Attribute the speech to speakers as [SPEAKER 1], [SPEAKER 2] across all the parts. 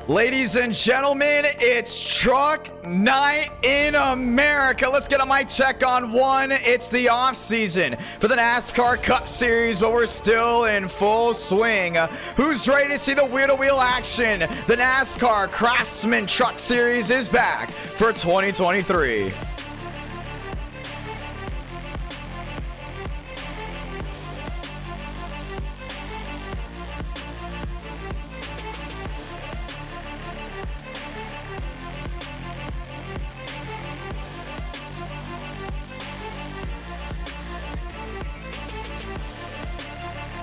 [SPEAKER 1] Ladies and gentlemen, it's truck night in America. Let's get a mic check on one. It's the off season for the NASCAR Cup Series, but we're still in full swing. Who's ready to see the wheel-to-wheel action? The NASCAR Craftsman Truck Series is back for 2023.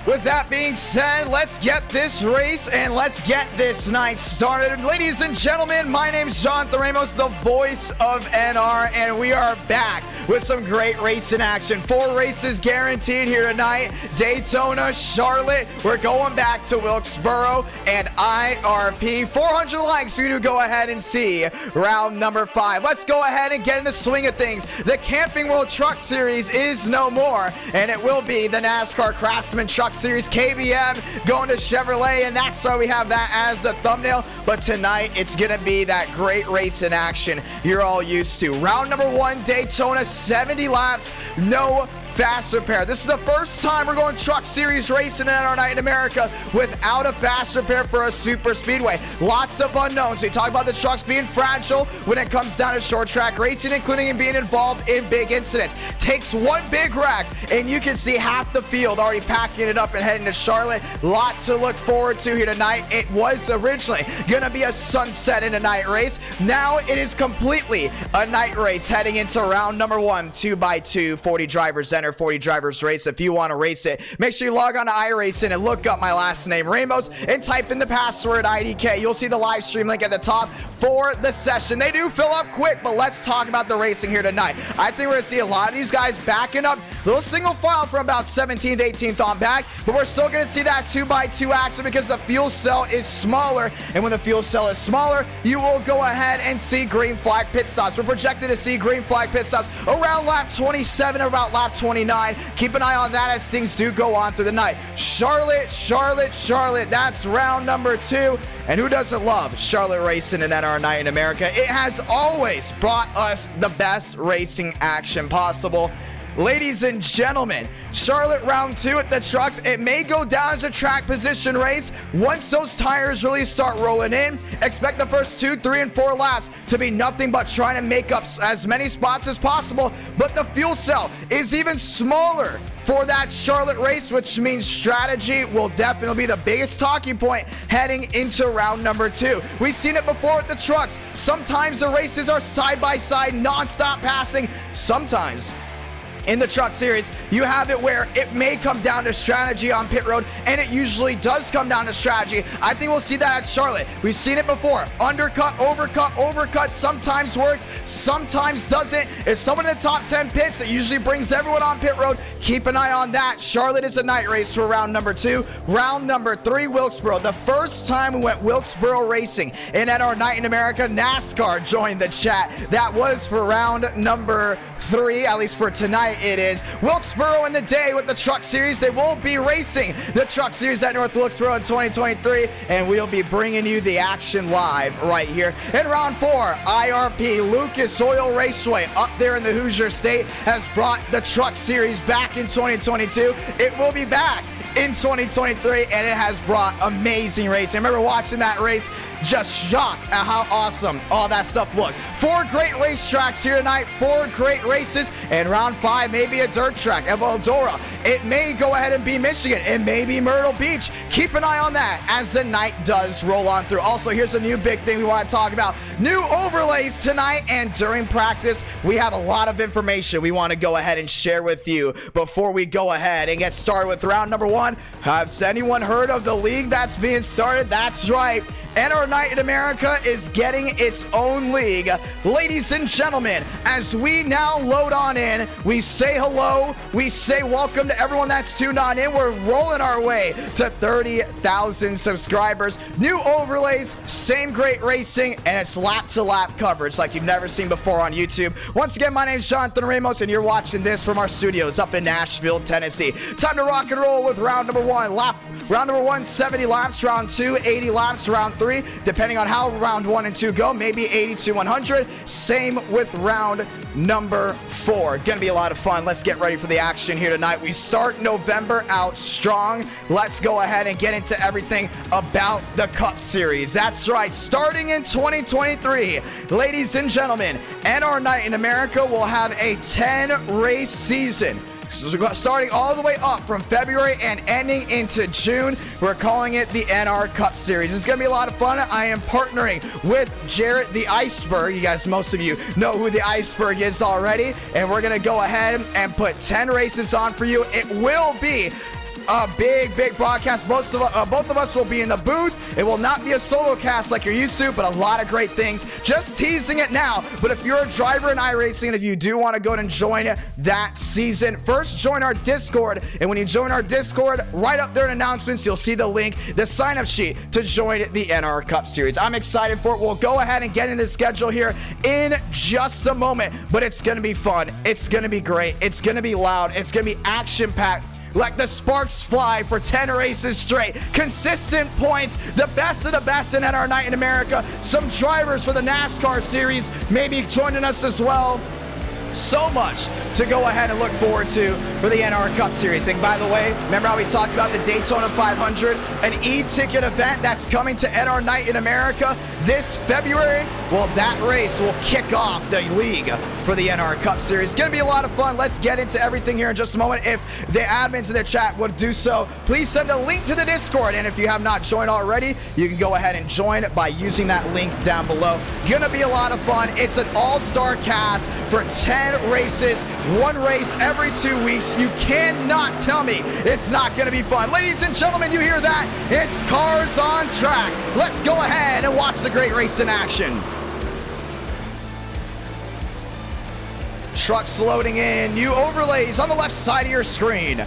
[SPEAKER 1] With that being said, let's get this race and let's get this night started. Ladies and gentlemen, my name is Jonathan Ramos, the voice of NR, and we are back with some great racing action. 4 races guaranteed here tonight. Daytona, Charlotte, we're going back to Wilkesboro, and IRP. 400 likes for you to go ahead and see round number 5. Let's go ahead and get in the swing of things. The Camping World Truck Series is no more, and it will be the NASCAR Craftsman Truck Series KBM going to Chevrolet, and that's why we have that as the thumbnail. But tonight it's gonna be that great race in action you're all used to. Round number 1, Daytona, 70 laps, no fast repair. This is the first time we're going truck series racing in our night in America without a fast repair for a super speedway. Lots of unknowns. We talk about the trucks being fragile when it comes down to short track racing, including being involved in big incidents. Takes one big wreck and you can see half the field already packing it up and heading to Charlotte. Lots to look forward to here tonight. It was originally gonna be a sunset in a night race. Now it is completely a night race heading into round number 1, 2x2, 40 drivers enter 40 drivers race. If you want to race it, make sure you log on to Iracing and look up my last name, Ramos, and type in the password IDK. You'll see the live stream link at the top for the session. They do fill up quick, but let's talk about the racing here tonight. I think we're going to see a lot of these guys backing up, little single file from about 17th, 18th on back, but we're still going to see that 2x2 action because the fuel cell is smaller, and when the fuel cell is smaller, you will go ahead and see green flag pit stops. We're projected to see green flag pit stops around lap 27 or about lap 29. Keep an eye on that as things do go on through the night. Charlotte, that's round number 2. And who doesn't love Charlotte racing in NR Night in America? It has always brought us the best racing action possible. Ladies and gentlemen, Charlotte round 2 at the trucks. It may go down as a track position race. Once those tires really start rolling in, expect the first 2, 3, and 4 laps to be nothing but trying to make up as many spots as possible. But the fuel cell is even smaller for that Charlotte race, which means strategy will definitely be the biggest talking point heading into round number 2. We've seen it before with the trucks. Sometimes the races are side-by-side, non-stop passing. Sometimes in the truck series, you have it where it may come down to strategy on pit road, and it usually does come down to strategy. I think we'll see that at Charlotte. We've seen it before. Undercut, overcut sometimes works, sometimes doesn't. If someone in the top 10 pits, it usually brings everyone on pit road. Keep an eye on that. Charlotte is a night race for round number 2. Round number 3, Wilkesboro. The first time we went Wilkesboro racing in NR Night in America, NASCAR joined the chat. That was for round number 3, at least for tonight it is. Wilkesboro in the day with the truck series. They will be racing the truck series at North Wilkesboro in 2023, and we'll be bringing you the action live right here. In round 4, IRP Lucas Oil Raceway up there in the Hoosier State has brought the truck series back in 2022. It will be back in 2023, and it has brought amazing racing. I remember watching that race, just shocked at how awesome all that stuff looked. 4 great racetracks here tonight, 4 great races, and round 5 may be a dirt track of ELDORA. It may go ahead and be Michigan. It may be Myrtle Beach. Keep an eye on that as the night does roll on through. Also, here's a new big thing we want to talk about. New overlays tonight, and during practice, we have a lot of information we want to go ahead and share with you before we go ahead and get started with round number 1. Has anyone heard of the league that's being started? That's right. NR Night in America is getting its own league. Ladies and gentlemen, as we now load on in, we say hello, we say welcome to everyone that's tuned on in. We're rolling our way to 30,000 subscribers. New overlays, same great racing, and it's lap-to-lap coverage like you've never seen before on YouTube. Once again, my name's Jonathan Ramos, and you're watching this from our studios up in Nashville, Tennessee. Time to rock and roll with round number 1. Round number 1, 70 laps. Round 2, 80 laps. Round 3, 3, depending on how round 1 and 2 go, maybe 80 to 100. Same with round number 4. Gonna be a lot of fun. Let's get ready for the action here tonight. We start November out strong. Let's go ahead and get into everything about the Cup Series. That's right, starting in 2023, ladies and gentlemen, NR Night in America will have a 10-race season. So starting all the way up from February and ending into June, we're calling it the NR Cup Series. It's going to be a lot of fun. I am partnering with Jarrett the Iceberg. You guys, most of you know who the Iceberg is already. And we're going to go ahead and put 10 races on for you. It will be a big broadcast. Both of us will be in the booth. It will not be a solo cast like you're used to, but a lot of great things. Just teasing it now. But if you're a driver in iRacing and if you do want to go and join that season, first join our Discord. And when you join our Discord, right up there in announcements, you'll see the link, the sign-up sheet to join the NR Cup Series. I'm excited for it. We'll go ahead and get in the schedule here in just a moment, but it's going to be fun. It's going to be great. It's going to be loud. It's going to be action-packed. Like the sparks fly for 10 races straight. Consistent points, the best of the best in NR Night in America. Some drivers for the NASCAR Series maybe joining us as well. So much to go ahead and look forward to for the NR Cup Series. And by the way, remember how we talked about the Daytona 500, an e-ticket event that's coming to NR Night in America this February? Well, that race will kick off the league for the NR Cup Series. It's going to be a lot of fun. Let's get into everything here in just a moment. If the admins in the chat would do so, please send a link to the Discord. And if you have not joined already, you can go ahead and join by using that link down below. Going to be a lot of fun. It's an all-star cast for 10 races, one race every 2 weeks. You cannot tell me it's not going to be fun. Ladies and gentlemen, you hear that? It's Cars on Track. Let's go ahead and watch the great race in action. Trucks loading in, new overlays on the left side of your screen.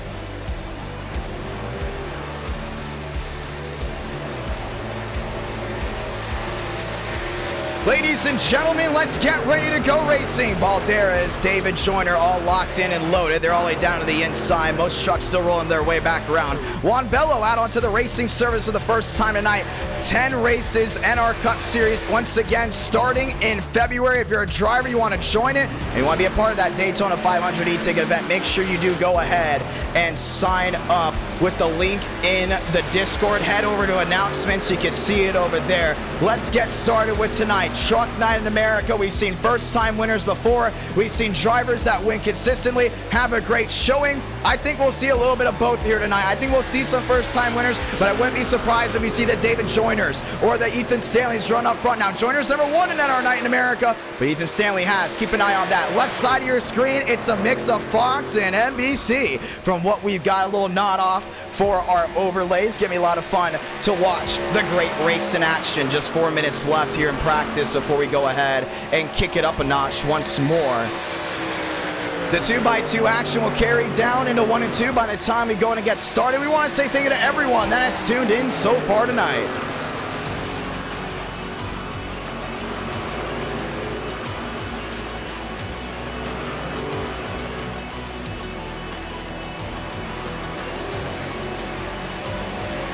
[SPEAKER 1] Ladies and gentlemen, let's get ready to go racing. Balderas, David Joyner, all locked in and loaded. They're all the way down to the inside. Most trucks still rolling their way back around. Juan Bello out onto the racing service for the first time tonight. 10 races, NR Cup Series, once again, starting in February. If you're a driver, you want to join it, and you want to be a part of that Daytona 500 e-ticket event, make sure you do go ahead and sign up with the link in the Discord. Head over to announcements so you can see it over there. Let's get started with tonight. Truck Night in America. We've seen first-time winners before. We've seen drivers that win consistently, have a great showing. I think we'll see a little bit of both here tonight. I think we'll see some first-time winners, but I wouldn't be surprised if we see the David Joyners or the Ethan Stanleys run up front. Now, Joyners never won in NR Night in America, but Ethan Stanley has. Keep an eye on that. Left side of your screen, it's a mix of Fox and NBC from what we've got. A little nod off for our overlays. Give me a lot of fun to watch the great race in action. Just 4 minutes left here in practice before we go ahead and kick it up a notch once more. The 2x2 action will carry down into 1 and 2 by the time we go and get started. We want to say thank you to everyone that has tuned in so far tonight.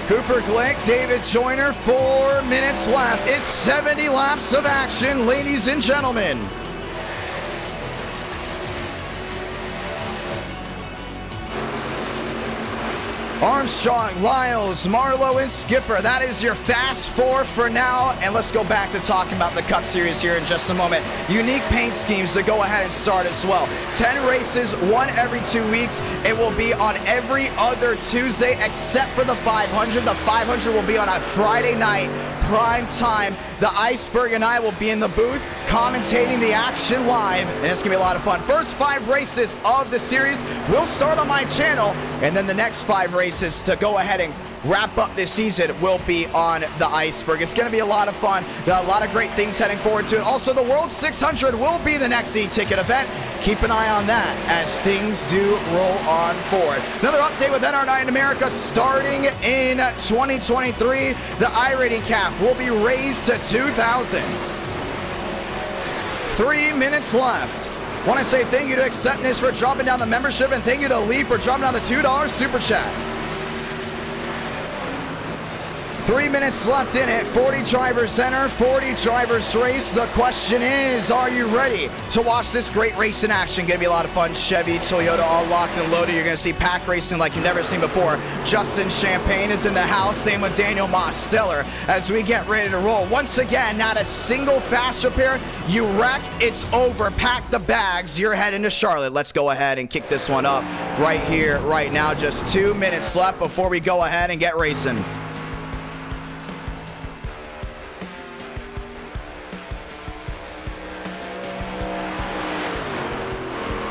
[SPEAKER 1] Cooper Glick, David Joyner, 4 minutes left. It's 70 laps of action, ladies and gentlemen. Armstrong, Lyles, Marlowe, and Skipper. That is your fast four for now. And let's go back to talking about the Cup Series here in just a moment. Unique paint schemes to go ahead and start as well. 10 races, one every 2 weeks. It will be on every other Tuesday except for the 500. The 500 will be on a Friday night, prime time. The Iceberg and I will be in the booth commentating the action live, and it's gonna be a lot of fun. First 5 races of the series will start on my channel, and then the next 5 races to go ahead and wrap up this season will be on the Iceberg. It's going to be a lot of fun. A lot of great things heading forward to it. Also, the World 600 will be the next e-ticket event. Keep an eye on that as things do roll on forward. Another update with NR Night in America starting in 2023. The iRating cap will be raised to 2,000. 3 minutes left. Want to say thank you to Acceptance for dropping down the membership, and thank you to Lee for dropping down the $2 super chat. 3 minutes left in it. 40 drivers enter, 40 drivers race. The question is, are you ready to watch this great race in action? Gonna be a lot of fun. Chevy, Toyota, all locked and loaded. You're gonna see pack racing like you've never seen before. Justin Champagne is in the house. Same with Daniel Mosteller as we get ready to roll. Once again, not a single fast repair. You wreck, it's over. Pack the bags. You're heading to Charlotte. Let's go ahead and kick this one up right here, right now. Just 2 minutes left before we go ahead and get racing.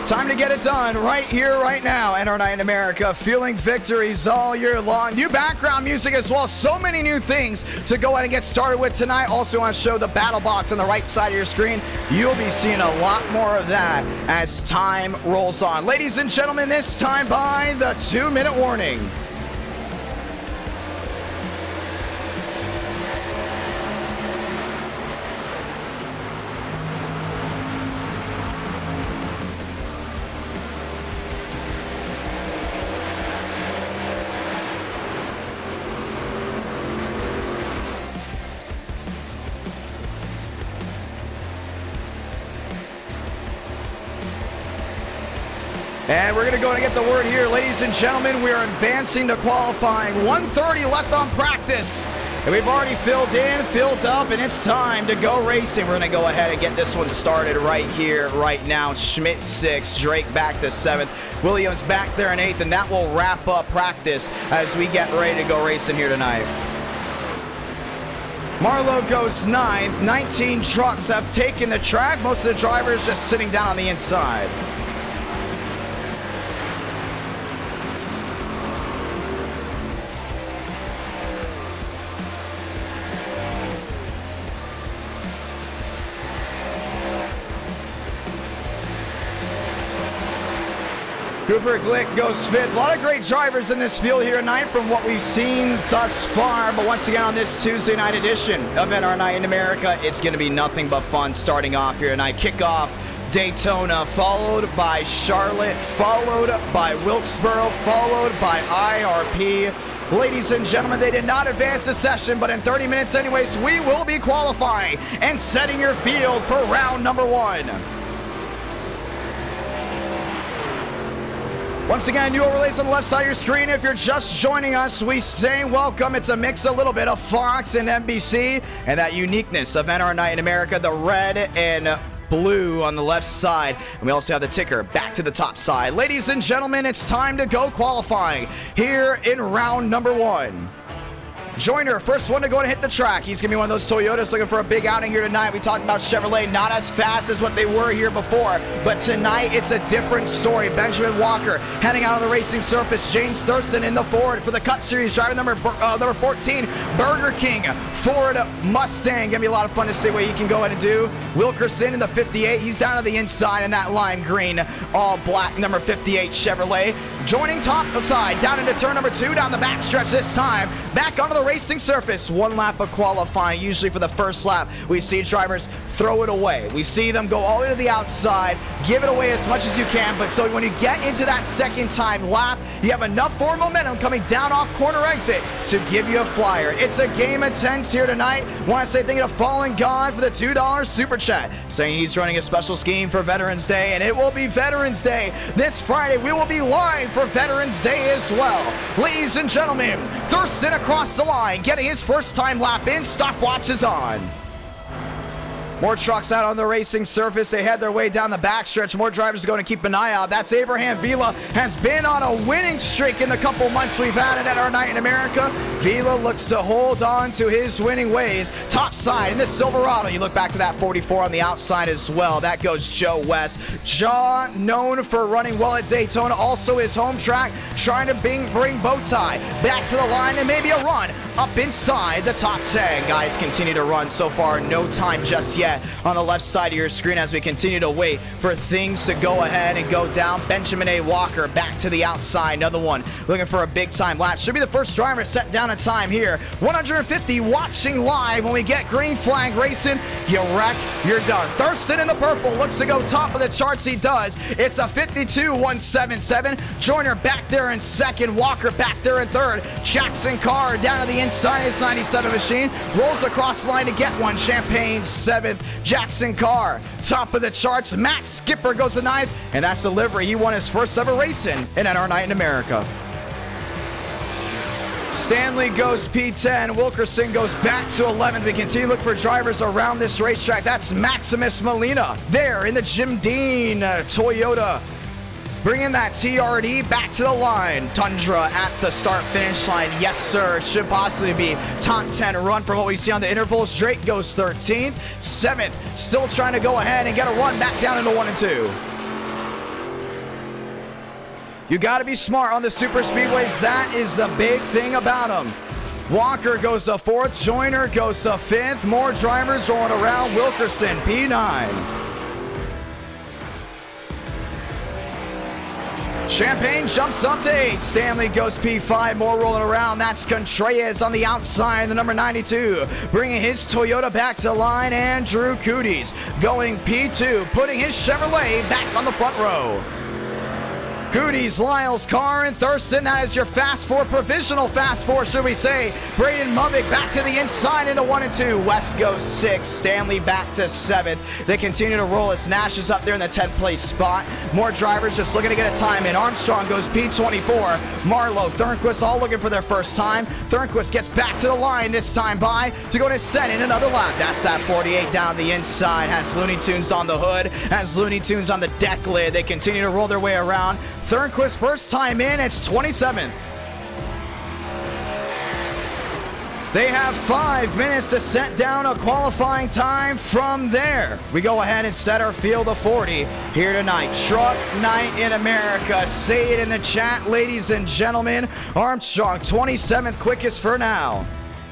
[SPEAKER 1] Time to get it done right here, right now. NR Night in America, feeling victories all year long. New background music as well. So many new things to go ahead and get started with tonight. Also want to show the battle box on the right side of your screen. You'll be seeing a lot more of that as time rolls on. Ladies and gentlemen, this time by the 2-minute warning. And we're going to go and get the word here. Ladies and gentlemen, we are advancing to qualifying. 1:30 left on practice. And we've already filled in, filled up, and it's time to go racing. We're going to go ahead and get this one started right here, right now. Schmidt 6th, Drake back to 7th, Williams back there in 8th, and that will wrap up practice as we get ready to go racing here tonight. Marlowe goes 9th. 19 trucks have taken the track. Most of the drivers just sitting down on the inside. Cooper Glick goes 5th. A lot of great drivers in this field here tonight from what we've seen thus far. But once again, on this Tuesday night edition of NR Night in America, it's going to be nothing but fun starting off here tonight. Kickoff, Daytona, followed by Charlotte, followed by Wilkesboro, followed by IRP. Ladies and gentlemen, they did not advance the session, but in 30 minutes anyways, we will be qualifying and setting your field for round number 1. Once again, new overlays on the left side of your screen. If you're just joining us, we say welcome. It's a mix, a little bit of Fox and NBC, and that uniqueness of NR Night in America, the red and blue on the left side. And we also have the ticker back to the top side. Ladies and gentlemen, it's time to go qualifying here in round number 1. Joyner, first one to go and hit the track. He's going to be one of those Toyotas looking for a big outing here tonight. We talked about Chevrolet, not as fast as what they were here before, but tonight it's a different story. Benjamin Walker heading out on the racing surface. James Thurston in the Ford for the Cup Series, driving number 14, Burger King Ford Mustang. Going to be a lot of fun to see what he can go ahead and do. Wilkerson in the 58. He's down to the inside in that lime green, all black, number 58 Chevrolet. Joining top side, down into turn number 2, down the backstretch this time. Back onto the racing surface. 1 lap of qualifying. Usually for the first lap, we see drivers throw it away. We see them go all the way to the outside, give it away as much as you can. But so when you get into that second time lap, you have enough forward momentum coming down off corner exit to give you a flyer. It's a game of 10s here tonight. Want to say thank you to Fallen God for the $2 super chat, saying he's running a special scheme for Veterans Day, and it will be Veterans Day this Friday. We will be live for Veterans Day as well. Ladies and gentlemen, Thurston across the line, getting his first time lap in. Stopwatch is on. More trucks out on the racing surface. They head their way down the backstretch. More drivers are going to keep an eye out. That's Abraham Vila. Has been on a winning streak in the couple months we've had it at our night in America. Vila looks to hold on to his winning ways. Top side in this Silverado. You look back to that 44 on the outside as well. That goes Joe West. John, known for running well at Daytona. Also his home track, trying to bring Bowtie back to the line and maybe a run up inside the top 10. Guys continue to run so far. No time just yet on the left side of your screen as we continue to wait for things to go ahead and go down. Benjamin A. Walker back to the outside. Another one looking for a big time lap. Should be the first driver set down a time here. 150 watching live. When we get green flag racing, you wreck, you're done. Thurston in the purple looks to go top of the charts. He does. It's a 52.177. Joyner back there in second. Walker back there in third. Jackson Carr down to the inside his 97 machine. Rolls across the line to get one. Champagne 7th. Jackson Carr, top of the charts. Matt Skipper goes to 9th. And that's the livery. He won his first ever racing in NR Night in America. Stanley goes P10. Wilkerson goes back to 11th. We continue to look for drivers around this racetrack. That's Maximus Molina there in the Jim Dean Toyota. Bringing that TRD back to the line. Tundra at the start-finish line. Yes, sir. Should possibly be top 10 run from what we see on the intervals. Drake goes 13th. 7th. Still trying to go ahead and get a run back down into 1 and 2. You got to be smart on the super speedways. That is the big thing about them. Walker goes to 4th. Joyner goes to 5th. More drivers rolling around. Wilkerson, P9. Champagne jumps up to 8. Stanley goes P5. More rolling around. That's Contreras on the outside, the number 92. Bringing his Toyota back to the line. And Drew Cooties going P2. Putting his Chevrolet back on the front row. Cooties, Lyles, Carr, and Thurston. That is your fast four, provisional fast four, should we say. Braden Mubbick back to the inside into 1 and 2. West goes 6th. Stanley back to 7th. They continue to roll as Nash is up there in the 10th place spot. More drivers just looking to get a time in. Armstrong goes P24. Marlowe, Thornquist all looking for their first time. Thornquist gets back to the line this time by to go to set in another lap. That's that 48 down the inside. Has Looney Tunes on the hood. Has Looney Tunes on the deck lid. They continue to roll their way around. Thornquist first time in, it's 27th. They have 5 minutes to set down a qualifying time from there. We go ahead and set our field of 40 here tonight. Truck Night in America. Say it in the chat, ladies and gentlemen. Armstrong, 27th quickest for now.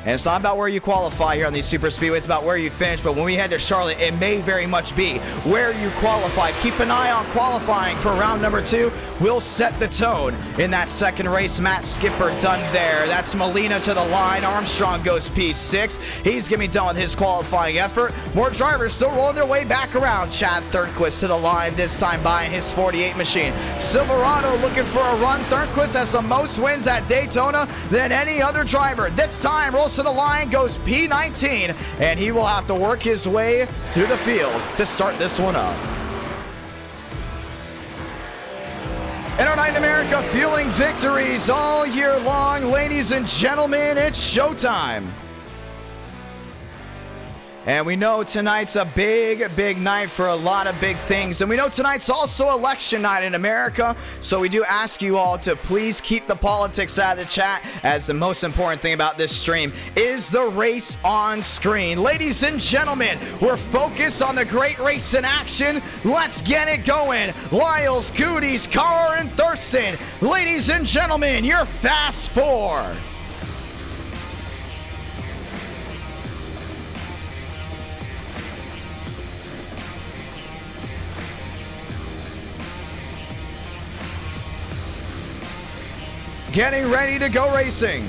[SPEAKER 1] And it's not about where you qualify here on these super speedways, it's about where you finish. But when we head to Charlotte, it may very much be where you qualify. Keep an eye on qualifying for round number 2. We'll set the tone in that second race. Matt Skipper done there. That's Molina to the line. Armstrong goes P6. He's going to be done with his qualifying effort. More drivers still rolling their way back around. Chad Thornquist to the line, this time buying his 48 machine. Silverado looking for a run. Thornquist has the most wins at Daytona than any other driver. This time rolls to the line, goes P19, and he will have to work his way through the field to start this one up. NR Night in America fueling victories all year long. Ladies and gentlemen, it's showtime. And we know tonight's a big, big night for a lot of big things. And we know tonight's also election night in America. So we do ask you all to please keep the politics out of the chat, as the most important thing about this stream is the race on screen. Ladies and gentlemen, we're focused on the great race in action. Let's get it going. Lyles, Cooties, Carr, and Thurston. Ladies and gentlemen, your Fast Four. Getting ready to go racing.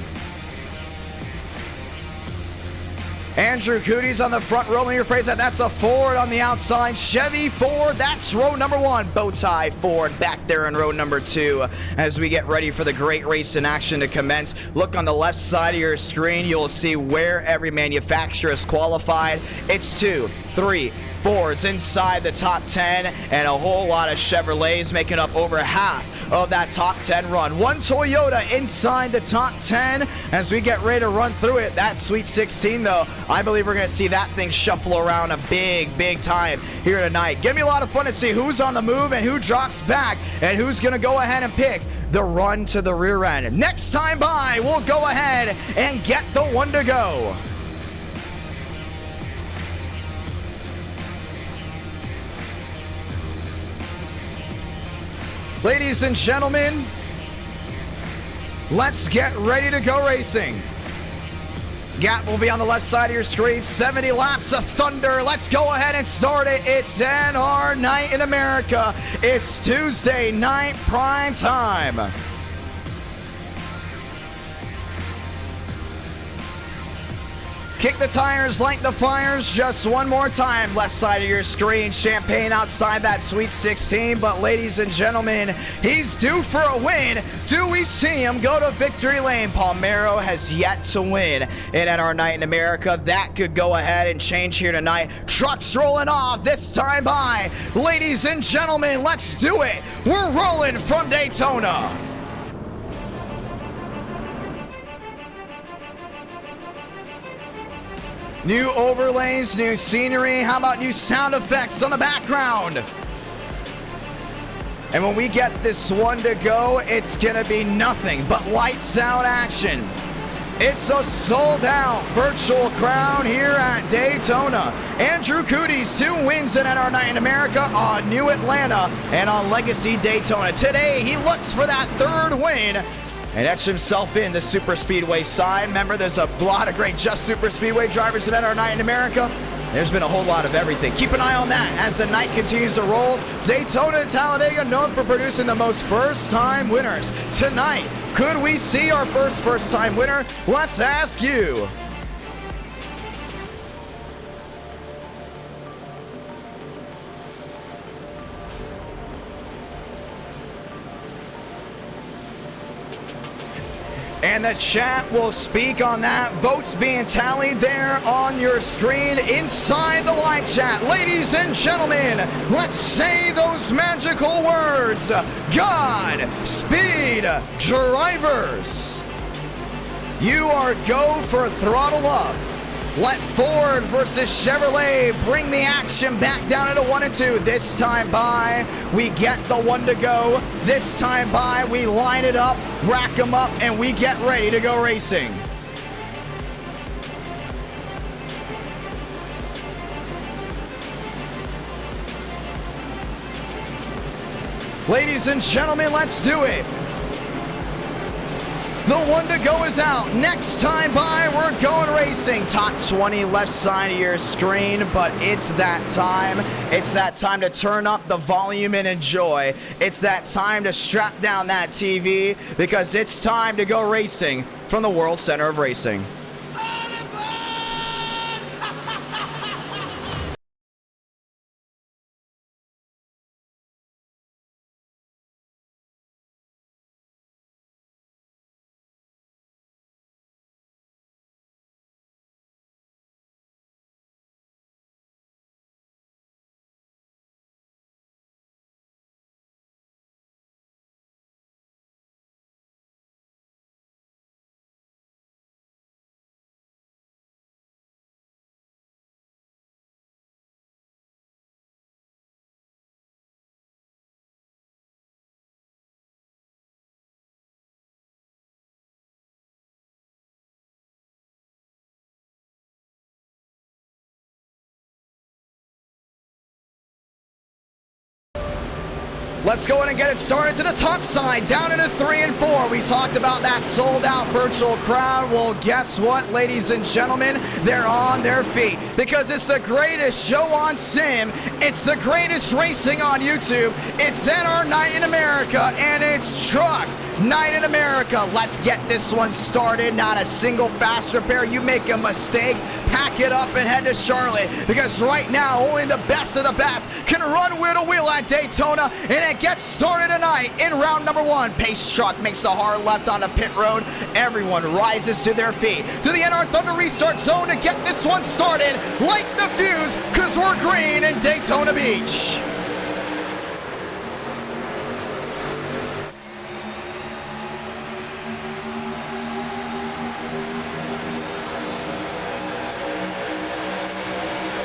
[SPEAKER 1] Andrew Cooties on the front row. Let me rephrase that. That's a Ford on the outside. Chevy Ford. That's row number 1. Bowtie Ford back there in row number 2 as we get ready for the great race in action to commence. Look on the left side of your screen. You'll see where every manufacturer is qualified. It's 2, 3, Fords inside the top 10, and a whole lot of Chevrolets making up over half of that top 10 run. One Toyota inside the top 10 as we get ready to run through it. That Sweet 16, though, I believe we're going to see that thing shuffle around a big, big time here tonight. Give me a lot of fun to see who's on the move and who drops back and who's going to go ahead and pick the run to the rear end. Next time by, we'll go ahead and get the one to go. Ladies and gentlemen, let's get ready to go racing. Gap will be on the left side of your screen. 70 laps of thunder. Let's go ahead and start it. It's NR Night in America. It's Tuesday night prime time. Kick the tires, light the fires, just one more time. Left side of your screen, Champagne outside that Sweet 16. But ladies and gentlemen, he's due for a win. Do we see him go to victory lane? Palmero has yet to win in NR Night in America. That could go ahead and change here tonight. Trucks rolling off, this time by. Ladies and gentlemen, let's do it. We're rolling from Daytona. New overlays, new scenery. How about new sound effects on the background? And when we get this one to go, it's gonna be nothing but lights out action. It's a sold out virtual crowd here at Daytona. Andrew Cooties, 2 wins in NR Night in America on New Atlanta and on Legacy Daytona. Today, he looks for that 3rd win and etch himself in the super speedway side. Remember, there's a lot of great just super speedway drivers in NR Night in America. There's been a whole lot of everything. Keep an eye on that as the night continues to roll. Daytona and Talladega known for producing the most first-time winners. Tonight, could we see our first-time winner? Let's ask you. And the chat will speak on that. Votes being tallied there on your screen inside the live chat. Ladies and gentlemen, let's say those magical words. God speed drivers. You are go for throttle up. Let Ford versus Chevrolet bring the action back down into 1 and 2. This time by, we get the 1 to go. This time by, we line it up, rack them up, and we get ready to go racing. Ladies and gentlemen, let's do it. The 1 to go is out. Next time by, we're going racing. Top 20 left side of your screen, but it's that time. It's that time to turn up the volume and enjoy. It's that time to strap down that TV because it's time to go racing from the World Center of Racing. Let's go in and get it started to the top side, down into 3 and 4. We talked about that sold-out virtual crowd. Well, guess what, ladies and gentlemen? They're on their feet because it's the greatest show on sim. It's the greatest racing on YouTube. It's NR Night in America, and it's Truck Night in America. Let's get this one started. Not a single fast repair. You make a mistake, pack it up and head to Charlotte because right now only the best of the best can run wheel to wheel at Daytona, and it gets started tonight in round number 1. Pace Truck makes the hard left on the pit road. Everyone rises to their feet to the NR Thunder restart zone to get this one started. Light the fuse because we're green in Daytona Beach.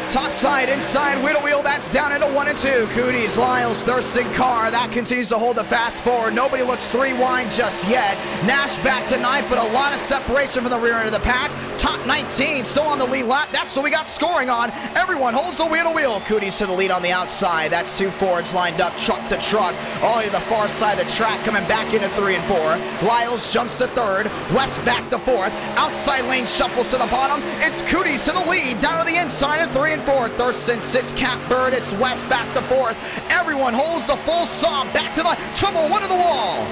[SPEAKER 1] Top side, inside, wheel to wheel, that's down into 1 and 2. Cooties, Lyles, Thurston, Carr, that continues to hold the fast forward. Nobody looks 3 wide just yet. Nash back tonight, but a lot of separation from the rear end of the pack. Top 19, still on the lead lap. That's what we got scoring on. Everyone holds the wheel to wheel. Cooties to the lead on the outside. That's 2 Fords lined up, truck to truck, all the way to the far side of the track, coming back into 3 and 4. Lyles jumps to 3rd, West back to 4th. Outside lane shuffles to the bottom. It's Cooties to the lead, down to the inside of 3 and 4. Thurston sits Catbird. It's West back to 4th. Everyone holds the full saw back to the trouble, one to the wall.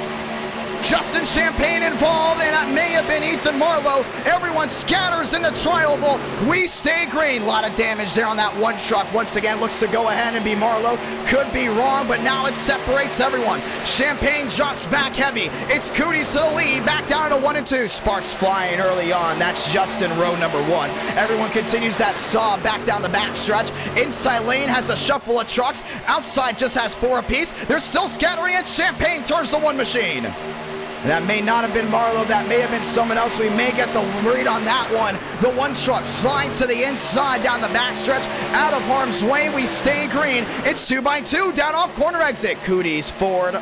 [SPEAKER 1] Justin Champagne involved, and that may have been Ethan Marlowe. Everyone scatters in the tri-oval. We stay green. A lot of damage there on that one truck. Once again, looks to go ahead and be Marlowe. Could be wrong, but now it separates everyone. Champagne drops back heavy. It's Cooties to the lead, back down to 1 and 2. Sparks flying early on. That's Justin, row number 1. Everyone continues that saw back down the backstretch. Inside lane has a shuffle of trucks. Outside just has 4 apiece. They're still scattering, and Champagne turns the one machine. That may not have been Marlowe. That may have been someone else. We may get the read on that one. The one truck slides to the inside down the backstretch. Out of harm's way. We stay green. It's 2x2 down off corner exit. Cooties, Ford,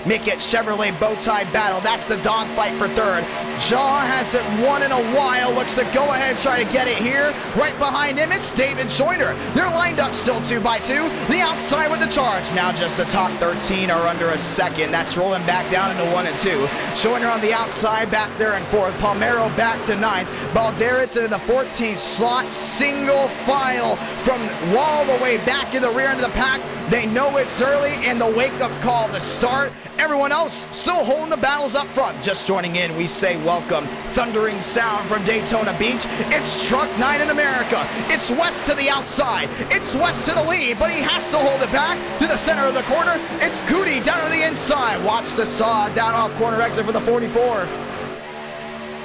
[SPEAKER 1] Mickett, Chevrolet bow tie battle. That's the dogfight for third. Jaw hasn't won in a while. Looks to go ahead and try to get it here. Right behind him, it's David Joyner. They're lined up still 2x2. The outside with the charge. Now just the top 13 are under a second. That's rolling back down into 1 and 2. Joyner on the outside, back there in 4th. Palmero back to 9th. Balderas into the 14th slot. Single file from all the way back in the rear end of the pack. They know it's early, and the wake-up call to start. Everyone else still holding the battles up front. Just joining in, we say welcome. Thundering sound from Daytona Beach. It's Truck 9 in America. It's West to the outside. It's West to the lead, but he has to hold it back to the center of the corner. It's Cootie down to the inside. Watch the saw down off corner exit for the 44.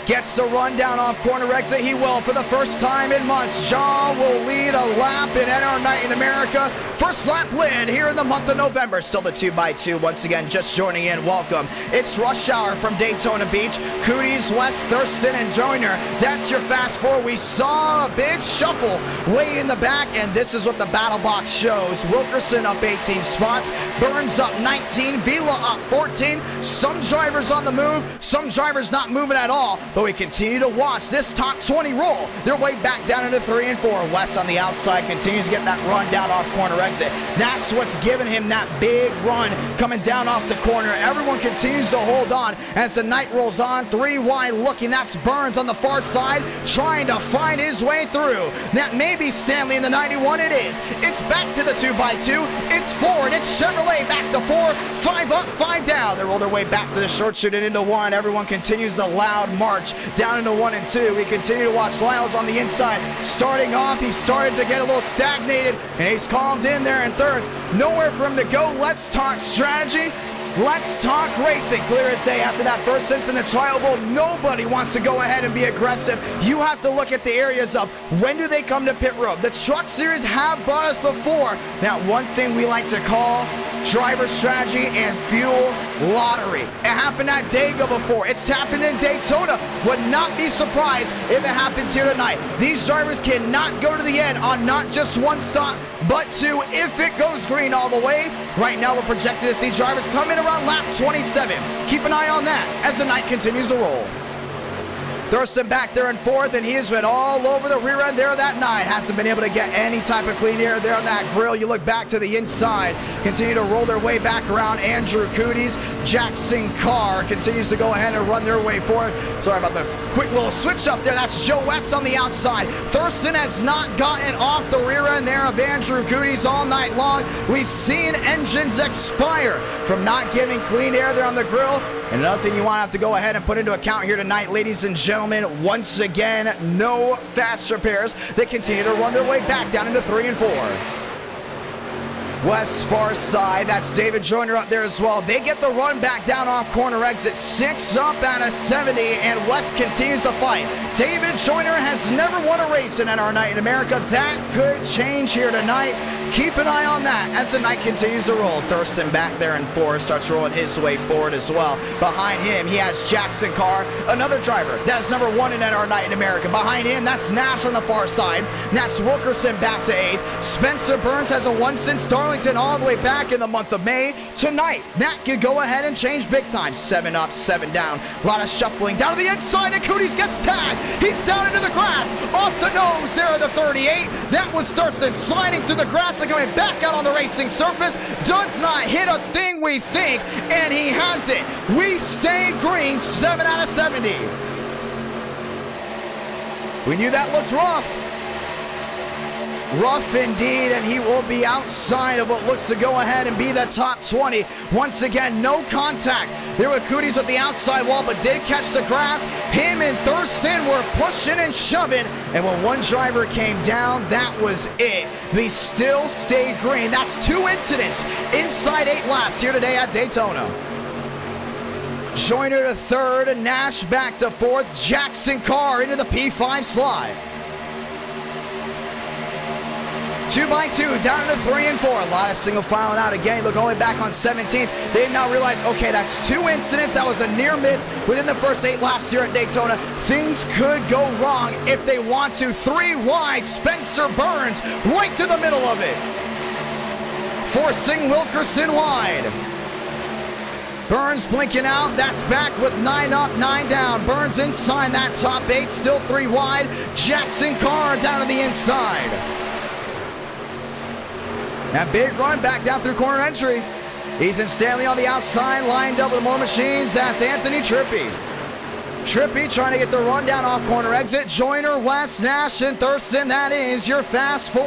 [SPEAKER 1] Gets the run down off corner exit. He will for the first time in months. John will lead a lap in NR Night in America. First lap lid here in the month of November. Still the 2x2. Once again, just joining in. Welcome. It's Rush Hour from Daytona Beach. Cooties, West, Thurston, and Joyner. That's your fast four. We saw a big shuffle way in the back, and this is what the battle box shows. Wilkerson up 18 spots. Burns up 19. Vila up 14. Some drivers on the move. Some drivers not moving at all. But we continue to watch this top 20 roll their way back down into 3 and 4. West on the outside continues to get that run down off corner exit. That's what's giving him that big run coming down off the corner. Everyone continues to hold on as the night rolls on. 3 wide looking. That's Burns on the far side trying to find his way through. That may be Stanley in the 91. It is. It's back to the 2x2. It's Ford. It's Chevrolet back to 4. 5 up, 5 down. They roll their way back to the short chute and into 1. Everyone continues the loud march down into 1 and 2. We continue to watch Lyles on the inside. Starting off, he started to get a little stagnated, and he's calmed in there in 3rd. Nowhere for him to go. Let's talk strategy. Let's talk racing. Clear as day after that first instance in the trial bowl. Nobody wants to go ahead and be aggressive. You have to look at the areas of when do they come to pit road. The Truck Series have brought us before. Now, one thing we like to call driver strategy and fuel lottery. It happened at Talladega before. It's happened in Daytona. Would not be surprised if it happens here tonight. These drivers cannot go to the end on not just 1 stop, but 2 if it goes green all the way. Right now, we're projected to see drivers come in around lap 27. Keep an eye on that as the night continues to roll. Thurston back there in 4th, and he has been all over the rear end there that night. Hasn't been able to get any type of clean air there on that grill. You look back to the inside. Continue to roll their way back around. Andrew Cooties. Jackson Carr continues to go ahead and run their way forward. Sorry about the quick little switch up there. That's Joe West on the outside. Thurston has not gotten off the rear end there of Andrew Cooties all night long. We've seen engines expire from not giving clean air there on the grill. And another thing you want to have to go ahead and put into account here tonight, ladies and gentlemen, once again, no fast repairs. They continue to run their way back down into 3 and 4. West far side, that's David Joyner up there as well. They get the run back down off corner exit. 6 up out of 70, and West continues to fight. David Joyner has never won a race in NR Night in America. That could change here tonight. Keep an eye on that as the night continues to roll. Thurston back there in 4 starts rolling his way forward as well. Behind him, he has Jackson Carr, another driver that has never won an NR Night in America. Behind him, that's Nash on the far side. That's Wilkerson back to 8th. Spencer Burns has a 1 since Darlington all the way back in the month of May. Tonight, that could go ahead and change big time. 7 up, 7 down. A lot of shuffling down to the inside, and Cooties gets tagged. He's down into the grass. Off the nose there at the 38. That was Thurston sliding through the grass and coming back out on the racing surface. Does not hit a thing, we think, and he has it. We stay green, 7 out of 70. We knew that looked rough. Rough indeed, and he will be outside of what looks to go ahead and be the top 20. Once again, no contact there with Cooties with the outside wall, but did catch the grass. Him and Thurston were pushing and shoving, and when one driver came down, that was it. They still stayed green. That's 2 incidents inside 8 laps here today at Daytona. Joyner to 3rd, Nash back to 4th, Jackson Carr into the P5 slide. 2 by 2, down to 3 and 4. A lot of single filing out again. Look all the way back on 17th. They now realize, okay, that's 2 incidents. That was a near miss within the first 8 laps here at Daytona. Things could go wrong if they want to. 3 wide, Spencer Burns right to the middle of it, forcing Wilkerson wide. Burns blinking out. That's back with 9 up, 9 down. Burns inside that top 8, still 3 wide. Jackson Carr down to the inside. That big run back down through corner entry. Ethan Stanley on the outside, lined up with more machines. That's Anthony Trippi. Trippi trying to get the run down off corner exit. Joyner, West, Nash, and Thurston. That is your fast 4.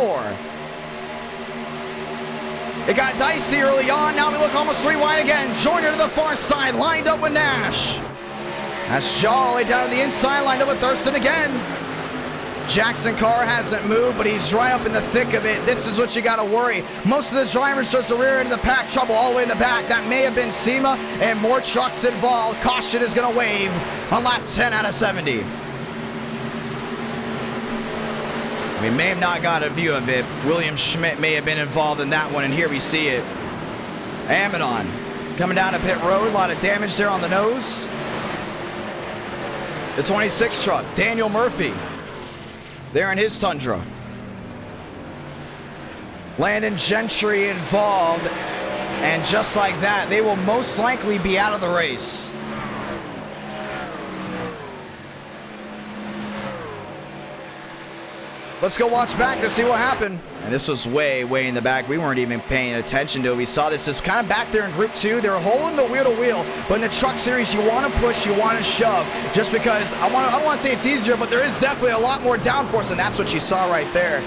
[SPEAKER 1] It got dicey early on. Now we look almost 3 wide again. Joyner to the far side, lined up with Nash. That's Jolly down to the inside, lined up with Thurston again. Jackson Carr hasn't moved, but he's right up in the thick of it. This is what you got to worry. Most of the drivers towards the rear end of the pack, trouble all the way in the back. That may have been SEMA, and more trucks involved. Caution is going to wave on lap 10 out of 70. We may have not got a view of it. William Schmidt may have been involved in that one, and here we see it. Amadon coming down to pit road. A lot of damage there on the nose. The 26 truck, Daniel Murphy, there in his Tundra. Landon Gentry involved, and just like that, they will most likely be out of the race. Let's go watch back to see what happened. And this was way, way in the back. We weren't even paying attention to it. We saw this just kind of back there in Group 2. They were holding the wheel to wheel. But in the truck series, you want to push, you want to shove. Just because, I don't want to say it's easier, but there is definitely a lot more downforce, and that's what you saw right there.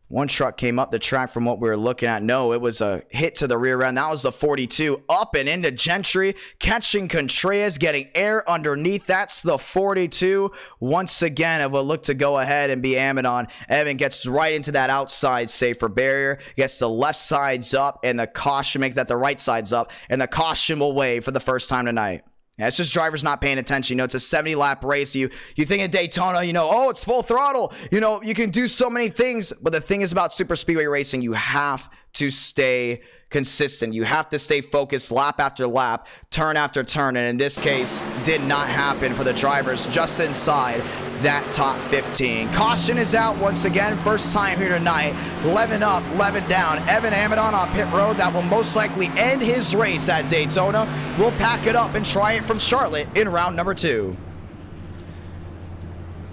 [SPEAKER 1] One truck came up the track from what we were looking at. No, it was a hit to the rear end. That was the 42. Up and into Gentry, catching Contreras, getting air underneath. That's the 42. Once again, it will look to go ahead and be Amadon. Evan gets right into that outside safer barrier, gets the left sides up, and the caution makes that the right side's up, and the caution will wave for the first time tonight. Yeah, it's just drivers not paying attention. You know, it's a 70-lap race. You think of Daytona, you know, oh, it's full throttle. You know, you can do so many things. But the thing is about super speedway racing, you have to stay consistent. You have to stay focused lap after lap, turn after turn. And in this case, did not happen for the drivers just inside that top 15. Caution is out once again. First time here tonight. 11 up, 11 down. Evan Amadon on pit road. That will most likely end his race at Daytona. We'll pack it up and try it from Charlotte in round number 2.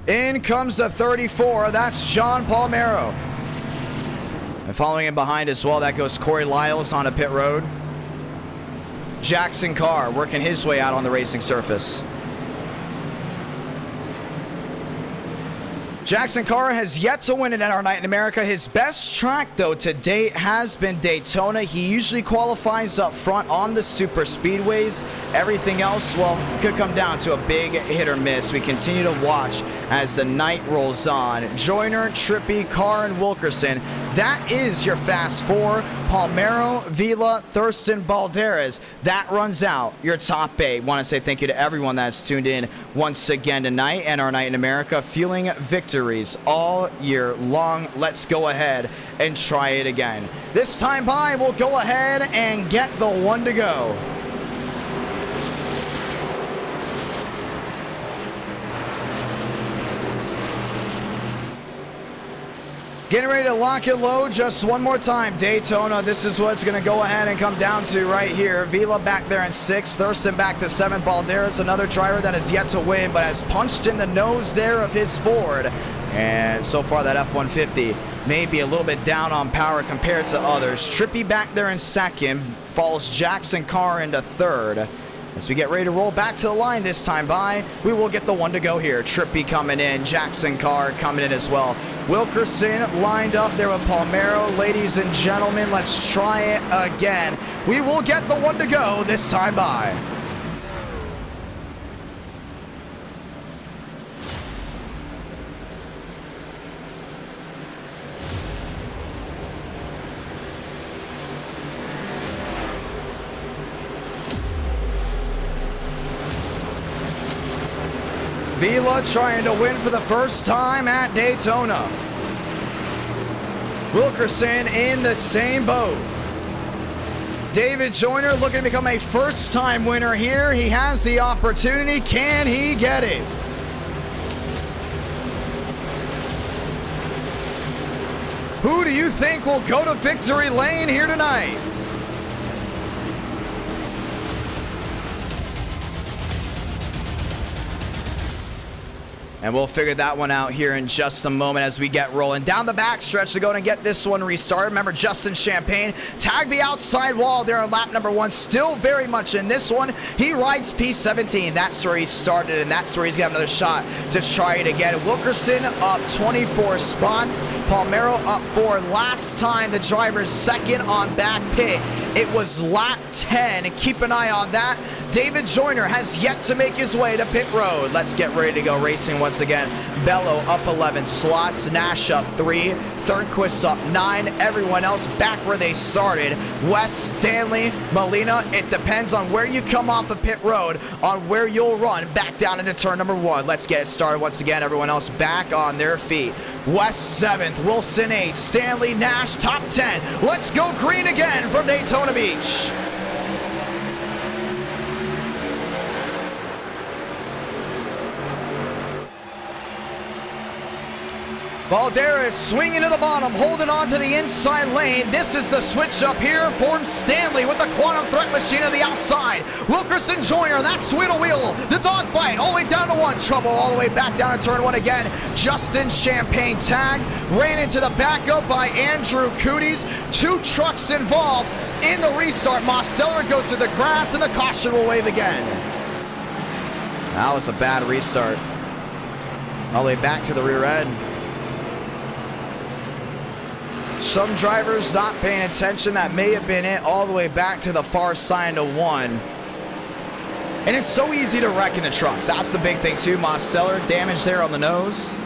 [SPEAKER 1] In comes the 34. That's John Palmero. And following him behind as well, that goes Corey Lyles on a pit road. Jackson Carr working his way out on the racing surface. Jackson Carr has yet to win an NR Night in America. His best track, though, to date has been Daytona. He usually qualifies up front on the super speedways. Everything else, well, could come down to a big hit or miss. We continue to watch as the night rolls on. Joyner, Trippi, Carr, and Wilkerson. That is your fast 4. Palmero, Vila, Thurston, Balderas. That runs out your top 8. Want to say thank you to everyone that's tuned in once again tonight. NR Night in America, fueling victories all year long. Let's go ahead and try it again. This time by, we'll go ahead and get the one to go. Getting ready to lock and load just one more time. Daytona, this is what it's going to go ahead and come down to right here. Vila back there in 6th. Thurston back to 7th. Balderas, another driver that has yet to win, but has punched in the nose there of his Ford. And so far, that F-150 may be a little bit down on power compared to others. Trippi back there in 2nd. Falls Jackson Carr into 3rd. As we get ready to roll back to the line this time by, we will get the one to go here. Trippy coming in, Jackson Carr coming in as well. Wilkerson lined up there with Palmero. Ladies and gentlemen, let's try it again. We will get the one to go this time by. Vila trying to win for the first time at Daytona. Wilkerson in the same boat. David Joyner looking to become a first-time winner here. He has the opportunity. Can he get it? Who do you think will go to victory lane here tonight? And we'll figure that one out here in just a moment as we get rolling. Down the backstretch to go and get this one restarted. Remember, Justin Champagne tagged the outside wall there on lap number 1. Still very much in this one. He rides P17. That's where he started, and that's where he's got another shot to try it again. Wilkerson up 24 spots. Palmero up 4. Last time the driver's second on back pit, it was lap 10. Keep an eye on that. David Joyner has yet to make his way to pit road. Let's get ready to go racing once again. Bello up 11 slots. Nash up 3. Thornquist up 9. Everyone else back where they started. West, Stanley, Molina. It depends on where you come off the pit road on where you'll run back down into turn number 1. Let's get it started once again. Everyone else back on their feet. West 7th. Wilson 8th. Stanley, Nash top 10. Let's go green again from Daytona Beach. Valderas swinging to the bottom, holding on to the inside lane. This is the switch up here for Stanley with the quantum threat machine on the outside. Wilkerson Joyner, that swiddle wheel, the dogfight, all the way down to 1. Trouble all the way back down to turn 1 again. Justin Champagne tagged, ran into the backup by Andrew Cooties. 2 trucks involved in the restart. Mosteller goes to the grass, and the caution will wave again. That was a bad restart. All the way back to the rear end. Some drivers not paying attention. That may have been it, all the way back to the far side of 1. And it's so easy to wreck in the trucks. That's the big thing too. Mosteller damage there on the nose.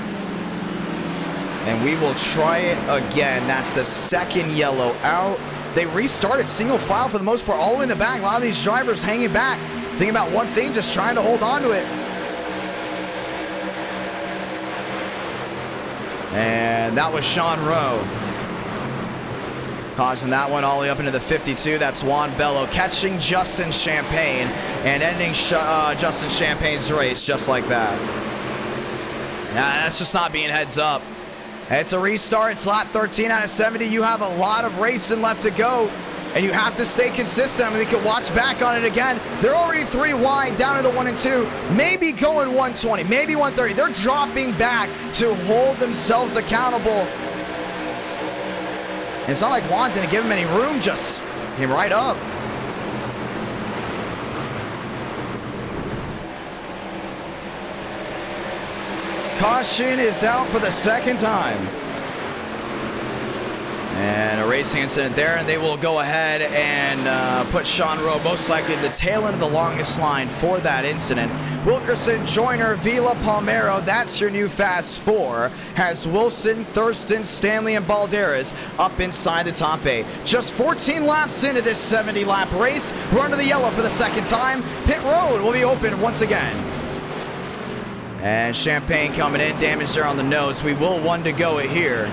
[SPEAKER 1] And we will try it again. That's the second yellow out. They restarted single file for the most part, all the way in the back. A lot of these drivers hanging back, thinking about one thing, just trying to hold on to it. And that was Sean Rowe. Causing that one all the way up into the 52. That's Juan Bello catching Justin Champagne and ending Justin Champagne's race just like that. Nah, that's just not being heads up. It's a restart. It's lap 13 out of 70. You have a lot of racing left to go, and you have to stay consistent. I mean, we can watch back on it again. They're already 3 wide, down into 1 and 2, maybe going 120, maybe 130. They're dropping back to hold themselves accountable. And it's not like Juan didn't give him any room, just came right up. Caution is out for the second time. And a racing incident there, and they will go ahead and put Sean Rowe most likely at the tail end of the longest line for that incident. Wilkerson, Joyner, Vila, Palmero, that's your new Fast 4. Has Wilson, Thurston, Stanley, and Balderas up inside the top 8. Just 14 laps into this 70-lap race. We're under the yellow for the second time. Pit road will be open once again. And Champagne coming in, damage there on the nose. We will 1 to go it here.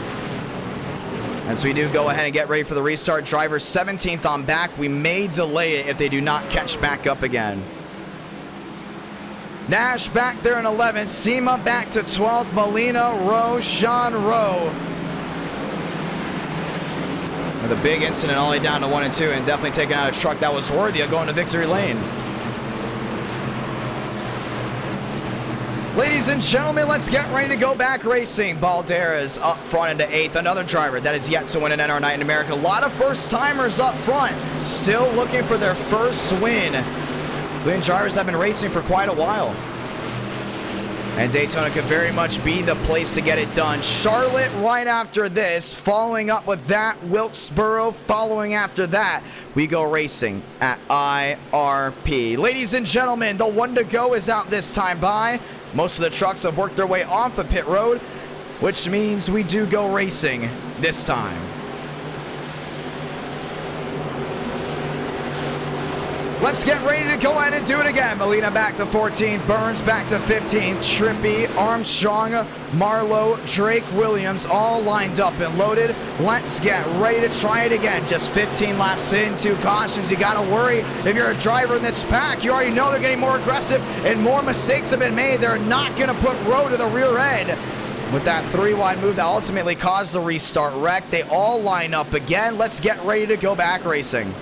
[SPEAKER 1] As we do go ahead and get ready for the restart. Driver 17th on back. We may delay it if they do not catch back up again. Nash back there in 11th. Seema back to 12th. Molina, Rowe, Sean Rowe. With a big incident all the way down to 1 and 2, and definitely taking out a truck that was worthy of going to victory lane. Ladies and gentlemen, let's get ready to go back racing. Balderas up front into 8th. Another driver that is yet to win an NR Night in America. A lot of first-timers up front, still looking for their first win Clean drivers have been racing for quite a while. And Daytona could very much be the place to get it done. Charlotte right after this. Following up with that, Wilkesboro. Following after that, we go racing at IRP. Ladies and gentlemen, the one to go is out this time by. Most of the trucks have worked their way off the pit road, which means we do go racing this time. Let's get ready to go ahead and do it again. Molina back to 14th, Burns back to 15th, Trippy, Armstrong, Marlowe, Drake, Williams, all lined up and loaded. Let's get ready to try it again. Just 15 laps in, 2 cautions. You got to worry if you're a driver in this pack. You already know they're getting more aggressive and more mistakes have been made. They're not going to put road to the rear end. With that 3-wide move that ultimately caused the restart wreck, they all line up again. Let's get ready to go back racing.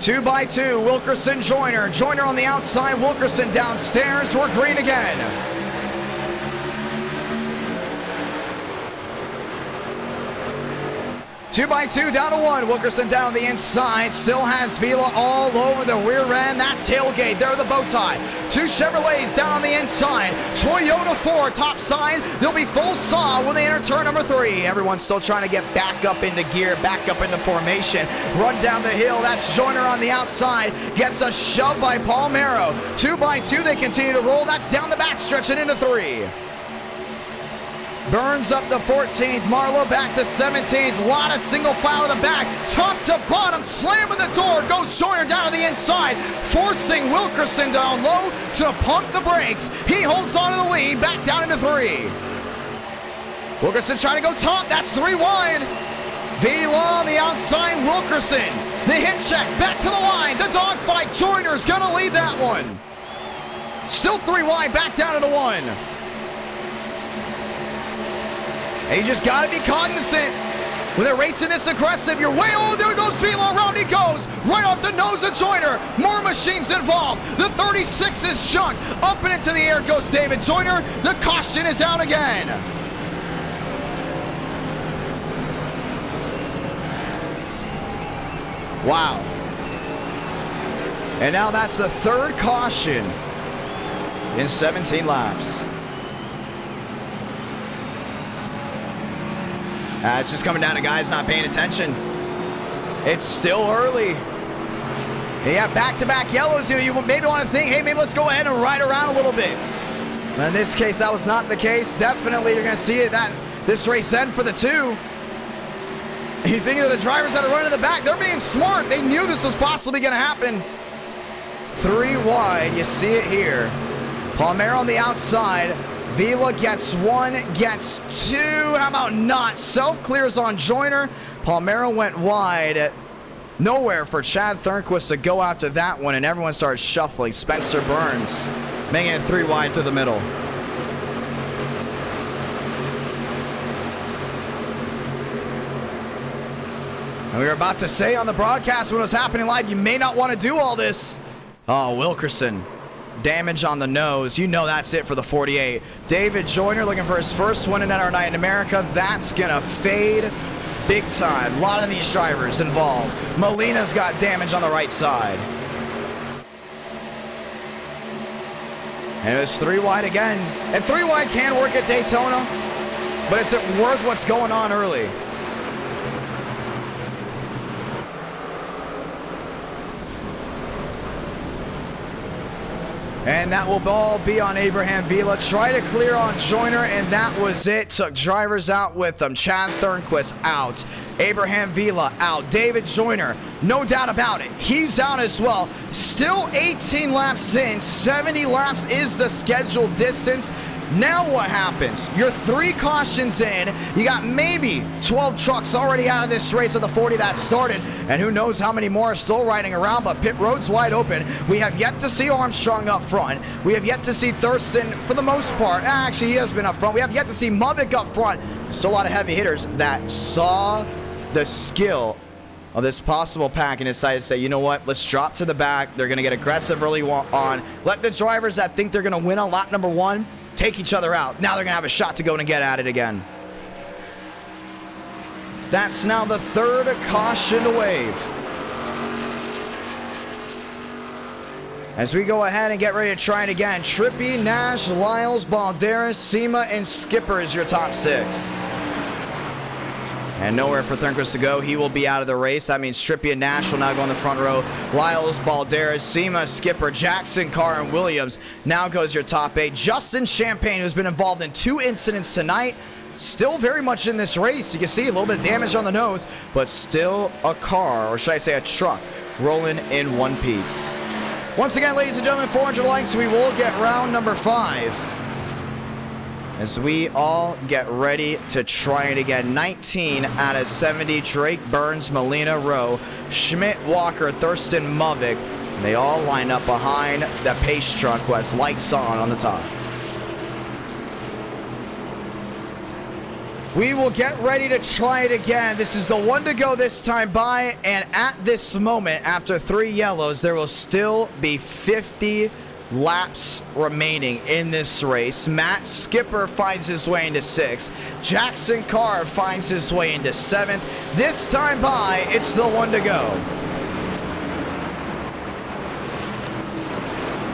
[SPEAKER 1] 2 by 2, Wilkerson, Joyner. Joyner on the outside, Wilkerson downstairs. We're green again. 2 by 2 down to 1. Wilkerson down on the inside. Still has Vila all over the rear end. That tailgate there, the bow tie. 2 Chevrolets down on the inside. Toyota 4 top side. They'll be full saw when they enter turn number 3. Everyone's still trying to get back up into gear, back up into formation. Run down the hill. That's Joyner on the outside. Gets a shove by Palmero. 2 by 2. They continue to roll. That's down the backstretch and into 3. Burns up to 14th, Marlowe back to 17th, lot of single file to the back, top to bottom, slamming the door, goes Joyner down to the inside, forcing Wilkerson down low to pump the brakes. He holds on to the lead, back down into 3. Wilkerson trying to go top, that's 3 wide. Vila on the outside, Wilkerson, the hit check, back to the line, the dogfight, Joyner's gonna lead that one. Still 3 wide, back down into 1. And you just got to be cognizant. When they're racing this aggressive, you're way, oh, there goes Vila, around he goes. Right off the nose of Joyner. More machines involved. The 36 is chunked. Up and into the air goes David Joyner. The caution is out again. Wow. And now that's the 3rd caution in 17 laps. It's just coming down to guys not paying attention. It's still early. Yeah, back-to-back yellows here. You maybe want to think, hey, maybe let's go ahead and ride around a little bit. But in this case, that was not the case. Definitely, you're going to see it that this race end for the 2. And you think of the drivers that are running in the back, they're being smart. They knew this was possibly going to happen. 3 wide, you see it here. Palmero on the outside. Vila gets 1, gets 2. How about not? Self-clears on Joyner. Palmero went wide. Nowhere for Chad Thornquist to go after that one, and everyone starts shuffling. Spencer Burns making it 3 wide to the middle. And we were about to say on the broadcast when it was happening live, you may not want to do all this. Oh, Wilkerson. Damage on the nose. You know that's it for the 48. David Joyner looking for his first win in our night in America. That's going to fade big time. A lot of these drivers involved. Molina's got damage on the right side. And it was 3 wide again. And 3 wide can work at Daytona, but is it worth what's going on early? And that will all be on Abraham Vila. Try to clear on Joyner, and that was it. Took drivers out with them. Chad Thornquist out. Abraham Vila out. David Joyner, no doubt about it. He's out as well. Still 18 laps in. 70 laps is the scheduled distance. Now what happens? You're 3 cautions in. You got maybe 12 trucks already out of this race of the 40 that started. And who knows how many more are still riding around, but pit road's wide open. We have yet to see Armstrong up front. We have yet to see Thurston for the most part. Actually, he has been up front. We have yet to see Mubik up front. Still a lot of heavy hitters that saw the skill of this possible pack and decided to say, you know what, let's drop to the back. They're going to get aggressive early on. Let the drivers that think they're going to win on lap number 1 take each other out. Now they're going to have a shot to go and get at it again. That's now the 3rd caution to wave. As we go ahead and get ready to try it again, Trippy, Nash, Lyles, Balderas, Sema, and Skipper is your top 6. And nowhere for Thornquist to go. He will be out of the race. That means Trippy and Nash will now go in the front row. Lyles, Balderas, Sema, Skipper, Jackson, Carr, and Williams now goes your top 8. Justin Champagne, who's been involved in 2 incidents tonight, still very much in this race. You can see a little bit of damage on the nose, but still a car, or should I say a truck, rolling in one piece. Once again, ladies and gentlemen, 400 likes. We will get round number 5. As we all get ready to try it again. 19 out of 70. Drake, Burns, Molina, Rowe, Schmidt, Walker, Thurston, Movick. They all line up behind the pace truck who has lights on the top. We will get ready to try it again. This is the one to go this time by, and at this moment, after 3 yellows, there will still be 50 laps remaining in this race. Matt Skipper finds his way into 6th. Jackson Carr finds his way into 7th. This time by, it's the one to go.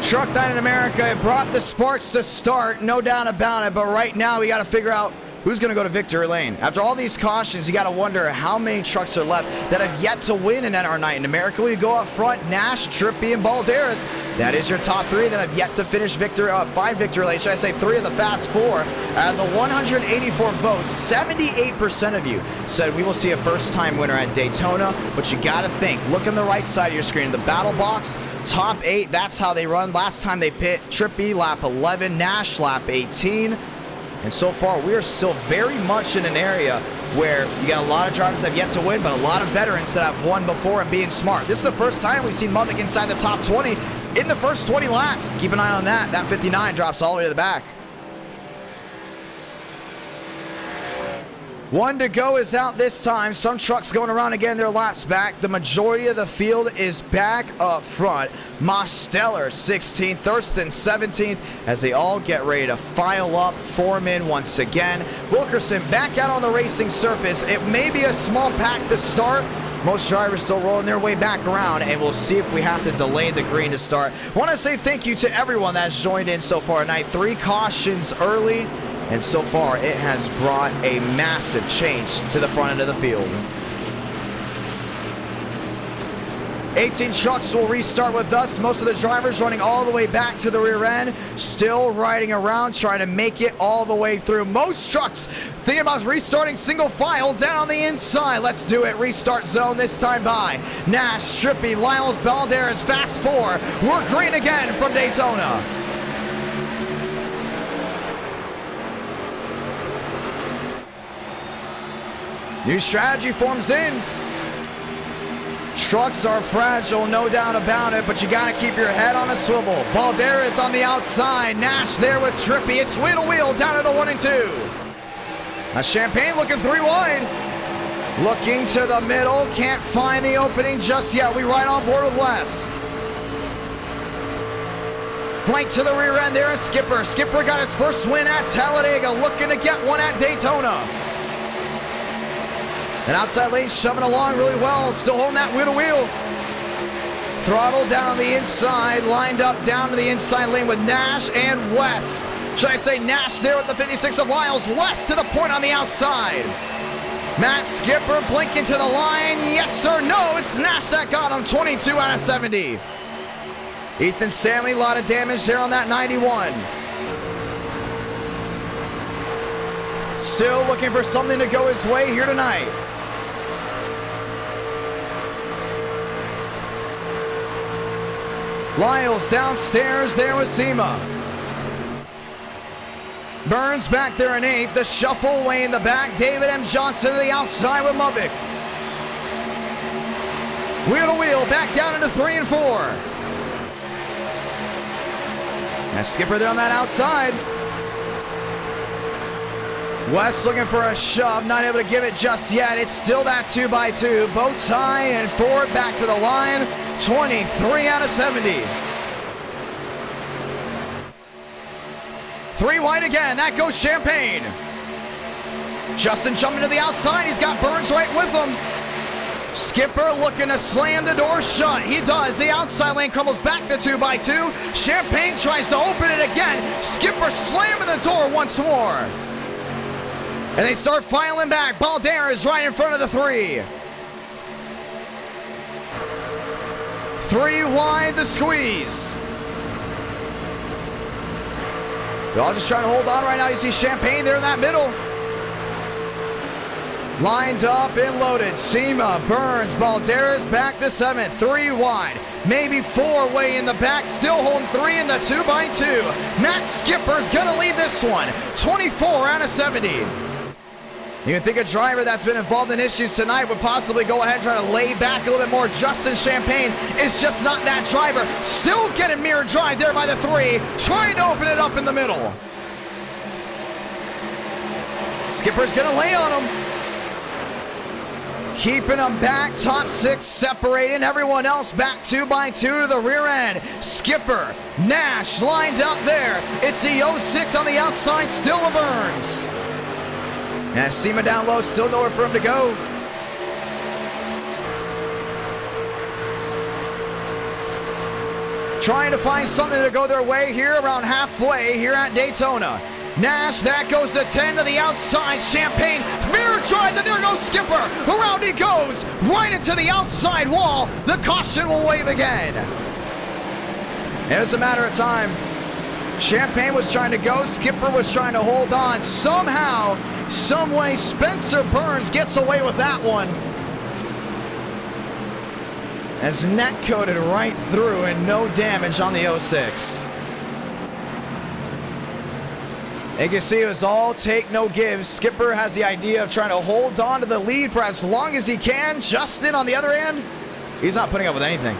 [SPEAKER 1] Truck Night in America, it brought the sparks to start, no doubt about it, but right now we got to figure out who's going to go to victory lane. After all these cautions, you got to wonder how many trucks are left that have yet to win in NR Night in America. We go up front, Nash, Trippy, and Balderas. That is your top 3 that have yet to finish victory, 5 victory lanes. Should I say 3 of the fast 4? Out of the 184 votes, 78% of you said we will see a first-time winner at Daytona. But you got to think, look on the right side of your screen. The battle box, top 8, that's how they run. Last time they pit, Trippy, lap 11, Nash, lap 18. And so far, we are still very much in an area where you got a lot of drivers that have yet to win, but a lot of veterans that have won before and being smart. This is the first time we've seen Movick inside the top 20 in the first 20 laps. Keep an eye on that. That 59 drops all the way to the back. 1 to go is out this time. Some trucks going around again, their laps back. The majority of the field is back up front. Mosteller 16th, Thurston 17th, as they all get ready to file up, form in once again. Wilkerson back out on the racing surface. It may be a small pack to start. Most drivers still rolling their way back around, and we'll see if we have to delay the green to start. I want to say thank you to everyone that's joined in so far tonight. 3 cautions early. And so far, it has brought a massive change to the front end of the field. 18 trucks will restart with us. Most of the drivers running all the way back to the rear end, still riding around, trying to make it all the way through. Most trucks thinking about restarting single file down on the inside. Let's do it. Restart zone this time by Nash, Trippy, Lyles, Balderas, fast 4. We're green again from Daytona. New strategy forms in. Trucks are fragile, no doubt about it, but you got to keep your head on a swivel. Balderas on the outside. Nash there with Trippy. It's wheel to wheel down at a 1 and 2. Now Champagne looking 3 wide. Looking to the middle. Can't find the opening just yet. We right on board with West. Right to the rear end there is Skipper. Skipper got his first win at Talladega. Looking to get one at Daytona. And outside lane shoving along really well. Still holding that wheel to wheel. Throttle down on the inside. Lined up down to the inside lane with Nash and West. Should I say Nash there with the 56 of Lyles. West to the point on the outside. Matt Skipper blinking to the line. Yes, sir. No, it's Nash that got him. 22 out of 70. Ethan Stanley, a lot of damage there on that 91. Still looking for something to go his way here tonight. Lyles downstairs there with Sema. Burns back there in 8th. The shuffle way in the back. David M. Johnson to the outside with Movick. Wheel to wheel back down into 3 and 4. Now Skipper there on that outside. West looking for a shove, not able to give it just yet. It's still that 2x2. Bow tie and Ford back to the line. 23 out of 70. 3 wide again. That goes Champagne. Justin jumping to the outside. He's got Burns right with him. Skipper looking to slam the door shut. He does. The outside lane crumbles back to 2x2. Champagne tries to open it again. Skipper slamming the door once more. And they start filing back. Balderas right in front of the 3. 3 wide, the squeeze. They're all just trying to hold on right now. You see Champagne there in that middle. Lined up and loaded. Sema, Burns, Balderas back to 7th. 3 wide. Maybe 4 way in the back. Still holding 3 in the 2x2. Matt Skipper's going to lead this one. 24 out of 70. You can think a driver that's been involved in issues tonight would possibly go ahead and try to lay back a little bit more. Justin Champagne is just not that driver. Still getting mirror drive there by the 3. Trying to open it up in the middle. Skipper's going to lay on him. Keeping them back, top 6 separating, everyone else back 2x2 to the rear end. Skipper, Nash lined up there. It's the 06 on the outside, still a Burns. And Sema down low, still nowhere for him to go. Trying to find something to go their way here around halfway here at Daytona. Nash, that goes to 10 to the outside. Champagne, mirror drive, and there goes Skipper. Around he goes, right into the outside wall. The caution will wave again. It was a matter of time. Champagne was trying to go, Skipper was trying to hold on. Somehow, some way, Spencer Burns gets away with that one. As net coated right through and no damage on the 06. You can see it was all take, no give. Skipper has the idea of trying to hold on to the lead for as long as he can. Justin, on the other hand, he's not putting up with anything.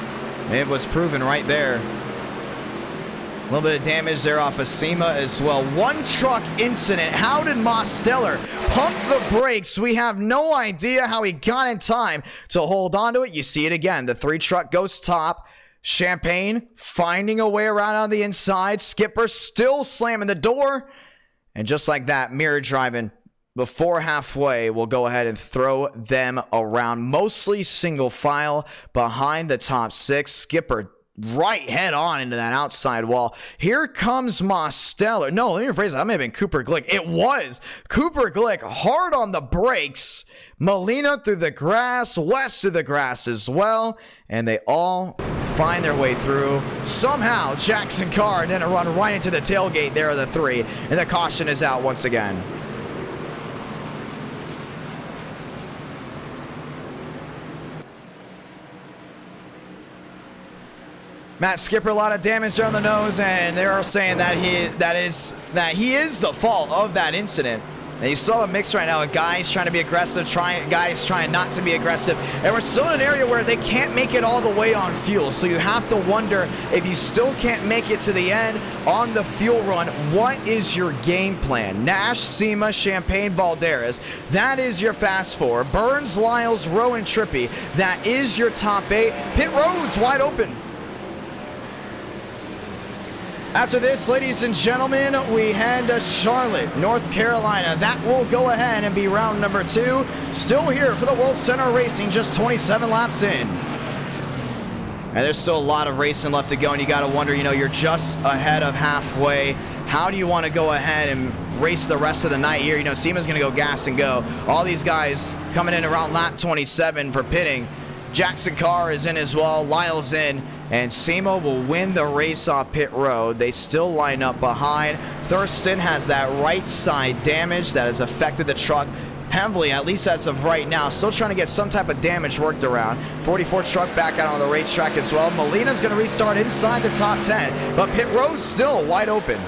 [SPEAKER 1] It was proven right there. A little bit of damage there off of Sema as well. One truck incident. How did Mosteller pump the brakes? We have no idea how he got in time to hold on to it. You see it again. The 3 truck goes top. Champagne finding a way around on the inside. Skipper still slamming the door. And just like that, mirror driving before halfway, we'll go ahead and throw them around. Mostly single file behind the top 6. Skipper right head on into that outside wall. Here comes Mosteller. No, let me rephrase that. That may have been Cooper Glick. It was Cooper Glick hard on the brakes. Molina through the grass, West through the grass as well. And they all find their way through. Somehow, Jackson Carr didn't run right into the tailgate there of the 3. And the caution is out once again. Matt Skipper, a lot of damage there on the nose, and they are saying that he is the fault of that incident. And you saw a mix right now of guys trying to be aggressive, guys trying not to be aggressive. And we're still in an area where they can't make it all the way on fuel. So you have to wonder, if you still can't make it to the end on the fuel run, what is your game plan? Nash, Sema, Champagne, Balderas. That is your fast 4. Burns, Lyles, Rowe, and Trippy. That is your top 8. Pit road's wide open. After this, ladies and gentlemen, we head to Charlotte, North Carolina. That will go ahead and be round number 2. Still here for the World Center Racing, just 27 laps in. And there's still a lot of racing left to go, and you got to wonder, you're just ahead of halfway. How do you want to go ahead and race the rest of the night here? Sema's going to go gas and go. All these guys coming in around lap 27 for pitting. Jackson Carr is in as well, Lyle's in, and Sema will win the race off pit road. They still line up behind. Thurston has that right side damage that has affected the truck heavily, at least as of right now. Still trying to get some type of damage worked around. 44 truck back out on the racetrack as well. Molina's going to restart inside the top 10, but pit road's still wide open.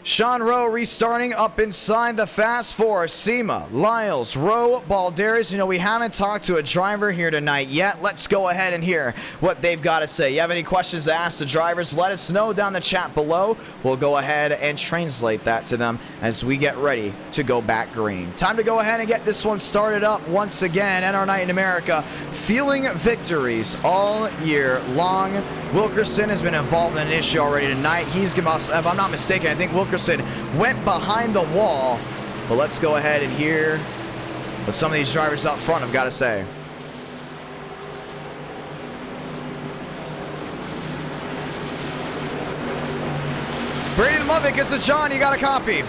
[SPEAKER 1] Sean Rowe restarting up inside the fast 4. Sema, Lyles, Rowe, Balderas. We haven't talked to a driver here tonight yet. Let's go ahead and hear what they've got to say. You have any questions to ask the drivers, let us know down the chat below. We'll go ahead and translate that to them as we get ready to go back green. Time to go ahead and get this one started up once again. NR Night in America, feeling victories all year long. Wilkerson has been involved in an issue already tonight. If I'm not mistaken, I think Wilkerson went behind the wall. But let's go ahead and hear But some of these drivers up front, I've got to say. Braden Lovick gets to John. You got a copy.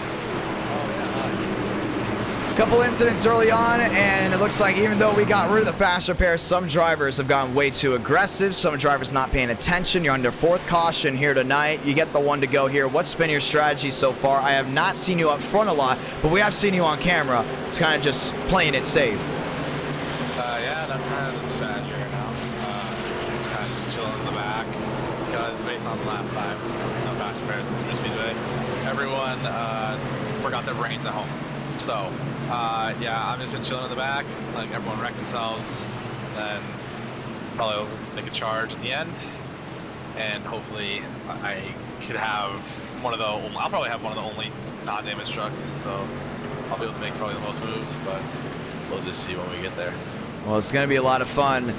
[SPEAKER 1] Couple incidents early on, and it looks like even though we got rid of the fast repair, some drivers have gotten way too aggressive. Some drivers not paying attention. You're under 4th caution here tonight. You get the 1 to go here. What's been your strategy so far? I have not seen you up front a lot, but we have seen you on camera. It's kind of just playing it safe.
[SPEAKER 2] Yeah, that's kind of the strategy right now. Just kind of just chilling in the back, because based on the last time, no fast repairs in Super Speedway, everyone forgot their brains at home. So, yeah, I've just been chilling in the back, letting everyone wreck themselves, then probably make a charge at the end, and hopefully I could have I'll probably have one of the only non-damaged trucks, so I'll be able to make probably the most moves, but we'll just see when we get there.
[SPEAKER 1] Well, it's going to be a lot of fun.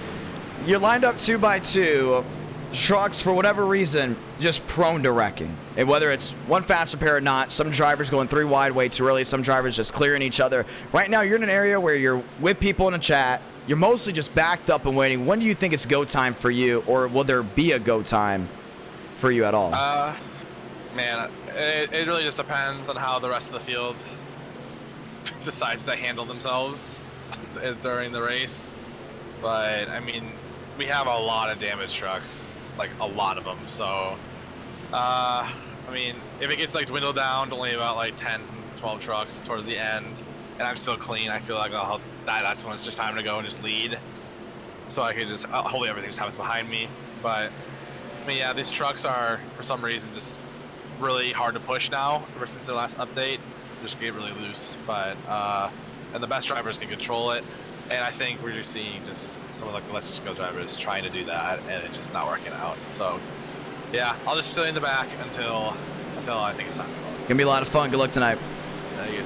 [SPEAKER 1] You're lined up 2x2. Trucks, for whatever reason, just prone to wrecking. And whether it's one fast repair or not, some drivers going 3 wide way too early, some drivers just clearing each other. Right now, you're in an area where you're with people in a chat. You're mostly just backed up and waiting. When do you think it's go time for you, or will there be a go time for you at all?
[SPEAKER 2] Man, it really just depends on how the rest of the field decides to handle themselves during the race. But, I mean, we have a lot of damaged trucks. Like a lot of them, so I mean, if it gets like dwindled down to only about like 10, 12 trucks towards the end, and I'm still clean, I feel like that's when it's just time to go and just lead, so I could just hopefully everything just happens behind me. But I mean, yeah, these trucks are for some reason just really hard to push now. Ever since the last update, just get really loose. But and the best drivers can control it. And I think we're just seeing just some of like the Let's Just Go drivers trying to do that, and it's just not working out. So, yeah, I'll just stay in the back until I think it's time to go.
[SPEAKER 1] Gonna be a lot of fun. Good luck tonight.
[SPEAKER 2] Thank you.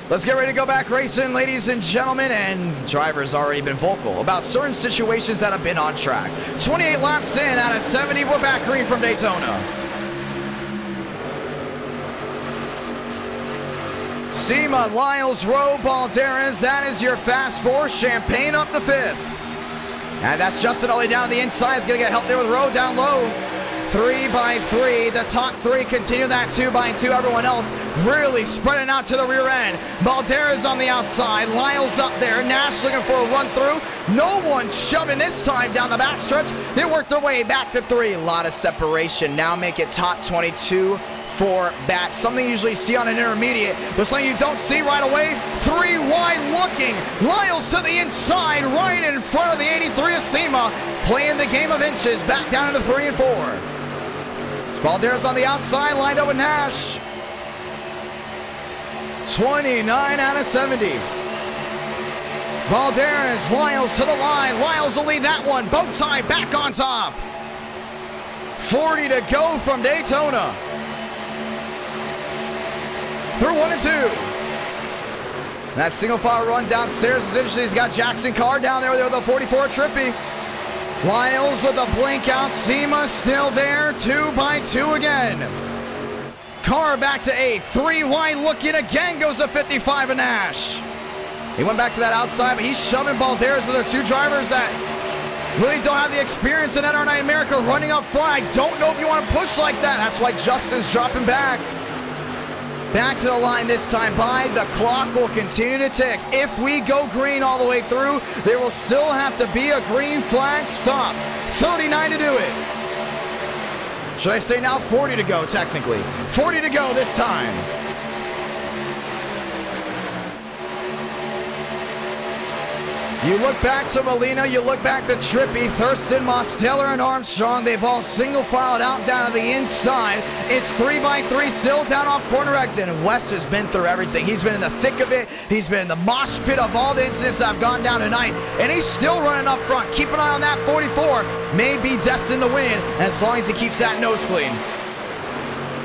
[SPEAKER 1] Let's get ready to go back racing, ladies and gentlemen. And drivers already been vocal about certain situations that have been on track. 28 laps in out of 70. We're back green from Daytona. SEMA, Lyles, Rowe, Balderas, that is your fast 4. Champagne up the 5th. And that's Justin all the way down the inside. Is going to get help there with Rowe down low. 3x3. The top 3 continue that 2x2. Everyone else really spreading out to the rear end. Balderas on the outside. Lyles up there. Nash looking for a run through. No one shoving this time down the backstretch. They work their way back to 3. A lot of separation. Now make it top 22. For back, something you usually see on an intermediate, but something you don't see right away. 3 wide looking. Lyles to the inside, right in front of the 83 of SEMA, playing the game of inches, back down into 3 and 4. Balderas on the outside, lined up with Nash. 29 out of 70. Balderas, Lyles to the line. Lyles will lead that one. Bow tie back on top. 40 to go from Daytona. Through 1 and 2. That single file run downstairs is interesting. He's got Jackson Carr down there with the 44 Trippy. Lyles with a blink out. SEMA still there. 2x2 again. Carr back to 8. 3 wide looking again. Goes to 55 and Nash. He went back to that outside, but he's shoving Balderas with their 2 drivers that really don't have the experience in NR9 America running up front. I don't know if you want to push like that. That's why Justin's dropping back. Back to the line this time by. The clock will continue to tick. If we go green all the way through, there will still have to be a green flag stop. 39 to do it. Should I say now 40 to go, technically. 40 to go this time. You look back to Molina, you look back to Trippy, Thurston, Mosteller, and Armstrong. They've all single filed out down to the inside. It's 3x3 still down off corner exit. And West has been through everything. He's been in the thick of it. He's been in the mosh pit of all the incidents that have gone down tonight. And he's still running up front. Keep an eye on that 44. May be destined to win as long as he keeps that nose clean.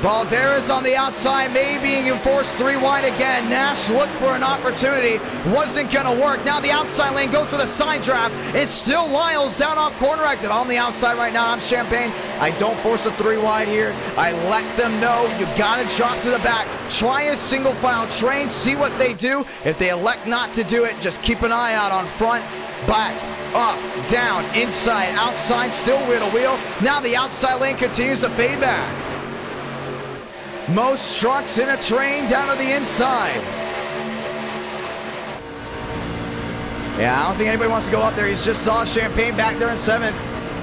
[SPEAKER 1] Balderas on the outside, may being enforced 3 wide again. Nash looked for an opportunity, wasn't gonna work. Now the outside lane goes for the side draft. It's still Lyles down off corner exit. On the outside right now, I'm Champagne. I don't force a 3 wide here. I let them know you got to drop to the back. Try a single file train, see what they do. If they elect not to do it, just keep an eye out on front, back, up, down, inside, outside, still wheel to wheel. Now the outside lane continues to fade back. Most trucks in a train down to the inside. Yeah, I don't think anybody wants to go up there. He's just saw Champagne back there in 7th.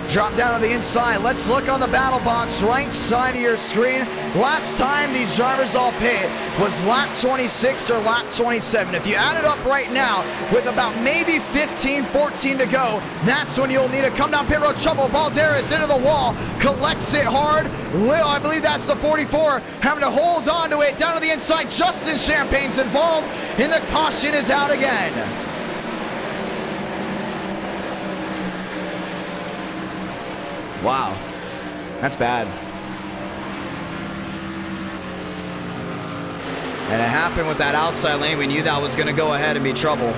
[SPEAKER 1] Drop down to the inside. Let's look on the battle box right side of your screen. Last time these drivers all pit was lap 26 or lap 27. If you add it up right now with about maybe 15, 14 to go, that's when you'll need to come down pit road trouble. Balderas into the wall, collects it hard. I believe that's the 44, having to hold on to it down to the inside. Justin Champagne's involved, and the caution is out again. Wow, that's bad. And it happened with that outside lane. We knew that was going to go ahead and be trouble.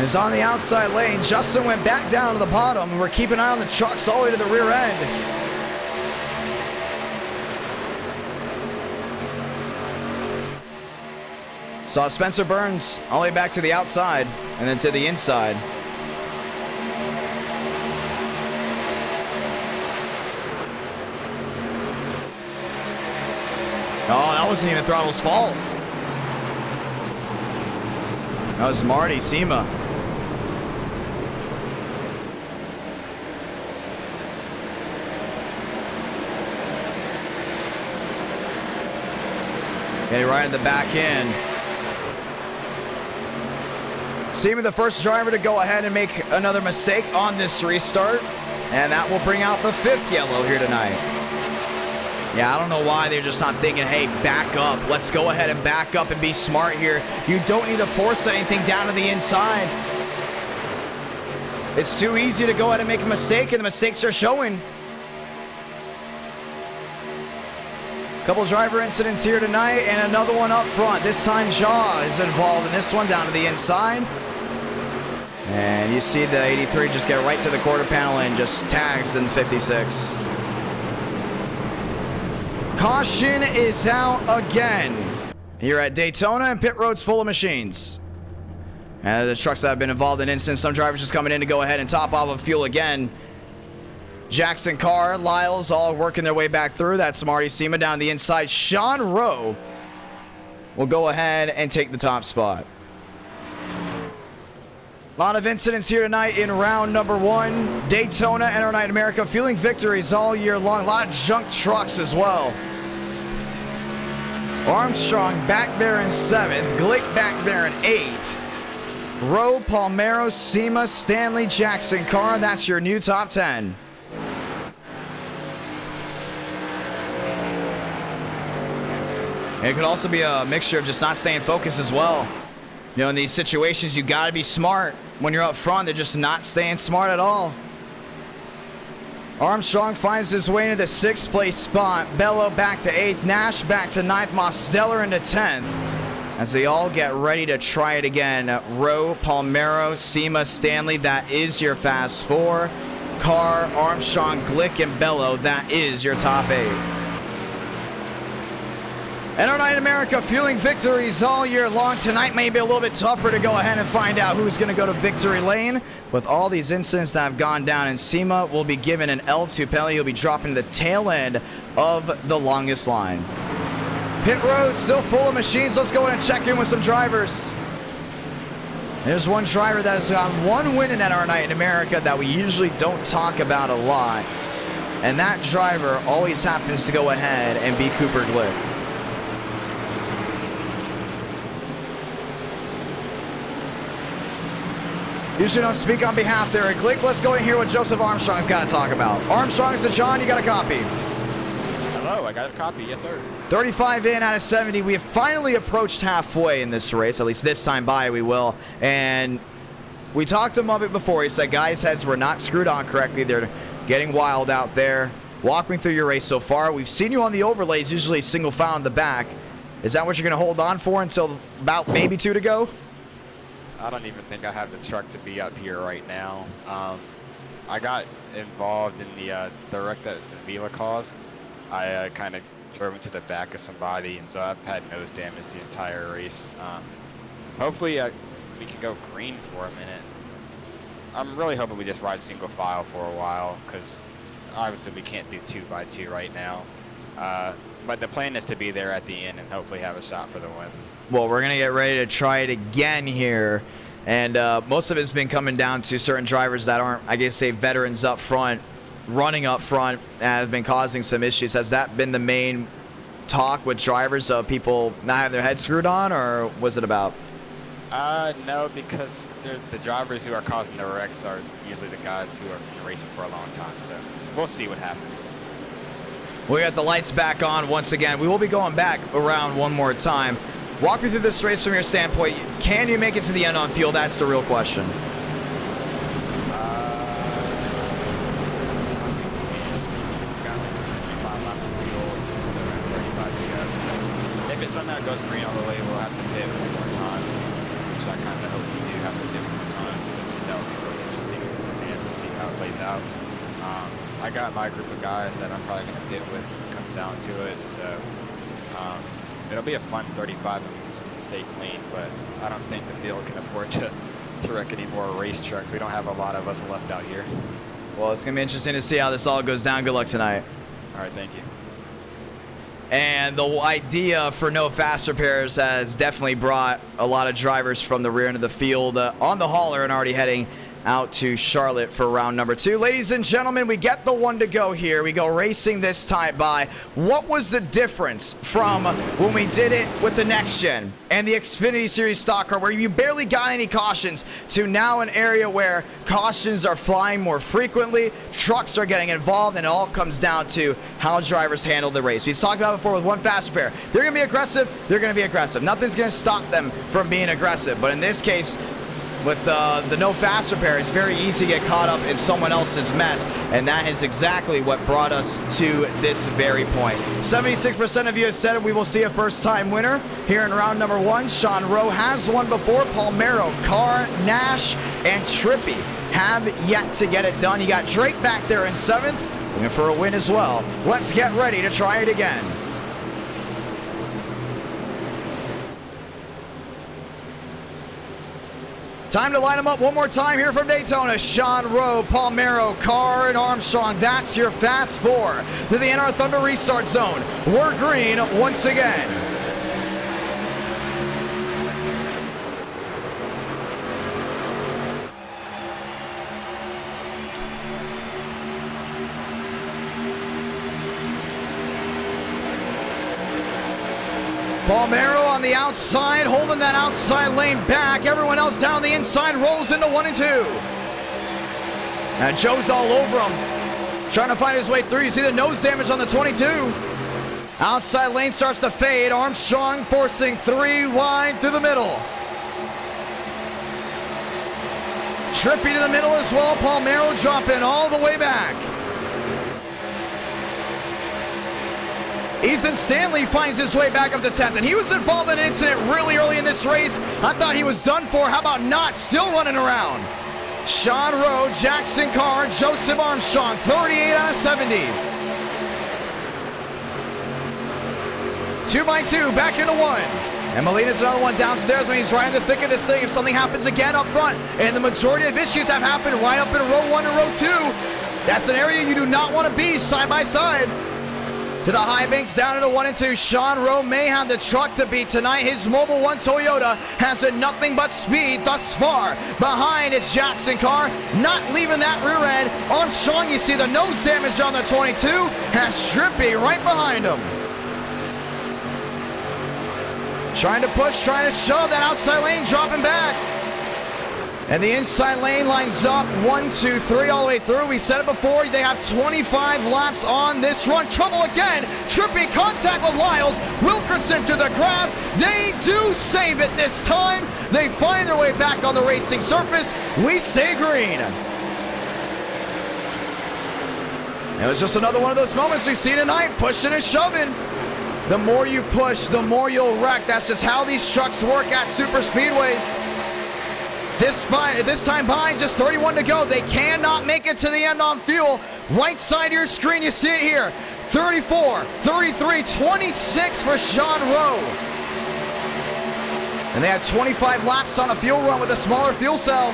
[SPEAKER 1] It's on the outside lane. Justin went back down to the bottom. We're keeping an eye on the trucks all the way to the rear end. Saw Spencer Burns all the way back to the outside and then to the inside. Oh, that wasn't even Throttle's fault. That was Marty Sema. Getting right in the back end. Sema, the first driver to go ahead and make another mistake on this restart, and that will bring out the 5th yellow here tonight. Yeah, I don't know why they're just not thinking, hey, back up. Let's go ahead and back up and be smart here. You don't need to force anything down to the inside. It's too easy to go ahead and make a mistake, and the mistakes are showing. Couple driver incidents here tonight, and another one up front. This time Jaw is involved in this one down to the inside. And you see the 83 just get right to the quarter panel and just tags in 56. Caution is out again here at Daytona, and pit road's full of machines. And the trucks that have been involved in incidents, some drivers just coming in to go ahead and top off of fuel again. Jackson Carr, Lyles all working their way back through. That's Marty Sema down the inside. Sean Rowe will go ahead and take the top spot. A lot of incidents here tonight in round number 1. Daytona and our Night America fueling victories all year long. A lot of junk trucks as well. Armstrong back there in 7th. Glick back there in 8th. Rowe, Palmero, Sema, Stanley, Jackson Carr. That's your new top 10. And it could also be a mixture of just not staying focused as well. You know, in these situations, you got to be smart. When you're up front, they're just not staying smart at all. Armstrong finds his way into the 6th place spot. Bello back to 8th. Nash back to 9th. Mosteller into 10th. As they all get ready to try it again. Rowe, Palmero, Sema, Stanley, that is your fast 4. Carr, Armstrong, Glick, and Bello, that is your top 8. And our Night America fueling victories all year long. Tonight may be a little bit tougher to go ahead and find out who's going to go to victory lane. With all these incidents that have gone down, and Sema will be given an L2 penalty. He'll be dropping the tail end of the longest line. Pit road still full of machines. Let's go ahead and check in with some drivers. There's one driver that has got one win in our Night in America that we usually don't talk about a lot. And that driver always happens to go ahead and be Cooper Glick. Usually don't speak on behalf there at Glick. Let's go and hear what Joseph Armstrong's got to talk about. Armstrong's to John. You got a copy?
[SPEAKER 3] Hello, I got a copy. Yes, sir.
[SPEAKER 1] 35 in out of 70. We have finally approached halfway in this race. At least this time by we will. And we talked to him of it before. He said guys' heads were not screwed on correctly. They're getting wild out there. Walk me through your race so far. We've seen you on the overlays, usually single file in the back. Is that what you're going to hold on for until about maybe 2 to go?
[SPEAKER 3] I don't even think I have the truck to be up here right now. I got involved in the wreck that Vila caused. I kind of drove into the back of somebody, and so I've had nose damage the entire race. Hopefully we can go green for a minute. I'm really hoping we just ride single file for a while, because obviously we can't do 2x2 right now. But the plan is to be there at the end and hopefully have a shot for the win.
[SPEAKER 1] Well, we're going to get ready to try it again here. And most of it's been coming down to certain drivers that aren't, I guess, say, veterans up front, running up front, have been causing some issues. Has that been the main talk with drivers of people not having their heads screwed on, or was it about?
[SPEAKER 3] No, because the drivers who are causing the wrecks are usually the guys who have been racing for a long time. So we'll see what happens.
[SPEAKER 1] We got the lights back on once again. We will be going back around one more time. Walk me through this race from your standpoint. Can you make it to the end on fuel? That's the real question.
[SPEAKER 3] If it somehow goes green all the way, we'll have to pit one more time, which I kind of hope we do have to pit one more time, because that would be really interesting to see how it plays out. I got my group of guys that I'm probably going to pit with when it comes down to it, so it'll be a fun 35 and we can still stay clean, but I don't think the field can afford to wreck any more race trucks. We don't have a lot of us left out here.
[SPEAKER 1] Well, it's going to be interesting to see how this all goes down. Good luck tonight.
[SPEAKER 3] All right, thank you.
[SPEAKER 1] And the idea for no fast repairs has definitely brought a lot of drivers from the rear end of the field on the hauler and already heading out to Charlotte for round number 2. Ladies and gentlemen, we get the one to go here. We go racing this time by. What was the difference from when we did it with the next gen and the Xfinity Series stock car, where you barely got any cautions, to now an area where cautions are flying more frequently, trucks are getting involved, and it all comes down to how drivers handle the race? We've talked about it before with one fast repair. They're going to be aggressive. They're going to be aggressive. Nothing's going to stop them from being aggressive. But in this case, with the no fast repair, it's very easy to get caught up in someone else's mess, and that is exactly what brought us to this very point. 76% of you have said it. We will see a first-time winner here in round number 1. Sean Rowe has won before. Palmero, Carr, Nash, and Trippy have yet to get it done. You got Drake back there in 7th, looking for a win as well. Let's get ready to try it again. Time to line them up one more time here from Daytona. Sean Rowe, Palmero, Carr, and Armstrong. That's your fast 4 to the NR Thunder restart zone. We're green once again. Palmero on the outside, holding that outside lane back. Everyone else down the inside rolls into 1 and 2. And Joe's all over him, trying to find his way through. You see the nose damage on the 22. Outside lane starts to fade. Armstrong forcing 3 wide through the middle. Trippy to the middle as well. Palmero dropping all the way back. Ethan Stanley finds his way back up to 10th, and he was involved in an incident really early in this race. I thought he was done for. How about not? Still running around. Sean Rowe, Jackson Carr, Joseph Armstrong, 38 out of 70. 2x2, back into 1. And Molina's another one downstairs. I mean, he's right in the thick of this thing. If something happens again up front, and the majority of issues have happened right up in row 1 and row 2, that's an area you do not want to be side by side. To the high banks, down into 1 and 2. Sean Rowe may have the truck to beat tonight. His Mobile 1 Toyota has been nothing but speed thus far. Behind is Jackson Carr, not leaving that rear end. Armstrong, you see the nose damage on the 22, has Strippy right behind him. Trying to push, trying to shove that outside lane, dropping back. And the inside lane lines up 1, 2, 3 all the way through. We said it before, they have 25 laps on this run. Trouble again. Trippy contact with Lyles. Wilkerson to the grass. They do save it this time. They find their way back on the racing surface. We stay green. It was just another one of those moments we see tonight, pushing and shoving. The more you push, the more you'll wreck. That's just how these trucks work at super speedways. This time behind, just 31 to go. They cannot make it to the end on fuel. Right side of your screen, you see it here. 34, 33, 26 for Sean Rowe. And they had 25 laps on a fuel run with a smaller fuel cell.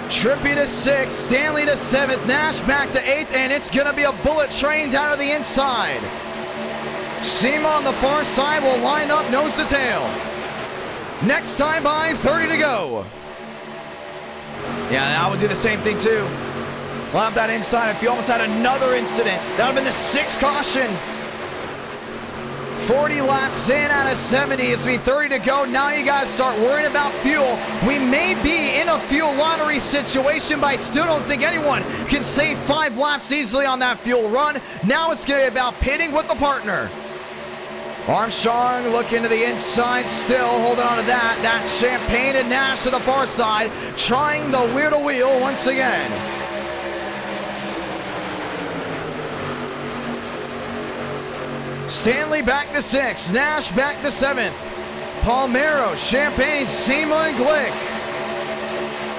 [SPEAKER 1] Trippy to 6th, Stanley to 7th, Nash back to 8th, and it's going to be a bullet train down to the inside. Seema on the far side will line up nose to tail. Next time by, 30 to go. Yeah, I would do the same thing too. Line up that inside. If you almost had another incident, that would have been the 6th caution. 40 laps in out of 70. It's going to be 30 to go. Now you guys start worrying about fuel. We may be in a fuel lottery situation, but I still don't think anyone can save 5 laps easily on that fuel run. Now it's going to be about pitting with the partner. Armstrong looking to the inside, still holding on to that. That's Champagne and Nash to the far side, trying the wheel to wheel once again. Stanley back to 6th, Nash back to 7th. Palmero, Champagne, Seema, and Glick.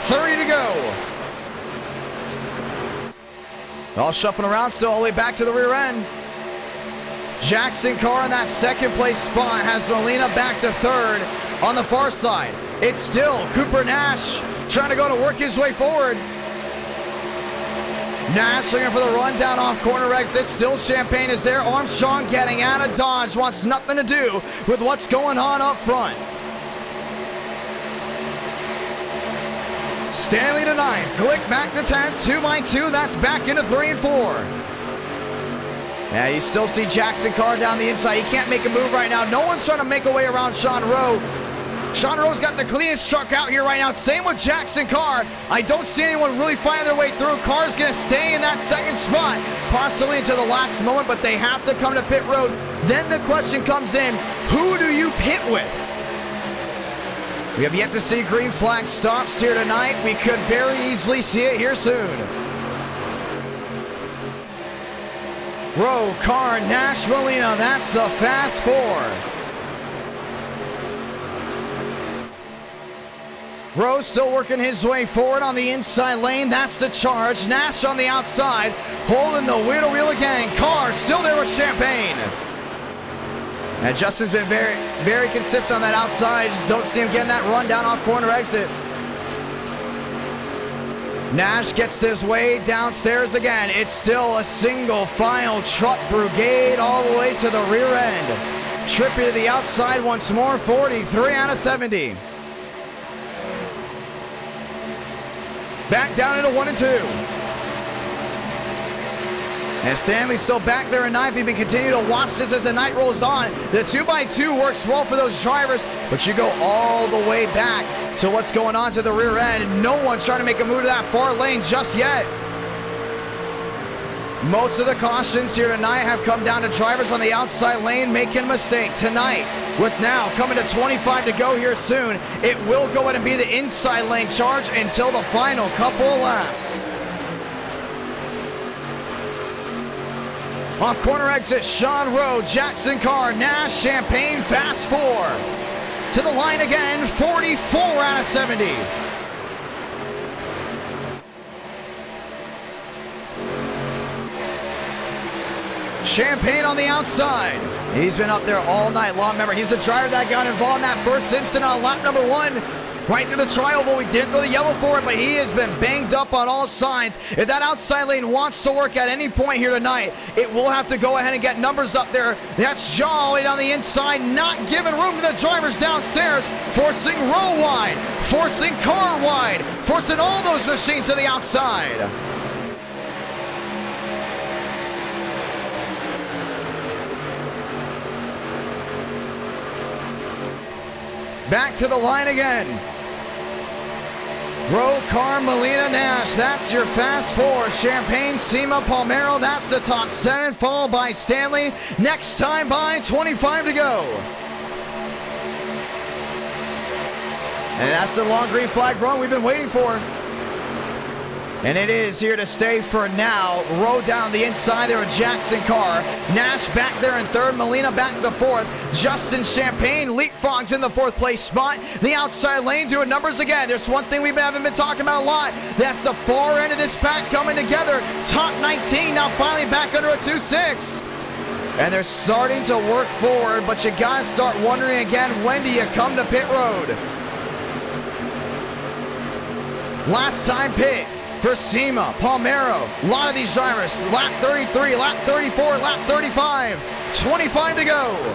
[SPEAKER 1] 30 to go. All shuffling around still all the way back to the rear end. Jackson Carr in that 2nd place spot has Molina back to 3rd on the far side. It's still Cooper Nash trying to go to work his way forward. Nash looking for the run down off corner exit. Still Champagne is there. Armstrong getting out of Dodge. Wants nothing to do with what's going on up front. Stanley to 9th. Glick back to 10th. 2 by 2. That's back into 3 and 4. Yeah, you still see Jackson Carr down the inside. He can't make a move right now. No one's trying to make a way around Sean Rowe. Sean Rowe's got the cleanest truck out here right now. Same with Jackson Carr. I don't see anyone really finding their way through. Carr's going to stay in that 2nd spot, possibly until the last moment, but they have to come to pit road. Then the question comes in, who do you pit with? We have yet to see green flag stops here tonight. We could very easily see it here soon. Rowe, Carr, Nash, Molina, that's the fast 4. Rowe still working his way forward on the inside lane. That's the charge. Nash on the outside, holding the wheel to wheel again. Carr still there with Champagne. And Justin's been very, very consistent on that outside. Just don't see him getting that run down off corner exit. Nash gets his way downstairs again. It's still a single file truck brigade all the way to the rear end. Trippy to the outside once more, 43 out of 70. Back down into 1 and 2. And Stanley's still back there in 9th. You've been continuing to watch this as the night rolls on. The 2x2 works well for those drivers, but you go all the way back to what's going on to the rear end. No one's trying to make a move to that far lane just yet. Most of the cautions here tonight have come down to drivers on the outside lane making a mistake. Tonight, with now coming to 25 to go here soon, it will go ahead and be the inside lane charge until the final couple of laps. Off corner exit, Sean Rowe, Jackson Carr, Nash, Champagne, fast 4. To the line again, 44 out of 70. Champagne on the outside. He's been up there all night long. Remember, he's the driver that got involved in that first incident on lap number 1. Right through the tri-oval, we didn't go the yellow for it, but he has been banged up on all sides. If that outside lane wants to work at any point here tonight, it will have to go ahead and get numbers up there. That's Shaw all the way down the inside, not giving room to the drivers downstairs, forcing Rowe wide, forcing Carr wide, forcing all those machines to the outside. Back to the line again. Rowe, Carr, Molina, Nash. That's your fast 4. Champagne, Seema, Palmero. That's the top 7, followed by Stanley. Next time by, 25 to go. And that's the long green flag run we've been waiting for. And it is here to stay for now. Rowe down the inside there with Jackson Carr. Nash back there in third. Molina back to fourth. Justin Champagne leapfrogs in the fourth place spot. The outside lane doing numbers again. There's one thing we haven't been talking about a lot. That's the far end of this pack coming together. Top 19 now finally back under a 2.6. And they're starting to work forward, but you gotta start wondering again, when do you come to pit road? Last time pit for SEMA, Palmero, a lot of these drivers, lap 33, lap 34, lap 35, 25 to go.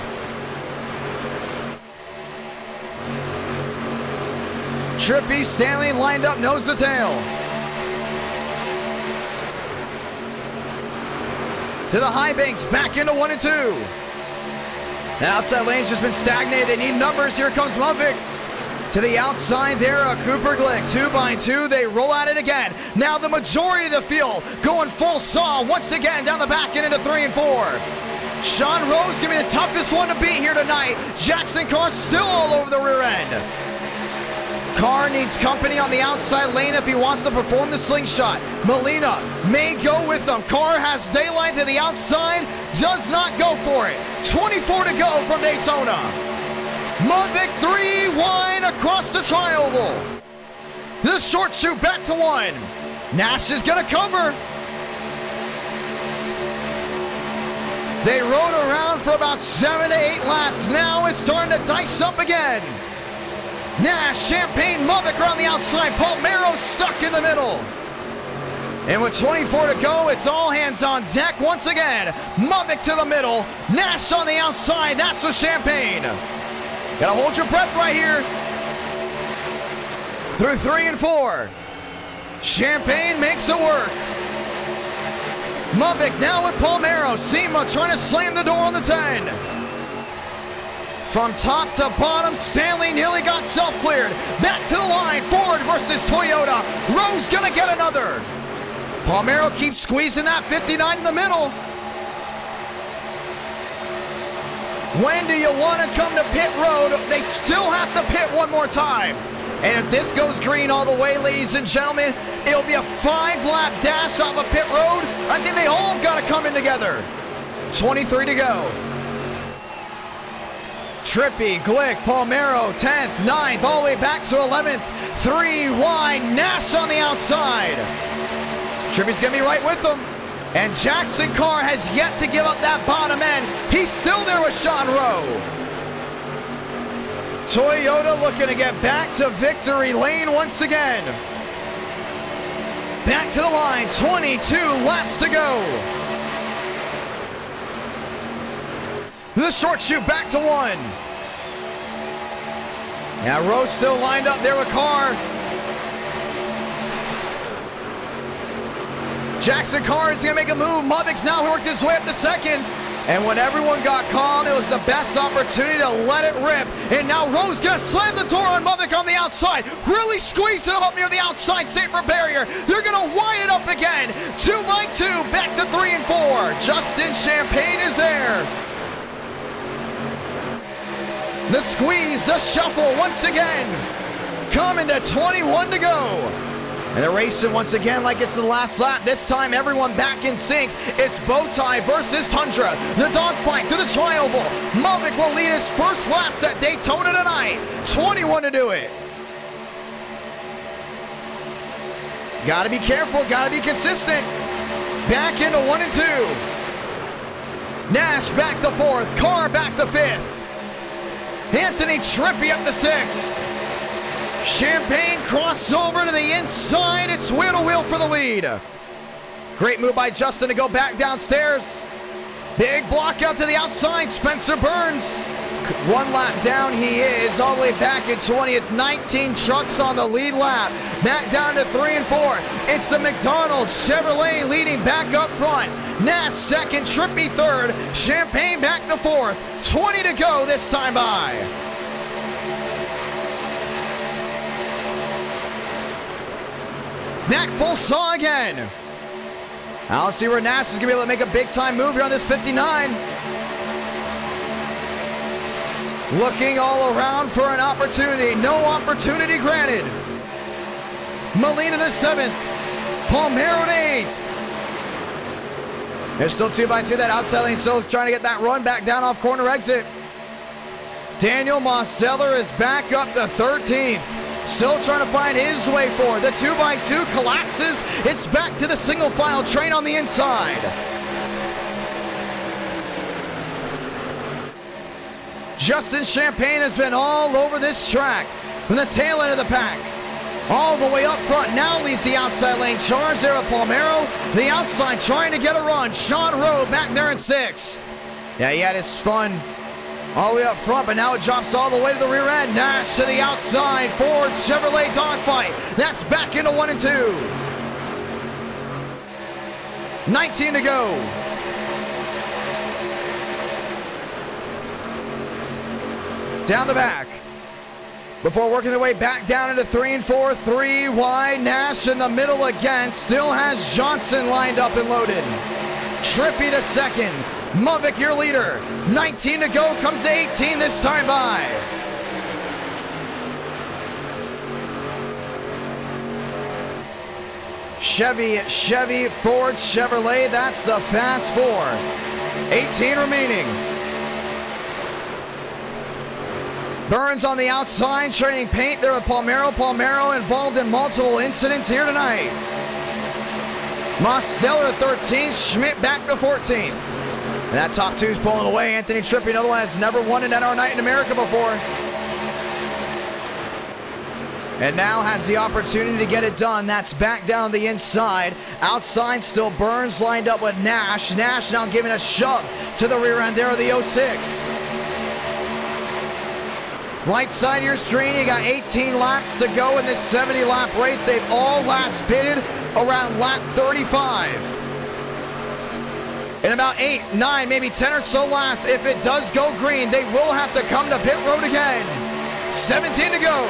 [SPEAKER 1] Trippy, Stanley lined up nose to tail. To the high banks, back into 1 and 2. The outside lane's just been stagnated. They need numbers. Here comes Mudvik. To the outside there, Cooper Glick. 2 by 2, they roll at it again. Now the majority of the field going full saw once again down the back and into 3 and 4. Sean Rose gonna be the toughest one to beat here tonight. Jackson Carr still all over the rear end. Carr needs company on the outside lane if he wants to perform the slingshot. Molina may go with them. Carr has daylight to the outside, does not go for it. 24 to go from Daytona. Mudvik 3 wide across the tri-oval. The short shoot back to 1. Nash is gonna cover. They rode around for about 7 to 8 laps. Now it's starting to dice up again. Nash, Champagne, Mudvik around the outside. Palmero stuck in the middle. And with 24 to go, it's all hands on deck once again. Mudvik to the middle. Nash on the outside. That's with Champagne. Gotta hold your breath right here. Through 3 and 4. Champagne makes it work. Mudvik now with Palmero. SEMA trying to slam the door on the 10. From top to bottom, Stanley nearly got self-cleared. Back to the line, Ford versus Toyota. Rose gonna get another. Palmero keeps squeezing that 59 in the middle. When do you want to come to pit road? They still have to pit one more time. And if this goes green all the way, ladies and gentlemen, it'll be a 5-lap dash off of pit road. I think they all have got to come in together. 23 to go. Trippy, Glick, Palmero, 10th, 9th, all the way back to 11th. 3 wide, Nash on the outside. Trippy's gonna be right with them. And Jackson Carr has yet to give up that bottom end. He's still there with Sean Rowe. Toyota looking to get back to victory lane once again. Back to the line, 22 laps to go. The short shoot back to 1. Now Rose still lined up there with Carr. Jackson Carr is going to make a move. Mudvik's now worked his way up to second. And when everyone got calm, it was the best opportunity to let it rip. And now Rose going to slam the door on Mudvik on the outside. Really squeezing him up near the outside safer barrier. They're going to wind it up again. 2 by 2, back to 3 and 4. Justin Champagne is there. The squeeze, the shuffle once again. Coming to 21 to go. And they're racing once again like it's the last lap. This time everyone back in sync. It's Bowtie versus Tundra. The dogfight to the tri-oval. Mudvik will lead his first laps at Daytona tonight. 21 to do it. Gotta be careful, gotta be consistent. Back into 1 and 2. Nash back to 4th, Carr back to 5th. Anthony Trippy up to 6th. Champagne crossover to the inside. It's wheel to wheel for the lead. Great move by Justin to go back downstairs. Big block out to the outside. Spencer Burns. 1 lap down he is. All the way back in 20th. 19 trucks on the lead lap. Back down to 3 and 4. It's the McDonald's Chevrolet leading back up front. Nash second. Trippy third. Champagne back to 4th. 20 to go this time by. Back full saw again. Now let's see where Nash is going to be able to make a big time move here on this 59. Looking all around for an opportunity. No opportunity granted. Molina to 7th. Palmero in 8th. There's still 2x2. That outside lane still trying to get that run back down off corner exit. Daniel Mosteller is back up to 13th. Still trying to find his way forward. The 2x2 collapses. It's back to the single file train on the inside. Justin Champagne has been all over this track from the tail end of the pack. All the way up front, now leads the outside lane charge there with Palmero. The outside trying to get a run. Sean Rowe back there in 6th. Yeah, he had his fun all the way up front, but now it drops all the way to the rear end. Nash to the outside. Ford Chevrolet dogfight. That's back into 1 and 2. 19 to go. Down the back. Before working their way back down into 3 and 4, 3 wide. Nash in the middle again. Still has Johnson lined up and loaded. Trippy to 2nd. Movick, your leader. 19 to go. Comes to 18 this time by. Chevy, Ford, Chevrolet. That's the fast 4. 18 remaining. Burns on the outside, trading paint there with Palmero. Palmero involved in multiple incidents here tonight. Mosteller 13th, Schmidt back to 14th. And that top 2 is pulling away. Anthony Trippi, another one, has never won an NR night in America before. And now has the opportunity to get it done. That's back down on the inside. Outside still Burns lined up with Nash. Nash now giving a shove to the rear end there of the 06. Right side of your screen, you got 18 laps to go in this 70-lap race. They've all last pitted around lap 35. In about 8, 9, maybe 10 or so laps, if it does go green, they will have to come to pit road again. 17 to go.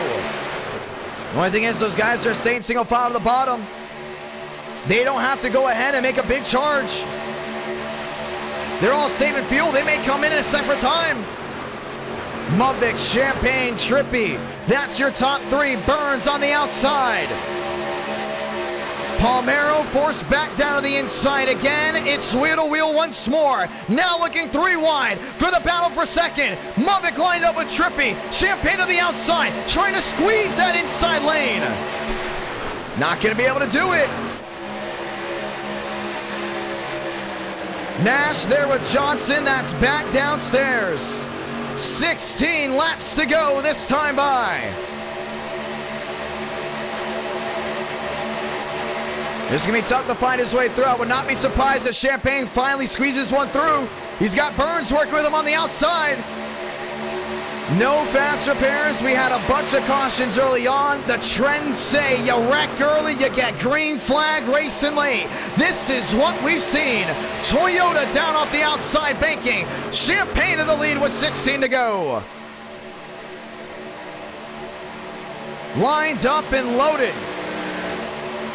[SPEAKER 1] The only thing is, those guys are staying single file to the bottom. They don't have to go ahead and make a big charge. They're all saving fuel. They may come in at a separate time. Movick, Champagne, Trippi. That's your top 3. Burns on the outside. Palmero forced back down to the inside again. It's wheel to wheel once more. Now looking 3 wide for the battle for 2nd. Movick lined up with Trippi. Champagne to the outside, trying to squeeze that inside lane. Not going to be able to do it. Nash there with Johnson. That's back downstairs. 16 laps to go this time by. It's going to be tough to find his way through. I would not be surprised if Champagne finally squeezes one through. He's got Burns working with him on the outside. No fast repairs. We had a bunch of cautions early on. The trends say you wreck early, you get green flag racing late. This is what we've seen. Toyota down off the outside banking. Champagne in the lead with 16 to go. Lined up and loaded.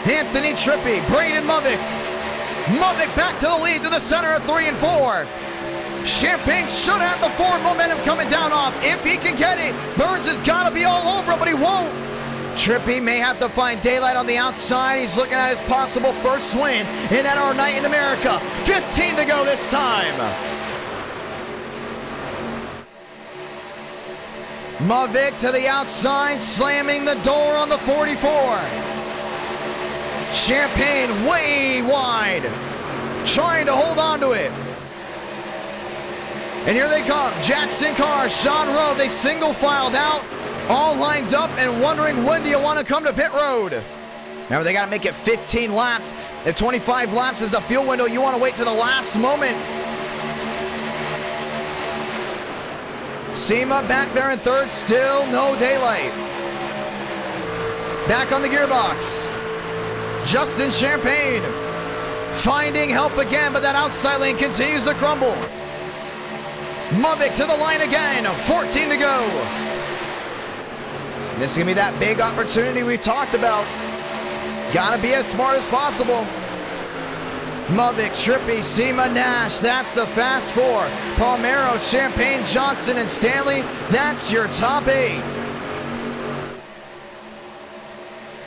[SPEAKER 1] Anthony Trippi, Braden Movick. Movick back to the lead to the center of 3 and 4. Champagne should have the forward momentum coming down off. If he can get it, Burns has got to be all over, but he won't. Trippi may have to find daylight on the outside. He's looking at his possible first win in NR night in America. 15 to go this time. Movick to the outside, slamming the door on the 44. Champagne way wide, trying to hold on to it. And here they come. Jackson Carr, Sean Rowe, they single filed out, all lined up and wondering when do you want to come to pit road. Remember, they got to make it 15 laps. If 25 laps is a fuel window, you want to wait to the last moment. SEMA back there in 3rd, still no daylight. Back on the gearbox. Justin Champagne finding help again, but that outside lane continues to crumble. Movick to the line again, 14 to go. This is going to be that big opportunity we've talked about. Got to be as smart as possible. Movick, Trippi, SEMA, Nash, that's the fast 4. Palmero, Champagne, Johnson, and Stanley, that's your top 8.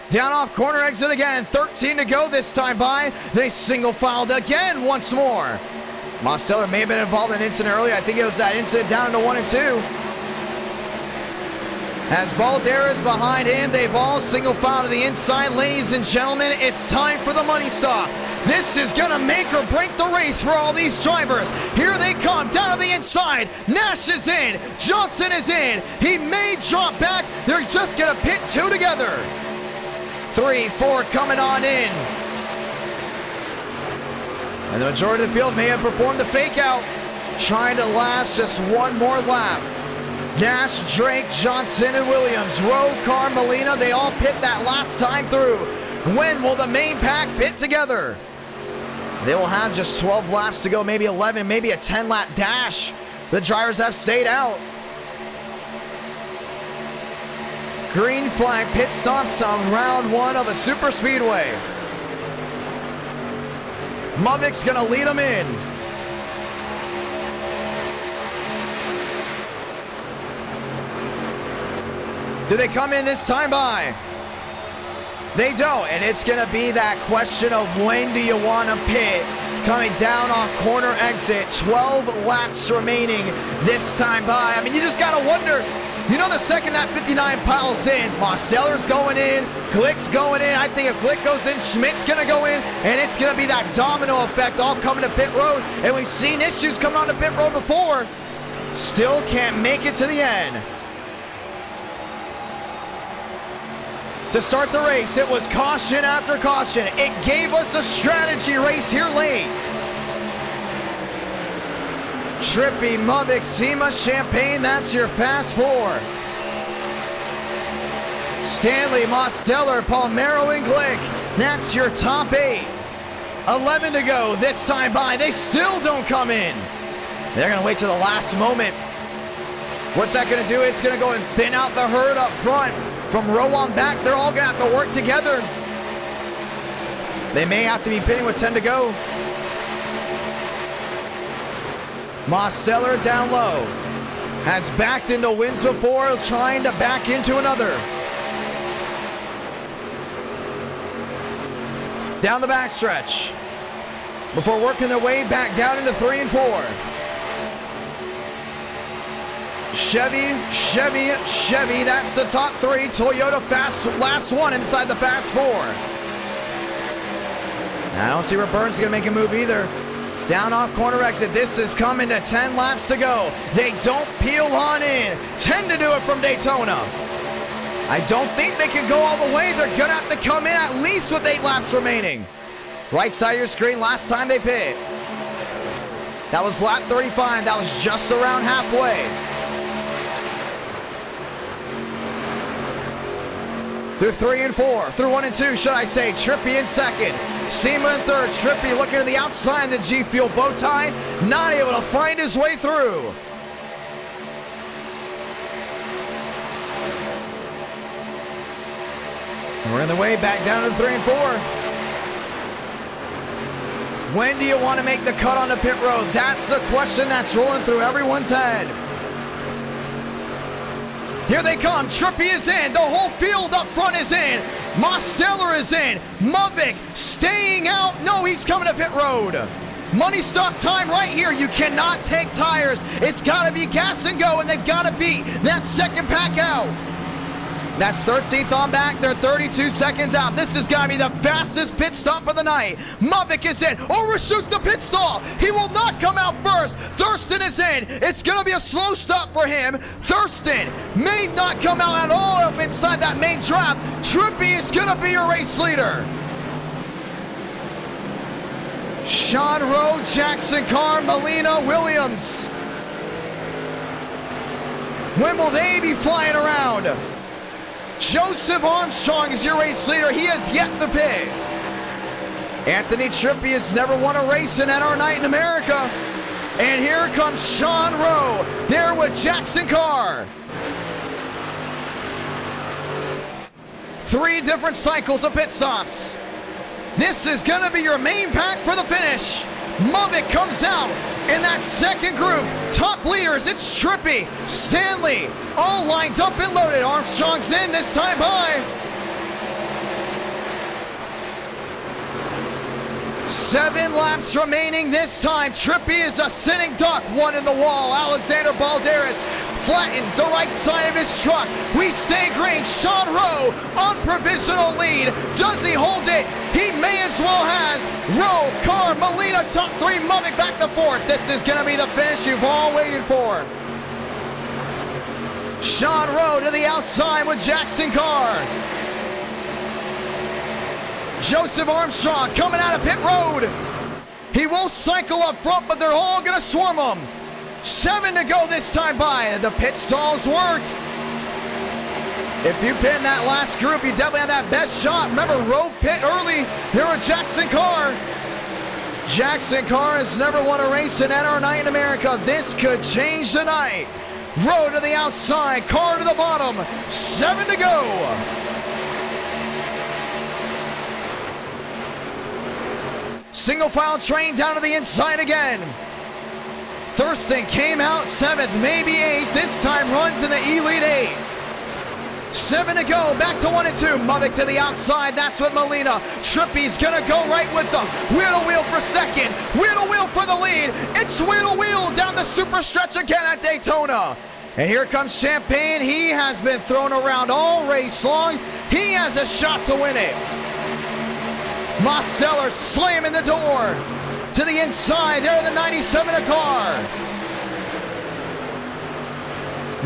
[SPEAKER 1] Down off corner exit again. 13 to go this time by. They single filed again once more. Mosteller may have been involved in an incident earlier. I think it was that incident down to 1 and 2. As Baldera's behind him, they've all single filed to the inside. Ladies and gentlemen, it's time for the money stop. This is gonna make or break the race for all these drivers. Here they come, down to the inside. Nash is in, Johnson is in. He may drop back. They're just gonna pit 2 together. 3, 4 coming on in. And the majority of the field may have performed the fake out, trying to last just one more lap. Nash, Drake, Johnson, and Williams, Rowe, Carr, Molina, they all pit that last time through. When will the main pack pit together? They will have just 12 laps to go, maybe 11, maybe a 10-lap dash. The drivers have stayed out. Green flag pit stops on round 1 of a super speedway. Mubik's gonna lead them in. Do they come in this time by? They don't, and it's gonna be that question of when do you want to pit? Coming down off corner exit, 12 laps remaining this time by. I mean, you just gotta wonder, you know, the second that 59 piles in, Mosteller's going in, Glick's going in. I think if Glick goes in, Schmidt's gonna go in, and it's gonna be that domino effect all coming to pit road. And we've seen issues coming onto pit road before. Still can't make it to the end. To start the race, it was caution after caution. It gave us a strategy race here late. Trippy, Mubik, Sema, Champagne, that's your fast 4. Stanley, Mosteller, Palmero, and Glick, that's your top 8. 11 to go this time by. They still don't come in. They're gonna wait till the last moment. What's that gonna do? It's gonna go and thin out the herd up front. From row on back, they're all gonna have to work together. They may have to be pitting with 10 to go. Mosteller down low. Has backed into wins before, trying to back into another. Down the backstretch. Before working their way back down into 3 and 4. Chevy, Chevy, Chevy, that's the top 3. Toyota fast, last one inside the fast 4. I don't see where Burns is gonna make a move either. Down off corner exit, this is coming to 10 laps to go. They don't peel on in. 10 to do it from Daytona. I don't think they can go all the way. They're gonna have to come in at least with 8 laps remaining. Right side of your screen, last time they pit. That was lap 35, that was just around halfway. Through 3 and 4, through 1 and 2, should I say. Trippy in second, Sema in third. Trippy looking to the outside, the G Fuel bow tie, not able to find his way through. We're on the way back down to 3 and 4. When do you want to make the cut on the pit road? That's the question that's rolling through everyone's head. Here they come. Trippy is in. The whole field up front is in. Mosteller is in. Mubik staying out. No, he's coming to pit road. Money stop time right here. You cannot take tires. It's got to be gas and go, and they've got to beat that second pack out. That's 13th on back. They're 32 seconds out. This has got to be the fastest pit stop of the night. Mubik is in. Overshoots the pit stall. He will not come out first. Thurston is in. It's going to be a slow stop for him. Thurston may not come out at all up inside that main draft. Trippy is going to be your race leader. Sean Rowe, Jackson Carr, Molina, Williams. When will they be flying around? Joseph Armstrong is your race leader. He has yet to pit. Anthony Trippy has never won a race in NR Night in America. And here comes Sean Rowe, there with Jackson Carr. 3 different cycles of pit stops. This is gonna be your main pack for the finish. Mubik comes out in that second group. Top leaders, it's Trippy, Stanley, all lined up and loaded. Armstrong's in this time by. 7 laps remaining this time. Trippy is a sitting duck, one in the wall. Alexander Balderas flattens the right side of his truck. We stay green. Sean Rowe on provisional lead. Does he hold it? He may as well has. Rowe, Carr, Molina, top 3, Mummick back to 4th. This is going to be the finish you've all waited for. Sean Rowe to the outside with Jackson Carr. Joseph Armstrong coming out of pit road. He will cycle up front, but they're all going to swarm him. 7 to go this time by. The pit stalls worked. If you pin that last group, you definitely had that best shot. Remember, Rowe pit early. Here with Jackson Carr. Jackson Carr has never won a race in NR Night in America. This could change the night. Rowe to the outside, Carr to the bottom. 7 to go. Single file train down to the inside again. Thurston came out 7th, maybe 8th. This time runs in the Elite 8. 7 to go, back to 1 and 2. Mummick to the outside, that's with Molina. Trippy's gonna go right with them. Wheel to wheel for second, wheel to wheel for the lead. It's wheel to wheel down the super stretch again at Daytona. And here comes Champagne. He has been thrown around all race long. He has a shot to win it. Mosteller slamming the door to the inside. There in the 97 of Carr.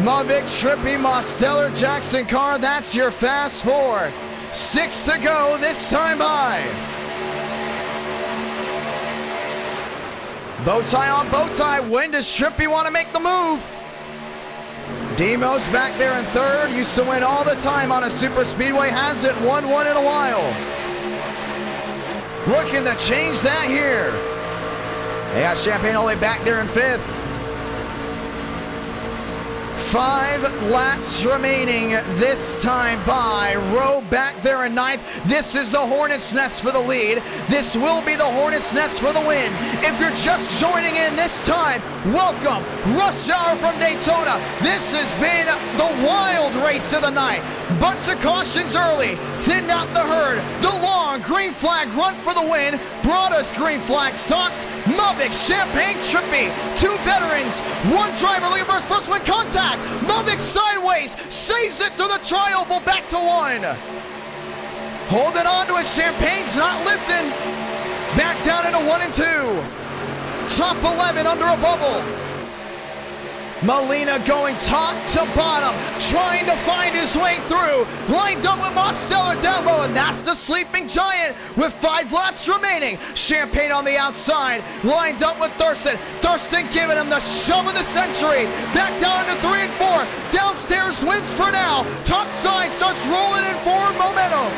[SPEAKER 1] Mummick, Trippy, Mosteller, Jackson Carr. That's your fast 4. 6 to go this time by. Bow tie on bow tie. When does Trippy want to make the move? Demo's back there in 3rd. Used to win all the time on a super speedway. Hasn't won one in a while. Looking to change that here. They got Champagne all the way back there in 5th. 5 laps remaining this time by. Rowe back there in 9th. This is the Hornet's Nest for the lead. This will be the Hornet's Nest for the win. If you're just joining in this time, welcome. Rush hour from Daytona. This has been the wild race of the night. Bunch of cautions early. Thinned out the herd. DeLong, green flag run for the win. Brought us green flag stocks. Mummick, Champagne, Trippy. 2 veterans. 1 driver lead burst first win contact. Mummick sideways. Saves it through the tri-oval back to 1. Holding on to it. Champagne's not lifting. Back down into 1 and 2. Top 11 under a bubble. Molina going top to bottom, trying to find his way through. Lined up with Mosteller down low, and that's the sleeping giant with 5 laps remaining. Champagne on the outside, lined up with Thurston. Thurston giving him the shove of the century. Back down to 3 and 4. Downstairs wins for now. Top side starts rolling in forward momentum.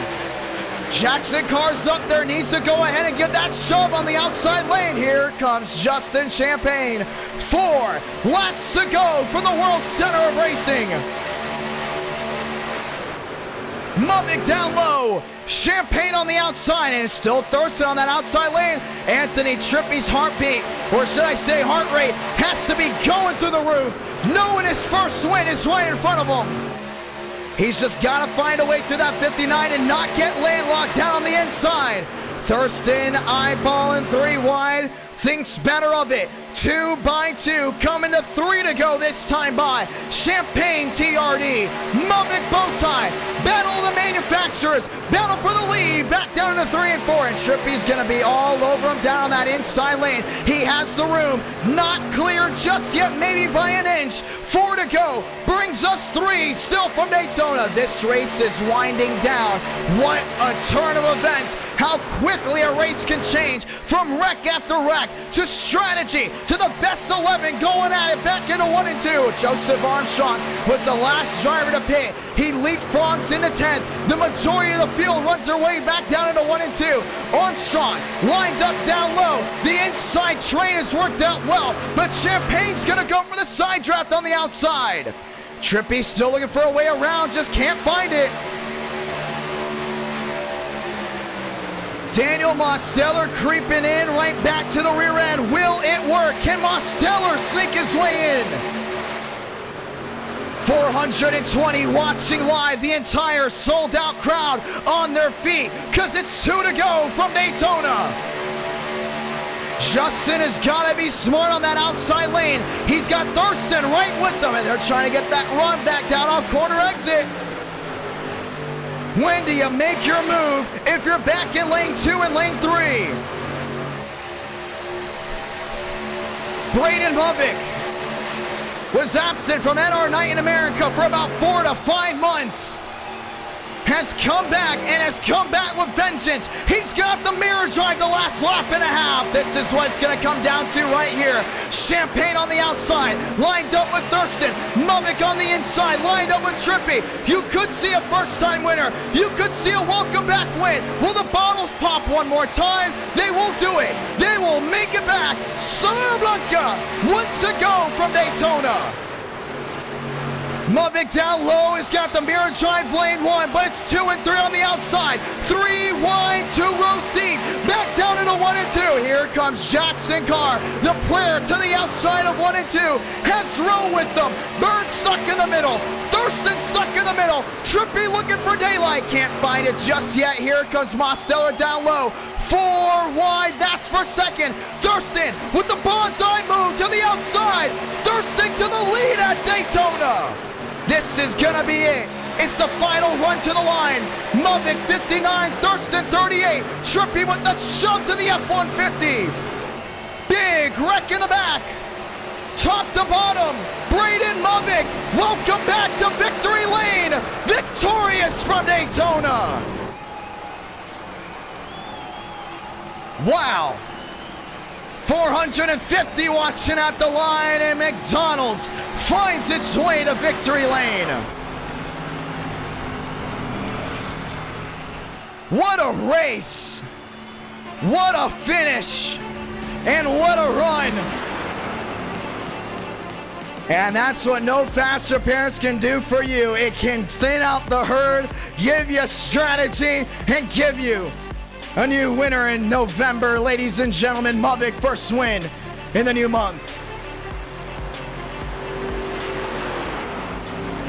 [SPEAKER 1] Jackson Carr's up there, needs to go ahead and give that shove on the outside lane. Here comes Justin Champagne. 4 laps to go from the World Center of Racing. Mummick down low. Champagne on the outside, and it's still Thurston on that outside lane. Anthony Trippy's heartbeat, or should I say heart rate, has to be going through the roof, knowing his first win is right in front of him. He's just got to find a way through that 59 and not get landlocked down on the inside. Thurston eyeballing 3 wide, thinks better of it. 2 by 2, coming to 3 to go this time by. Champagne TRD, Mummick Bowtie, battle of the manufacturers, battle for the lead, back down to 3 and 4, and Trippy's gonna be all over him down that inside lane. He has the room, not clear just yet, maybe by an inch. 4 to go, brings us 3, still from Daytona. This race is winding down. What a turn of events. How quickly a race can change from wreck after wreck to strategy to the best 11 going at it back into 1 and 2. Joseph Armstrong was the last driver to pit. He leapfrogs into 10th. The majority of the field runs their way back down into 1 and 2. Armstrong lined up down low. The inside train has worked out well, but Champagne's gonna go for the side draft on the outside. Trippy still looking for a way around, just can't find it. Daniel Mosteller creeping in right back to the rear end. Will it work? Can Mosteller sneak his way in? 420 watching live, the entire sold out crowd on their feet because it's 2 to go from Daytona. Justin has got to be smart on that outside lane. He's got Thurston right with them, and they're trying to get that run back down off corner exit. When do you make your move if you're back in lane 2 and lane 3? Braden Bubbick was absent from NR Night in America for about 4 to 5 months. Has come back and has come back with vengeance. He's got the mirror drive the last lap and a half. This is what it's going to come down to right here. Champagne on the outside, lined up with Thurston. Mummick on the inside, lined up with Trippy. You could see a first-time winner. You could see a welcome-back win. Will the bottles pop one more time? They will do it. They will make it back. Santa Blanca, 1 to go from Daytona. Mummick down low has got the mirror drive lane 1, but it's 2 and 3 on the outside. 3 wide, 2 rows deep. Back down into 1 and 2. Here comes Jackson Carr. The player to the outside of 1 and 2. Has Rowe with them. Bird stuck in the middle. Thurston stuck in the middle. Trippy looking for daylight. Can't find it just yet. Here comes Mostella down low. 4 wide, that's for second. Thurston with the bonsai move to the outside. Thurston to the lead at Daytona. This is gonna be it. It's the final run to the line. Mummick 59, Thurston 38. Trippy with the shove to the F-150. Big wreck in the back. Top to bottom, Braden Mummick, welcome back to victory lane. Victorious from Daytona. Wow. 450 watching at the line, and McDonald's finds its way to victory lane. What a race. What a finish. And what a run. And that's what no faster parents can do for you. It can thin out the herd, give you strategy, and give you a new winner in November. Ladies and gentlemen, Mummick first win in the new month.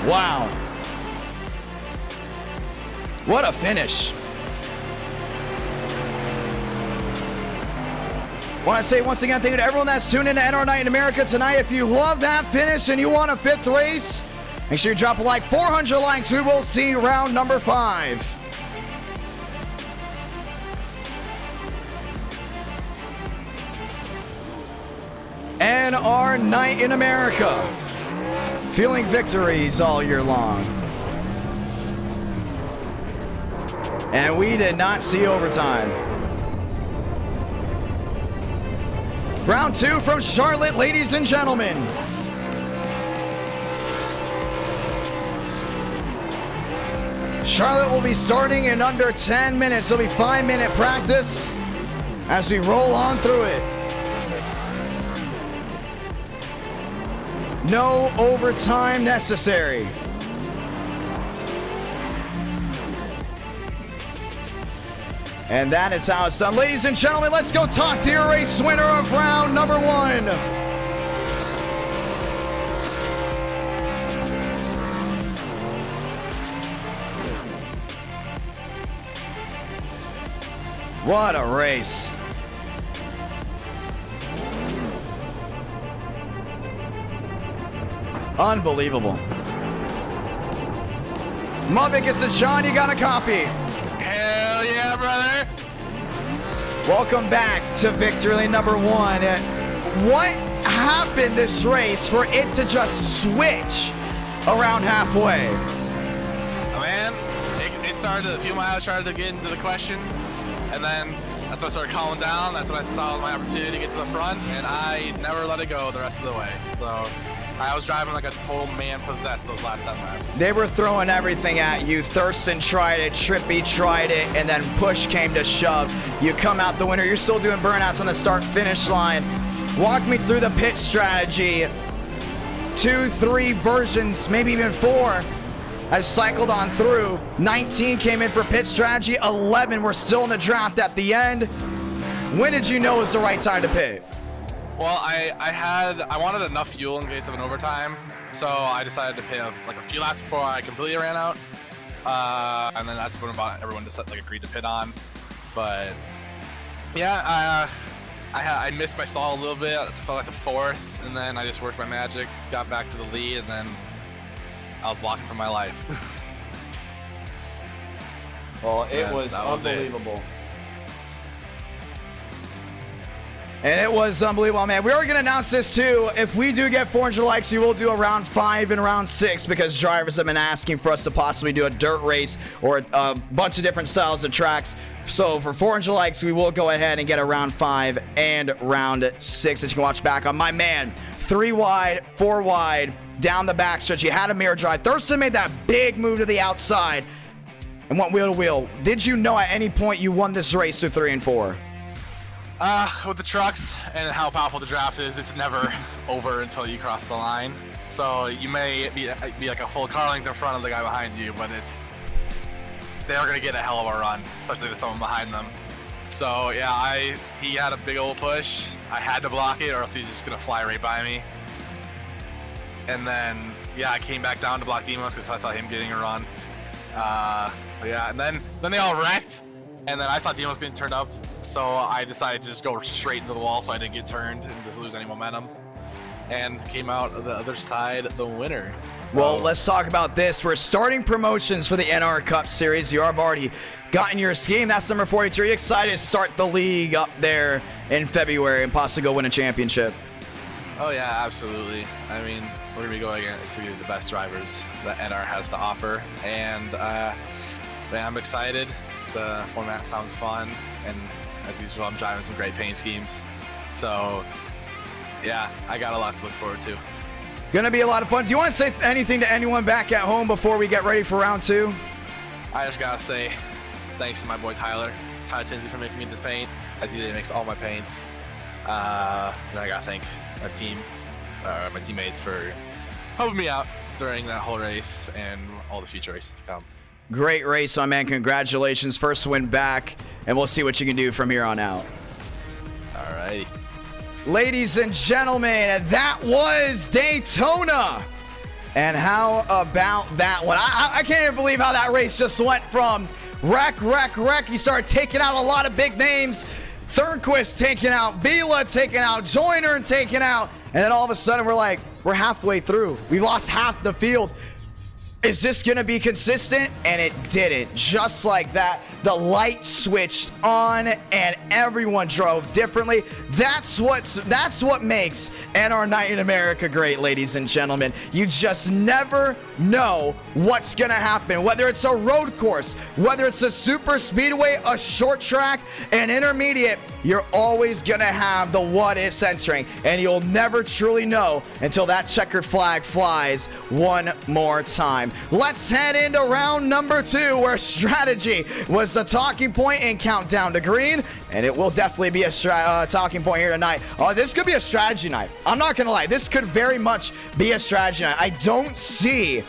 [SPEAKER 1] Wow. What a finish. Want to say once again thank you to everyone that's tuned in to NR Night in America tonight. If you love that finish and you want a 5th race, make sure you drop a like. 400 likes. We will see round number 5. NR Night in America. Feeling victories all year long. And we did not see overtime. Round 2 from Charlotte, ladies and gentlemen. Charlotte will be starting in under 10 minutes. It'll be 5-minute practice as we roll on through it. No overtime necessary. And that is how it's done. Ladies and gentlemen, let's go talk to your race winner of round number 1. What a race. Unbelievable. Mummick gets to John, you got a copy.
[SPEAKER 2] Hell yeah, brother.
[SPEAKER 1] Welcome back to victory lane number 1. What happened this race for it to just switch around halfway?
[SPEAKER 2] Oh, man, it started, a few miles started to get into the question, and then that's when I started calming down. That's when I saw my opportunity to get to the front, and I never let it go the rest of the way. So I was driving like a total man possessed those last 10 laps.
[SPEAKER 1] They were throwing everything at you. Thurston tried it, Trippy tried it, and then push came to shove. You come out the winner. You're still doing burnouts on the start-finish line. Walk me through the pit strategy. 2, 3 versions, maybe even 4, has cycled on through. 19 came in for pit strategy. 11 were still in the draft at the end. When did you know it was the right time to pit?
[SPEAKER 2] Well, I wanted enough fuel in case of an overtime, so I decided to pit like a few laps before I completely ran out, and then that's when everyone just agreed to pit on. But yeah, I missed my stall a little bit. I felt like the 4th, and then I just worked my magic, got back to the lead, and then I was blocking for my life.
[SPEAKER 1] Well, it was unbelievable. And it was unbelievable, man. We are going to announce this, too. If we do get 400 likes, we will do a round 5 and round 6 because drivers have been asking for us to possibly do a dirt race or a bunch of different styles of tracks. So for 400 likes, we will go ahead and get a round 5 and round 6 that you can watch back on. My man, 3 wide, 4 wide, down the backstretch. You had a mirror drive. Thurston made that big move to the outside and went wheel to wheel. Did you know at any point you won this race through 3 and 4?
[SPEAKER 2] With the trucks and how powerful the draft is, it's never over until you cross the line. So you may be like a full car length in front of the guy behind you, but they are going to get a hell of a run, especially with someone behind them. So yeah, he had a big old push. I had to block it or else he's just going to fly right by me. And then, yeah, I came back down to block Demos because I saw him getting a run. Yeah, and then they all wrecked. And then I saw Demos getting turned up, so I decided to just go straight into the wall so I didn't get turned and just lose any momentum. And came out of the other side the winner. So,
[SPEAKER 1] well, let's talk about this. We're starting promotions for the NR Cup Series. You have already gotten your scheme. That's number 42. Are you excited to start the league up there in February and possibly go win a championship?
[SPEAKER 2] Oh, yeah, absolutely. I mean, we're going to be going against the best drivers that NR has to offer. And, man, I'm excited. The format sounds fun, and as usual, I'm driving some great paint schemes. So, yeah, I got a lot to look forward to.
[SPEAKER 1] Gonna be a lot of fun. Do you want to say anything to anyone back at home before we get ready for round 2?
[SPEAKER 2] I just gotta say thanks to my boy Tyler Tinsey for making me this paint, as he makes all my paints. And I gotta thank my teammates for helping me out during that whole race and all the future races to come.
[SPEAKER 1] Great race, my man. Congratulations. First win back, and we'll see what you can do from here on out.
[SPEAKER 2] All right.
[SPEAKER 1] Ladies and gentlemen, that was Daytona. And how about that one? I can't even believe how that race just went from wreck. You started taking out a lot of big names. Thornquist taking out, Vila taking out, Joyner taking out. And then all of a sudden, we're halfway through. We lost half the field. Is this going to be consistent? And it didn't. Just like that, the light switched on and everyone drove differently. That's what makes NR Night in America great, ladies and gentlemen. You just never know what's going to happen. Whether it's a road course, whether it's a super speedway, a short track, an intermediate, you're always going to have the what-ifs entering. And you'll never truly know until that checkered flag flies one more time. Let's head into round number 2, where strategy was the talking point in Countdown to Green, and it will definitely be a talking point here tonight. This could be a strategy night. I'm not gonna lie, this could very much be a strategy night. I don't see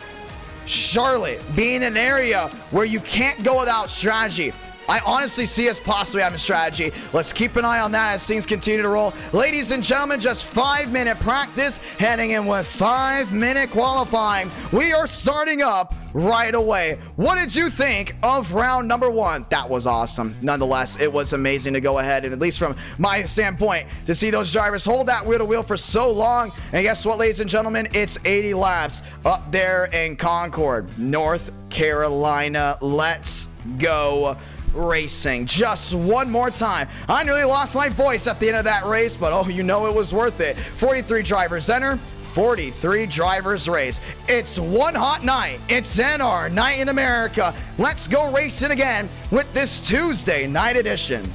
[SPEAKER 1] Charlotte being an area where you can't go without strategy. I honestly see us possibly having strategy. Let's keep an eye on that as things continue to roll. Ladies and gentlemen, just 5-minute practice, heading in with 5-minute qualifying. We are starting up right away. What did you think of round number 1? That was awesome. Nonetheless, it was amazing to go ahead, and at least from my standpoint, to see those drivers hold that wheel to wheel for so long. And guess what, ladies and gentlemen? It's 80 laps up there in Concord, North Carolina. Let's go racing. Just one more time. I nearly lost my voice at the end of that race, but oh, you know it was worth it. 43 drivers enter, 43 drivers race. It's one hot night. It's NR Night in America. Let's go racing again with this Tuesday night edition.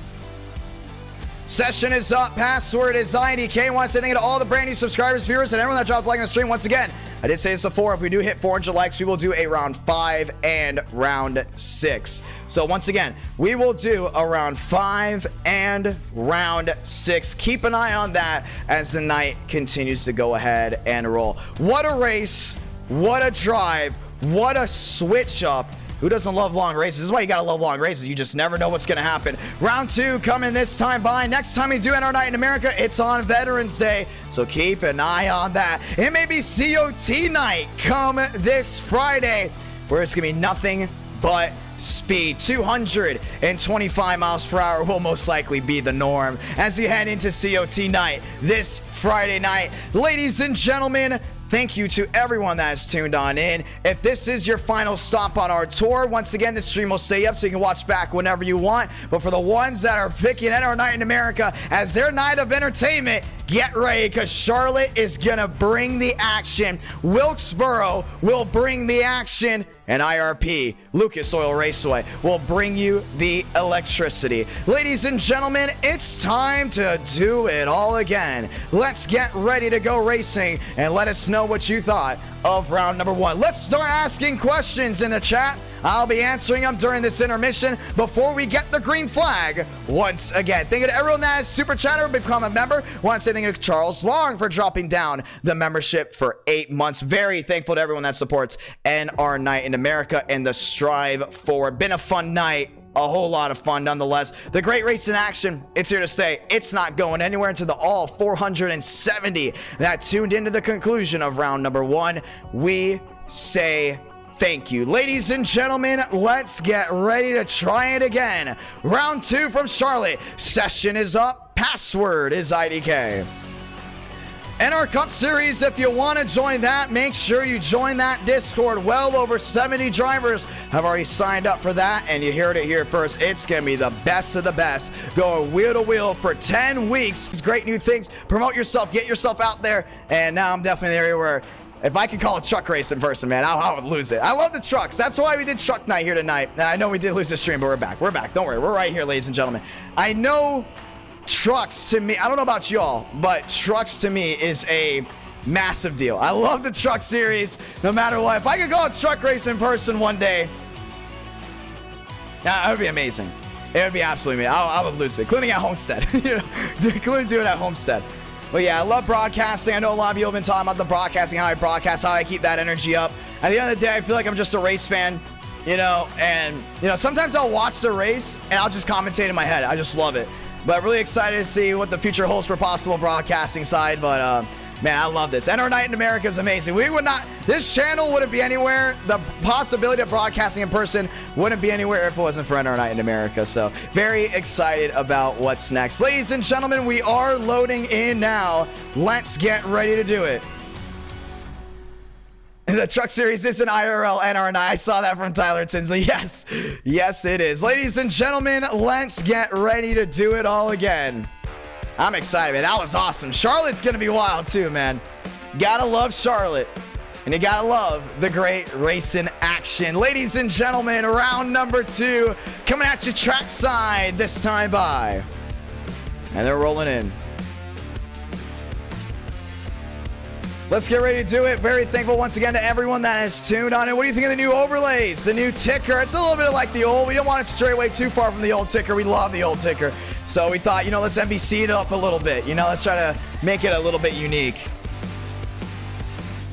[SPEAKER 1] Session is up. Password is IDK. I want to say thank you to all the brand new subscribers, viewers, and everyone that dropped a like on the stream. Once again, I did say this before. If we do hit 400 likes, we will do a round 5 and round 6. So once again, we will do a round 5 and round 6. Keep an eye on that as the night continues to go ahead and roll. What a race. What a drive. What a switch up. Who doesn't love long races? This is why you gotta love long races. You just never know what's gonna happen. Round 2 coming this time by. Next time we do NR Night in America, it's on Veterans Day. So keep an eye on that. It may be COT night come this Friday, where it's gonna be nothing but speed. 225 miles per hour will most likely be the norm as you head into COT night this Friday night. Ladies and gentlemen, thank you to everyone that has tuned on in. If this is your final stop on our tour, once again, the stream will stay up so you can watch back whenever you want. But for the ones that are picking NR Night in America as their night of entertainment, get ready because Charlotte is going to bring the action. Wilkesboro will bring the action. And IRP, Lucas Oil Raceway, will bring you the electricity. Ladies and gentlemen, it's time to do it all again. Let's get ready to go racing and let us know what you thought of round number 1. Let's start asking questions in the chat. I'll be answering them during this intermission before we get the green flag once again. Thank you to everyone that has super chatted or become a member. Want to say thank you to Charles Long for dropping down the membership for 8 months. Very thankful to everyone that supports NR Night in America and the strive forward. Been a fun night. A whole lot of fun nonetheless. The great race in action, it's here to stay. It's not going anywhere until the all 470 that tuned into the conclusion of round number 1. We say thank you. Ladies and gentlemen, let's get ready to try it again. Round 2 from Charlotte. Session is up. Password is IDK. NR Cup Series, if you want to join that, make sure you join that Discord. Well over 70 drivers have already signed up for that, and you heard it here first. It's going to be the best of the best, going wheel to wheel for 10 weeks. It's great new things. Promote yourself, get yourself out there, and now I'm definitely in the area where if I could call a truck race in person, man, I would lose it. I love the trucks. That's why we did truck night here tonight. And I know we did lose the stream, but we're back. We're back. Don't worry. We're right here, ladies and gentlemen. I know trucks to me, I don't know about y'all, but trucks to me is a massive deal. I love the truck series no matter what. If I could go a truck race in person one day, that would be amazing. It would be absolutely amazing. I would lose it, including at Homestead. Including doing it at Homestead. But yeah, I love broadcasting. I know a lot of you have been talking about the broadcasting, how I broadcast, how I keep that energy up. At the end of the day, I feel like I'm just a race fan, and sometimes I'll watch the race and I'll just commentate in my head. I just love it. But really excited to see what the future holds for possible broadcasting side. But man, I love this. NR Night in America is amazing. This channel wouldn't be anywhere. The possibility of broadcasting in person wouldn't be anywhere if it wasn't for NR Night in America. So very excited about what's next. Ladies and gentlemen, we are loading in now. Let's get ready to do it. The truck series is an IRL NR Night. I saw that from Tyler Tinsley. Yes, yes, it is. Ladies and gentlemen, let's get ready to do it all again. I'm excited, man. That was awesome. Charlotte's going to be wild too, man. Gotta love Charlotte. And you gotta love the great racing action. Ladies and gentlemen, round number 2 coming at you trackside this time by. And they're rolling in. Let's get ready to do it. Very thankful once again to everyone that has tuned on in. What do you think of the new overlays? The new ticker? It's a little bit like the old. We don't want it to stray away too far from the old ticker. We love the old ticker. So we thought, let's NBC it up a little bit. Let's try to make it a little bit unique.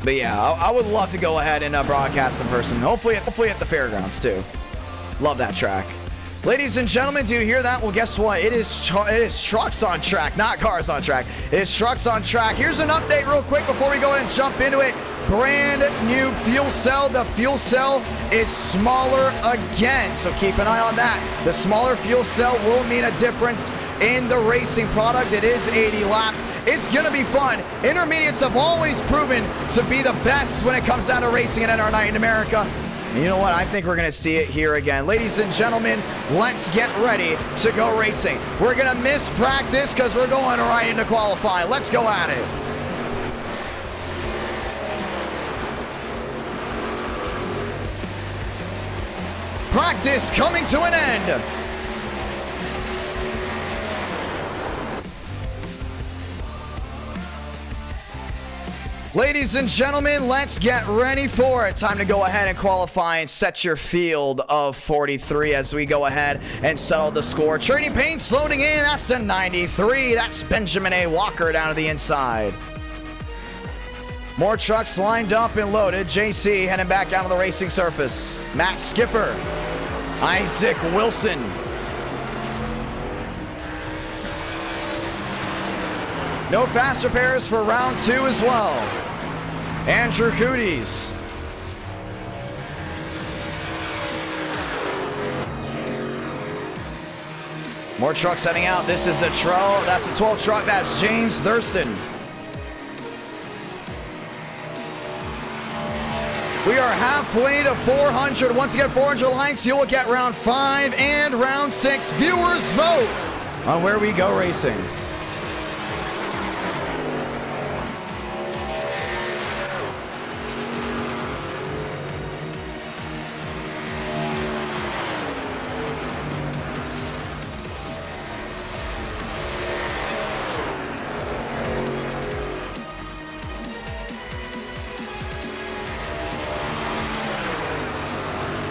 [SPEAKER 1] But yeah, I would love to go ahead and broadcast in person. Hopefully at the fairgrounds too. Love that track. Ladies and gentlemen, do you hear that? Well, guess what? It is trucks on track, not cars on track. It is trucks on track. Here's an update real quick before we go ahead and jump into it. Brand new fuel cell. The fuel cell is smaller again, so keep an eye on that. The smaller fuel cell will mean a difference in the racing product. It is 80 laps. It's going to be fun. Intermediates have always proven to be the best when it comes down to racing at NR Night in America. And you know what? I think we're going to see it here again. Ladies and gentlemen, let's get ready to go racing. We're going to miss practice because we're going right into qualifying. Let's go at it. Practice coming to an end. Ladies and gentlemen, let's get ready for it. Time to go ahead and qualify and set your field of 43 as we go ahead and settle the score. Trading Paints loading in. That's the 93. That's Benjamin A. Walker down to the inside. More trucks lined up and loaded. JC heading back down to the racing surface. Matt Skipper. Isaac Wilson. No fast repairs for round 2 as well. Andrew Cooties. More trucks heading out. This is the 12. That's the 12 truck. That's James Thurston. We are halfway to 400. Once you get 400 likes, you will get round 5 and round 6. Viewers vote on where we go racing.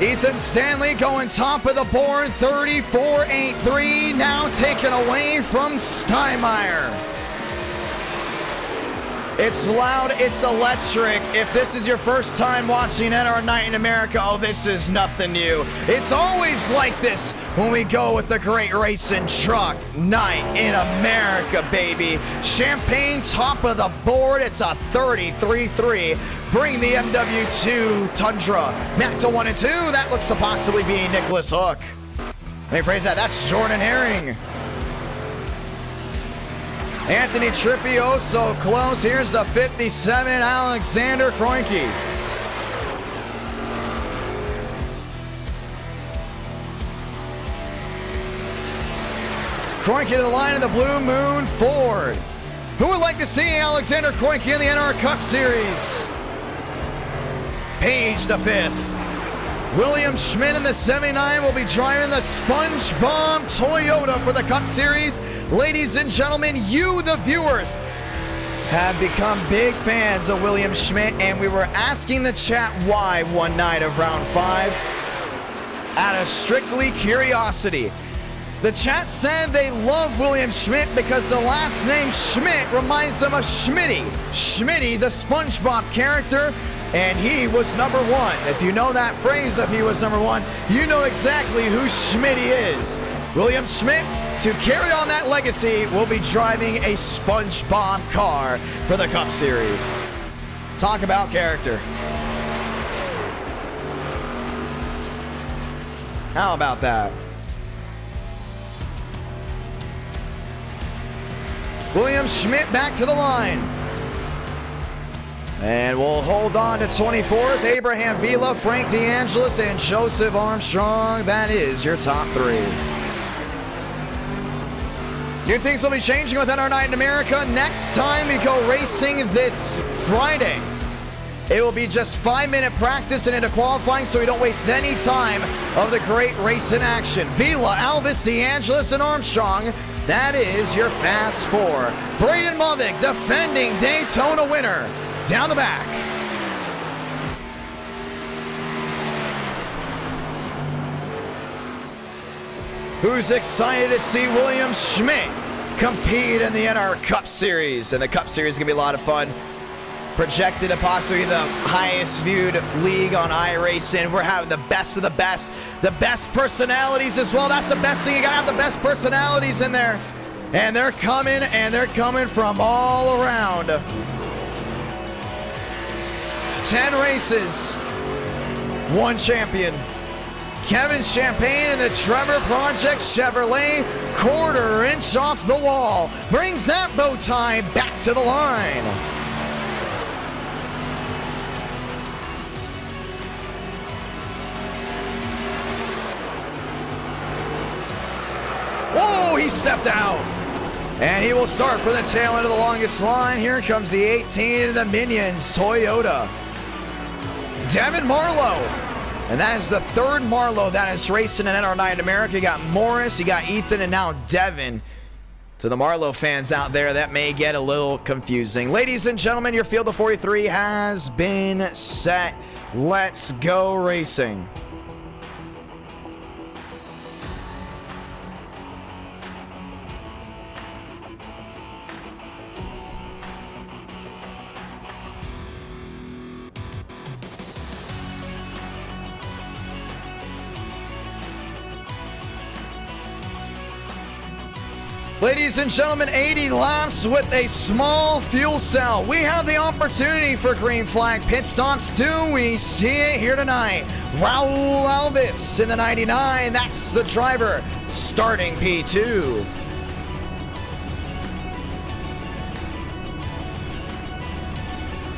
[SPEAKER 1] Ethan Stanley going top of the board, 34.83, now taken away from Steinmeier. It's loud, it's electric. If this is your first time watching NR Night in America, oh, this is nothing new. It's always like this when we go with the great racing truck night in America, baby. Champagne top of the board, it's a 33.3. Bring the MW2 Tundra. Back to 1 and 2. That looks to possibly be Nicholas Hook. Let me phrase that. That's Jordan Herring. Anthony Tripioso close. Here's the 57, Alexander Kroenke. Kroenke to the line of the Blue Moon Ford. Who would like to see Alexander Kroenke in the NR Cup Series? Page the 5th. William Schmidt in the 79 will be driving the SpongeBob Toyota for the Cup Series. Ladies and gentlemen, you, the viewers, have become big fans of William Schmidt, and we were asking the chat why one night of round 5 out of strictly curiosity. The chat said they love William Schmidt because the last name Schmidt reminds them of Schmitty. Schmitty, the SpongeBob character, and he was number 1. If you know that phrase, if he was number 1, you know exactly who Schmitty is. William Schmidt, to carry on that legacy, will be driving a SpongeBob car for the Cup Series. Talk about character. How about that? William Schmidt back to the line. And we'll hold on to 24th. Abraham Vila, Frank DeAngelis, and Joseph Armstrong. That is your top 3. New things will be changing with NR Night in America. Next time we go racing this Friday. It will be just 5-minute practice and into qualifying, so we don't waste any time of the great race in action. Vila, Alvis, DeAngelis, and Armstrong. That is your Fast 4. Braden Movick, defending Daytona winner, down the back. Who's excited to see William Schmidt compete in the NR Cup Series? And the Cup Series is going to be a lot of fun. Projected to possibly the highest viewed league on iRacing. We're having the best of the best personalities as well. That's the best thing. You gotta have the best personalities in there. And they're coming from all around. 10 races, 1 champion. Kevin Champagne and the Trevor Project Chevrolet, 1/4 inch off the wall. Brings that bow tie back to the line. Whoa, he stepped out. And he will start for the tail end of the longest line. Here comes the 18 of the Minions, Toyota. Devin Marlowe. And that is the 3rd Marlowe that is racing in NR Night in America. You got Morris, you got Ethan, and now Devin. To the Marlowe fans out there, that may get a little confusing. Ladies and gentlemen, your field of 43 has been set. Let's go racing. Ladies and gentlemen, 80 laps with a small fuel cell. We have the opportunity for green flag pit stops. Do we see it here tonight? Raul Alvis in the 99. That's the driver. starting P2.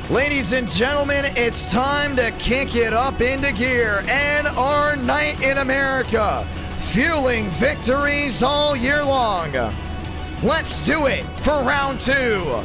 [SPEAKER 1] Ladies and gentlemen, it's time to kick it up into gear, and our night in America, fueling victories all year long. Let's do it for round 2.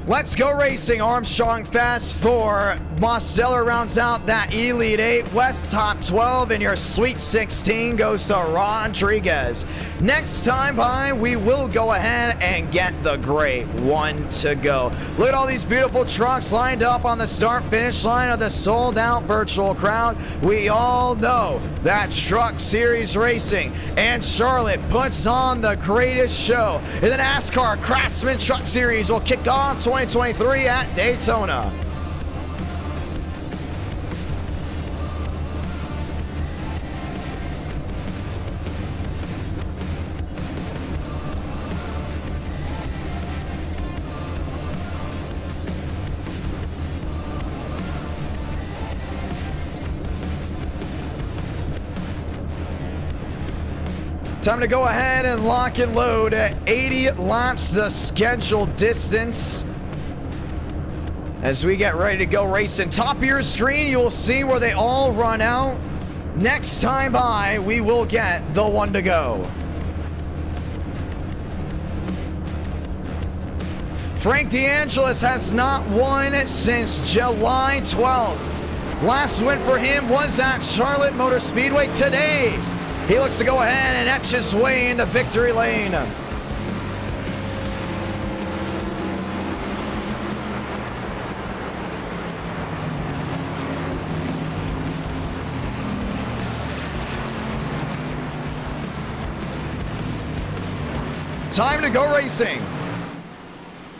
[SPEAKER 1] Let's go racing. Armstrong Fast 4. Mosteller rounds out that Elite 8. West top 12, and your Sweet 16 goes to Rodriguez. Next time by, we will go ahead and get the great one to go. Look at all these beautiful trucks lined up on the start-finish line of the sold-out virtual crowd. We all know that Truck Series Racing and Charlotte puts on the greatest show. And the NASCAR Craftsman Truck Series will kick off 2023 at Daytona. Time to go ahead and lock and load at 80 laps, the scheduled distance. As we get ready to go racing. Top of your screen, you will see where they all run out. Next time by, we will get the one to go. Frank DeAngelis has not won since July 12th. Last win for him was at Charlotte Motor Speedway today. He looks to go ahead and etch his way into victory lane. Time to go racing.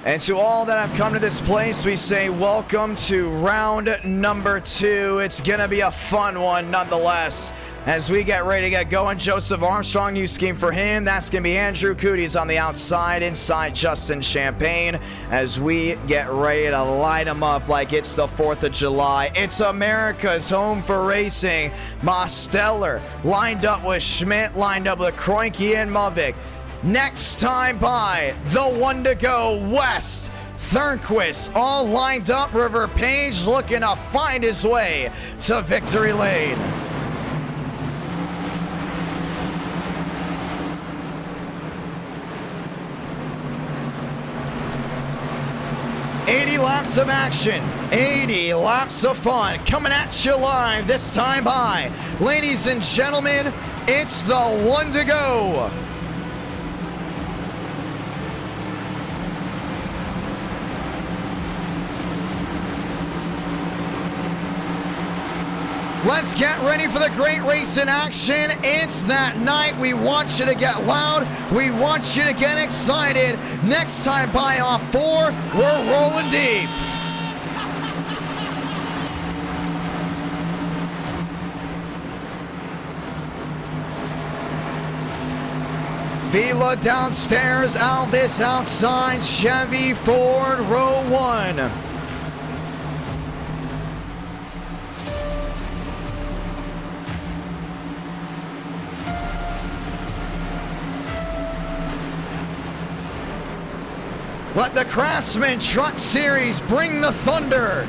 [SPEAKER 1] And to all that have come to this place, we say welcome to round number 2. It's going to be a fun one nonetheless. As we get ready to get going, Joseph Armstrong, new scheme for him. That's going to be Andrew Cooties on the outside, inside Justin Champagne. As we get ready to light them up like it's the 4th of July. It's America's home for racing. Mosteller lined up with Schmidt, lined up with Kroenke and Mavic. Next time by, the one to go west. Thurnquist all lined up. River Page looking to find his way to victory lane. Laps of action, 80 laps of fun coming at you live this time by. Ladies and gentlemen, it's the one to go. Let's get ready for the great race in action. It's that night. We want you to get loud. We want you to get excited. Next time by off 4, we're rolling deep. Vila downstairs, Alvis outside, Chevy Ford, row 1. Let the Craftsman Truck Series bring the thunder.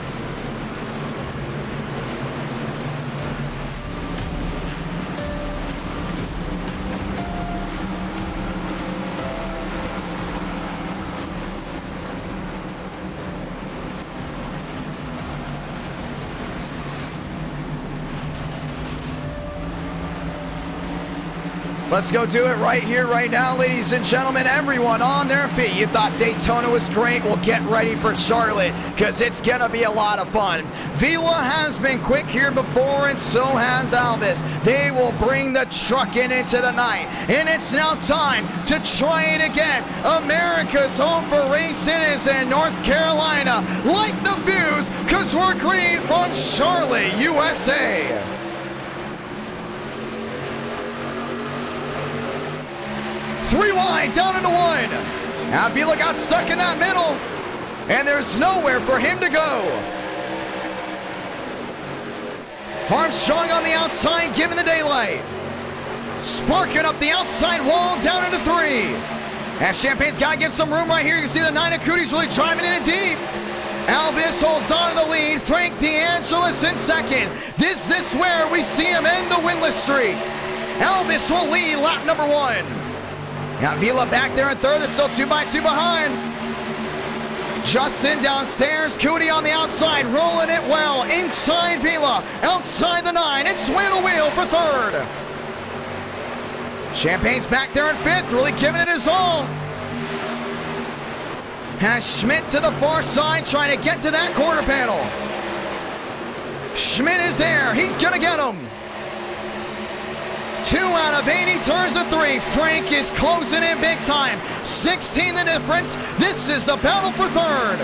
[SPEAKER 1] Let's go do it right here, right now, ladies and gentlemen. Everyone on their feet. You thought Daytona was great? Well, get ready for Charlotte, because it's going to be a lot of fun. Vila has been quick here before, and so has Alvis. They will bring the truck into the night, and it's now time to try it again. America's home for racing is in North Carolina. Like the views, because we're green from Charlotte, USA. Three wide, down into 1. Avila got stuck in that middle. and there's nowhere for him to go. Armstrong on the outside, giving the daylight. Sparking up the outside wall, down into 3. And Champagne's got to give some room right here. You can see the 9 of Cootie's really driving in it deep. Alvis holds on to the lead. Frank DeAngelis in second. Is this where we see him end the winless streak? Alvis will lead lap number 1. Got Vila back there in third. They're still 2 by 2 behind. Justin downstairs. Cootie on the outside, rolling it well. Inside Vila, outside the 9. It's wheel to wheel for third. Champagne's back there in 5th, really giving it his all. Has Schmidt to the far side, trying to get to that quarter panel. Schmidt is there, he's gonna get him. 2 out of 80, turns to 3. Frank is closing in big time. 16 the difference. This is the battle for third.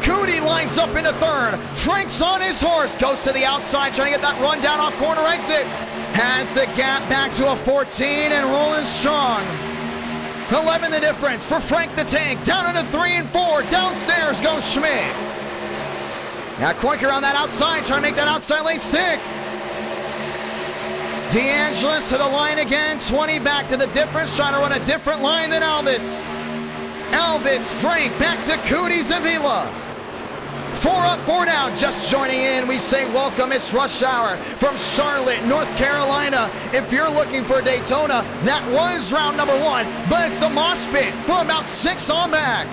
[SPEAKER 1] Cootie lines up into third. Frank's on his horse, goes to the outside, trying to get that run down off corner exit. Has the gap back to a 14 and rolling strong. 11 the difference for Frank the Tank. Down into 3 and 4. Downstairs goes Schmidt. Now Kroenke around that outside, trying to make that outside lane stick. DeAngelis to the line again. 20 back to the difference, trying to run a different line than Alvis. Alvis, Frank, back to Cooties and Vila. 4 up, 4 down, just joining in. We say welcome, it's Rush Hour from Charlotte, North Carolina. If you're looking for Daytona, that was round number 1, but it's the mosh pit from about 6 on back.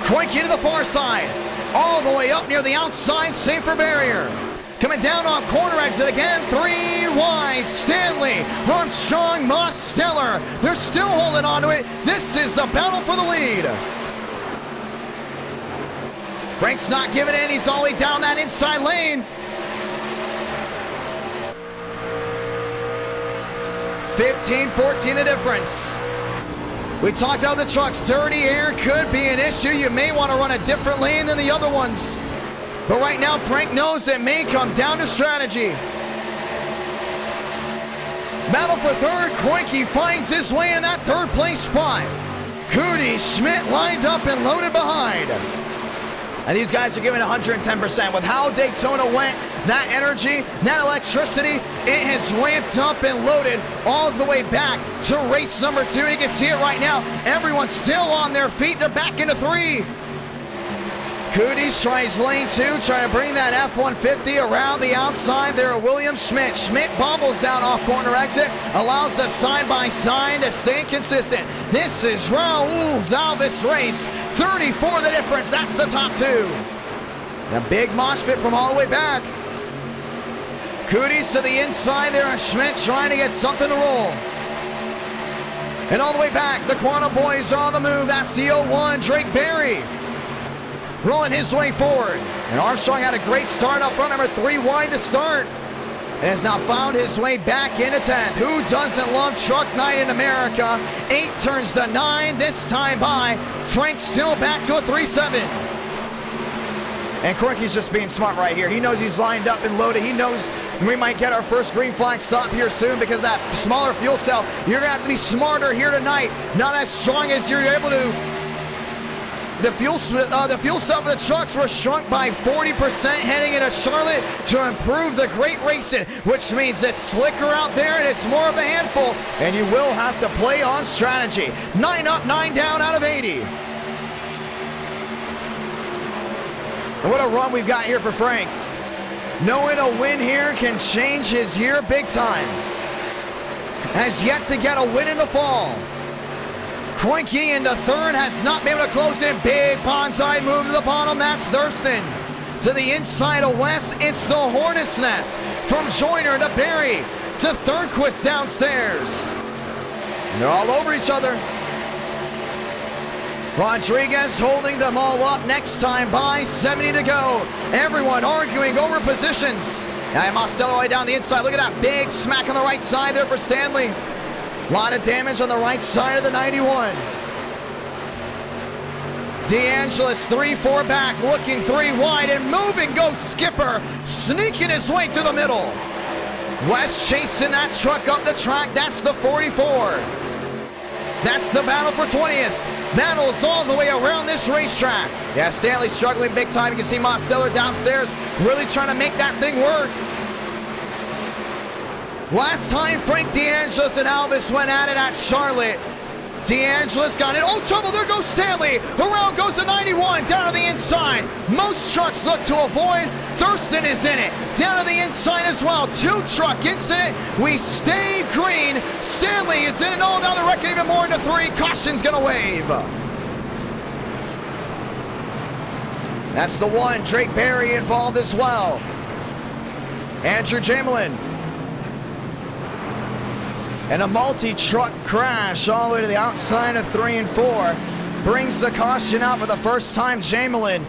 [SPEAKER 1] Kroenke to the far side, all the way up near the outside, safer barrier. Coming down off corner exit again, 3 wide, Stanley, Armstrong, Moss, Stellar. They're still holding on to it. This is the battle for the lead. Frank's not giving in, he's all the way down that inside lane. 15-14 the difference. We talked about the trucks. Dirty air could be an issue. You may want to run a different lane than the other ones. But right now, Frank knows it may come down to strategy. Battle for third. Kroenke finds his way in that third place spot. Cootie, Schmidt lined up and loaded behind. And these guys are giving 110%. With how Daytona went, that energy, that electricity, it has ramped up and loaded all the way back to race number 2. And you can see it right now. Everyone's still on their feet. They're back into 3. Cooties tries lane 2, trying to bring that F-150 around the outside there of William Schmidt. Schmidt bobbles down off corner exit, allows the side-by-side to stay consistent. This is Raul Alvis race. 34 the difference, that's the top 2. A big mosh pit from all the way back. Cooties to the inside there, and Schmidt trying to get something to roll. And all the way back, the Quantum Boys are on the move. That's the 01, Drake Berry, rolling his way forward. And Armstrong had a great start up front, number 3 wide to start. And has now found his way back into 10th. Who doesn't love Truck Night in America? 8 turns to 9, this time by. Frank still back to a 3-7. And Kroenke's just being smart right here. He knows he's lined up and loaded. He knows we might get our first green flag stop here soon because that smaller fuel cell, you're gonna have to be smarter here tonight. Not as strong as you're able to. The fuel cell for the trucks were shrunk by 40% heading into Charlotte to improve the great racing, which means it's slicker out there and it's more of a handful, and you will have to play on strategy. 9 up, 9 down out of 80. And what a run we've got here for Frank. Knowing a win here can change his year big time. Has yet to get a win in the fall. Kroenke into third, has not been able to close in. Big bonsai move to the bottom, that's Thurston. To the inside of West, it's the Hornet's Nest. From Joyner to Berry to Thornquist downstairs. And they're all over each other. Rodriguez holding them all up, next time by, 70 to go. Everyone arguing over positions. And Mostello way down the inside. Look at that big smack on the right side there for Stanley. A lot of damage on the right side of the 91. DeAngelis 3-4 back, looking 3 wide and moving goes Skipper, sneaking his way through the middle. West chasing that truck up the track, that's the 44. That's the battle for 20th. battles all the way around this racetrack. Yeah, Stanley struggling big time. You can see Mosteller downstairs really trying to make that thing work. Last time Frank DeAngelis and Alvis went at it at Charlotte, DeAngelis got in trouble. There goes Stanley. Around goes the 91 down to the inside. Most trucks look to avoid. Thurston is in it. Down to the inside as well. 2-truck incident. We stay green. Stanley is in it. Oh, now they're wrecking even more into 3. Caution's going to wave. That's the one. Drake Berry involved as well. Andrew Jamelin. And a multi-truck crash all the way to the outside of 3 and 4. Brings the caution out for the first time. Jamelin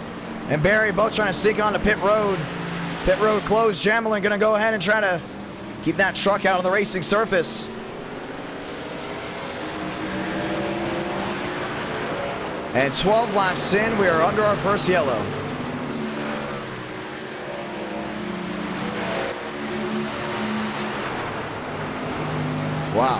[SPEAKER 1] and Barry both trying to sneak onto pit road. Pit road closed. Jamelin going to go ahead and try to keep that truck out of the racing surface. And 12 laps in, we are under our first yellow. Wow.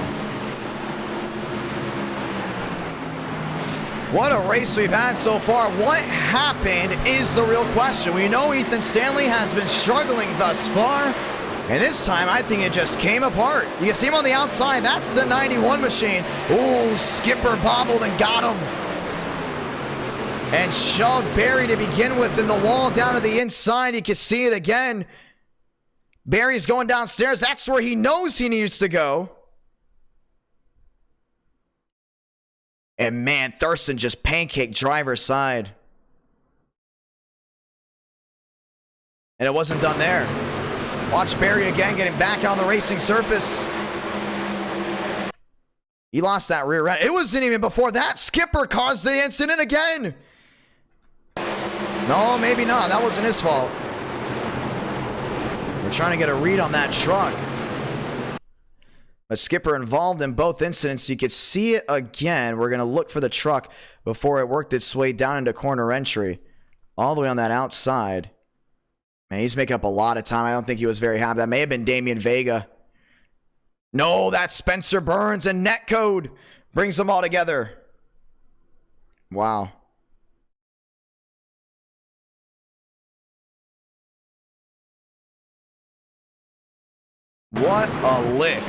[SPEAKER 1] What a race we've had so far. What happened is the real question. We know Ethan Stanley has been struggling thus far, and this time I think it just came apart. You can see him on the outside. That's the 91 machine. Ooh, Skipper bobbled and got him. And shoved Barry to begin with in the wall down to the inside. You can see it again. Barry's going downstairs. That's where he knows he needs to go. And man, Thurston just pancaked driver's side. And it wasn't done there. Watch Barry again getting back on the racing surface. He lost that rear end. It wasn't even before that. Skipper caused the incident again. No, maybe not. That wasn't his fault. We're trying to get a read on that truck. But Skipper involved in both incidents. You could see it again. We're going to look for the truck before it worked its way down into corner entry. All the way on that outside. Man, he's making up a lot of time. I don't think he was very happy. That may have been Damian Vega. No, that's Spencer Burns, and Netcode brings them all together. Wow. What a lick.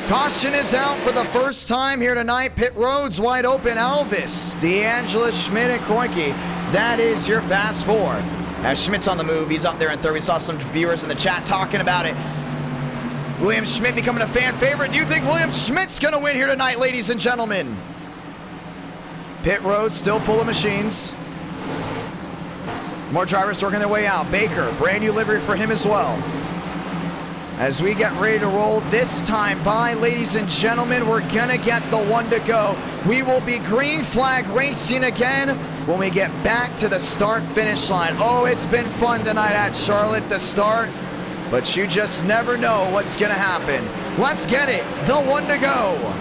[SPEAKER 1] Caution is out for the first time here tonight. Pit road's wide open. Alvis, DeAngelis, Schmidt, and Kroenke. That is your fast 4. Now Schmidt's on the move. He's up there in third. We saw some viewers in the chat talking about it. William Schmidt becoming a fan favorite. Do you think William Schmidt's going to win here tonight, ladies and gentlemen? Pit road still full of machines. More drivers working their way out. Baker, brand new livery for him as well. As we get ready to roll this time by, ladies and gentlemen, we're going to get the one to go. We will be green flag racing again when we get back to the start-finish line. Oh, it's been fun tonight at Charlotte to start, but you just never know what's going to happen. Let's get it. The one to go.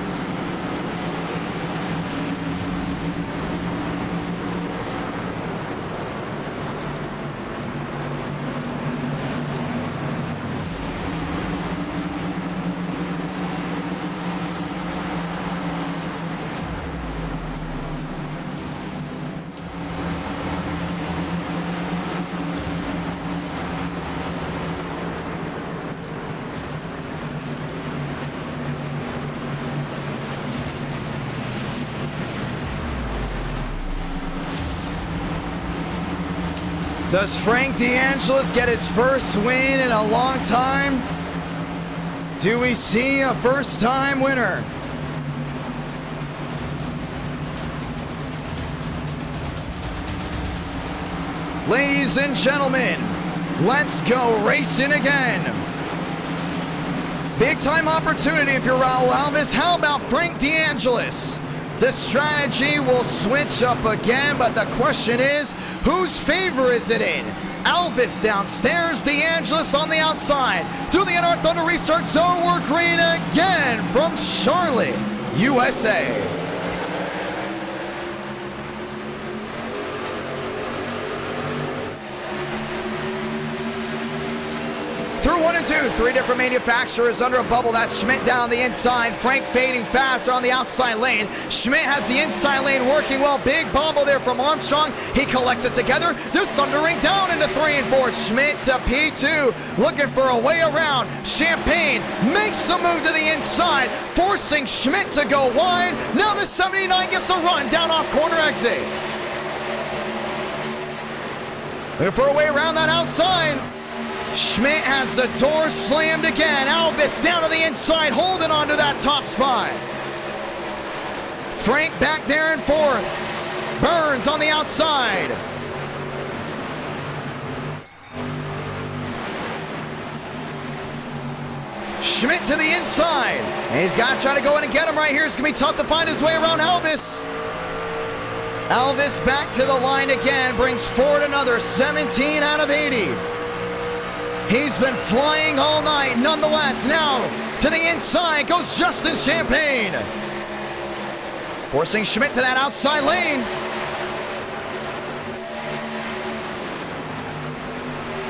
[SPEAKER 1] Does Frank DeAngelis get his first win in a long time? Do we see a first-time winner? Ladies and gentlemen, let's go racing again. Big-time opportunity if you're Raul Alvis. How about Frank DeAngelis? The strategy will switch up again, but the question is, whose favor is it in? Alvis downstairs, DeAngelis on the outside. Through the NR Thunder Restart Zone, we're green again from Charlotte, USA. Through 1 and 2, 3 different manufacturers under a bubble. That's Schmidt down the inside. Frank fading fast on the outside lane. Schmidt has the inside lane working well. Big bobble there from Armstrong. He collects it together. They're thundering down into 3 and 4. Schmidt to P2, looking for a way around. Champagne makes the move to the inside, forcing Schmidt to go wide. Now the 79 gets the run down off corner exit. Looking for a way around that outside. Schmidt has the door slammed again. Alvis down to the inside, holding on to that top spot. Frank back there in 4th. Burns on the outside. Schmidt to the inside. And he's got to try to go in and get him right here. It's going to be tough to find his way around Alvis. Alvis back to the line again, brings forward another 17 out of 80. He's been flying all night. Nonetheless, now to the inside goes Justin Champagne. Forcing Schmidt to that outside lane.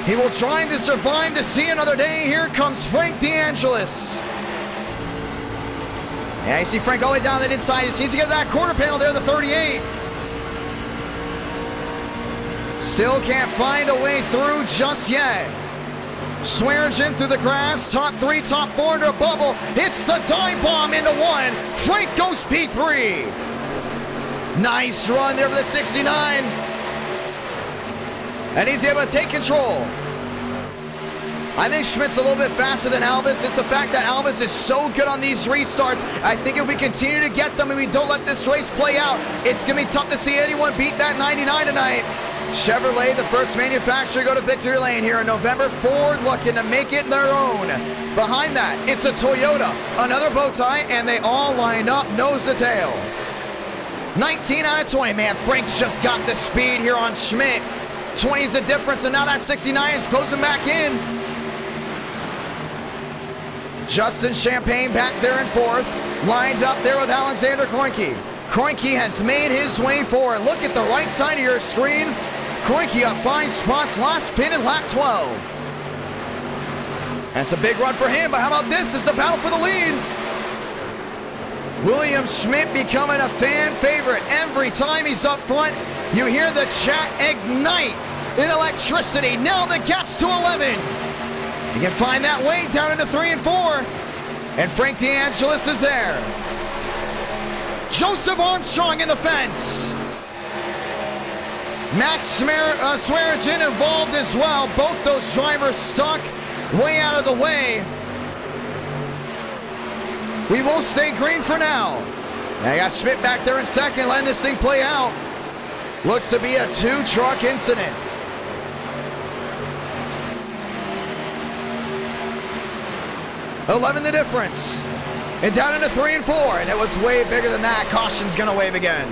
[SPEAKER 1] He will try to survive to see another day. Here comes Frank DeAngelis. Yeah, you see Frank all the way down that inside. He needs to get that quarter panel there, the 38. Still can't find a way through just yet. Swearinger through the grass, top 3, top 4 under a bubble. It's the dive bomb into 1. Frank goes P3. Nice run there for the 69. And he's able to take control. I think Schmidt's a little bit faster than Alvis. It's the fact that Alvis is so good on these restarts. I think if we continue to get them and we don't let this race play out, it's going to be tough to see anyone beat that 99 tonight. Chevrolet, the first manufacturer to go to victory lane here in November. Ford looking to make it their own. Behind that, it's a Toyota, another bow tie, and they all lined up nose to tail. 19 out of 20, man. Frank's just got the speed here on Schmidt. 20 is the difference, and now that 69 is closing back in. Justin Champagne back there in 4th, lined up there with Alexander Kroenke. Kroenke has made his way forward. Look at the right side of your screen. Kroenke up 5 spots, last pin in lap 12. That's a big run for him, but how about this? It's the battle for the lead. William Schmidt becoming a fan favorite. Every time he's up front, you hear the chat ignite in electricity. Now the gap's to 11. You can find that way down into 3 and 4. And Frank DeAngelis is there. Joseph Armstrong in the fence. Max Swearinger involved as well. Both those drivers stuck way out of the way. We will stay green for now. I got Schmidt back there in 2nd, letting this thing play out. Looks to be a 2-truck incident. $11 the difference. And down into 3 and 4, and it was way bigger than that. Caution's gonna wave again.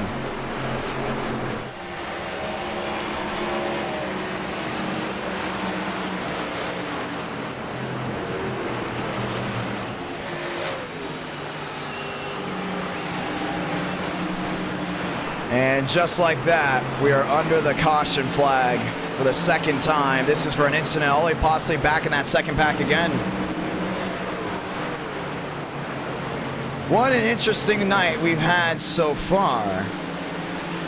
[SPEAKER 1] And just like that, we are under the caution flag for the 2nd time. This is for an incident, only possibly back in that 2nd pack again. What an interesting night we've had so far.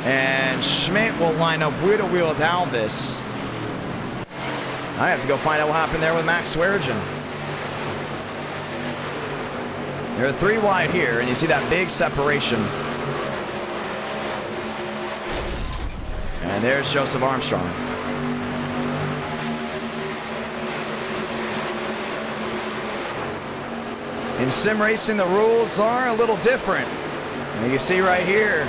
[SPEAKER 1] And Schmidt will line up wheel to wheel with Alvis. I have to go find out what happened there with Max Swearinger. There are 3 wide here, and you see that big separation. And there's Joseph Armstrong. In sim racing, the rules are a little different. And you see right here,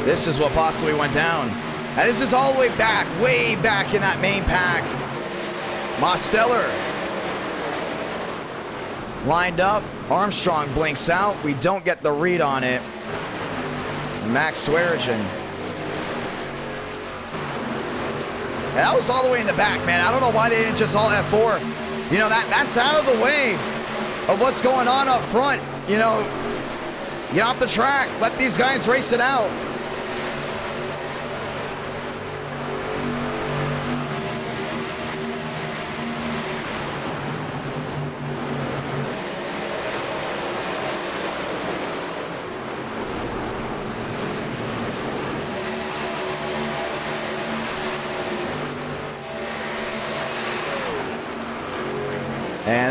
[SPEAKER 1] this is what possibly went down. And this is all the way back in that main pack. Mosteller lined up. Armstrong blinks out. We don't get the read on it. Max Swearinger. That was all the way in the back, man. I don't know why they didn't just all F4. You know, that's out of the way of what's going on up front. You know, get off the track. Let these guys race it out.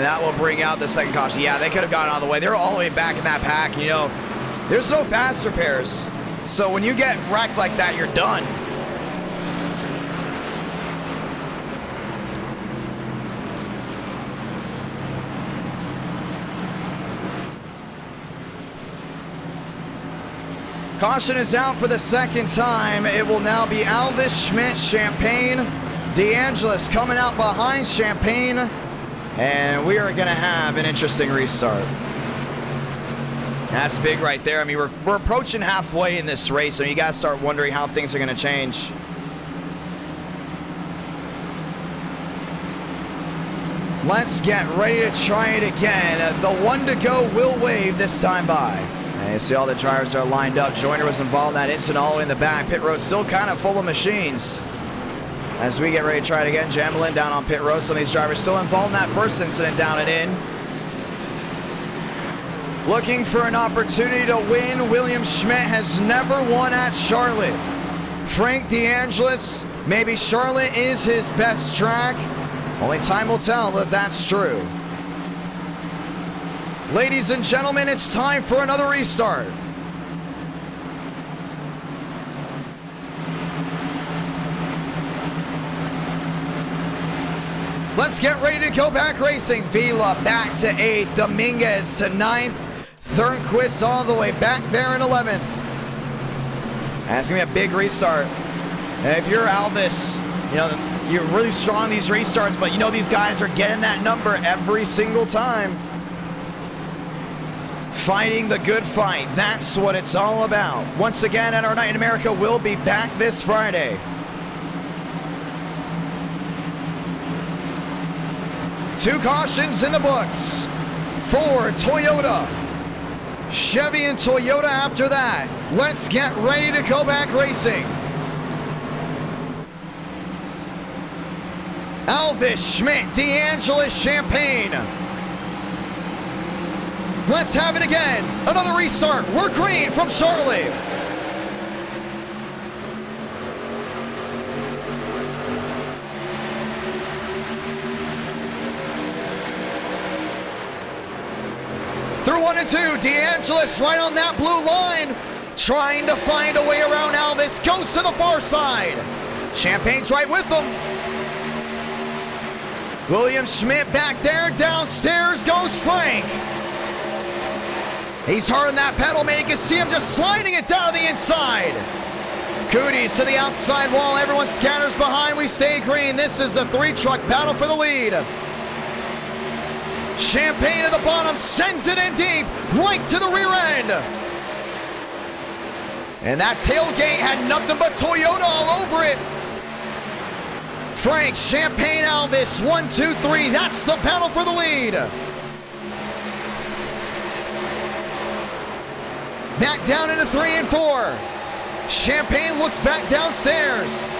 [SPEAKER 1] that will bring out the second caution. Yeah, they could have gotten out of the way. They were all the way back in that pack. You know, there's no fast repairs. So when you get wrecked like that, you're done. Caution is out for the second time. It will now be Alvis, Schmidt, Champagne, DeAngelis coming out behind Champagne. And we are going to have an interesting restart. That's big right there. I mean, we're approaching halfway in this race, so you got to start wondering how things are going to change. Let's get ready to try it again. The one to go will wave this time by. And you see all the drivers are lined up. Joyner was involved in that incident all the way in the back. Pit road still kind of full of machines. As we get ready to try it again, Jamelin down on pit road. Some of these drivers still involved in that first incident down and in. Looking for an opportunity to win. William Schmidt has never won at Charlotte. Frank DeAngelis, maybe Charlotte is his best track. Only time will tell if that's true. Ladies and gentlemen, it's time for another restart. Let's get ready to go back racing. Vila back to 8th, Dominguez to 9th, Thornquist all the way back there in 11th. That's gonna be a big restart. And if you're Alvis, you know, you're really strong in these restarts, but you know these guys are getting that number every single time. Fighting the good fight, that's what it's all about. Once again, at our Night in America will be back this Friday. Two cautions in the books. Ford, Toyota, Chevy and Toyota after that. Let's get ready to go back racing. Alvis, Schmidt, DeAngelis, Champagne. Let's have it again. Another restart. We're green from Charlotte. Through 1 and 2, DeAngelis right on that blue line, trying to find a way around Alvis, goes to the far side. Champagne's right with him. William Schmidt back there, downstairs goes Frank. He's hard on that pedal, man. You can see him just sliding it down the inside. Cooties to the outside wall. Everyone scatters behind. We stay green. This is a 3-truck battle for the lead. Champagne at the bottom, sends it in deep, right to the rear end. And that tailgate had nothing but Toyota all over it. Frank, Champagne, Alvis, 1, 2, 3. That's the battle for the lead. Back down into 3 and 4. Champagne looks back downstairs.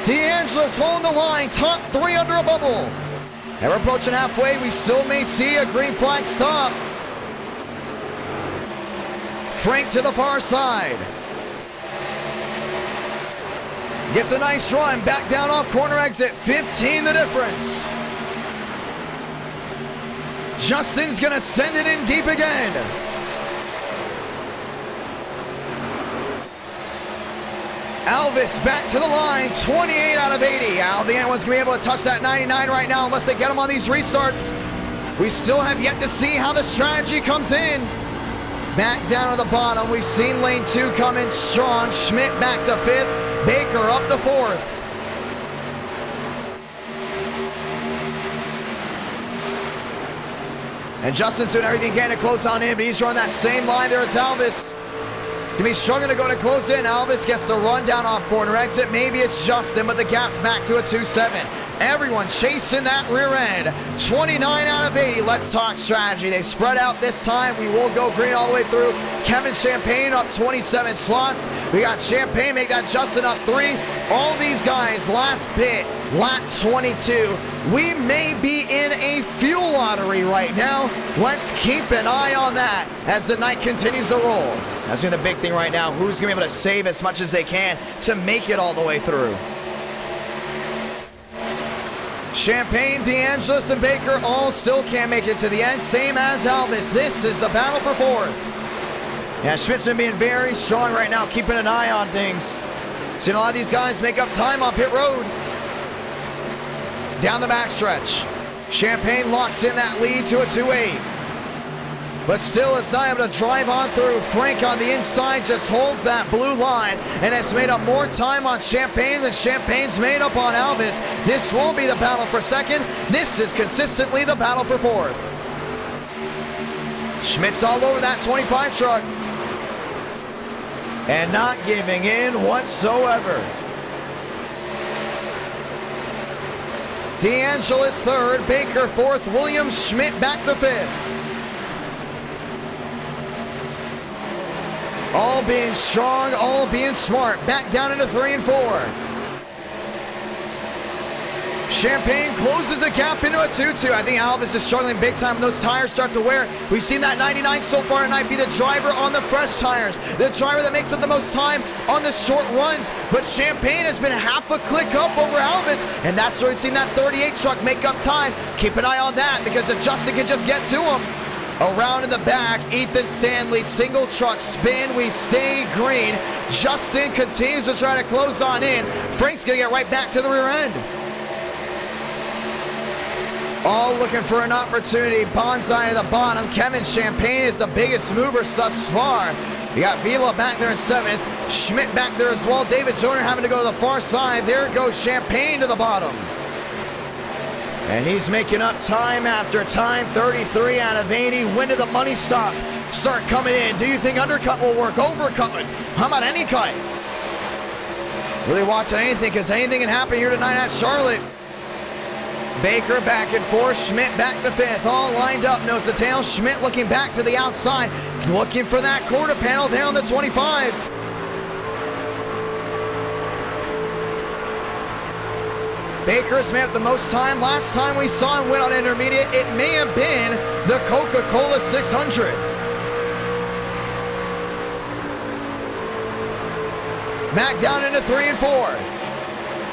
[SPEAKER 1] DeAngelis holding the line, top 3 under a bubble. And we're approaching halfway. We still may see a green flag stop. Frank to the far side. Gets a nice run, back down off corner exit, 15 the difference. Justin's gonna send it in deep again. Alvis back to the line, 28 out of 80. I don't think anyone's gonna be able to touch that 99 right now unless they get them on these restarts. We still have yet to see how the strategy comes in. Back down to the bottom, we've seen lane 2 come in strong. Schmidt back to 5th, Baker up to 4th. And Justin's doing everything he can to close on in, but he's running that same line there as Alvis. He's gonna be struggling to go to close in. Alvis gets the run down off corner exit. Maybe it's Justin, but the gap's back to a 2-7. Everyone chasing that rear end. 29 out of 80. Let's talk strategy. They spread out this time. We will go green all the way through. Kevin Champagne up 27 slots. We got Champagne make that Justin up 3. All these guys last pit, lap 22. We may be in a fuel lottery right now. Let's keep an eye on that as the night continues to roll. That's gonna be the big thing right now. Who's gonna be able to save as much as they can to make it all the way through? Champagne, DeAngelis, and Baker all still can't make it to the end, same as Alvis. This is the battle for fourth. Yeah, Schmidt's been being very strong right now, keeping an eye on things. Seen a lot of these guys make up time on pit road. Down the backstretch. Champagne locks in that lead to a 2-8. But still is not able to drive on through. Frank on the inside just holds that blue line and has made up more time on Champagne than Champagne's made up on Alvis. This won't be the battle for second. This is consistently the battle for fourth. Schmidt's all over that 25 truck. And not giving in whatsoever. DeAngelis third, Baker fourth, Williams, Schmidt back to fifth. All being strong, all being smart. Back down into 3 and 4. Champagne closes a gap into a 2-2. I think Alvis is struggling big time when those tires start to wear. We've seen that 99 so far tonight be the driver on the fresh tires. The driver that makes up the most time on the short runs. But Champagne has been half a click up over Alvis. And that's where we've seen that 38 truck make up time. Keep an eye on that because if Justin can just get to him. Around in the back, Ethan Stanley, single truck spin, we stay green. Justin continues to try to close on in. Frank's gonna get right back to the rear end. All looking for an opportunity. Bonsai to the bottom. Kevin Champagne is the biggest mover thus far. You got Vila back there in 7th. Schmidt back there as well. David Joyner having to go to the far side. There goes Champagne to the bottom. And he's making up time after time. 33 out of 80. When did the money stop start coming in? Do you think undercut will work? Overcut? How about any cut? Really watching anything because anything can happen here tonight at Charlotte. Baker back and forth. Schmidt back to 5th. All lined up. Nose to tail. Schmidt looking back to the outside. Looking for that quarter panel there on the 25. Baker's made up the most time. Last time we saw him win on intermediate, it may have been the Coca-Cola 600. Back down into 3 and 4.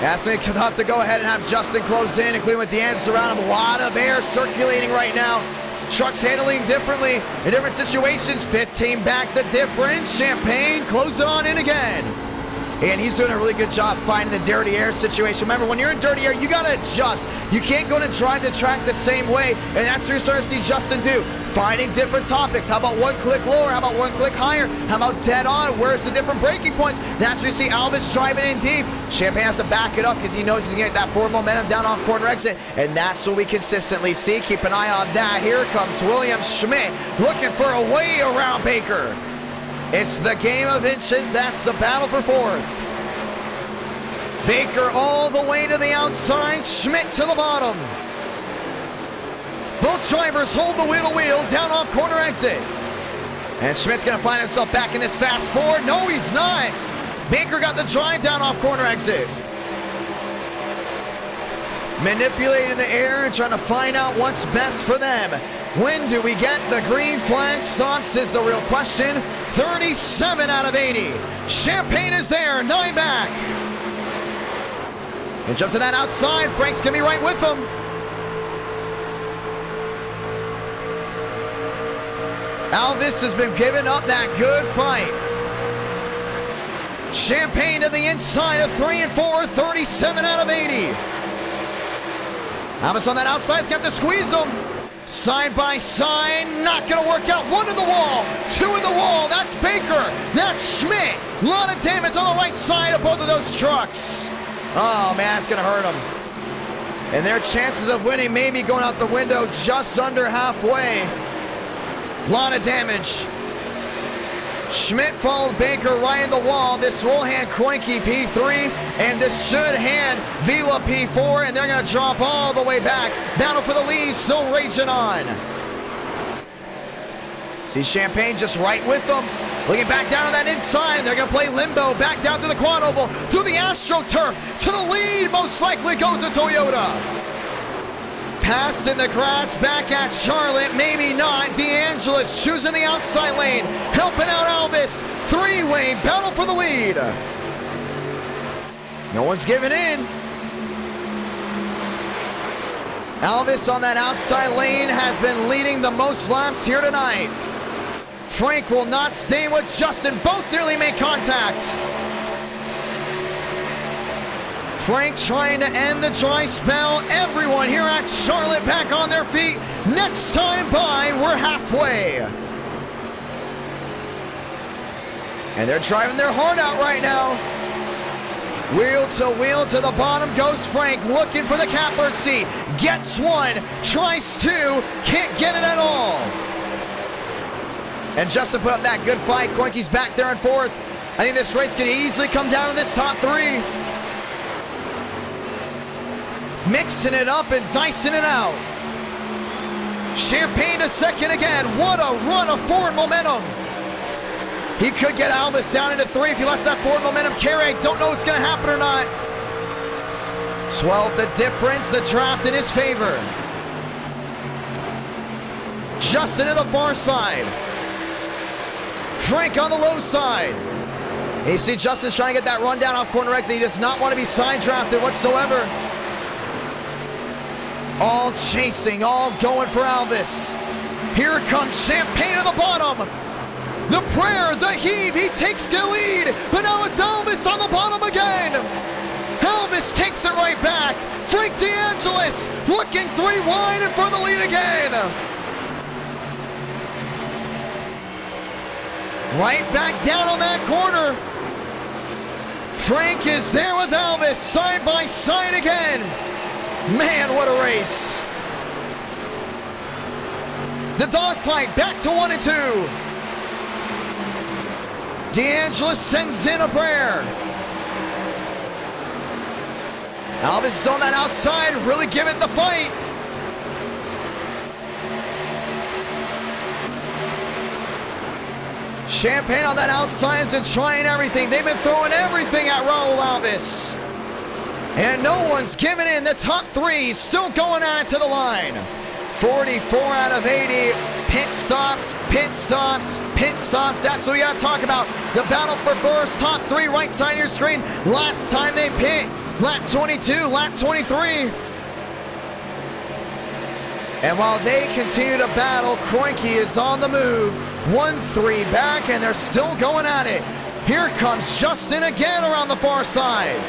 [SPEAKER 1] Aston could have to go ahead and have Justin close in, including with DeAngelis around him. A lot of air circulating right now. Trucks handling differently in different situations. 15 back, the difference. Champagne closing on in again. And he's doing a really good job finding the dirty air situation. Remember, when you're in dirty air, you got to adjust. You can't go and drive the track the same way. And that's what you're starting to see Justin do. Finding different topics. How about one click lower? How about one click higher? How about dead on? Where's the different braking points? That's where you see Alvis driving in deep. Champagne has to back it up because he knows he's going to get that forward momentum down off corner exit. And that's what we consistently see. Keep an eye on that. Here comes William Schmidt looking for a way around Baker. It's the game of inches. That's the battle for fourth. Baker all the way to the outside. Schmidt to the bottom. Both drivers hold the wheel to wheel down off corner exit. And Schmidt's going to find himself back in this fast forward. No, he's not. Baker got the drive down off corner exit. Manipulating the air and trying to find out what's best for them. When do we get the green flag stops is the real question. 37 out of 80. Champagne is there, 9 back. And jump to that outside. Frank's gonna be right with him. Alvis has been giving up that good fight. Champagne to the inside of 3 and 4, 37 out of 80. Alvis on that outside, he's got to squeeze him. Side by side, not gonna work out. 1 in the wall, 2 in the wall. That's Baker, that's Schmidt. A lot of damage on the right side of both of those trucks. Oh man, it's gonna hurt them. And their chances of winning may be going out the window just under halfway. A lot of damage. Schmidt followed Baker right in the wall. This will hand Kroenke P3, and this should hand Vila P4, and they're gonna drop all the way back. Battle for the lead still raging on. See Champagne just right with them. Looking back down on that inside, they're gonna play limbo, back down to the quad oval, through the AstroTurf, to the lead, most likely goes to Toyota. Pass in the grass, back at Charlotte, maybe not. DeAngelis choosing the outside lane, helping out Alvis. 3-way battle for the lead. No one's giving in. Elvis on that outside lane has been leading the most laps here tonight. Frank will not stay with Justin. Both nearly make contact. Frank trying to end the dry spell. Everyone here at Charlotte back on their feet. Next time by, we're halfway. And they're driving their heart out right now. Wheel to the bottom goes Frank, looking for the catbird seat. Gets one, tries two, can't get it at all. And Justin put up that good fight. Kroenke's back there in fourth. I think this race can easily come down to this top three. Mixing it up and dicing it out. Champagne to second again. What a run of forward momentum. He could get Elvis down into three if he lets that forward momentum carry. I don't know what's going to happen or not. 12 the difference, the draft in his favor. Justin to the far side. Frank on the low side. And you see Justin's trying to get that run down off corner exit. He does not want to be side drafted whatsoever. All chasing, all going for Elvis. Here comes Champagne to the bottom. The prayer, the heave, he takes the lead. But now it's Elvis on the bottom again. Elvis takes it right back. Frank DeAngelis looking three wide and for the lead again. Right back down on that corner. Frank is there with Elvis, side by side again. Man, what a race. The dogfight back to 1 and 2. DeAngelis sends in a prayer. Elvis is on that outside, really give it the fight. Champagne on that outside and trying everything. They've been throwing everything at Raul Elvis. And no one's giving in. The top three still going at it to the line. 44 out of 80. Pit stops, pit stops, pit stops. That's what we got to talk about. The battle for first. Top three right side of your screen. Last time they pit, lap 22, lap 23. And while they continue to battle, Kroenke is on the move. 1-3 back, and they're still going at it. Here comes Justin again around the far side.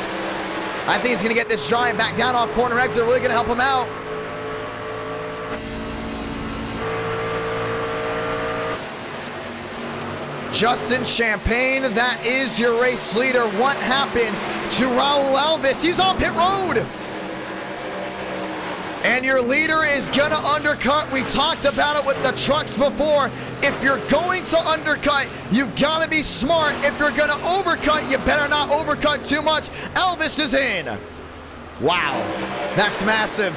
[SPEAKER 1] I think he's going to get this giant back down off corner exit. Really going to help him out. Justin Champagne, that is your race leader. What happened to Raul Elvis? He's on pit road. And your leader is going to undercut. We talked about it with the trucks before. If you're going to undercut, you've got to be smart. If you're going to overcut, you better not overcut too much. Elvis is in. Wow, that's massive.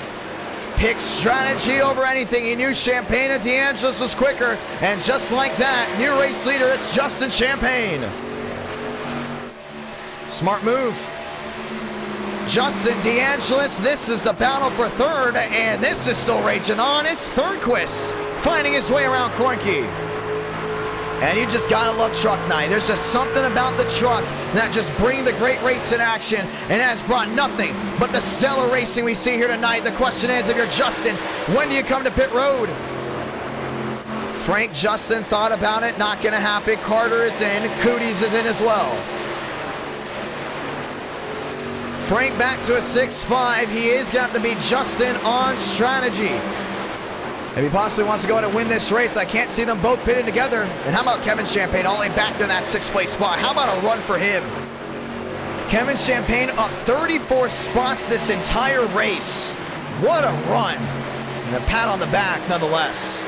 [SPEAKER 1] Pick strategy over anything. He knew Champagne and DeAngelis was quicker. And just like that, new race leader, it's Justin Champagne. Smart move. Justin DeAngelis, this is the battle for third, and this is still raging on. It's Thirdquist finding his way around Kroenke. And you just gotta love truck night. There's just something about the trucks that just bring the great race in action and has brought nothing but the stellar racing we see here tonight. The question is, if you're Justin, when do you come to pit road? Frank Justin thought about it, not gonna happen. Carter is in, Cooties is in as well. Frank back to a 6-5. He is going to have to beat Justin on strategy. If he possibly wants to go ahead and win this race, I can't see them both pitted together. And how about Kevin Champagne all the way back to that 6th place spot? How about a run for him? Kevin Champagne up 34 spots this entire race. What a run. And a pat on the back nonetheless.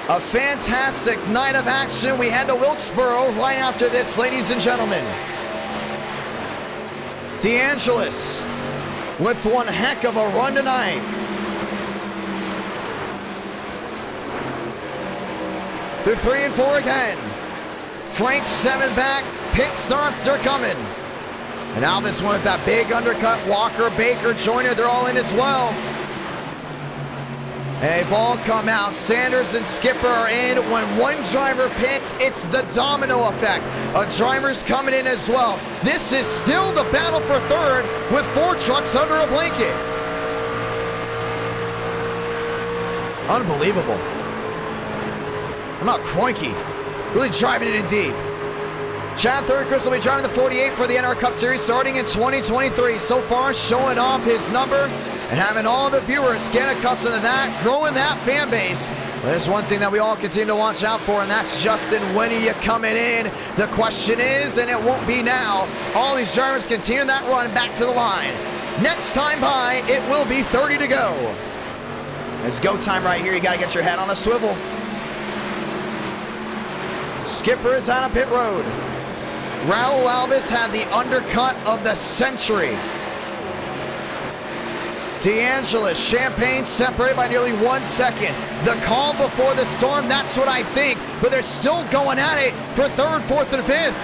[SPEAKER 1] A fantastic night of action. We head to Wilkesboro right after this, ladies and gentlemen. DeAngelis with one heck of a run tonight. Through 3 and 4 again. Frank 7 back. Pit stops, they're coming. And Elvis went with that big undercut. Walker, Baker, Joyner, they're all in as well. And they've all come out. Sanders and Skipper are in. When one driver pits, it's the domino effect. A driver's coming in as well. This is still the battle for third with 4 trucks under a blanket. Unbelievable. I'm out Kroenke. Really driving it in deep. Chad Thornquist will be driving the 48 for the NR Cup Series starting in 2023. So far, showing off his number and having all the viewers get accustomed to that, growing that fan base. But there's one thing that we all continue to watch out for, and that's Justin, when are you coming in? The question is, and it won't be now, all these drivers continue that run back to the line. Next time by, it will be 30 to go. It's go time right here. You got to get your head on a swivel. Skipper is out of pit road. Raul Alves had the undercut of the century. DeAngelis, Champagne separated by nearly 1 second. The calm before the storm, that's what I think. But they're still going at it for third, fourth, and fifth.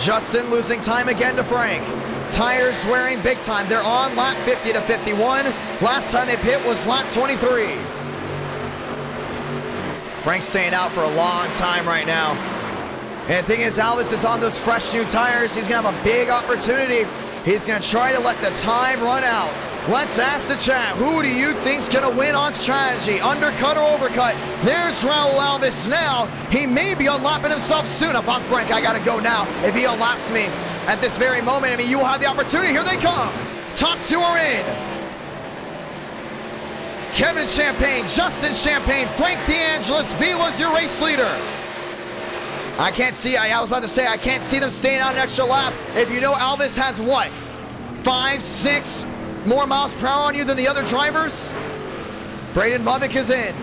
[SPEAKER 1] Justin losing time again to Frank. Tires wearing big time. They're on lap 50 to 51. Last time they pit was lap 23. Frank's staying out for a long time right now. And the thing is, Alves is on those fresh new tires. He's going to have a big opportunity. He's going to try to let the time run out. Let's ask the chat, who do you think's going to win on strategy? Undercut or overcut? There's Raul Alves now. He may be unlapping himself soon. If I'm Frank, I got to go now. If he unlaps me at this very moment, I mean, you will have the opportunity. Here they come. Top two are in. Kevin Champagne, Justin Champagne, Frank DeAngelis, Vila's your race leader. I can't see, I was about to say, I can't see them staying out an extra lap. If you know Alves has what, 5, 6 more miles per hour on you than the other drivers? Braden Bubbick is in.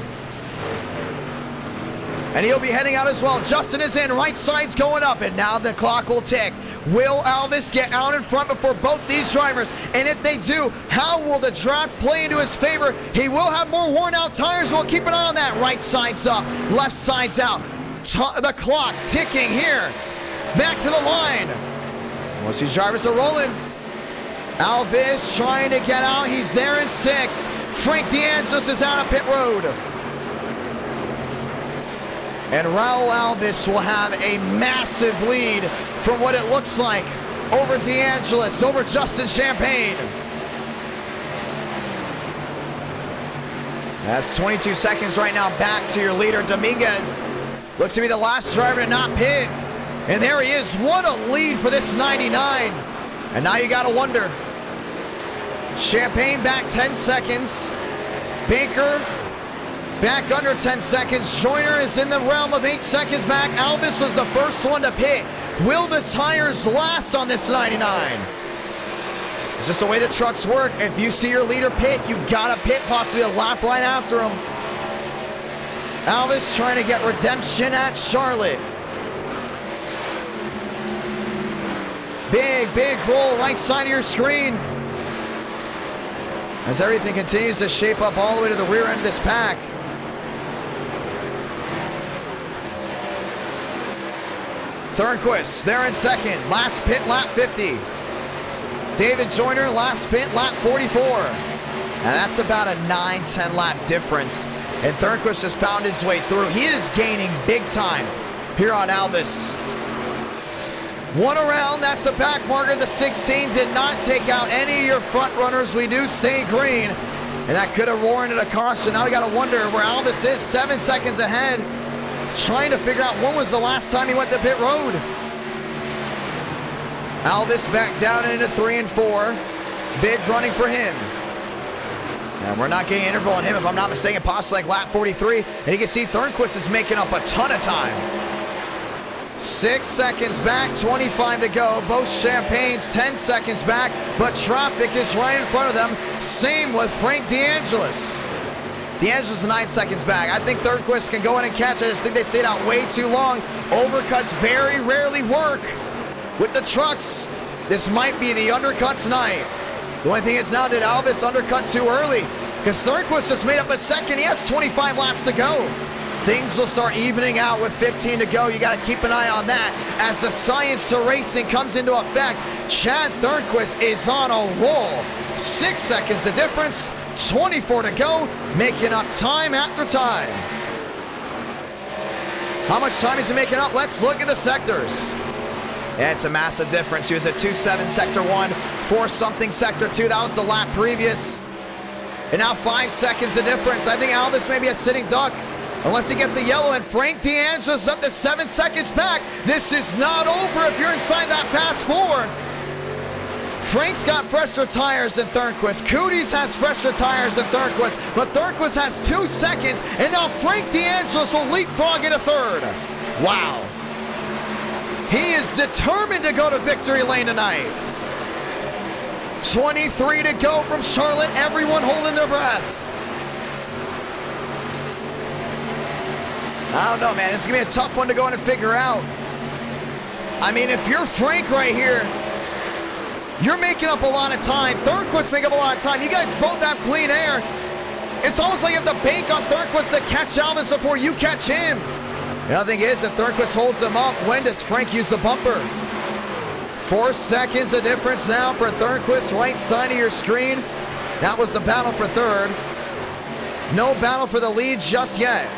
[SPEAKER 1] And he'll be heading out as well. Justin is in, right side's going up, and now the clock will tick. Will Alves get out in front before both these drivers? And if they do, how will the track play into his favor? He will have more worn out tires. We'll keep an eye on that. Right side's up, left side's out. The clock ticking here. Back to the line. Once these drivers are rolling. Alves trying to get out. He's there in 6. Frank DeAngelis is out of pit road. And Raul Alves will have a massive lead from what it looks like over DeAngelis, over Justin Champagne. That's 22 seconds right now back to your leader, Dominguez. Looks to be the last driver to not pit. And there he is. What a lead for this 99. And now you got to wonder. Champagne back 10 seconds. Baker back under 10 seconds. Joyner is in the realm of 8 seconds back. Alves was the first one to pit. Will the tires last on this 99? It's just the way the trucks work. If you see your leader pit, you got to pit possibly a lap right after him. Alves trying to get redemption at Charlotte. Big, big roll right side of your screen. As everything continues to shape up all the way to the rear end of this pack. Thornquist, there in second. Last pit, lap 50. David Joyner, last pit, lap 44. And that's about a 9-10 lap difference. And Thornquist has found his way through. He is gaining big time here on Alves. One around, that's the back marker. The 16 did not take out any of your front runners. We do stay green. And that could have warranted a caution. Now we got to wonder where Alves is, 7 seconds ahead. Trying to figure out when was the last time he went to pit road. Alves back down into 3 and 4. Big running for him. And we're not getting an interval on him, if I'm not mistaken, possibly like lap 43. And you can see Thornquist is making up a ton of time. 6 seconds back, 25 to go. Both Champagnes 10 seconds back, but traffic is right in front of them. Same with Frank DeAngelis. DeAngelis is 9 seconds back. I think Thornquist can go in and catch. I just think they stayed out way too long. Overcuts very rarely work with the trucks. This might be the undercuts night. The only thing is now, did Alves undercut too early? Because Thornquist just made up a second. He has 25 laps to go. Things will start evening out with 15 to go. You got to keep an eye on that as the science to racing comes into effect. Chad Thornquist is on a roll. 6 seconds the difference, 24 to go, making up time after time. How much time is he making up? Let's look at the sectors. Yeah, it's a massive difference. He was at 2.7 sector 1, 4 something sector 2. That was the lap previous. And now 5 seconds the difference. I think Alvis may be a sitting duck. Unless he gets a yellow, and Frank D'Angelo's up to 7 seconds back. This is not over if you're inside that fast four. Frank's got fresher tires than Thornquist. Cooties has fresher tires than Thornquist, but Thornquist has 2 seconds, and now Frank D'Angelo's will leapfrog into third. Wow. He is determined to go to victory lane tonight. 23 to go from Charlotte, everyone holding their breath. I don't know, man. This is going to be a tough one to go in and figure out. I mean, if you're Frank right here, you're making up a lot of time. Thornquist making up a lot of time. You guys both have clean air. It's almost like you have to bank on Thornquist to catch Alvis before you catch him. The other thing is, if Thornquist holds him up, when does Frank use the bumper? 4 seconds of difference now for Thornquist, right side of your screen. That was the battle for third. No battle for the lead just yet.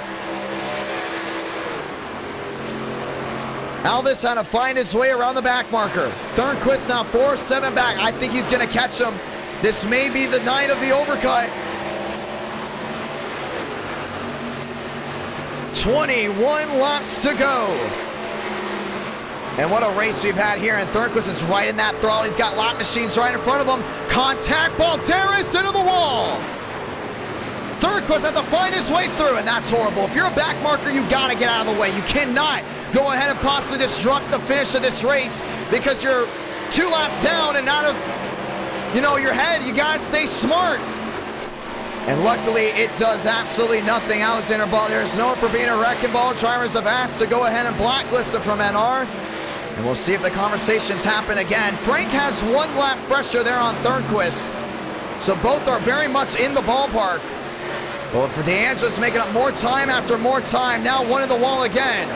[SPEAKER 1] Alvis had to find his way around the back marker. Thornquist now 4-7 back. I think he's going to catch him. This may be the night of the overcut. 21 laps to go. And what a race we've had here. And Thornquist is right in that throttle. He's got lap machines right in front of him. Contact Balderas into the wall. Thornquist had to find his way through, and that's horrible. If you're a back marker, you got to get out of the way. You cannot go ahead and possibly disrupt the finish of this race because you're 2 laps down and out of, your head. You got to stay smart. And luckily, it does absolutely nothing. Alexander Balderas known for being a wrecking ball. Drivers have asked to go ahead and blacklist him from NR. And we'll see if the conversations happen again. Frank has 1 lap fresher there on Thornquist. So both are very much in the ballpark. But for D'Angelo's making up more time after more time. Now one in the wall again.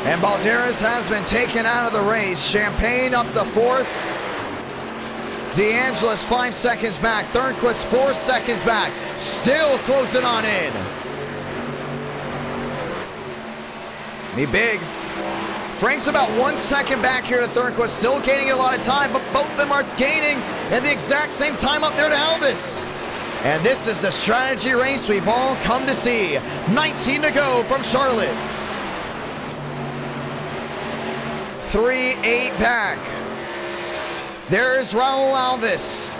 [SPEAKER 1] And Balderas has been taken out of the race. Champagne up to 4th. D'Angelo's 5 seconds back. Thornquist 4 seconds back. Still closing on in. Be big. Frank's about 1 second back here to Thornquist, still gaining a lot of time, but both of them are gaining at the exact same time up there to Alvis. And this is the strategy race we've all come to see. 19 to go from Charlotte. 3-8 back. There's Raul Alvis.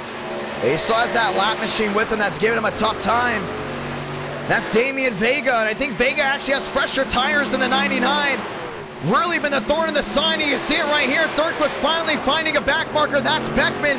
[SPEAKER 1] He still has that lap machine with him that's giving him a tough time. That's Damian Vega, and I think Vega actually has fresher tires than the 99. Really been the thorn in the side. You see it right here. Thornquist finally finding a back marker. That's Beckman.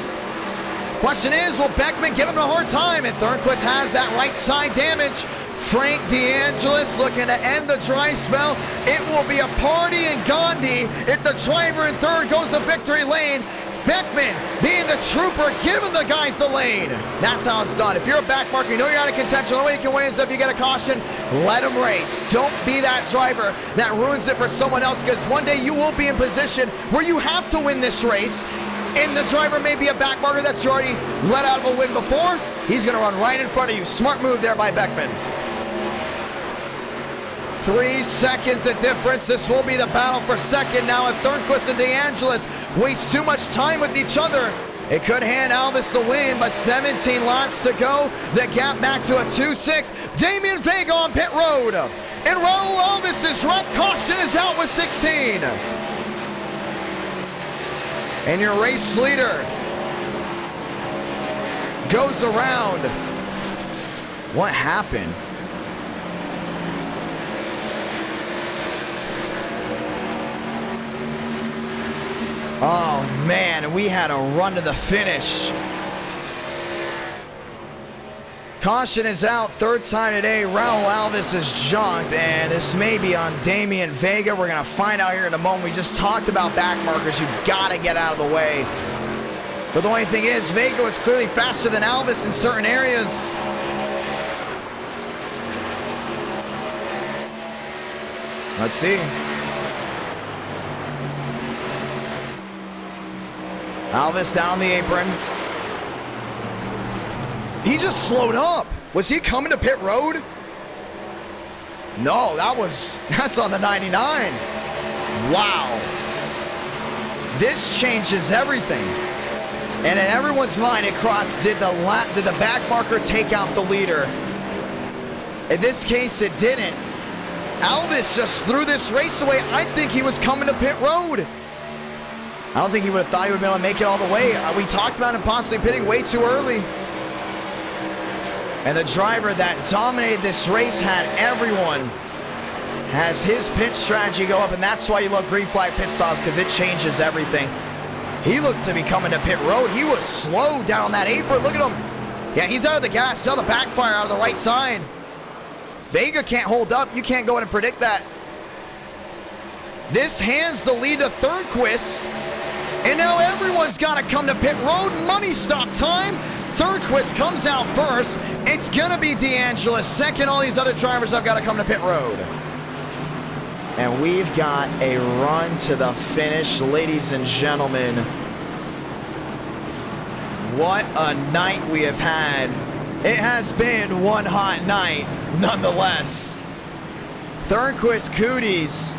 [SPEAKER 1] Question is, will Beckman give him a hard time? And Thornquist has that right side damage. Frank D'Angelo's looking to end the dry spell. It will be a party in Gandhi if the driver in third goes to victory lane. Beckman being the trooper, giving the guys the lane. That's how it's done. If you're a back marker, you know you're out of contention. The only way you can win is if you get a caution. Let them race. Don't be that driver that ruins it for someone else, because one day you will be in position where you have to win this race. And the driver may be a back marker that's already let out of a win before. He's going to run right in front of you. Smart move there by Beckman. 3 seconds the difference. This will be the battle for second now. If Thornquist and D'Angelo's waste too much time with each other, it could hand Alvis the win, but 17 laps to go. The gap back to a 2-6. Damian Vega on pit road. And Raul Alvis is right. Caution is out with 16. And your race leader goes around. What happened? Oh man, we had a run to the finish. Caution is out, third time today. Raul Alvis is junked, and this may be on Damian Vega. We're gonna find out here in a moment. We just talked about back markers. You've gotta get out of the way. But the only thing is, Vega was clearly faster than Alvis in certain areas. Let's see. Alvis down on the apron. He just slowed up. Was he coming to pit road? No, that's on the 99. Wow. This changes everything. And in everyone's mind, it crossed, did the back marker take out the leader? In this case, it didn't. Elvis just threw this race away. I think he was coming to pit road. I don't think he would have thought he would be able to make it all the way. We talked about him possibly pitting way too early. And the driver that dominated this race had everyone has his pit strategy go up, and that's why you love green flag pit stops, because it changes everything. He looked to be coming to pit road. He was slow down on that apron. Look at him. Yeah, he's out of the gas. Saw the backfire out of the right side. Vega can't hold up. You can't go in and predict that. This hands the lead to Thornquist. And now everyone's got to come to pit road. Money stop time. Thornquist comes out first. It's going to be DeAngelis second. All these other drivers have got to come to pit road. And we've got a run to the finish, ladies and gentlemen. What a night we have had. It has been one hot night, nonetheless. Thornquist, Cooties.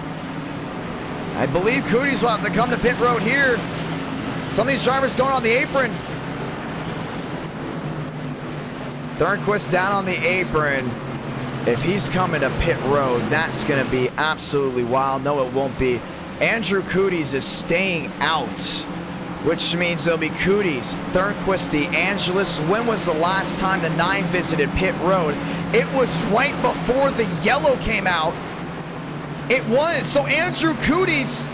[SPEAKER 1] I believe Cooties will have to come to pit road here. Some of these drivers going on the apron. Thornquist down on the apron. If he's coming to pit road, that's going to be absolutely wild. No, it won't be. Andrew Cooties is staying out, which means it'll be Cooties, Thornquist, DeAngelis. When was the last time the 9 visited pit road? It was right before the yellow came out. It was. So Andrew Cooties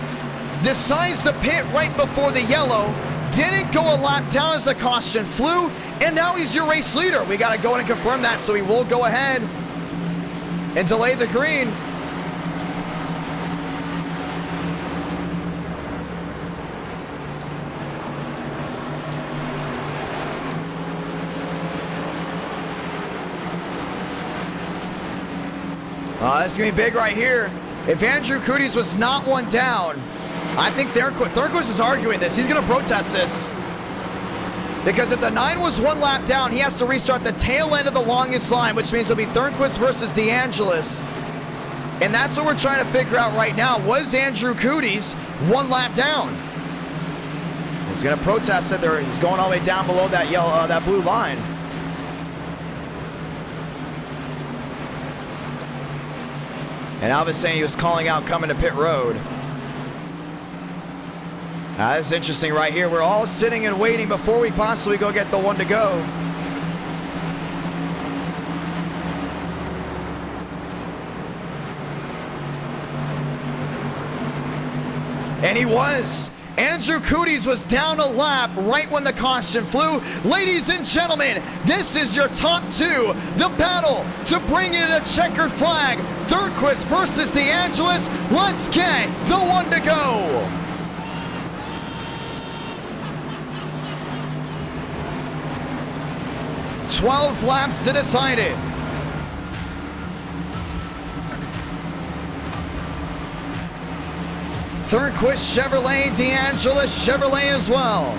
[SPEAKER 1] decides to pit right before the yellow. Didn't go a lap down as the caution flew, and now he's your race leader. We got to go in and confirm that, so he will go ahead and delay the green. This is going to be big right here. If Andrew Cooties was not one down, I think Thornquist is arguing this. He's going to protest this. Because if the 9 was 1 lap down, he has to restart the tail end of the longest line, which means it'll be Thornquist versus DeAngelis. And that's what we're trying to figure out right now. Was Andrew Cooties 1 lap down? He's going to protest it. He's going all the way down below that yellow, that blue line. And Elvis saying he was calling out coming to pit road. Now, that's interesting right here. We're all sitting and waiting before we possibly go get the 1 to go. And he was. Andrew Cooties was down a lap right when the caution flew. Ladies and gentlemen, this is your top 2. The battle to bring in a checkered flag. Thornquist versus DeAngelis. Let's get the 1 to go. $12 laps to decide it. Thornquist Chevrolet, DeAngelis Chevrolet as well.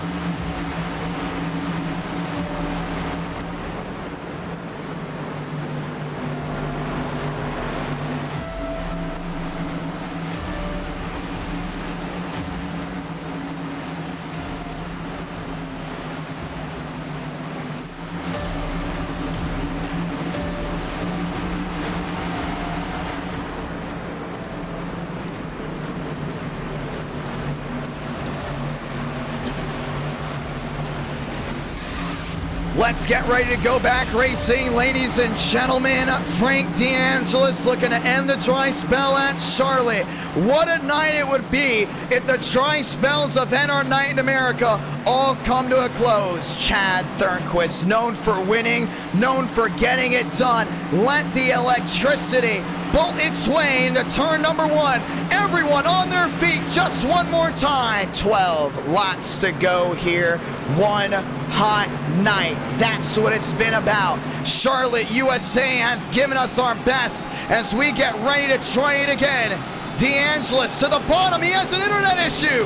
[SPEAKER 1] Let's get ready to go back racing, ladies and gentlemen. Frank DeAngelis looking to end the dry spell at Charlotte. What a night it would be if the dry spells of NR Night in America all come to a close. Chad Thornquist, known for winning, known for getting it done. Let the electricity bolt its way into turn number 1. Everyone on their feet just one more time. 12 laps to go here. One hot night. That's what it's been about. Charlotte, USA has given us our best as we get ready to try it again. DeAngelis to the bottom. He has an internet issue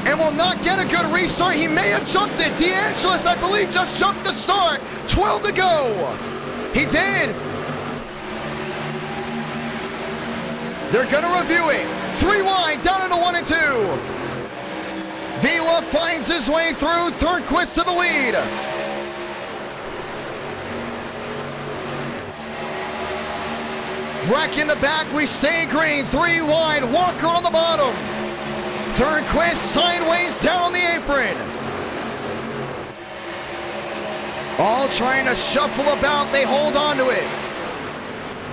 [SPEAKER 1] and will not get a good restart. He may have jumped it. DeAngelis, I believe, just jumped the start. 12 to go. He did. They're going to review it. 3 wide, down into 1 and 2. Vila finds his way through. Thornquist to the lead. Wreck in the back, we stay green. 3 wide, Walker on the bottom. Thornquist sideways down on the apron. All trying to shuffle about, they hold on to it.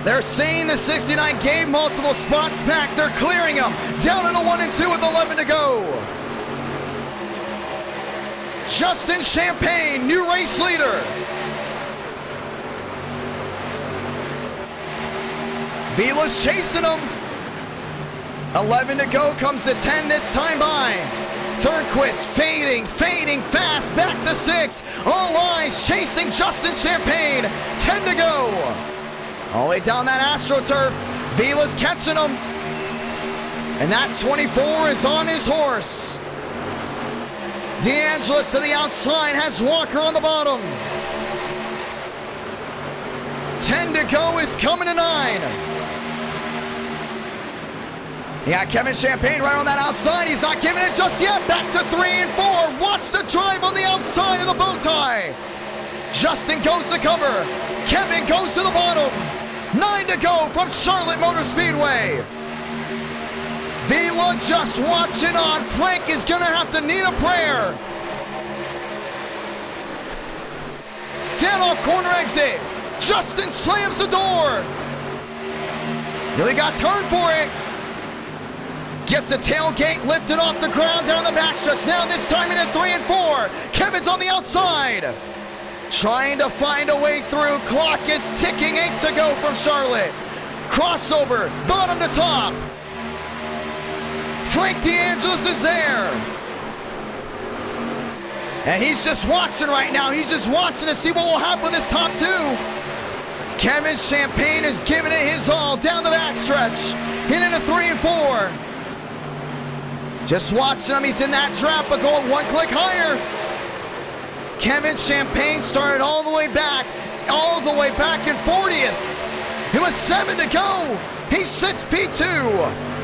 [SPEAKER 1] They're saying the 69 gave multiple spots back. They're clearing them. Down in a 1 and 2 with 11 to go. Justin Champagne, new race leader. Vila's chasing him. 11 to go, comes to 10 this time by. Thornquist fading fast, back to 6. All eyes chasing Justin Champagne. 10 to go. All the way down that AstroTurf. Vila's catching him. And that 24 is on his horse. DeAngelis to the outside, has Walker on the bottom. 10 to go is coming to 9. You got Kevin Champagne right on that outside. He's not giving it just yet. Back to 3 and 4. Watch the drive on the outside of the bow tie. Justin goes to cover. Kevin goes to the bottom. 9 to go from Charlotte Motor Speedway. Vila just watching on. Frank is going to have to need a prayer. Down off corner exit. Justin slams the door. Really got turned for it. Gets the tailgate lifted off the ground down the backstretch. Now this time in at 3 and 4. Kevin's on the outside. Trying to find a way through. Clock is ticking. 8 to go from Charlotte. Crossover, bottom to top. Frank DeAngelis is there. And he's just watching right now. He's just watching to see what will happen with this top 2. Kevin Champagne is giving it his all down the backstretch. In into 3 and 4. Just watching him, he's in that trap, but going 1 click higher. Kevin Champagne started all the way back in 40th. It was 7 to go. He sits P2.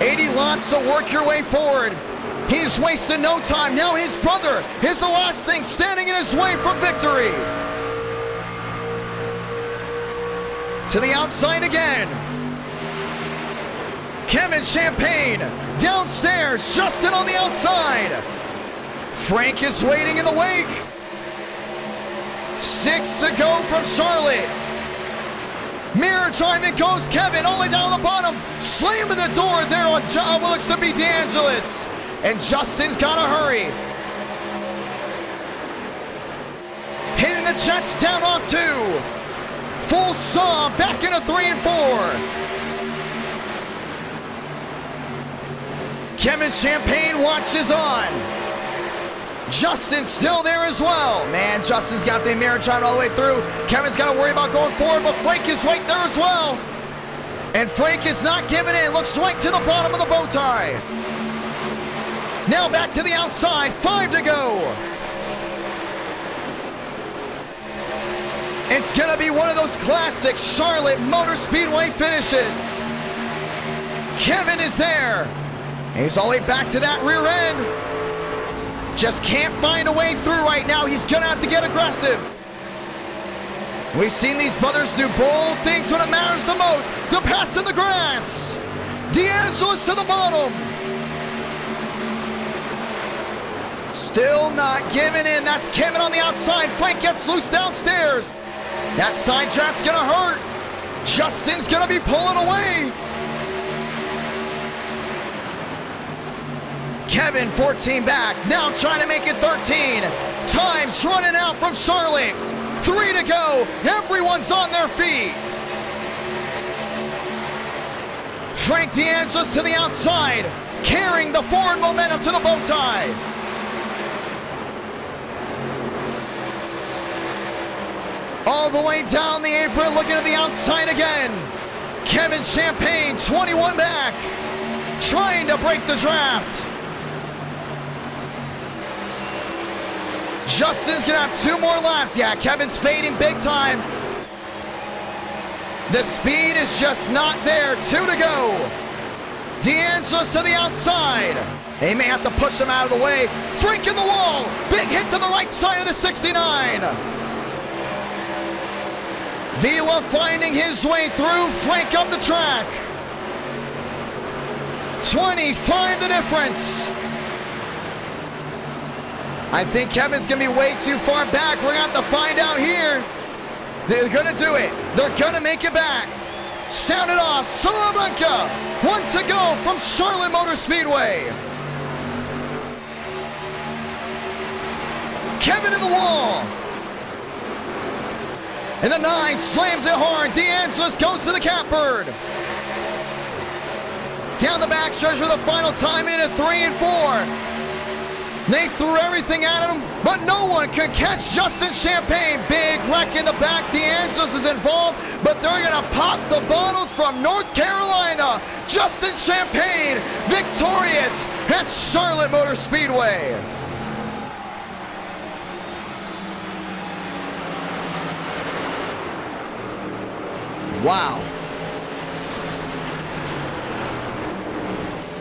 [SPEAKER 1] 80 lots to work your way forward. He's wasting no time. Now his brother is the last thing standing in his way for victory. To the outside again. Kevin Champagne downstairs, Justin on the outside. Frank is waiting in the wake. 6 to go from Charlotte. Mirror time, it goes Kevin all the way down the bottom. Slamming the door there on what looks to be DeAngelis. And Justin's got to hurry. Hitting the jets down on 2. Full saw back into 3 and 4. Kevin Champagne watches on. Justin's still there as well. Man, Justin's got the mirror trying all the way through. Kevin's got to worry about going forward, but Frank is right there as well. And Frank is not giving in. Looks right to the bottom of the bow tie. Now back to the outside. 5 to go. It's going to be one of those classic Charlotte Motor Speedway finishes. Kevin is there. He's all the way back to that rear end. Just can't find a way through right now. He's gonna have to get aggressive. We've seen these brothers do bold things when it matters the most. The pass in the grass. DeAngelis to the bottom. Still not giving in. That's Kevin on the outside. Frank gets loose downstairs. That side draft's gonna hurt. Justin's gonna be pulling away. Kevin 14 back, now trying to make it 13. Time's running out from Charlotte. 3 to go, everyone's on their feet. Frank DeAngelis to the outside, carrying the forward momentum to the bow tie. All the way down the apron, looking at the outside again. Kevin Champagne, 21 back, trying to break the draft. Justin's gonna have 2 more laps. Yeah, Kevin's fading big time. The speed is just not there. 2 to go. DeAngelis to the outside. He may have to push him out of the way. Frank in the wall. Big hit to the right side of the 69. Vila finding his way through. Frank up the track. 25 the difference. I think Kevin's going to be way too far back. We're going to have to find out here. They're going to do it. They're going to make it back. Sound it off. Salamanca. 1 to go from Charlotte Motor Speedway. Kevin in the wall. And the 9 slams it hard. DeAngelis goes to the catbird. Down the backstretch for the final time into 3 and 4. They threw everything at him, but no one could catch Justin Champagne. Big wreck in the back. DeAngelis is involved, but they're going to pop the bottles from North Carolina. Justin Champagne victorious at Charlotte Motor Speedway. Wow.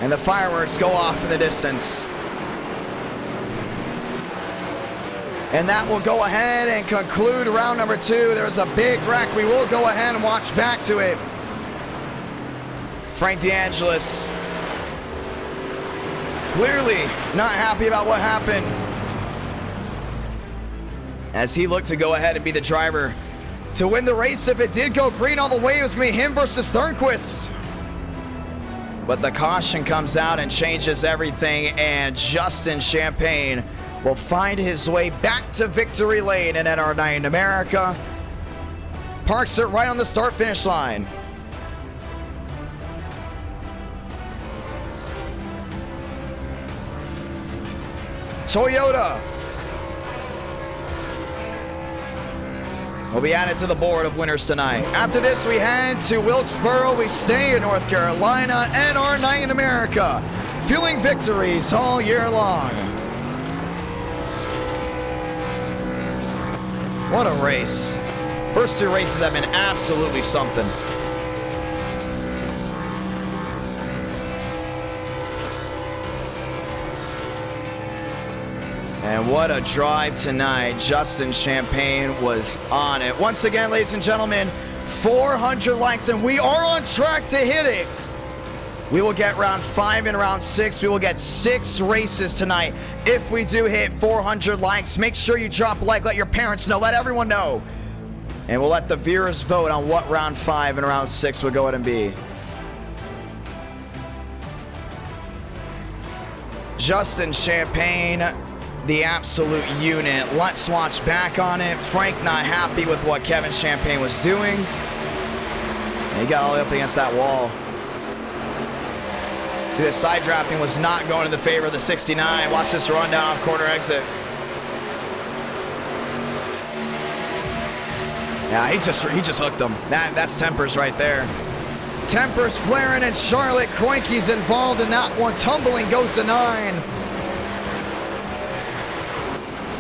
[SPEAKER 1] And the fireworks go off in the distance. And that will go ahead and conclude round number 2. There's a big wreck. We will go ahead and watch back to it. Frank DeAngelis clearly not happy about what happened, as he looked to go ahead and be the driver to win the race. If it did go green all the way, it was going to be him versus Thornquist. But the caution comes out and changes everything, and Justin Champagne will find his way back to victory lane in NR9 in America. Parks it right on the start-finish line. Toyota will be added to the board of winners tonight. After this, we head to Wilkesboro. We stay in North Carolina, NR9 in America, fueling victories all year long. What a race. First 2 races have been absolutely something. And what a drive tonight. Justin Champagne was on it. Once again, ladies and gentlemen, 400 likes, and we are on track to hit it. We will get round 5 and round 6. We will get 6 races tonight. If we do hit 400 likes, make sure you drop a like, let your parents know, let everyone know. And we'll let the viewers vote on what round 5 and round 6 will go ahead and be. Justin Champagne, the absolute unit. Let's watch back on it. Frank not happy with what Kevin Champagne was doing. And he got all the way up against that wall. See, the side drafting was not going in the favor of the 69. Watch this run down off corner exit. Yeah, he just hooked him. That's Tempers right there. Tempers flaring, and Charlotte Kroenke's involved in that one. Tumbling goes to 9.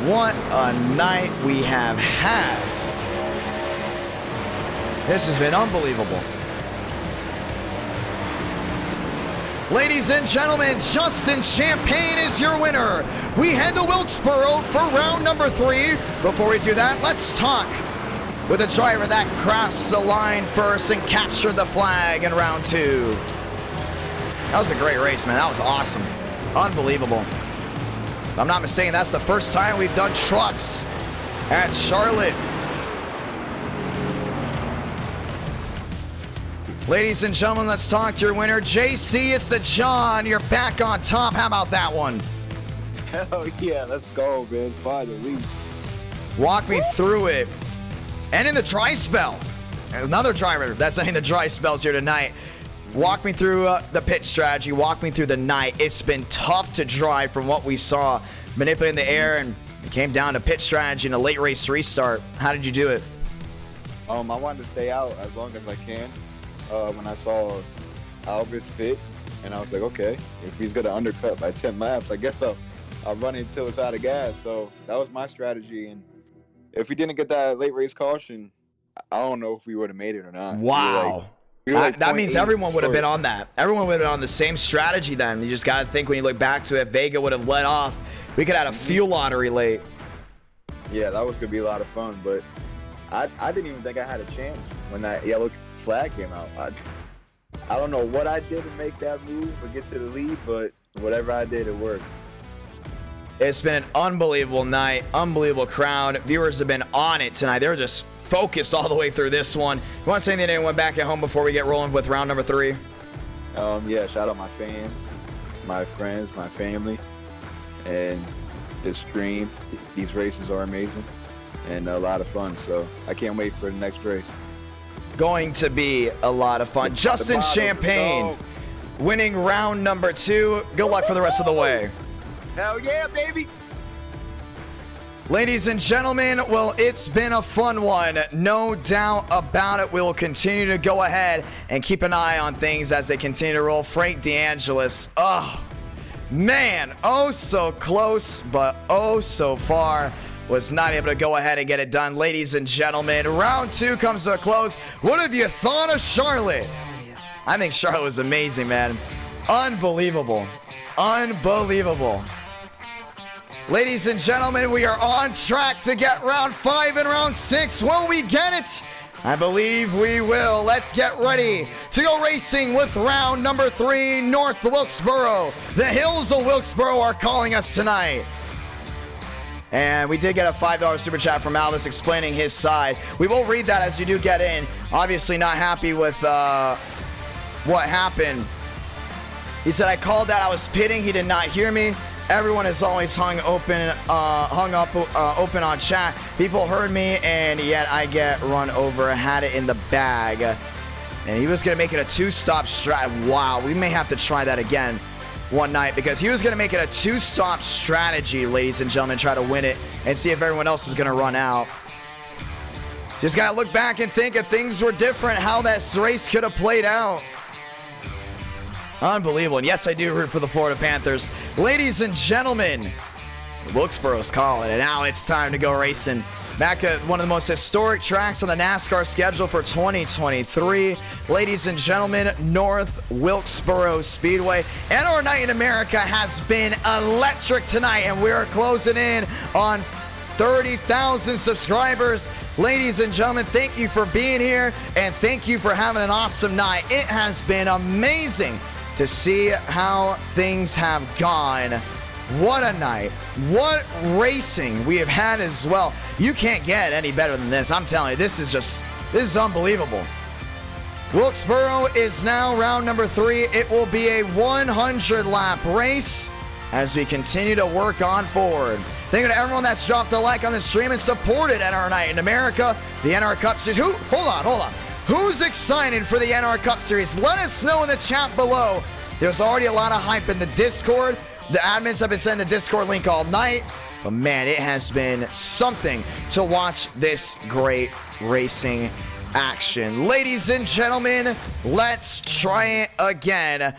[SPEAKER 1] What a night we have had. This has been unbelievable. Ladies and gentlemen, Justin Champagne is your winner. We head to Wilkesboro for round number 3. Before we do that, let's talk with a driver that crossed the line first and captured the flag in round 2. That was a great race, man. That was awesome. Unbelievable. If I'm not mistaken, that's the first time we've done trucks at Charlotte. Ladies and gentlemen, let's talk to your winner. JC, it's the John. You're back on top. How about that one?
[SPEAKER 4] Hell yeah, let's go, man. Finally.
[SPEAKER 1] Walk me through it. And in the dry spell. Another driver that's ending the dry spells here tonight. Walk me through the pit strategy. Walk me through the night. It's been tough to drive from what we saw. Manipulating the air, and it came down to pit strategy and a late race restart. How did you do it?
[SPEAKER 4] I wanted to stay out as long as I can. When I saw Alvis pit, and I was like, okay, if he's gonna undercut by 10 laps, I guess I'll run it until it's out of gas. So that was my strategy. And if we didn't get that late race caution, I don't know if we would have made it or not.
[SPEAKER 1] Wow.
[SPEAKER 4] We were like
[SPEAKER 1] That means
[SPEAKER 4] 0.8
[SPEAKER 1] everyone would have been
[SPEAKER 4] short.
[SPEAKER 1] on that. Everyone would have been on the same strategy then. You just got to think when you look back to it, Vega would have let off. We could have had a fuel lottery late.
[SPEAKER 4] Yeah, that was gonna be a lot of fun, but I didn't even think I had a chance when that yellow flag came out. I don't know what I did to make that move or get to the lead, but whatever I did, it worked.
[SPEAKER 1] It's been an unbelievable night, unbelievable crowd. Viewers have been on it tonight. They're just focused all the way through this one. You want to say anything to anyone back at home before we get rolling with round number 3?
[SPEAKER 4] Yeah, shout out my fans, my friends, my family, and this stream. These races are amazing and a lot of fun, so I can't wait for the next race.
[SPEAKER 1] Going to be a lot of fun. Justin
[SPEAKER 4] bottom,
[SPEAKER 1] Champagne winning round number 2. Good luck for the rest of the way.
[SPEAKER 4] Hell yeah, baby!
[SPEAKER 1] Ladies and gentlemen, well, it's been a fun one. No doubt about it. We will continue to go ahead and keep an eye on things as they continue to roll. Frank DeAngelis. Oh, man. Oh, so close, but oh, so far. Was not able to go ahead and get it done. Ladies and gentlemen, round 2 comes to a close. What have you thought of Charlotte? I think Charlotte was amazing, man. Unbelievable. Unbelievable. Ladies and gentlemen, we are on track to get round 5 and round 6. Will we get it? I believe we will. Let's get ready to go racing with round number 3, North Wilkesboro. The hills of Wilkesboro are calling us tonight. And we did get a $5 super chat from Alvis explaining his side. We will read that as you do get in. Obviously not happy with what happened. He said, I called that. I was pitting. He did not hear me. Everyone is always hung up open on chat. People heard me, and yet I get run over. Had it in the bag. And he was going to make it a 2-stop strat. Wow, we may have to try that again one night, because he was going to make it a 2-stop strategy, ladies and gentlemen, try to win it and see if everyone else is going to run out. Just got to look back and think if things were different, how that race could have played out. Unbelievable. And yes, I do root for the Florida Panthers. Ladies and gentlemen, Wilkesboro's calling, and now it's time to go racing. Back at one of the most historic tracks on the NASCAR schedule for 2023. Ladies and gentlemen, North Wilkesboro Speedway. And our night in America has been electric tonight, and we are closing in on 30,000 subscribers. Ladies and gentlemen, thank you for being here, and thank you for having an awesome night. It has been amazing to see how things have gone. What a night. What racing we have had as well. You can't get any better than this. I'm telling you, this is unbelievable. Wilkesboro is now round number 3. It will be a 100-lap race as we continue to work on forward. Thank you to everyone that's dropped a like on the stream and supported NR Night in America, the NR Cup Series. Hold on. Who's excited for the NR Cup Series? Let us know in the chat below. There's already a lot of hype in the Discord. The admins have been sending the Discord link all night. But man, it has been something to watch this great racing action. Ladies and gentlemen, let's try it again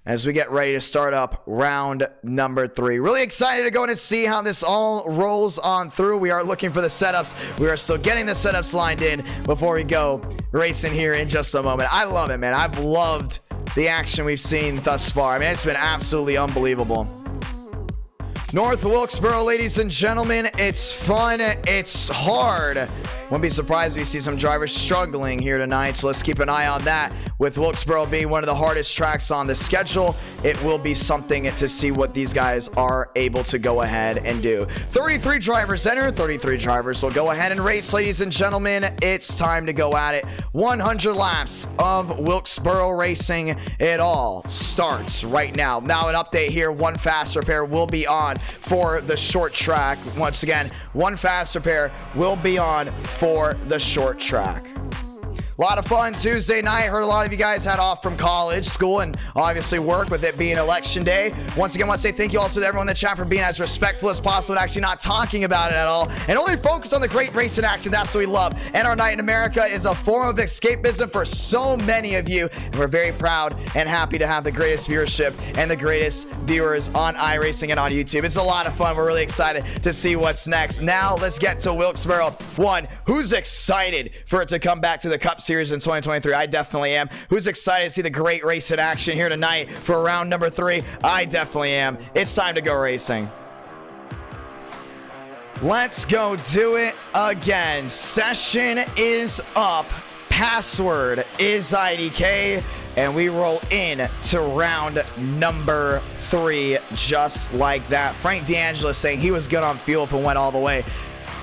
[SPEAKER 1] as we get ready to start up round number 3. Really excited to go in and see how this all rolls on through. We are looking for the setups. We are still getting the setups lined in before we go racing here in just a moment. I love it, man. I've loved the action we've seen thus far. I mean, it's been absolutely unbelievable. North Wilkesboro, ladies and gentlemen, it's fun, it's hard. Won't be surprised if we see some drivers struggling here tonight, so let's keep an eye on that. With Wilkesboro being one of the hardest tracks on the schedule, it will be something to see what these guys are able to go ahead and do. 33 drivers enter, 33 drivers will go ahead and race, ladies and gentlemen. It's time to go at it. 100 laps of Wilkesboro racing. It all starts right now. Now an update here, one fast repair will be on for the short track. Once again, one fast repair will be on for the short track. A lot of fun Tuesday night. Heard a lot of you guys had off from college, school, and obviously work with it being election day. Once again, I want to say thank you also to everyone in the chat for being as respectful as possible and actually not talking about it at all and only focus on the great racing action. That's what we love. And our night in America is a form of escapism for so many of you. And we're very proud and happy to have the greatest viewership and the greatest viewers on iRacing and on YouTube. It's a lot of fun. We're really excited to see what's next. Now let's get to Wilkesboro 1. Who's excited for it to come back to the Cup Series in 2023? I definitely am. Who's excited to see the great race in action here tonight for round number 3? I definitely am. It's time to go racing. Let's go do it again. Session is up. Password is IDK. And we roll in to round number 3 just like that. Frank D'Angelo saying he was good on fuel if it went all the way.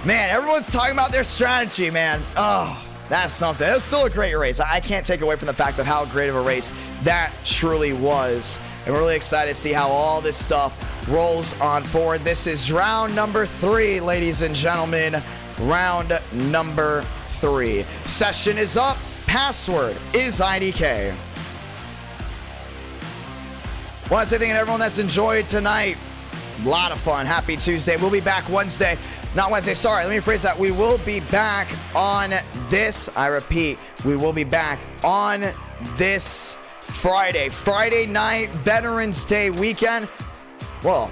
[SPEAKER 1] Man, everyone's talking about their strategy, man. Oh, that's something. It was still a great race. I can't take away from the fact of how great of a race that truly was. And we're really excited to see how all this stuff rolls on forward. This is round number 3, ladies and gentlemen. Round number 3. Session is up. Password is IDK. Want to say thank you to everyone that's enjoyed tonight. A lot of fun. Happy Tuesday. We'll be back Wednesday. Not Wednesday, sorry. Let me rephrase that. We will be back on this. I repeat, we will be back on this Friday. Friday night, Veterans Day weekend. Well,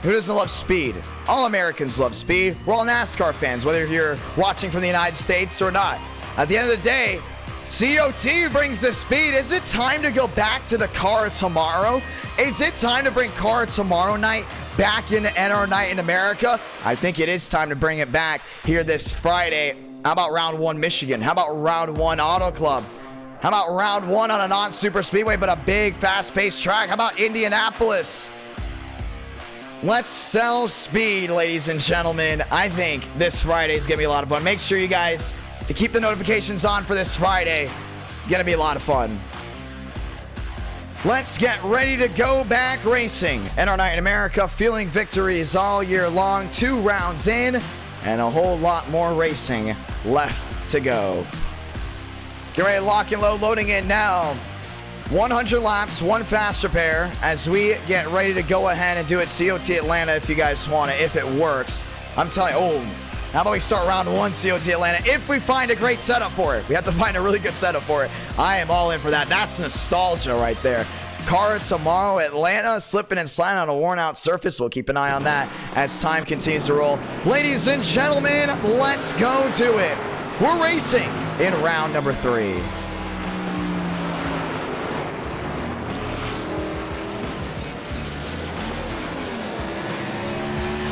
[SPEAKER 1] who doesn't love speed? All Americans love speed. We're all NASCAR fans, whether you're watching from the United States or not. At the end of the day, COT brings the speed. Is it time to go back to the car tomorrow? Is it time to bring car tomorrow night back into NR Night in America? I think it is time to bring it back here this Friday. How about round 1 Michigan? How about round 1 Auto Club? How about round 1 on a non-super speedway but a big fast-paced track? How about Indianapolis? Let's sell speed, ladies and gentlemen. I think this Friday is going to be a lot of fun. Make sure you guys to keep the notifications on for this Friday. Gonna be a lot of fun. Let's get ready to go back racing. NR Night in America, feeling victories all year long. 2 rounds in and a whole lot more racing left to go. Get ready to lock and load, loading in now. 100 laps, 1 fast repair as we get ready to go ahead and do it COT Atlanta if you guys want it, if it works. I'm telling you, how about we start round 1 COT Atlanta if we find a great setup for it. We have to find a really good setup for it. I am all in for that. That's nostalgia right there. Car tomorrow, Atlanta, slipping and sliding on a worn out surface. We'll keep an eye on that as time continues to roll. Ladies and gentlemen, let's go do it. We're racing in round number 3.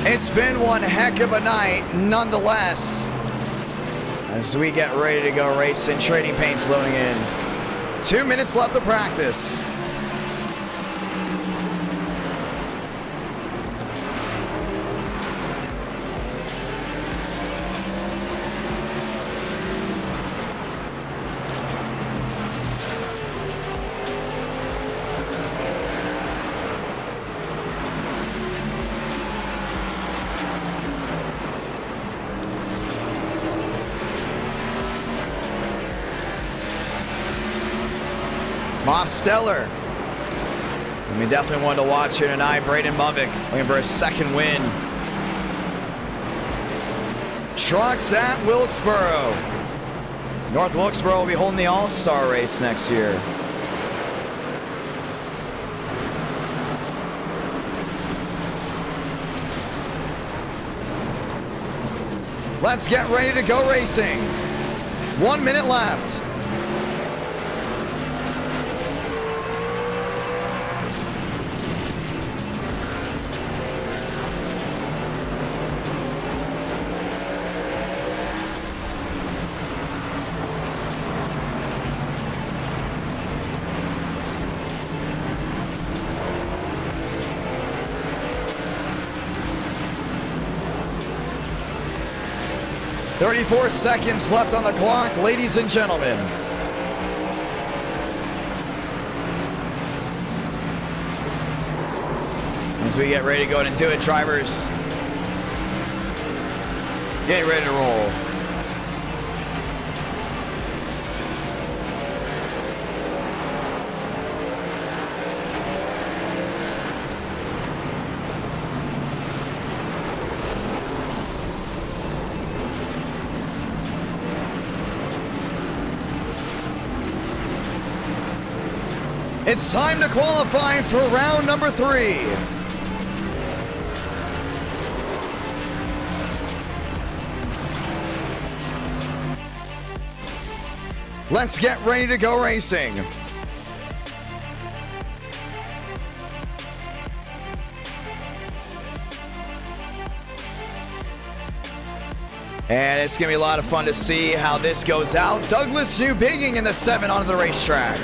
[SPEAKER 1] It's been one heck of a night, nonetheless, as we get ready to go racing. Trading paints loading in. 2 minutes left to practice. Stellar. We definitely wanted to watch here tonight. Braden Movick looking for a 2nd win. Trucks at Wilkesboro. North Wilkesboro will be holding the All-Star race next year. Let's get ready to go racing. 1 minute left. .34 seconds left on the clock, ladies and gentlemen. As we get ready to go ahead and do it, drivers, get ready to roll. It's time to qualify for round number 3. Let's get ready to go racing. And it's going to be a lot of fun to see how this goes out. Douglas New Bigging in the 7 onto the racetrack.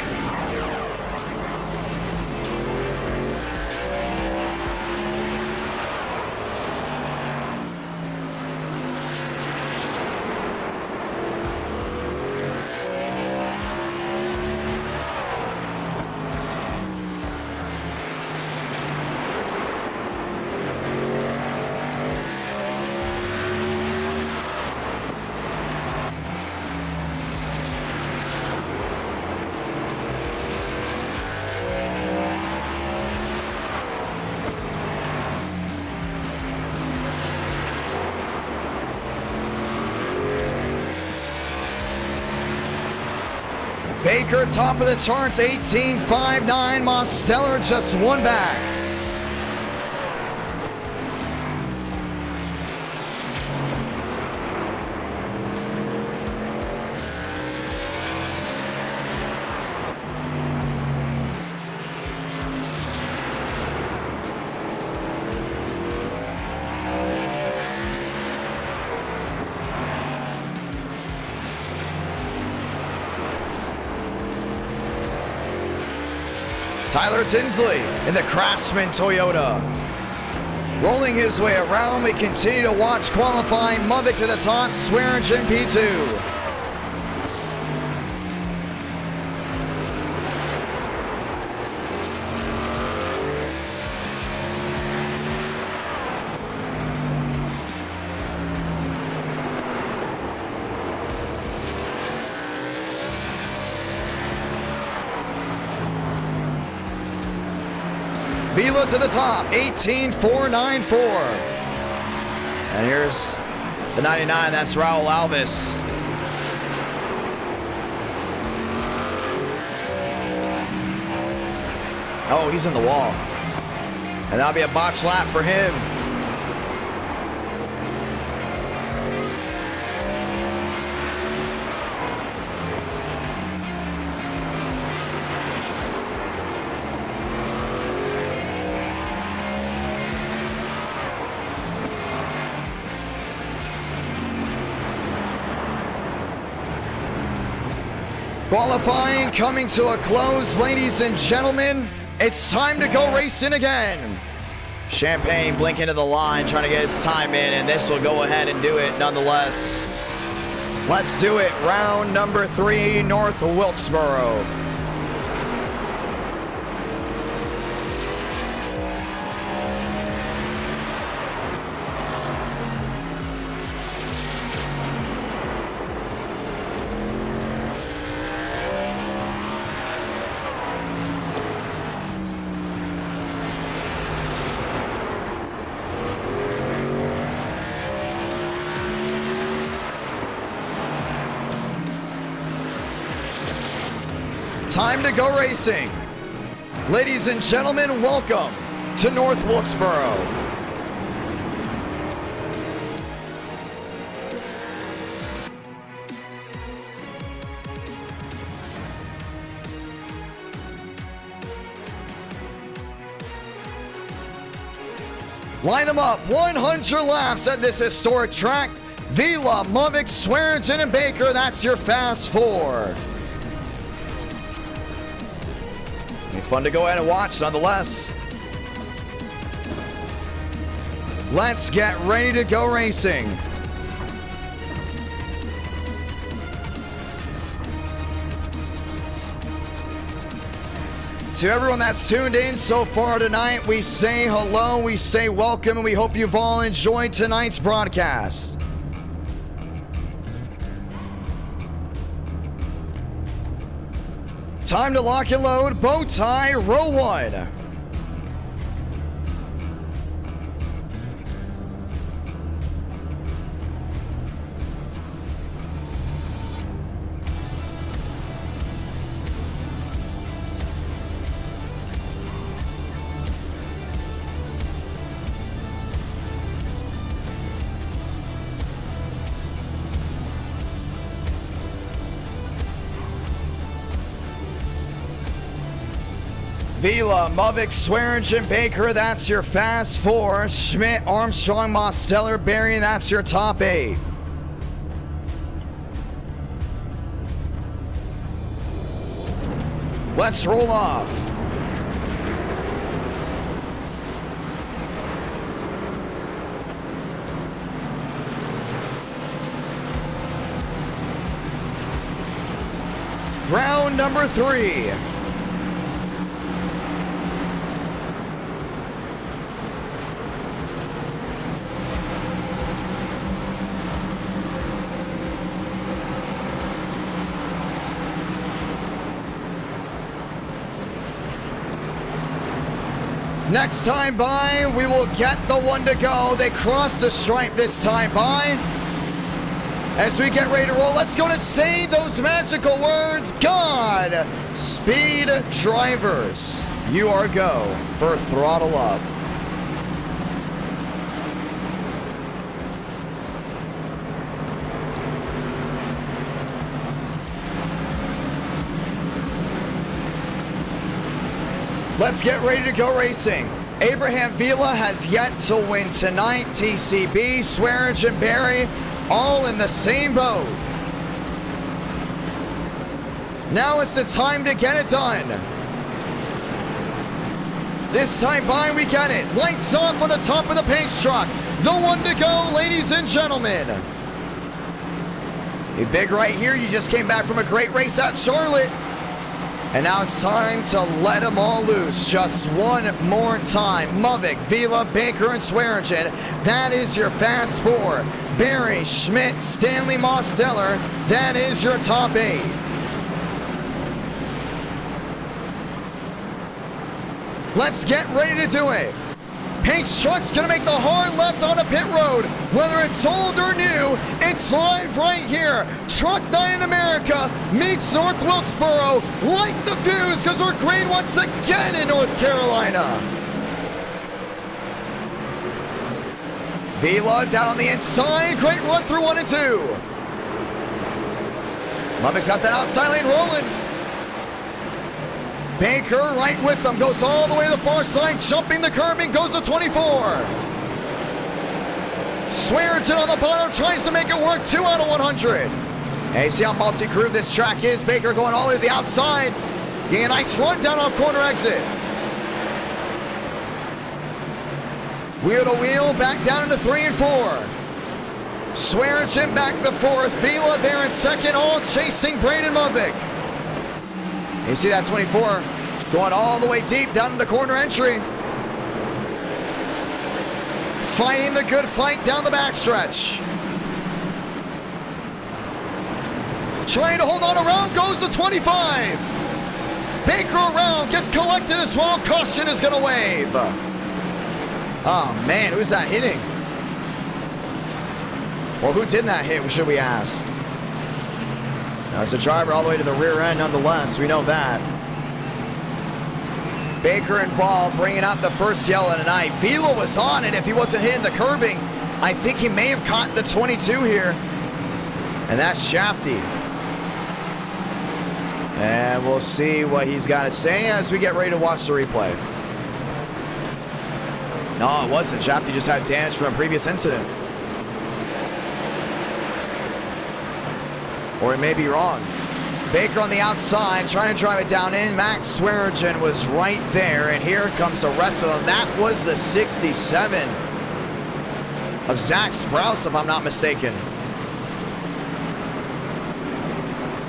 [SPEAKER 1] Baker, top of the charts, 18.59. Mosteller just one back. Tyler Tinsley in the Craftsman Toyota. Rolling his way around, we continue to watch qualifying. Mubik to the top, Swearingen P2. Vila to the top, 18.494. And here's the 99, that's Raul Alves. Oh, he's in the wall. And that'll be a box lap for him. Qualifying coming to a close, ladies and gentlemen. It's time to go racing again. Champagne blinking to the line, trying to get his time in, and this will go ahead and do it nonetheless. Let's do it. Round number 3, North Wilkesboro. Time to go racing. Ladies and gentlemen, welcome to North Wilkesboro. Line them up, 100 laps at this historic track. Vila, Mubik, Swearingen, and Baker, that's your fast 4. Fun to go ahead and watch nonetheless. Let's get ready to go racing. To everyone that's tuned in so far tonight, we say hello, we say welcome, and we hope you've all enjoyed tonight's broadcast. Time to lock and load, bow tie, row 1. Vila, Movic, Swearingen, Baker, that's your fast 4. Schmidt, Armstrong, Mosteller, Berry, that's your top 8. Let's roll off. Round number 3. Next time by, we will get the one to go. They cross the stripe this time by. As we get ready to roll, let's go to say those magical words. God, speed drivers, you are go for throttle up. Let's get ready to go racing. Abraham Vila has yet to win tonight. TCB, Swearingen, Berry, all in the same boat. Now it's the time to get it done. This time by, we get it. Lights off on the top of the pace truck. The one to go, ladies and gentlemen. A big right here. You just came back from a great race at Charlotte. And now it's time to let them all loose. Just one more time. Movic, Vila, Baker, and Swearingen. That is your fast 4. Berry, Schmidt, Stanley, Mosteller. That is your top 8. Let's get ready to do it. Pace truck's gonna make the hard left on a pit road. Whether it's old or new, it's live right here. Truck Night in America meets North Wilkesboro. Light the fuse, because we're green once again in North Carolina. Vila down on the inside. Great run through 1 and 2. Movic's got that outside lane rolling. Baker right with them, goes all the way to the far side, jumping the curbing, goes to 24. Swearingen on the bottom, tries to make it work, 2 out of 100. And you see how multi-crew this track is. Baker going all the way to the outside, getting a nice run down off corner exit. Wheel to wheel, back down into 3 and 4. Swearingen back to 4th, Vila there in 2nd, all chasing Braden Movic. You see that 24 going all the way deep down into corner entry. Fighting the good fight down the backstretch. Trying to hold on around, goes to 25. Baker around, gets collected as well. Caution is going to wave. Oh man, who's that hitting? Well, who did that hit, should we ask? Now, it's a driver all the way to the rear end nonetheless. We know that. Baker involved, bringing out the first yellow tonight. Vila was on it if he wasn't hitting the curbing. I think he may have caught the 22 here. And that's Shafty. And we'll see what he's got to say as we get ready to watch the replay. No, it wasn't. Shafty just had damage from a previous incident. Or it may be wrong. Baker on the outside, trying to drive it down in. Max Swearingen was right there, and here comes the rest of them. That was the 67 of Zach Sprouse, if I'm not mistaken.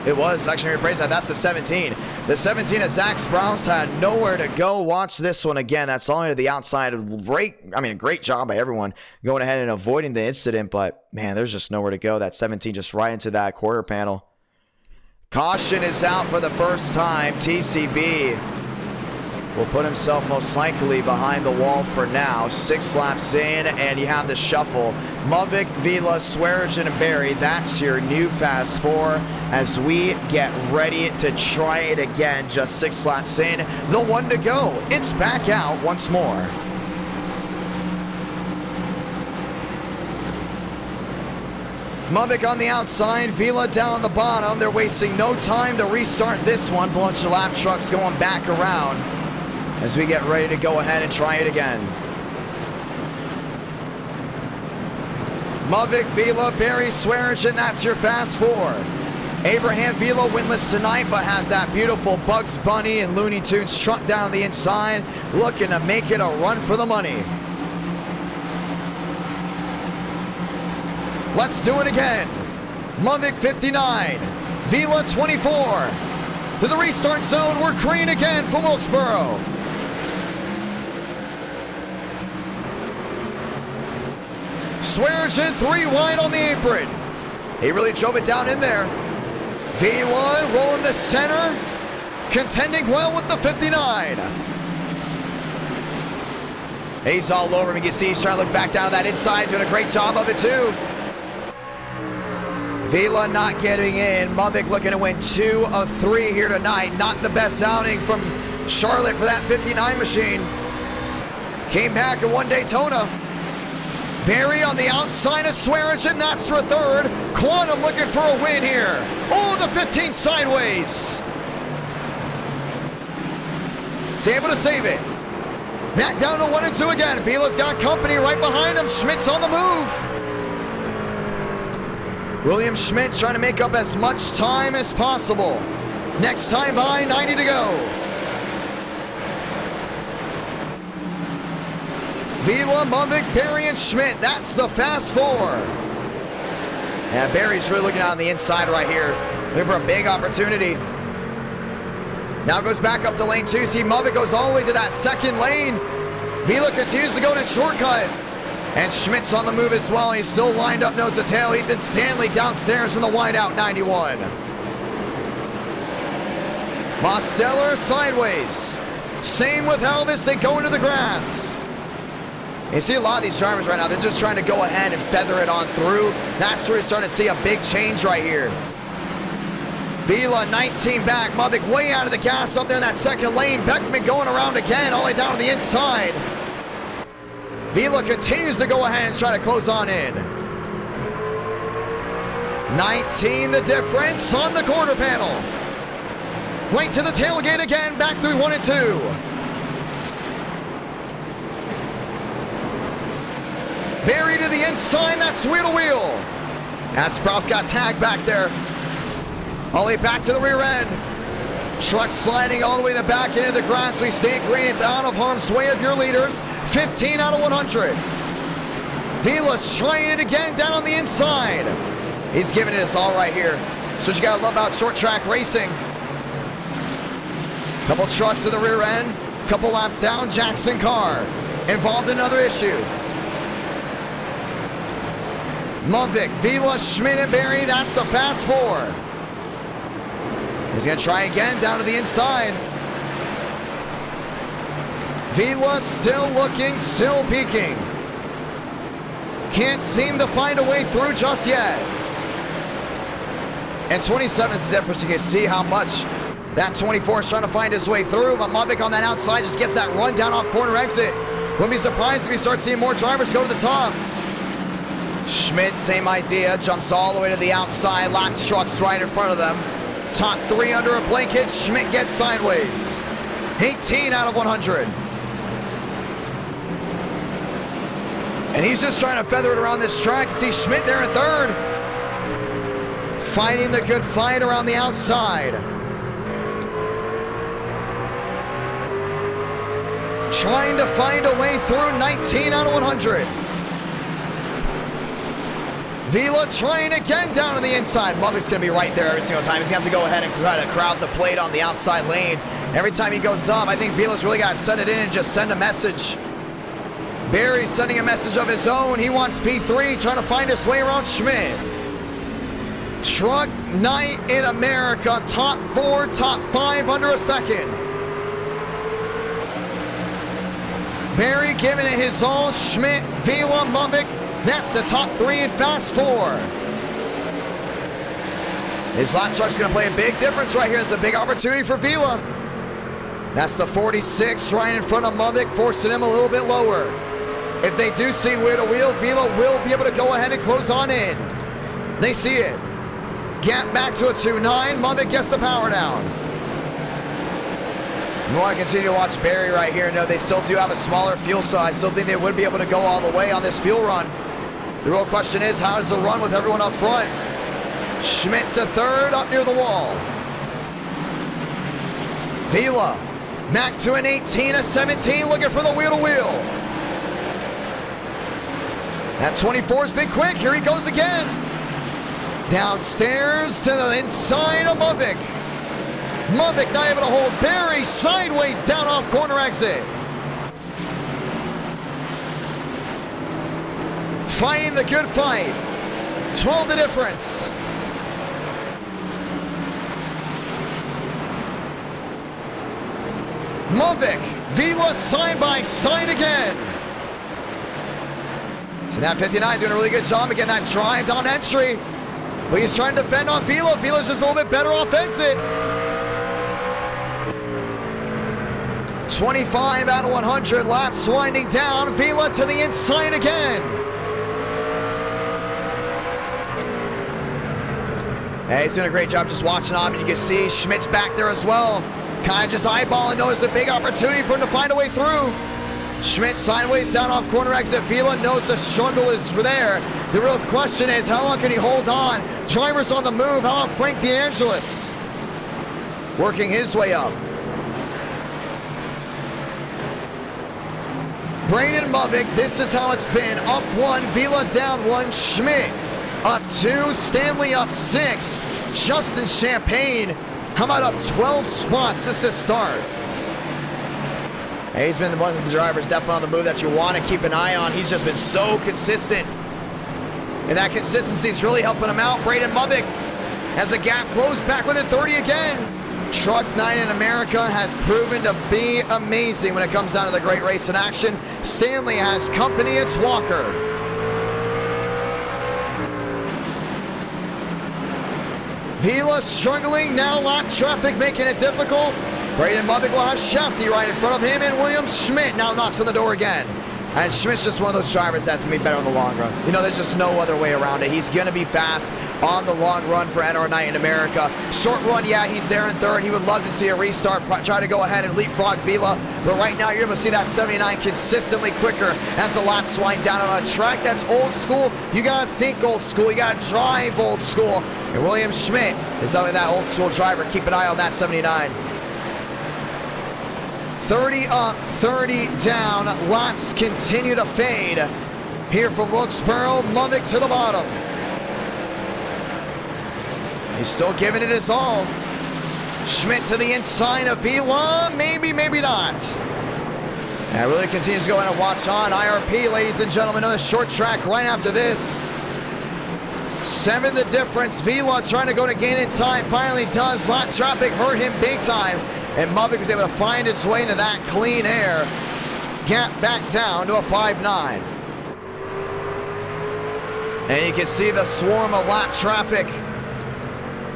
[SPEAKER 1] It was, actually, rephrase that, that's the 17. The 17 of Zach Sprouse had nowhere to go. Watch this one again. That's only to the outside. A great job by everyone going ahead and avoiding the incident, but man, there's just nowhere to go. That 17 just right into that quarter panel. Caution is out for the first time. TCB will put himself most likely behind the wall for now. 6 laps in, and you have the shuffle. Movic, Vila, Swearingen, and Berry. That's your new fast 4 as we get ready to try it again. Just 6 laps in. The one to go. It's back out once more. Movic on the outside, Vila down on the bottom. They're wasting no time to restart this one. Bunch of lap trucks going back around. as we get ready to go ahead and try it again. Mavik, Vila, Barry, Swearingen, that's your fast four. Abraham Vila winless tonight, but has that beautiful Bugs Bunny and Looney Tunes truck down the inside, looking to make it a run for the money. Let's do it again. Mavik 59, Vila 24. To the restart zone, we're green again from Wilkesboro. Swearingen 3 wide on the apron. He really drove it down in there. Vila rolling the center, contending well with the 59. He's all over him. You can see he's trying to look back down to that inside, doing a great job of it too. Vila not getting in. Mavik looking to win 2 of 3 here tonight. Not the best outing from Charlotte for that 59 machine. Came back and won Daytona. Barry on the outside of Swearingen, that's for third. Quantum looking for a win here. Oh, the 15 sideways. He's able to save it. Back down to 1 and 2 again. Vila's got company right behind him. Schmidt's on the move. William Schmidt trying to make up as much time as possible. Next time by, 90 to go. Vila, Mavik, Barry, and Schmidt. That's the fast four. And Barry's really looking out on the inside right here. Looking for a big opportunity. Now goes back up to lane 2. See, Mavik goes all the way to that second lane. Vila continues to go in a shortcut. And Schmidt's on the move as well. He's still lined up nose to tail. Ethan Stanley downstairs in the wideout 91. Mosteller sideways. Same with Elvis. They go into the grass. You see a lot of these drivers right now, they're just trying to go ahead and feather it on through. That's where you're starting to see a big change right here. Vila 19 back, Mavik way out of the gas up there in that second lane. Beckman going around again, all the way down to the inside. Vila continues to go ahead and try to close on in. 19 the difference on the quarter panel. Right to the tailgate again, back through 1 and 2. Barry to the inside, that's wheel to wheel. Asprouse got tagged back there. All the way back to the rear end. Truck sliding all the way to the back into the grass. We stay green, it's out of harm's way of your leaders. 15 out of 100. Vila's trying it again down on the inside. He's giving it his all right here. So you gotta love about short track racing. Couple trucks to the rear end. Couple laps down, Jackson Carr involved in another issue. Mavik, Vila, Schmidt, and Barry, that's the fast four. He's gonna try again down to the inside. Vila still looking, still peeking. Can't seem to find a way through just yet. And 27 is the difference. You can see how much that 24 is trying to find his way through, but Mavik on that outside just gets that run down off corner exit. Wouldn't be surprised if we start seeing more drivers go to the top. Schmidt, same idea, jumps all the way to the outside, lap trucks right in front of them. Top 3 under a blanket, Schmidt gets sideways. 18 out of 100. And he's just trying to feather it around this track. See Schmidt there in third. Fighting the good fight around the outside. Trying to find a way through, 19 out of 100. Vila trying again down on the inside. Mavik's going to be right there every single time. He's going to have to go ahead and try to crowd the plate on the outside lane. Every time he goes up, I think Vila's really got to send it in and just send a message. Barry's sending a message of his own. He wants P3, trying to find his way around Schmidt. Truck night in America. Top 4, top 5 under a second. Barry giving it his all. Schmidt, Vila, Mavik. That's the top 3 in fast 4. His lap truck's going to play a big difference right here. It's a big opportunity for Vila. That's the 46 right in front of Mavik, forcing him a little bit lower. If they do see wheel to wheel, Vila will be able to go ahead and close on in. They see it. Gap back to a 2.9. Mavik gets the power down. We want to continue to watch Barry right here. No, they still do have a smaller fuel, so I still think they would be able to go all the way on this fuel run. The real question is, how does the run with everyone up front? Schmidt to third, up near the wall. Vila, back to an 18, a 17, looking for the wheel-to-wheel. That 24's been quick. Here he goes again. Downstairs to the inside of Movic. Movic not able to hold Barry sideways down off corner exit. Fighting the good fight. 12 the difference. Movic, Vila side by side again. So that 59 doing a really good job of getting that drive down entry. But he's trying to defend on Vila. Vila's just a little bit better off exit. 25 out of 100 laps winding down. Vila to the inside again. Hey, he's doing a great job just watching on, and you can see Schmidt's back there as well. Kind of just eyeballing, knows a big opportunity for him to find a way through. Schmidt sideways down off corner exit. Vila knows the struggle is there. The real question is, how long can he hold on? Drivers on the move. How about Frank DeAngelis? Working his way up. Braden Movic, this is how it's been. Up 1, Vila down 1, Schmidt up 2, Stanley up 6, Justin Champagne, how about up 12 spots just to start? Hey, he's been one of the drivers definitely on the move that you want to keep an eye on. He's just been so consistent. And that consistency is really helping him out. Braden Movic has a gap closed, back within 30 again. Truck Night in America has proven to be amazing when it comes down to the great race in action. Stanley has company, it's Walker. Vila struggling, now lap traffic making it difficult. Braden Movic will have Shafty right in front of him, and William Schmidt now knocks on the door again. And Schmidt's just one of those drivers that's going to be better in the long run. You know, there's just no other way around it. He's going to be fast on the long run for NR Night in America. Short run, yeah, he's there in third. He would love to see a restart, try to go ahead and leapfrog Vila. But right now, you're able to see that 79 consistently quicker as the laps wind down on a track that's old school. You got to think old school. You got to drive old school. And William Schmidt is something that old school driver. Keep an eye on that 79. 30 up, 30 down. Laps continue to fade. Here from Wilkesboro, Movic to the bottom. He's still giving it his all. Schmidt to the inside of Vila. Maybe, maybe not. And really continues to go in and watch on. IRP, ladies and gentlemen, another short track right after this. 7 the difference. Vila trying to go to gain in time. Finally does. Lap traffic hurt him big time. And Movic was able to find his way into that clean air. Gap back down to a 5.9. And you can see the swarm of lap traffic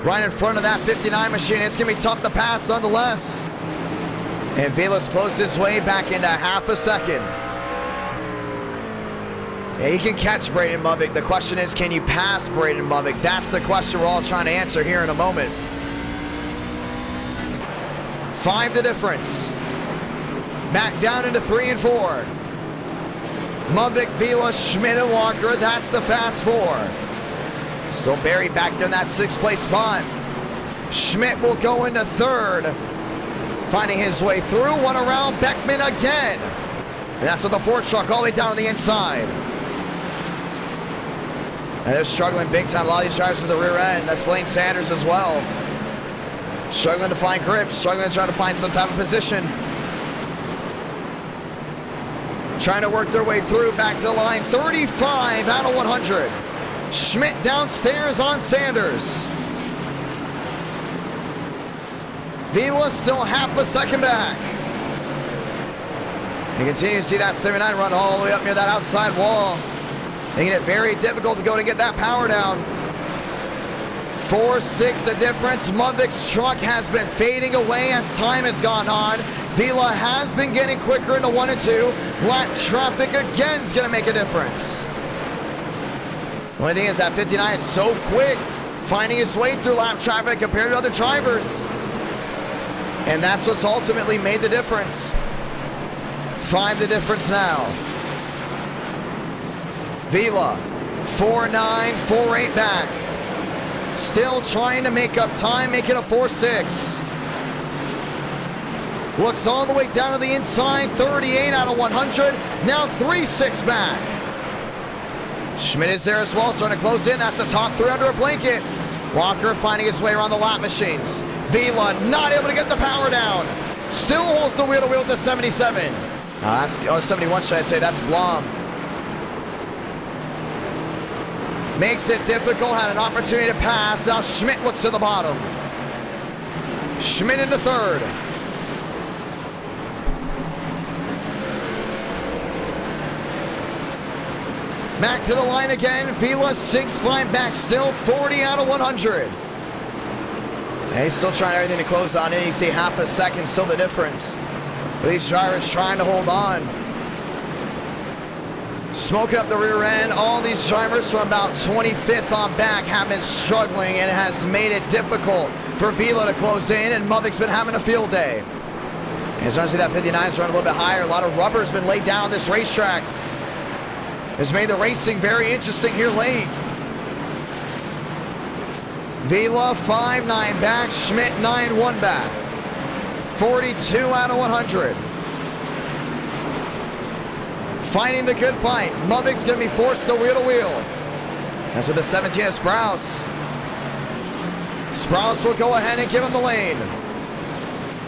[SPEAKER 1] right in front of that 59 machine. It's going to be tough to pass nonetheless. And Vila's closed his way back into half a second. Yeah, he can catch Braden Movic. The question is, can you pass Braden Movic? That's the question we're all trying to answer here in a moment. 5 the difference. Back down into 3 and 4. Movic, Vila, Schmidt, and Walker. That's the fast 4. Still Barry back there in that 6th place spot. Schmidt will go into 3rd. Finding his way through. One around. Beckman again. And that's with the Ford truck all the way down to the inside. And they're struggling big time. A lot of these drivers to the rear end. That's Lane Sanders as well. Struggling to find grip, struggling to try to find some type of position. Trying to work their way through, back to the line, 35 out of 100. Schmidt downstairs on Sanders. Vila still half a second back. You continue to see that 79 run all the way up near that outside wall. Making it very difficult to go and get that power down. 4-6 the difference. Movic's truck has been fading away as time has gone on. Vila has been getting quicker into 1 and 2. Lap traffic again is going to make a difference. The only thing is that 59 is so quick, finding his way through lap traffic compared to other drivers. And that's what's ultimately made the difference. 5 the difference now. Vila, 4.9, 4.8 back. Still trying to make up time, make it a 4.6. Looks all the way down to the inside, 38 out of 100. Now 3.6 back. Schmidt is there as well, starting to close in. That's the top 3 under a blanket. Walker finding his way around the lap machines. Vila not able to get the power down. Still holds the wheel to wheel to 77. That's 71, should I say. That's Blom. Makes it difficult, had an opportunity to pass. Now Schmidt looks to the bottom. Schmidt into 3rd. Back to the line again. Vila 6.5 back still, 40 out of 100. And he's still trying everything to close on in. You see half a second, still the difference. But these drivers trying to hold on. Smoking up the rear end. All these drivers from about 25th on back have been struggling, and it has made it difficult for Vila to close in, and Mudvik's been having a field day. And as I see that 59's running a little bit higher. A lot of rubber has been laid down on this racetrack. Has made the racing very interesting here late. Vila 5.9 back, Schmidt 9.1 back. 42 out of 100. Finding the good fight. Mudvik's going to be forced to wheel to wheel. That's with the 17 of Sprouse. Sprouse will go ahead and give him the lane.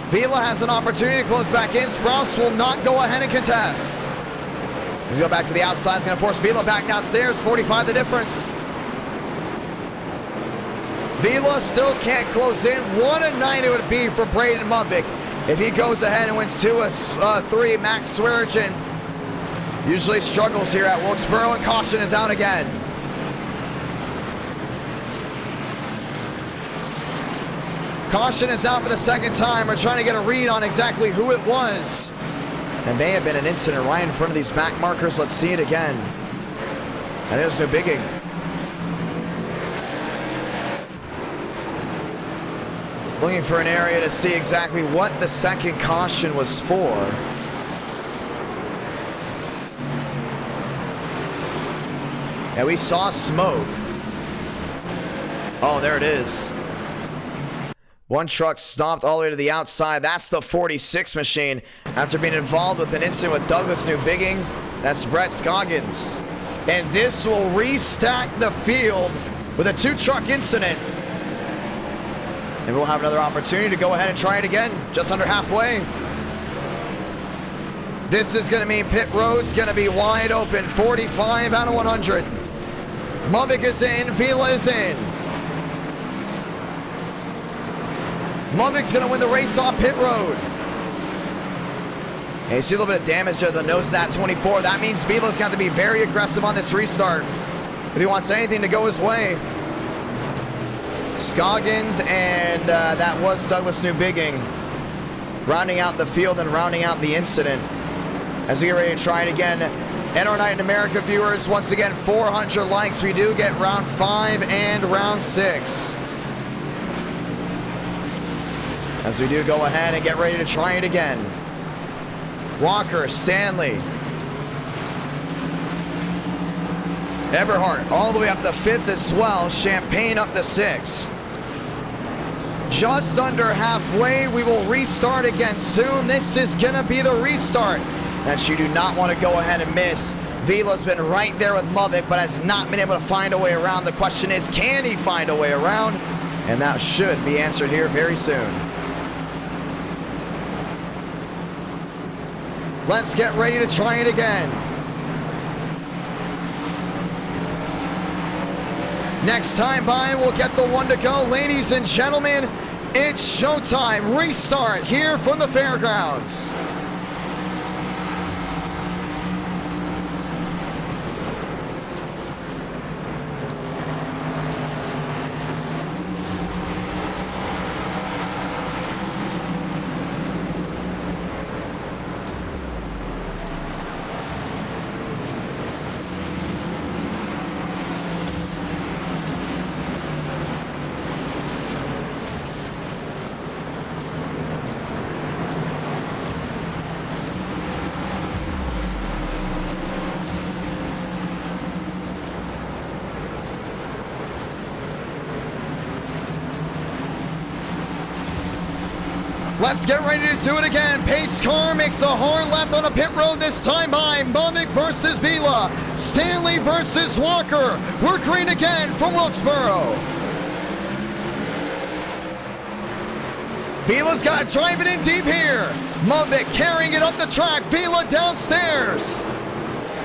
[SPEAKER 1] Vila has an opportunity to close back in. Sprouse will not go ahead and contest. He's going back to the outside. He's going to force Vila back downstairs. 45 the difference. Vila still can't close in. 1-9 it would be for Braden Mudvik if he goes ahead and wins 2-3. Max Swearigan usually struggles here at Wilkesboro, and caution is out again. Caution is out for the second time. We're trying to get a read on exactly who it was. There may have been an incident right in front of these back markers. Let's see it again. And there's no bigging. Looking for an area to see exactly what the second caution was for. And we saw smoke. Oh, there it is. One truck stopped all the way to the outside. That's the 46 machine. After being involved with an incident with Douglas Newbigging, that's Brett Scoggins. And this will restack the field with a 2-truck incident. And we'll have another opportunity to go ahead and try it again, just under halfway. This is going to mean pit road's going to be wide open. 45 out of 100. Mudvik is in. Vila is in. Mudvik's going to win the race off pit road. And you see a little bit of damage to the nose of that 24. That means Vila's got to be very aggressive on this restart if he wants anything to go his way. Scoggins and that was Douglas Newbigging rounding out the field and rounding out the incident as we get ready to try it again. NR Night in America viewers, once again 400 likes. We do get round 5 and round 6 as we do go ahead and get ready to try it again. Walker, Stanley, Eberhardt all the way up to 5th as well. Champagne up to 6th. Just under halfway. We will restart again soon. This is going to be the restart that you do not want to go ahead and miss. Vila's been right there with Mudvik, but has not been able to find a way around. The question is, can he find a way around? And that should be answered here very soon. Let's get ready to try it again. Next time by, we'll get the one to go. Ladies and gentlemen, it's showtime. Restart here from the fairgrounds. Let's get ready to do it again. Pace car makes a hard left on a pit road, this time by Mummick versus Vila. Stanley versus Walker. We're green again from Wilkesboro. Vila's got to drive it in deep here. Mummick carrying it up the track. Vila downstairs.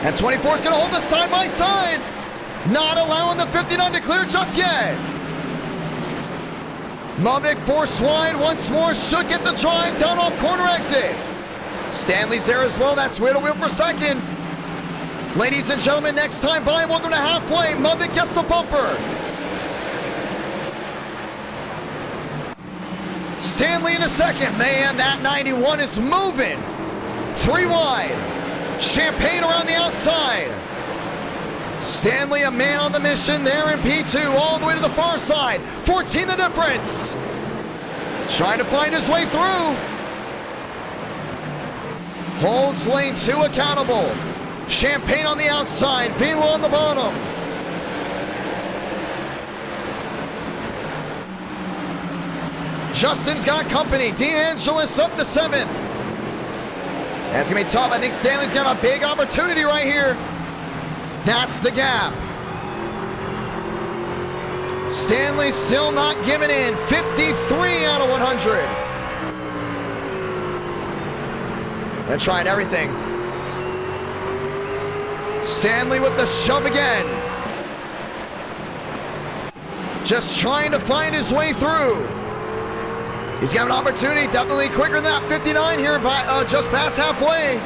[SPEAKER 1] And 24 is going to hold the side by side. Not allowing the 59 to clear just yet. Mummick forced wide once more. Should get the drive down off corner exit. Stanley's there as well. That's wheel to wheel for second. Ladies and gentlemen, next time by, welcome to halfway. Mummick gets the bumper. Stanley in a second. Man, that 91 is moving. 3 wide. Champagne around the outside. Stanley, a man on the mission there in P2, all the way to the far side. 14 the difference. Trying to find his way through. Holds lane 2 accountable. Champagne on the outside, Vila on the bottom. Justin's got company. DeAngelis up to 7th. That's going to be tough. I think Stanley's going to have a big opportunity right here. That's the gap. Stanley still not giving in. 53 out of 100. They're trying everything. Stanley with the shove again. Just trying to find his way through. He's got an opportunity, definitely quicker than that 59 here, just past halfway.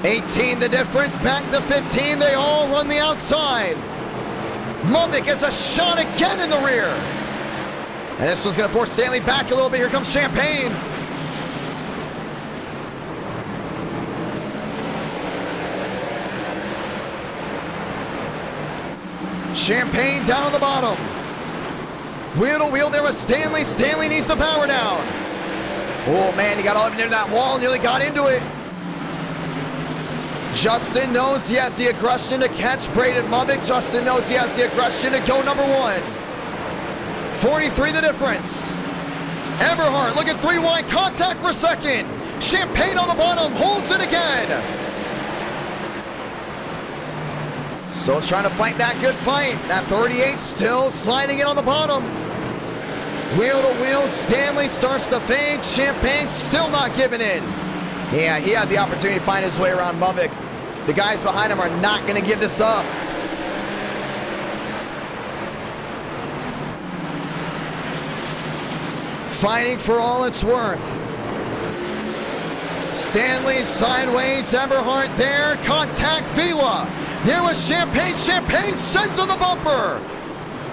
[SPEAKER 1] 18 the difference, back to 15. They all run the outside. Mummick gets a shot again in the rear. And this one's going to force Stanley back a little bit. Here comes Champagne. Champagne down on the bottom. Wheel to wheel there with Stanley. Stanley needs the power down. Oh man, he got all up near that wall, nearly got into it. Justin knows he has the aggression to catch Braden Mummick. Justin knows he has the aggression to go number 1. 43 the difference. Eberhardt looking 3 wide, contact for second. Champagne on the bottom, holds it again. Still trying to fight that good fight. That 38 still sliding in on the bottom. Wheel to wheel, Stanley starts to fade. Champagne still not giving in. Yeah, he had the opportunity to find his way around Mummick. The guys behind him are not going to give this up. Fighting for all it's worth. Stanley sideways, Eberhardt there, contact Vila. There was Champagne. Champagne sends on the bumper.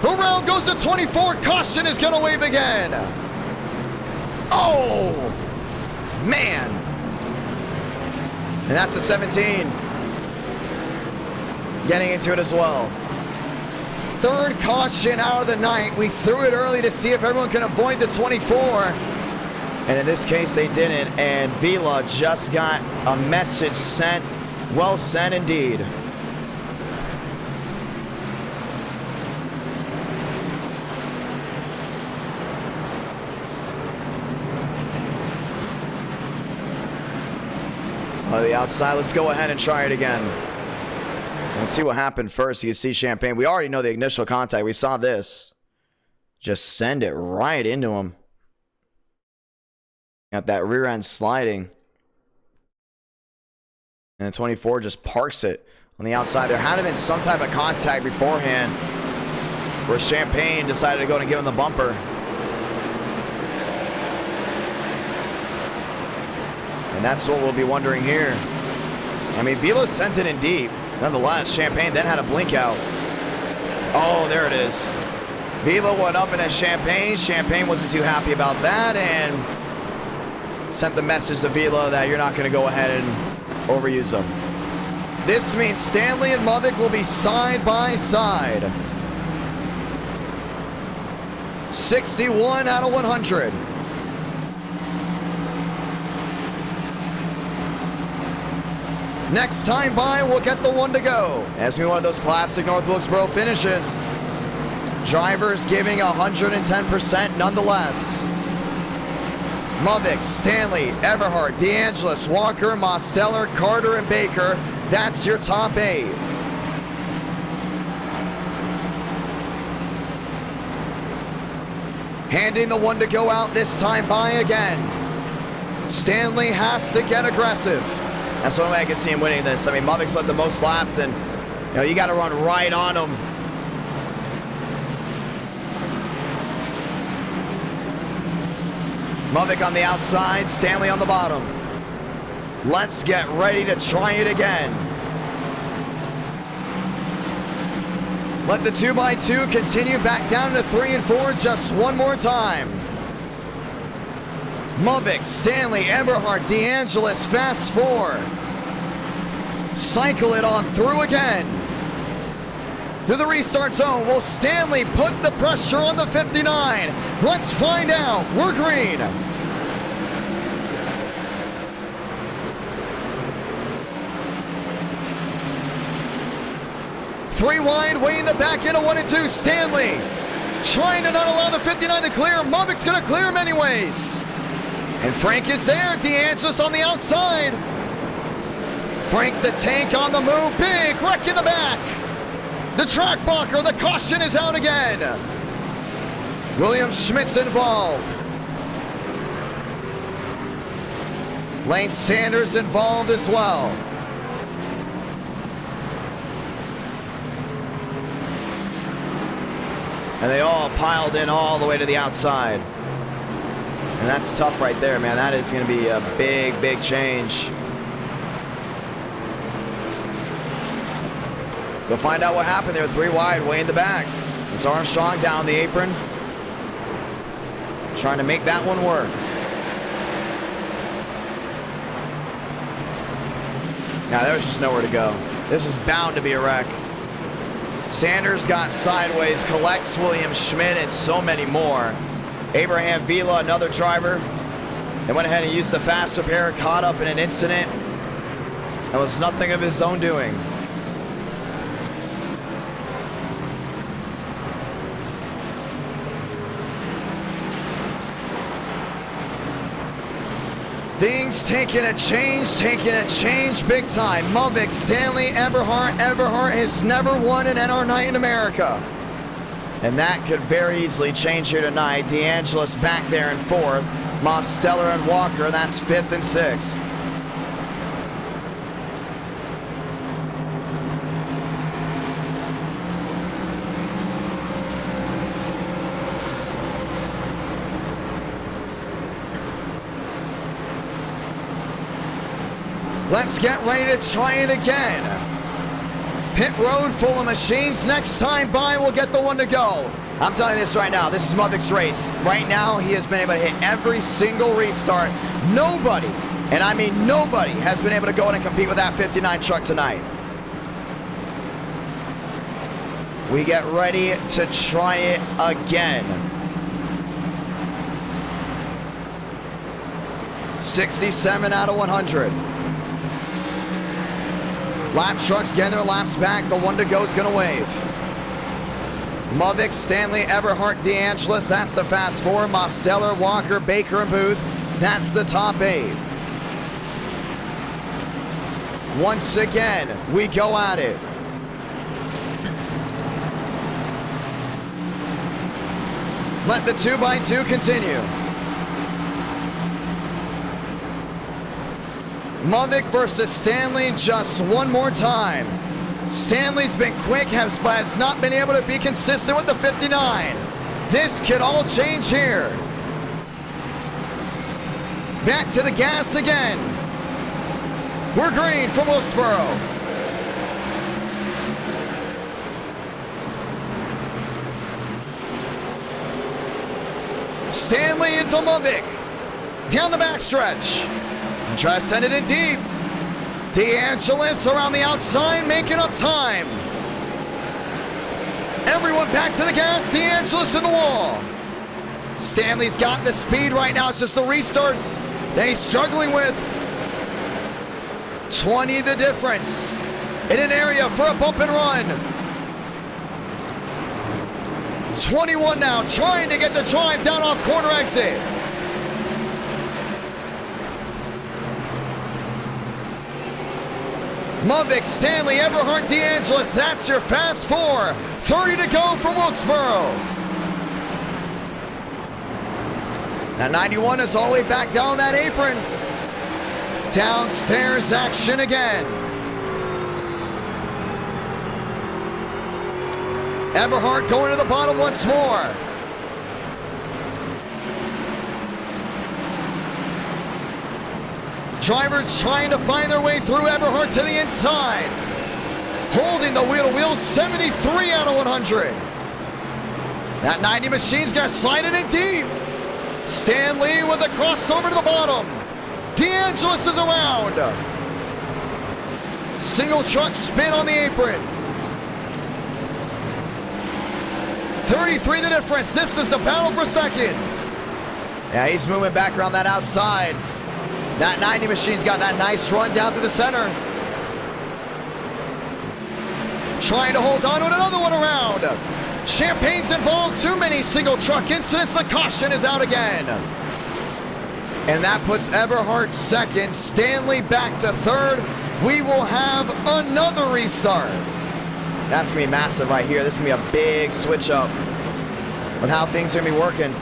[SPEAKER 1] Around goes the 24. Caution is going to wave again. Oh, man. And that's the 17. Getting into it as well. 3rd caution out of the night. We threw it early to see if everyone can avoid the 24. And in this case, they didn't. And Vila just got a message sent. Well sent indeed. On the outside, let's go ahead and try it again. Let's see what happened first. You can see Champagne. We already know the initial contact. We saw this. Just send it right into him. Got that rear end sliding. And the 24 just parks it on the outside. There had been some type of contact beforehand where Champagne decided to go and give him the bumper. And that's what we'll be wondering here. I mean, Vila sent it in deep. Nonetheless, Champagne then had a blink out. Oh, there it is. Vila went up in a Champagne. Champagne wasn't too happy about that and sent the message to Vila that you're not going to go ahead and overuse them. This means Stanley and Mummick will be side by side. 61 out of 100. Next time by, we'll get the 1 to go. As we one of those classic North Wilkesboro finishes. Drivers giving 110% nonetheless. Mulvick, Stanley, Eberhardt, DeAngelis, Walker, Mosteller, Carter, and Baker. That's your top 8. Handing the one to go out this time by again. Stanley has to get aggressive. That's the only way I can see him winning this. I mean, Mulvick's led the most laps, and you got to run right on him. Mulvick on the outside, Stanley on the bottom. Let's get ready to try it again. Let the 2x2 continue back down to 3 and 4 just one more time. Mulvick, Stanley, Eberhardt, DeAngelis, fast 4. Cycle it on through again. To the restart zone, will Stanley put the pressure on the 59? Let's find out. We're green. Three wide, way in the back into 1 and 2. Stanley trying to not allow the 59 to clear. Mulvick's going to clear him anyways. And Frank is there. DeAngelis on the outside. Frank the tank on the move. Big wreck in the back. The track blocker, the caution is out again. William Schmidt's involved. Lane Sanders involved as well. And they all piled in all the way to the outside. And that's tough right there, man. That is going to be a big, big change. Go find out what happened there. 3 wide, way in the back. It's Armstrong down the apron. Trying to make that one work. Now there's just nowhere to go. This is bound to be a wreck. Sanders got sideways, collects William Schmidt and so many more. Abraham Vila, another driver. They went ahead and used the fast repair, caught up in an incident. That was nothing of his own doing. Things taking a change big time. Mulvick, Stanley, Eberhardt. Eberhardt has never won an NR night in America. And that could very easily change here tonight. DeAngelis back there in 4th. Mosteller and Walker, that's 5th and 6th. Let's get ready to try it again. Pit road full of machines. Next time by, we'll get the one to go. I'm telling you this right now. This is Mulvick's race. Right now, he has been able to hit every single restart. Nobody, and I mean nobody, has been able to go in and compete with that 59 truck tonight. We get ready to try it again. 67 out of 100. Lap trucks getting their laps back. The one to go is going to wave. Mulvick, Stanley, Eberhardt, DeAngelis. That's the fast 4. Mosteller, Walker, Baker, and Booth. That's the top 8. Once again, we go at it. Let the 2x2 continue. Mulvick versus Stanley just one more time. Stanley's been quick, but has not been able to be consistent with the 59. This could all change here. Back to the gas again. We're green from Wilkesboro. Stanley into Mulvick. Down the backstretch. And try to send it in deep. DeAngelis around the outside, making up time. Everyone back to the gas. DeAngelis in the wall. Stanley's got the speed right now. It's just the restarts that he's struggling with. 20 the difference in an area for a bump and run. 21 now, trying to get the drive down off corner exit. Lovick, Stanley, Eberhard, DeAngelis. That's your fast four. 30 to go for Wilkesboro. That 91 is all the way back down that apron. Downstairs action again. Eberhard going to the bottom once more. Drivers trying to find their way through. Eberhard to the inside. Holding the wheel-to-wheel, 73 out of 100. That 90 machine's got to slide it in deep. Stanley with a crossover to the bottom. DeAngelis is around. Single truck spin on the apron. 33 the difference. This is the battle for second. Yeah, he's moving back around that outside. That 90 machine's got that nice run down through the center. Trying to hold on to another one around. Champagne's involved. Too many single truck incidents. The caution is out again. And that puts Eberhard second. Stanley back to third. We will have another restart. That's going to be massive right here. This is going to be a big switch up with how things are going to be working.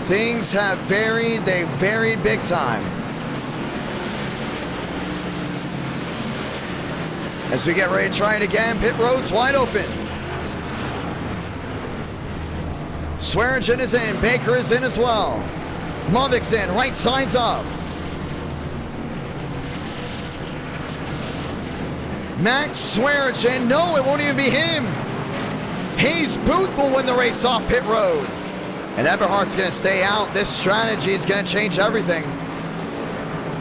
[SPEAKER 1] Things have varied. They varied big time. As we get ready to try it again, pit road's wide open. Swearingen is in. Baker is in as well. Lovick's in. Right side's up. Max Swearingen. No, it won't even be him. Hayes Booth will win the race off pit road. And Eberhard's going to stay out. This strategy is going to change everything.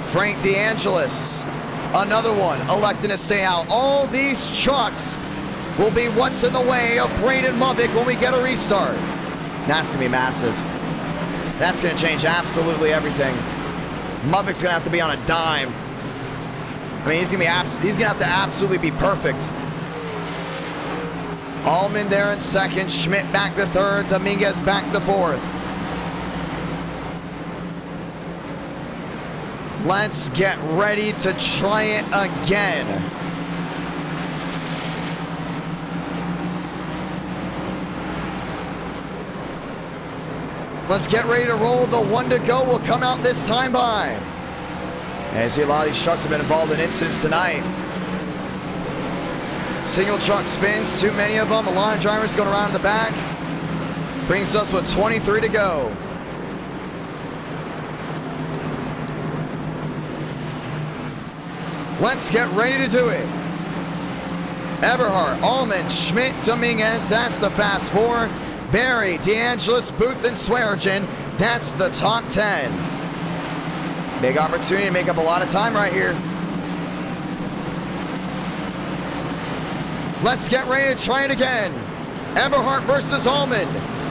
[SPEAKER 1] Frank DeAngelis, another one, electing to stay out. All these trucks will be what's in the way of Braden Lovick when we get a restart. That's going to be massive. That's going to change absolutely everything. Lovick's going to have to be on a dime. I mean, he's going to have to absolutely be perfect. Allman there in second, Schmidt back to third, Dominguez back to fourth. Let's get ready to try it again. Let's get ready to roll. The one to go will come out this time by. And you see a lot of these trucks have been involved in incidents tonight. Single truck spins, too many of them. A lot of drivers going around in the back. Brings us with 23 to go. Let's get ready to do it. Eberhard, Allman, Schmidt, Dominguez. That's the fast four. Barry, DeAngelis, Booth, and Swearingen. That's the top 10. Big opportunity to make up a lot of time right here. Let's get ready to try it again. Eberhard versus Allman.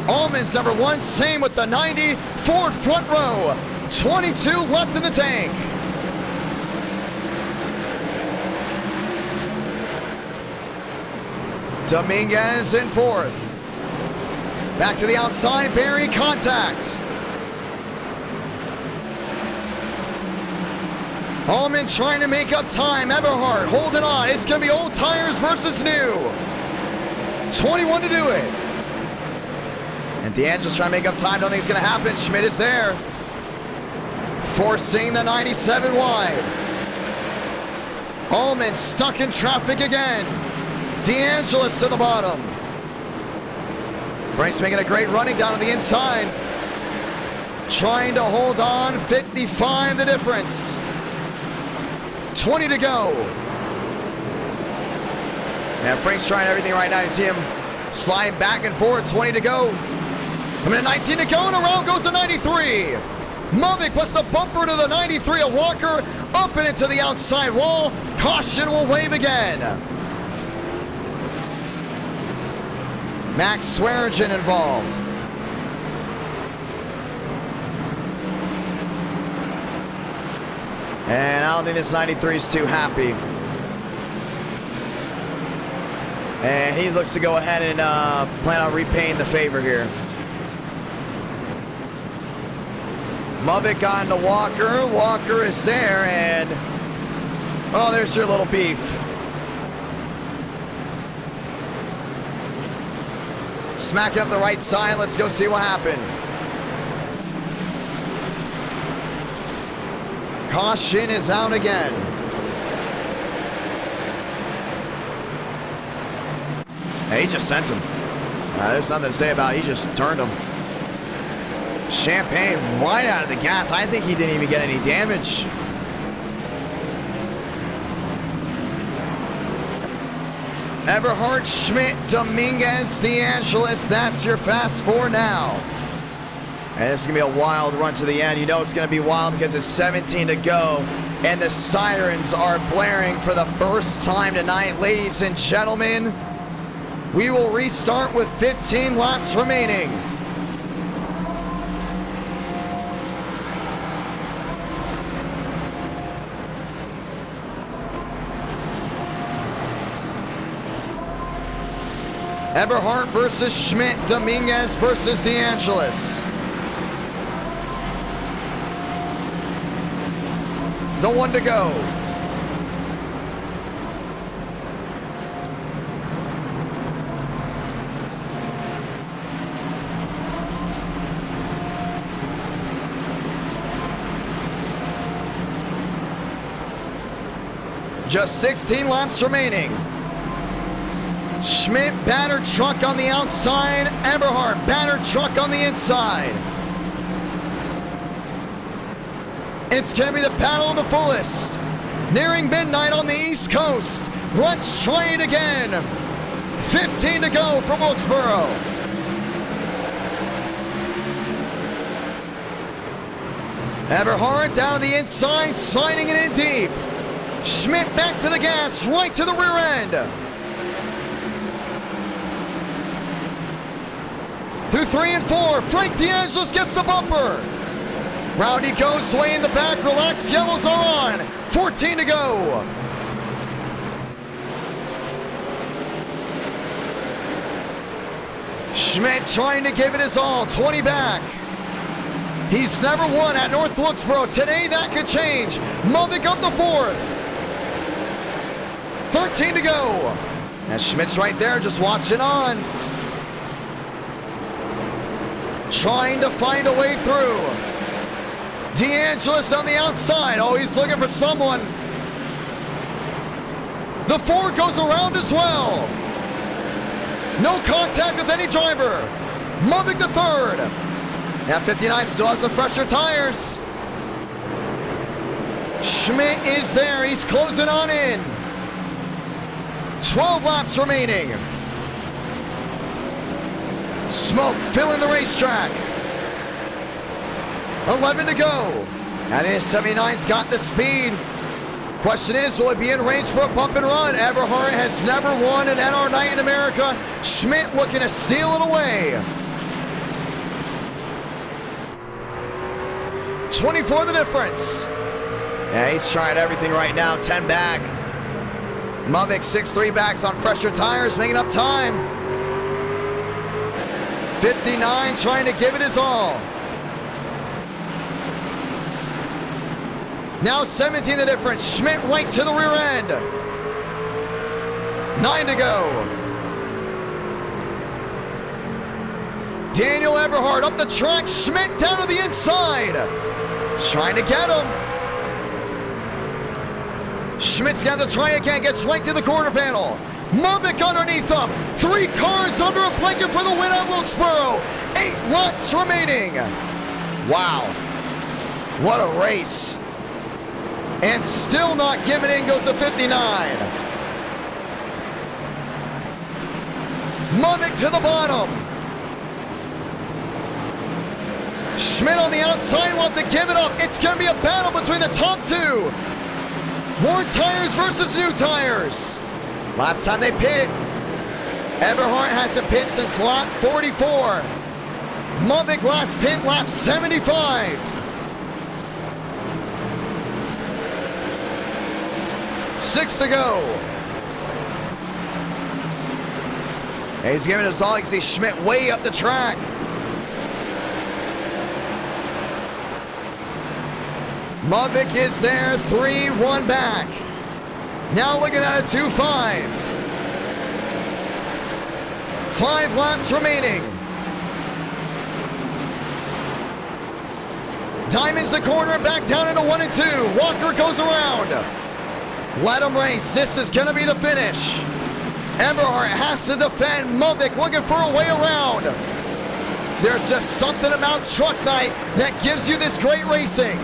[SPEAKER 1] Allman's number one, same with the 90. Ford front row. 22 left in the tank. Dominguez in fourth. Back to the outside, Barry, contact. Allman trying to make up time. Eberhard holding on. It's going to be old tires versus new. 21 to do it. And DeAngelis trying to make up time. Don't think it's going to happen. Schmidt is there. Forcing the 97 wide. Allman stuck in traffic again. DeAngelis to the bottom. Frank's making a great running down to the inside. Trying to hold on. 55 the difference. 20 to go. And Frank's trying everything right now. You see him sliding back and forth. 20 to go. I mean, 19 to go, and around goes the 93. Lovick puts the bumper to the 93 of Walker. Up and into the outside wall. Caution will wave again. Max Swearingen involved. I don't think this 93 is too happy. And he looks to go ahead and plan on repaying the favor here. Mubbick on to Walker. Walker is there, and oh, there's your little beef. Smack it up the right side. Let's go see what happened. Caution is out again. Hey, he just sent him. There's nothing to say about it. He just turned him. Champagne right out of the gas. I think he didn't even get any damage. Eberhard, Schmidt, Dominguez, DeAngelis. That's your fast four now. And this is going to be a wild run to the end. You know it's going to be wild because it's 17 to go. And the sirens are blaring for the first time tonight. Ladies and gentlemen, we will restart with 15 laps remaining. Eberhard versus Schmidt, Dominguez versus DeAngelis. The one to go. Just 16 laps remaining. Schmidt, battered truck on the outside. Eberhard, battered truck on the inside. It's going to be the battle of the fullest. Nearing midnight on the East Coast. Let's try it again. 15 to go from Wilkesboro. Eberhard down to the inside, sliding it in deep. Schmidt back to the gas, right to the rear end. Through 3 and 4, Frank DeAngelis gets the bumper. Rowdy goes way in the back, relaxed yellows are on. 14 to go. Schmidt trying to give it his all, 20 back. He's never won at North Wilkesboro. Today that could change. Mubbick up the 4th. 13 to go. And Schmidt's right there just watching on. Trying to find a way through. DeAngelis on the outside. Oh, he's looking for someone. The 4 goes around as well. No contact with any driver. Mubbick the 3rd. Now 59 still has some fresher tires. Schmidt is there. He's closing on in. 12 laps remaining. Smoke filling the racetrack. 11 to go. And then 79's got the speed. Question is, will it be in range for a bump and run? Eberhard has never won an NR night in America. Schmidt looking to steal it away. 24 the difference. Yeah, he's trying everything right now. 10 back. Mubbick 6-3 backs on fresher tires, making up time. 59 trying to give it his all. Now 17 the difference. Schmidt right to the rear end. 9 to go. Daniel Eberhard up the track. Schmidt down to the inside. Trying to get him. Schmidt's got to try again. Gets right to the quarter panel. Mubbick underneath them. 3 cars under a blanket for the win at Wilkesboro. 8 laps remaining. Wow. What a race. And still not giving in goes to 59. Mubbick to the bottom. Schmidt on the outside wants to give it up. It's going to be a battle between the top 2. Worn tires versus new tires. Last time they pit, Eberhard hasn't pit since lap 44. Mubbick last pit lap 75. 6 to go. And he's giving us all. You can see Schmidt way up the track. Mavic is there, 3-1 back. Now looking at a 2-5. 5 laps remaining. Diamond's the corner, back down into 1 and 2. Walker goes around. Let him race. This is going to be the finish. Eberhardt has to defend. Mavic looking for a way around. There's just something about truck night that gives you this great racing.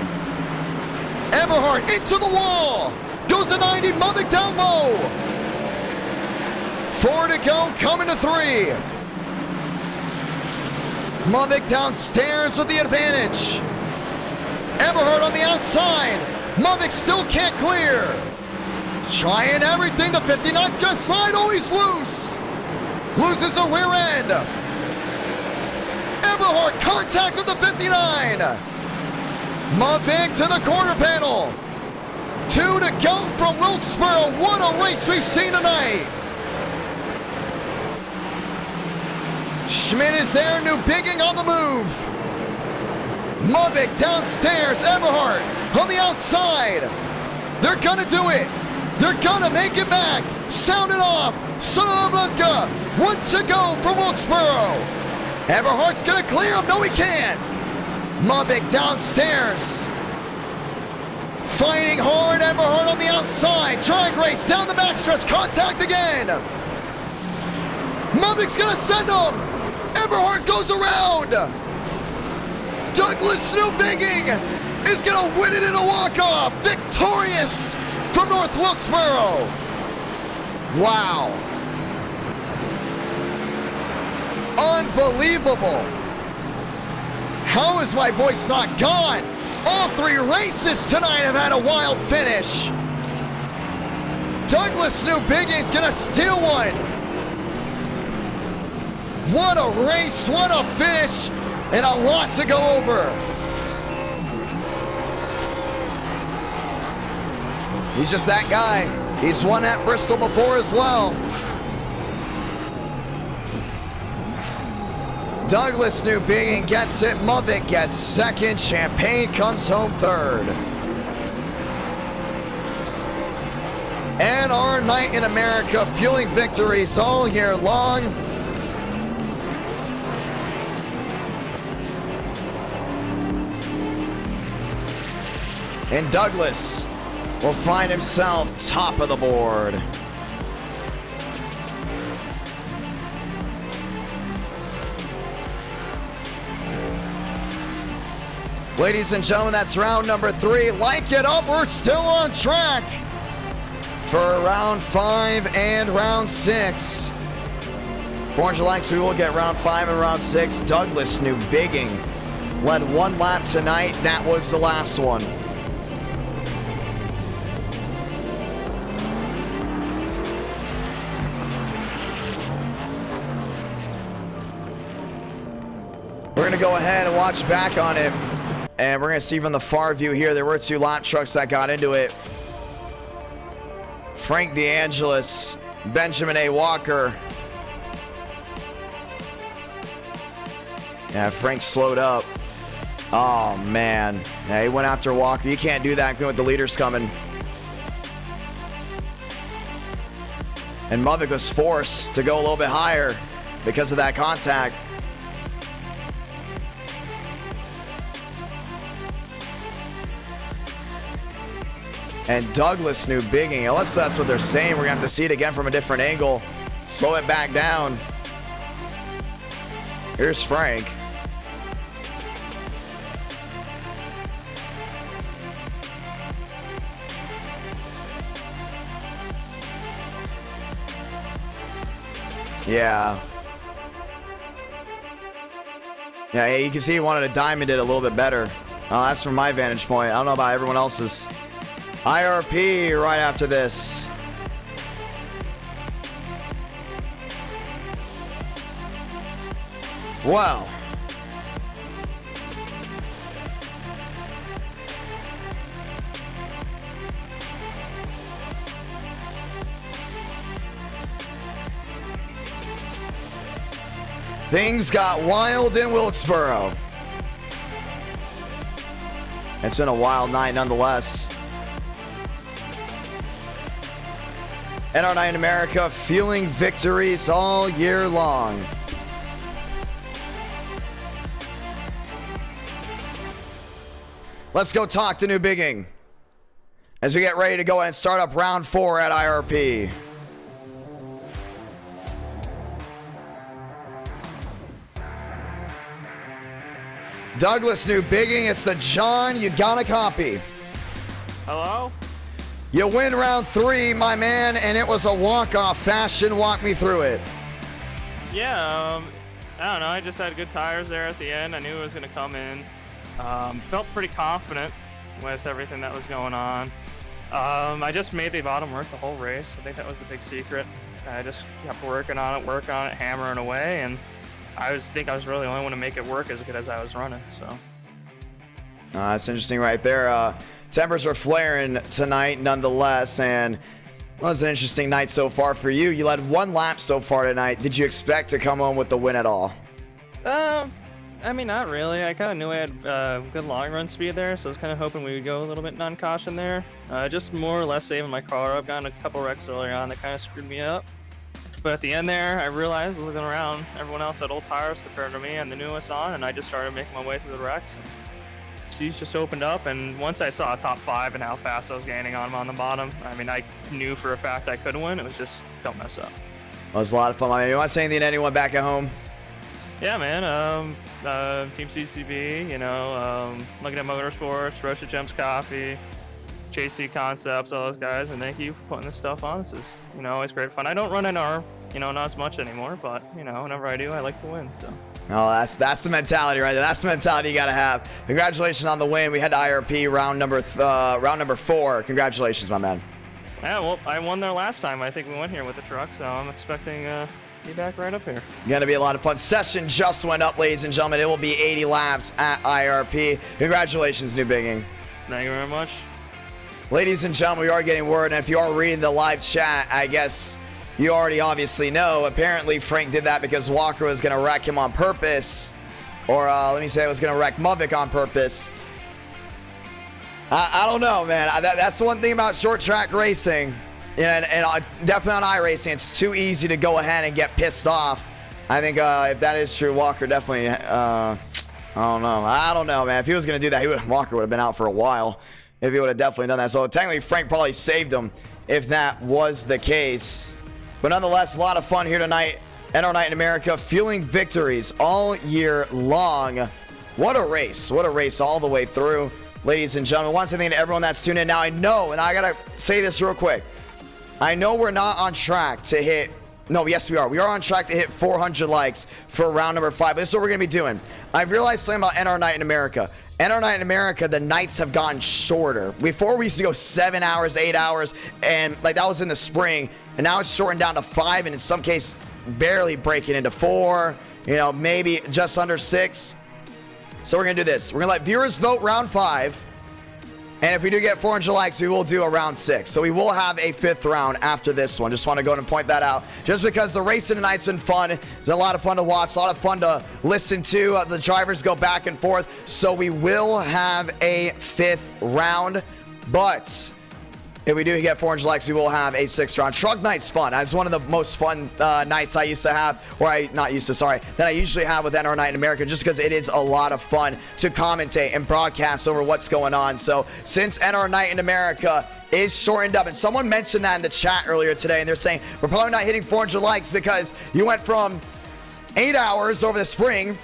[SPEAKER 1] Eberhardt into the wall. Goes to 90. Mavic down low. 4 to go. Coming to 3. Mavic downstairs with the advantage. Eberhardt on the outside. Mavic still can't clear. Trying everything. The 59's gonna slide. Oh, he's loose. Loses the rear end. Eberhardt contact with the 59. Mavic to the corner panel. 2 to go from Wilkesboro. What a race we've seen tonight. Schmidt is there. New Bigging on the move. Mavic downstairs. Eberhardt on the outside. They're gonna do it. They're gonna make it back. Sound it off. Santa Blanca. 1 to go from Wilkesboro. Eberhardt's gonna clear him. No, he can't. Mavic downstairs. Fighting hard. Eberhardt on the outside. Drag race down the backstretch. Contact again. Mavic's gonna send him. Eberhardt goes around. Douglas Bigging is gonna win it in a walk-off. Victorious from North Wilkesboro. Wow. Unbelievable. How is my voice not gone? All 3 races tonight have had a wild finish. Douglas Bigging's gonna steal one. What a race, what a finish, and a lot to go over. He's just that guy. He's won at Bristol before as well. Douglas Bigging gets it. Mavic gets second. Champagne comes home third. And our night in America, fueling victories all year long. And Douglas will find himself top of the board. Ladies and gentlemen, that's round number 3. Like it up, we're still on track for round 5 and round 6. 400 likes, we will get round 5 and round 6. Douglas Bigging led 1 lap tonight. That was the last one. We're going to go ahead and watch back on it. And we're going to see from the far view here, there were 2 lap trucks that got into it. Frank DeAngelis, Benjamin A. Walker. Yeah, Frank slowed up. Oh, man. Yeah, he went after Walker. You can't do that with the leaders coming. And Mavic was forced to go a little bit higher because of that contact. And Douglas Bigging, unless that's what they're saying, we're going to have to see it again from a different angle. Slow it back down. Here's Frank. Yeah. Yeah, you can see he wanted to diamond it a little bit better. That's from my vantage point. I don't know about everyone else's. IRP right after this. Wow. Things got wild in Wilkesboro. It's been a wild night nonetheless. NR9 in America fueling victories all year long. Let's go talk to New Bigging as we get ready to go and start up round 4 at IRP. Douglas, New Bigging, it's the John you gotta copy.
[SPEAKER 5] Hello?
[SPEAKER 1] You win round 3, my man, and it was a walk-off fashion. Walk me through it.
[SPEAKER 5] Yeah, I don't know. I just had good tires there at the end. I knew it was going to come in. Felt pretty confident with everything that was going on. I just made the bottom work the whole race. I think that was the big secret. I just kept working on it, hammering away, and I think I was really the only one to make it work as good as I was running. So
[SPEAKER 1] that's interesting right there. Tempers are flaring tonight nonetheless, and it was an interesting night so far for you. You led 1 lap so far tonight. Did you expect to come home with the win at all?
[SPEAKER 5] I mean, not really. I kind of knew I had good long run speed there, so I was kind of hoping we would go a little bit non-caution there. Just more or less saving my car. I've gotten a couple wrecks earlier on that kind of screwed me up. But at the end there, I realized looking around, everyone else had old tires compared to me and the newest on, and I just started making my way through the wrecks. These just opened up, and once I saw top 5 and how fast I was gaining on them on the bottom, I mean, I knew for a fact I could win. It was just, don't mess up.
[SPEAKER 1] It was a lot of fun. I mean, you want to say anything to anyone back at home?
[SPEAKER 5] Yeah, man. Team CCB, you know, looking at Motorsports, Roasted Gems Coffee, JC Concepts, all those guys, and thank you for putting this stuff on. This is, you know, always great fun. I don't run NR, you know, not as much anymore, but, you know, whenever I do, I like to win, so.
[SPEAKER 1] Oh, that's the mentality right there. That's the mentality you got to have. Congratulations on the win. We had to IRP round number 4. Congratulations, my man.
[SPEAKER 5] Yeah, well, I won there last time. I think we went here with the truck, so I'm expecting be back right up here.
[SPEAKER 1] Going to be a lot of fun. Session just went up, ladies and gentlemen. It will be 80 laps at IRP. Congratulations, New Bigging.
[SPEAKER 5] Thank you very much.
[SPEAKER 1] Ladies and gentlemen, we are getting word, and if you are reading the live chat, I guess you already obviously know. Apparently, Frank did that because Walker was going to wreck him on purpose. Or let me say, it was going to wreck Muvik on purpose. I don't know, man. That's the one thing about short track racing. And definitely on iRacing, it's too easy to go ahead and get pissed off. I think if that is true, Walker definitely, I don't know, man. If he was going to do that, Walker would have been out for a while if he would have definitely done that. So technically, Frank probably saved him if that was the case. But nonetheless, a lot of fun here tonight. NR Night in America, fueling victories all year long. What a race. What a race all the way through. Ladies and gentlemen, once again to everyone that's tuned in. Now, I know, and I got to say this real quick. I know we're not on track to hit... No, yes, we are. We are on track to hit 400 likes for round number 5. This is what we're going to be doing. I've realized something about NR Night in America. NR Night in America, the nights have gotten shorter. Before, we used to go 7 hours, 8 hours, and like that was in the spring. And now it's shortened down to 5, and in some cases, barely breaking into 4. You know, maybe just under 6. So we're going to do this. We're going to let viewers vote round 5. And if we do get 400 likes, we will do a round 6. So we will have a 5th round after this one. Just want to go ahead and point that out. Just because the racing tonight's been fun. It's a lot of fun to watch. A lot of fun to listen to. The drivers go back and forth. So we will have a 5th round. But if we do get 400 likes, we will have a 6th round. Truck night's fun. It's one of the most fun nights I used to have. That I usually have with NR Night in America, just because it is a lot of fun to commentate and broadcast over what's going on. So since NR Night in America is shortened up, and someone mentioned that in the chat earlier today, and they're saying we're probably not hitting 400 likes because you went from 8 hours over the spring.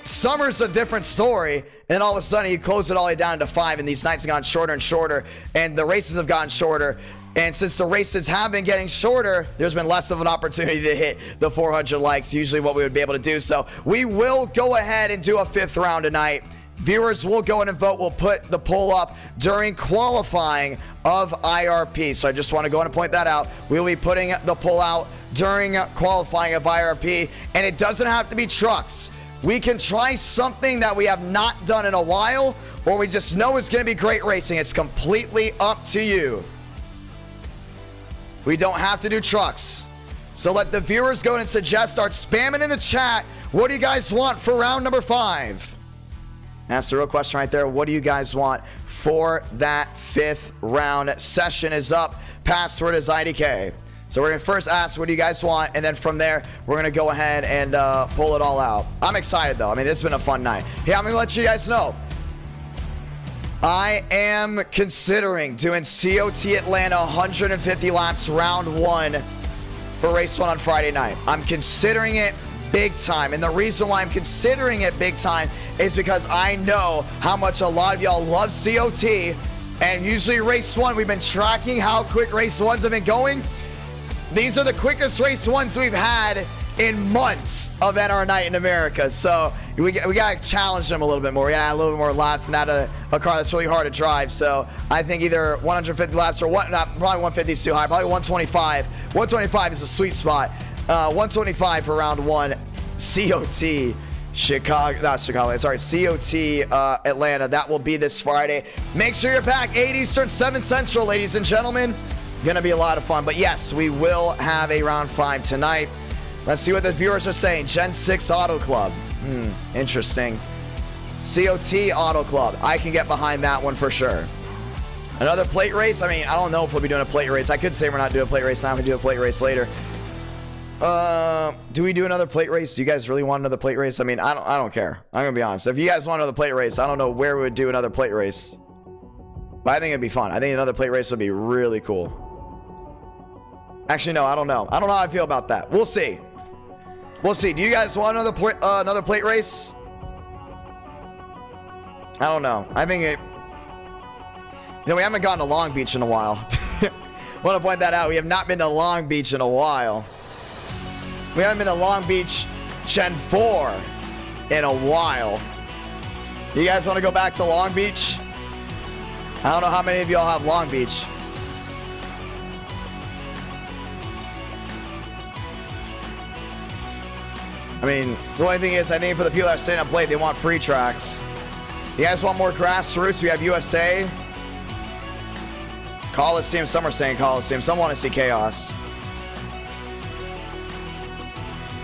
[SPEAKER 1] Summer's a different story. And then all of a sudden, you close it all the way down to 5, and these nights have gotten shorter and shorter, and the races have gotten shorter. And since the races have been getting shorter, there's been less of an opportunity to hit the 400 likes, usually what we would be able to do. So we will go ahead and do a 5th round tonight. Viewers will go in and vote. We'll put the poll up during qualifying of IRP. So I just want to go in and point that out. We'll be putting the poll out during qualifying of IRP, and it doesn't have to be trucks. We can try something that we have not done in a while, or we just know it's going to be great racing. It's completely up to you. We don't have to do trucks. So let the viewers go and suggest, start spamming in the chat What do you guys want for round number 5? That's the real question right there. What do you guys want for that 5th round? Session is up. Password is IDK. So we're going to first ask, what do you guys want? And then from there, we're going to go ahead and pull it all out. I'm excited, though. I mean, this has been a fun night. Hey, I'm going to let you guys know. I am considering doing COT Atlanta 150 laps round 1 for race 1 on Friday night. I'm considering it big time. And the reason why I'm considering it big time is because I know how much a lot of y'all love COT. And usually race 1, we've been tracking how quick race 1s have been going. These are the quickest race 1s we've had in months of NR Night in America. So we got to challenge them a little bit more. We got to add a little bit more laps and add a car that's really hard to drive. So I think either 150 laps or probably 150 is too high. Probably 125. 125 is a sweet spot. 125 for round 1. COT Atlanta. That will be this Friday. Make sure you're back 8 Eastern, 7 Central, ladies and gentlemen. Gonna be a lot of fun. But yes, we will have a round 5 tonight. Let's see what the viewers are saying. Gen 6 Auto Club. Interesting. COT Auto Club. I can get behind that one for sure. Another plate race? I mean, I don't know if we'll be doing a plate race. I could say we're not doing a plate race now. We do a plate race later. Do we do another plate race? Do you guys really want another plate race? I mean, I don't care. I'm gonna be honest. If you guys want another plate race, I don't know where we would do another plate race. But I think it'd be fun. I think another plate race would be really cool. Actually, no, I don't know. I don't know how I feel about that. We'll see. We'll see. Do you guys want another plate race? I don't know. I think it... You know, we haven't gone to Long Beach in a while. Want to point that out. We have not been to Long Beach in a while. We haven't been to Long Beach Gen 4 in a while. You guys want to go back to Long Beach? I don't know how many of y'all have Long Beach. I mean, the only thing is, I think for the people that are staying up late, they want free tracks. You guys want more grassroots? We have USA. Coliseum. Some are saying Coliseum. Some want to see Chaos.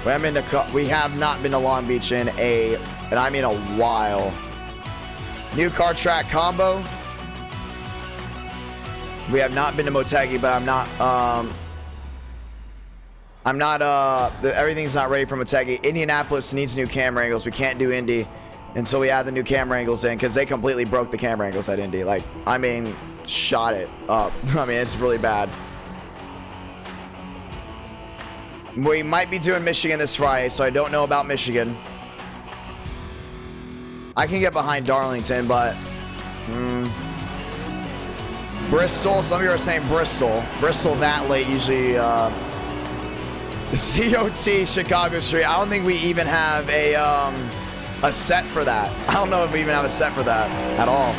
[SPEAKER 1] We have not been to Long Beach in a while. New car track combo. We have not been to Motegi, but everything's not ready for Motegi. Indianapolis needs new camera angles. We can't do Indy until we add the new camera angles in, because they completely broke the camera angles at Indy. Like, I mean, shot it up. I mean, it's really bad. We might be doing Michigan this Friday, so I don't know about Michigan. I can get behind Darlington, but Bristol. Some of you are saying Bristol. Bristol that late usually. COT Chicago Street. I don't think we even have a set for that. I don't know if we even have a set for that at all.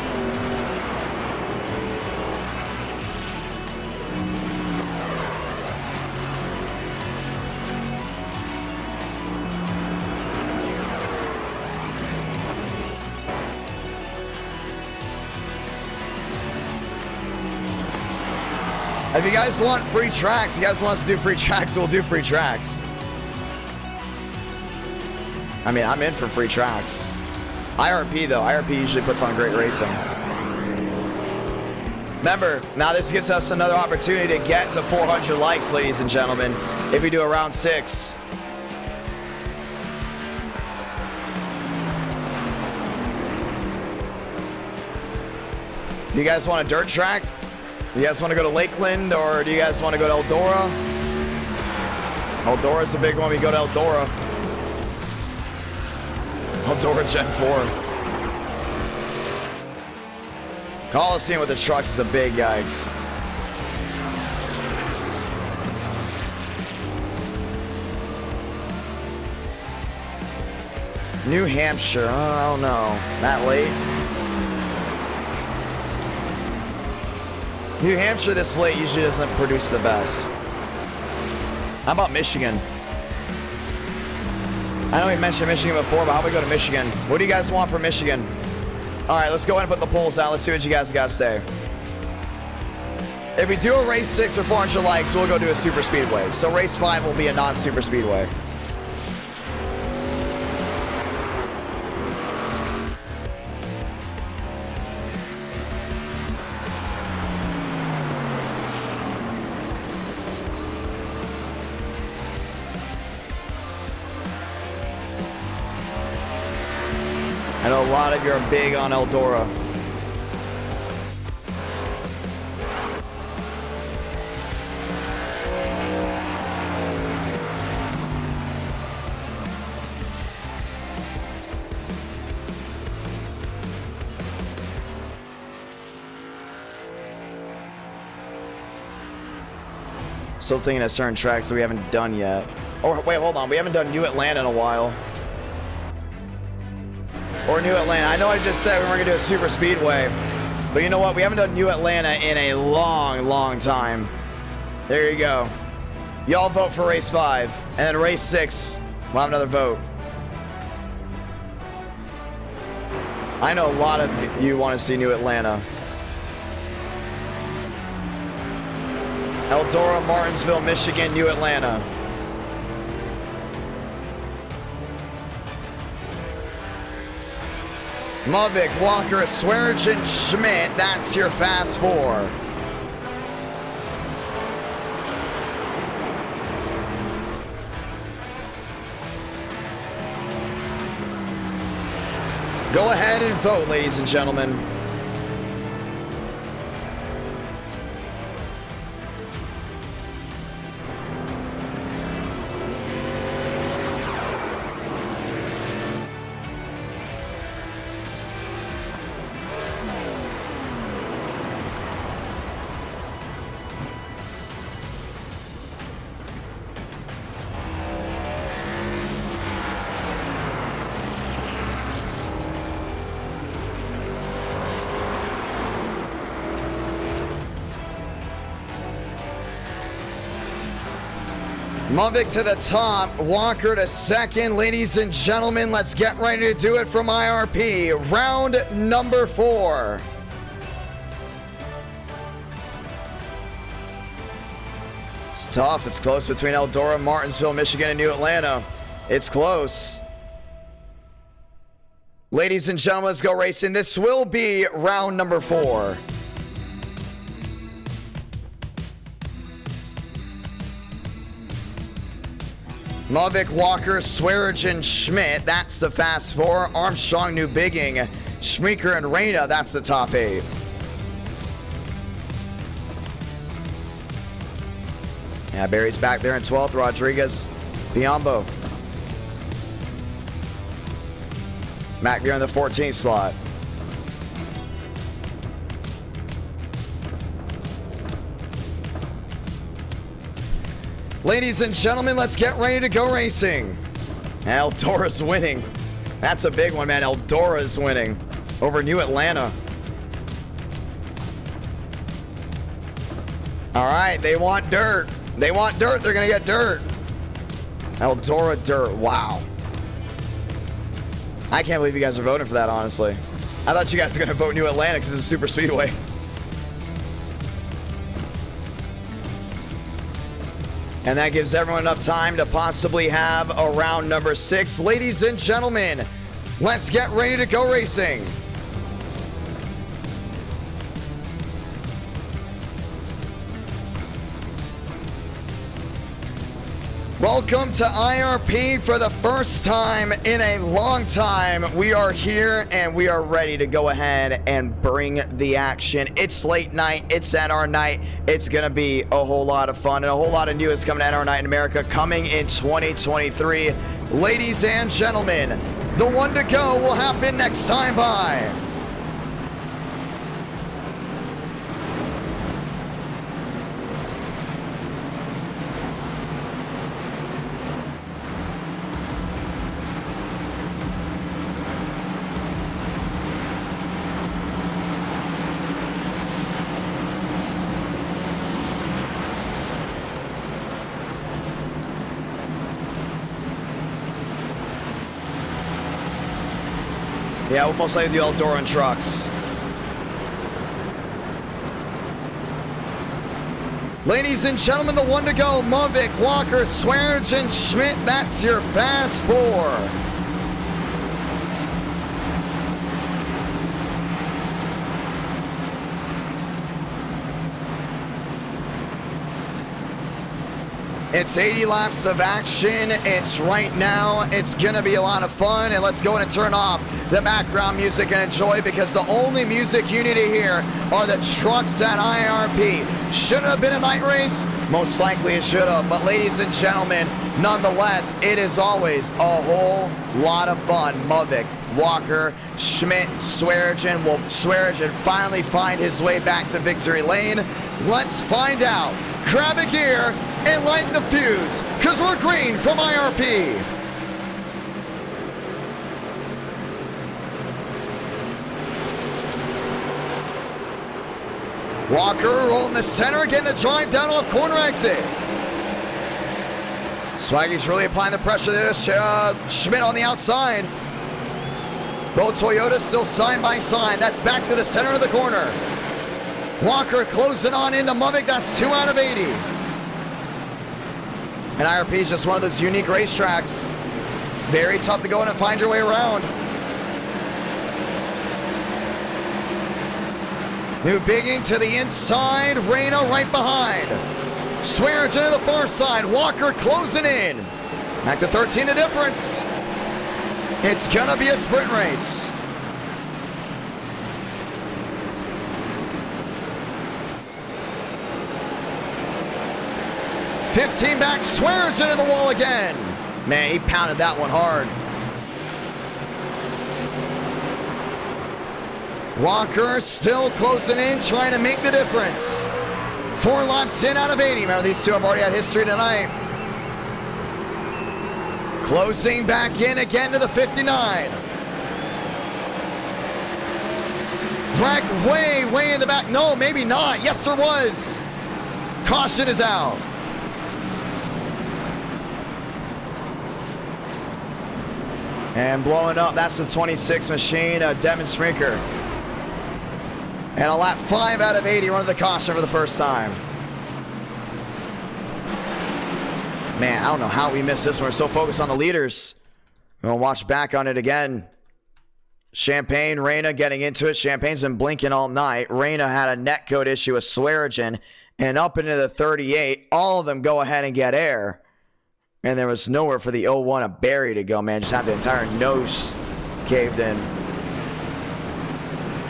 [SPEAKER 1] If you guys want free tracks, you guys want us to do free tracks, we'll do free tracks. I mean, I'm in for free tracks. IRP, though. IRP usually puts on great racing. Remember, now this gives us another opportunity to get to 400 likes, ladies and gentlemen, if we do a round 6. Do you guys want a dirt track? Do you guys want to go to Lakeland, or do you guys want to go to ELDORA? ELDORA's a big one. We go to ELDORA. ELDORA Gen 4. Coliseum with the trucks is a big yikes. New Hampshire. I don't know. That late? New Hampshire this late usually doesn't produce the best. How about Michigan? I know we mentioned Michigan before, but how about we go to Michigan? What do you guys want for Michigan? All right, let's go ahead and put the polls out. Let's see what you guys got to say. If we do a race 6 for 400 likes, we'll go do a super speedway. So race 5 will be a non-super speedway. lot of you are big on Eldora. Still thinking of certain tracks that we haven't done yet. Oh, wait, hold on. We haven't done New Atlanta in a while. Or New Atlanta. I know I just said we weren't going to do a super speedway. But you know what? We haven't done New Atlanta in a long, long time. There you go. Y'all vote for race 5. And then race 6, we'll have another vote. I know a lot of you want to see New Atlanta. Eldora, Martinsville, Michigan, New Atlanta. Mavic, Walker, Swearinger, Schmidt. That's your fast 4. Go ahead and vote, ladies and gentlemen. Mavic to the top, Walker to second. Ladies and gentlemen, let's get ready to do it from IRP. Round number 4. It's tough. It's close between Eldora, Martinsville, Michigan, and New Atlanta. It's close. Ladies and gentlemen, let's go racing. This will be round number 4. Mavic, Walker, Swearinger, Schmidt. That's the fast 4. Armstrong, New Bigging, Schmeeker, and Reyna. That's the top 8. Yeah, Barry's back there in 12th. Rodriguez, Biombo. Mac there in the 14th slot. Ladies and gentlemen, let's get ready to go racing. Eldora's winning. That's a big one, man. Eldora's winning over New Atlanta. All right, they want dirt. They want dirt. They're going to get dirt. Eldora dirt. Wow. I can't believe you guys are voting for that, honestly. I thought you guys were going to vote New Atlanta because it's a super speedway. And that gives everyone enough time to possibly have a round number 6. Ladies and gentlemen, let's get ready to go racing. Welcome to IRP for the first time in a long time. We are here and we are ready to go ahead and bring the action. It's late night. It's NR night. It's going to be a whole lot of fun and a whole lot of news coming to NR Night in America coming in 2023. Ladies and gentlemen, the one to go will happen next time by. Yeah, we'll most likely do Eldora and trucks. Ladies and gentlemen, the one to go, Mavic, Walker, Swearinger, Schmidt. That's your fast 4. It's 80 laps of action. It's right now. It's going to be a lot of fun. And let's go in and turn off the background music and enjoy, because the only music you need to hear are the trucks at IRP. Should it have been a night race? Most likely it should have. But ladies and gentlemen, nonetheless, it is always a whole lot of fun. Movic, Walker, Schmidt, Swearinger. Will Swearinger finally find his way back to victory lane? Let's find out. Grab a gear and light the fuse, because we're green from IRP. Walker rolling the center, getting the drive down off corner exit. Swaggy's really applying the pressure there to Schmidt on the outside. Both Toyotas still side by side. That's back to the center of the corner. Walker closing on into Movic. That's 2 out of 80. And IRP is just one of those unique racetracks. Very tough to go in and find your way around. New Bigging to the inside. Reyna right behind. Swearinger to the far side. Walker closing in. Back to 13 the difference. It's gonna be a sprint race. $15 back, Swearinger into the wall again. Man, he pounded that one hard. Walker still closing in, trying to make the difference. 4 laps in out of 80. Remember, these two have already had history tonight. Closing back in again to the 59. Wreck way in the back. No, maybe not. Yes, there was. Caution is out. And blowing up, that's the 26 machine, Devin Schrinker. And a lap 5 out of 80, running the caution for the first time. Man, I don't know how we missed this one. We're so focused on the leaders. We're going to watch back on it again. Champagne, Reyna getting into it. Champagne's been blinking all night. Reyna had a netcode issue with Swearinger. And up into the 38, all of them go ahead and get air. And there was nowhere for the 01 of Barry to go, man. Just had the entire nose caved in.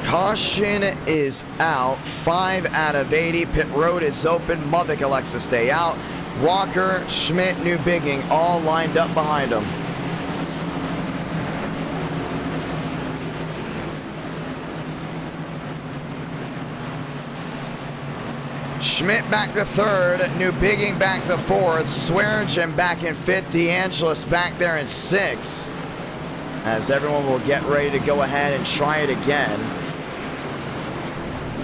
[SPEAKER 1] Caution is out. 5 out of 80. Pit road is open. Movic elects to stay out. Walker, Schmidt, New Bigging all lined up behind him. Schmidt back to 3rd, New Bigging back to 4th, Swearinger back in 5th, DeAngelis back there in 6th. As everyone will get ready to go ahead and try it again.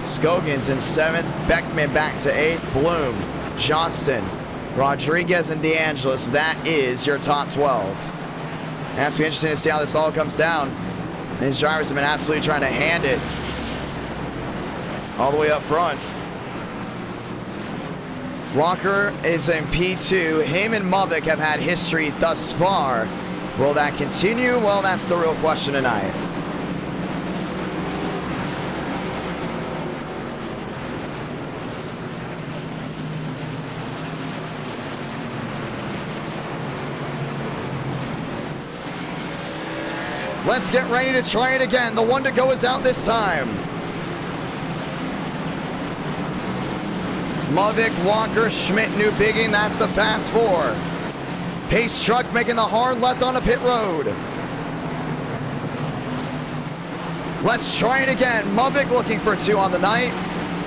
[SPEAKER 1] Scoggins in 7th, Beckman back to 8th, Bloom, Johnston, Rodriguez, and DeAngelis. That is your top 12. And it's be interesting to see how this all comes down. These drivers have been absolutely trying to hand it all the way up front. Walker is in P2. Him and Movic have had history thus far. Will that continue? Well, that's the real question tonight. Let's get ready to try it again. The one to go is out this time. Movic, Walker, Schmidt, New Bigging. That's the fast 4. Pace truck making the hard left on the pit road. Let's try it again. Movic looking for 2 on the night.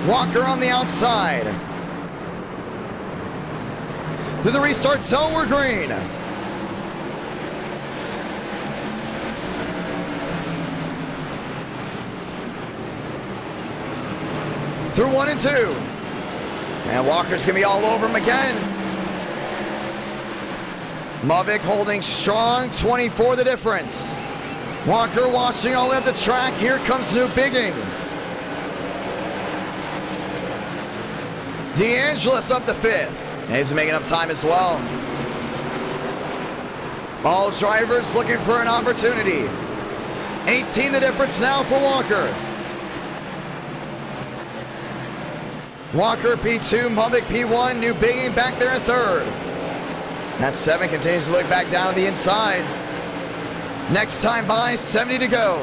[SPEAKER 1] Walker on the outside. To the restart zone, we're green. Through 1 and 2. And Walker's going to be all over him again. Movic holding strong, 24 the difference. Walker watching all at the track. Here comes New Bigging. DeAngelis up to 5th. And he's making up time as well. All drivers looking for an opportunity. 18 the difference now for Walker. Walker P2, Movic P1, New Bigging back there in 3rd. That 7 continues to look back down to the inside. Next time by, 70 to go.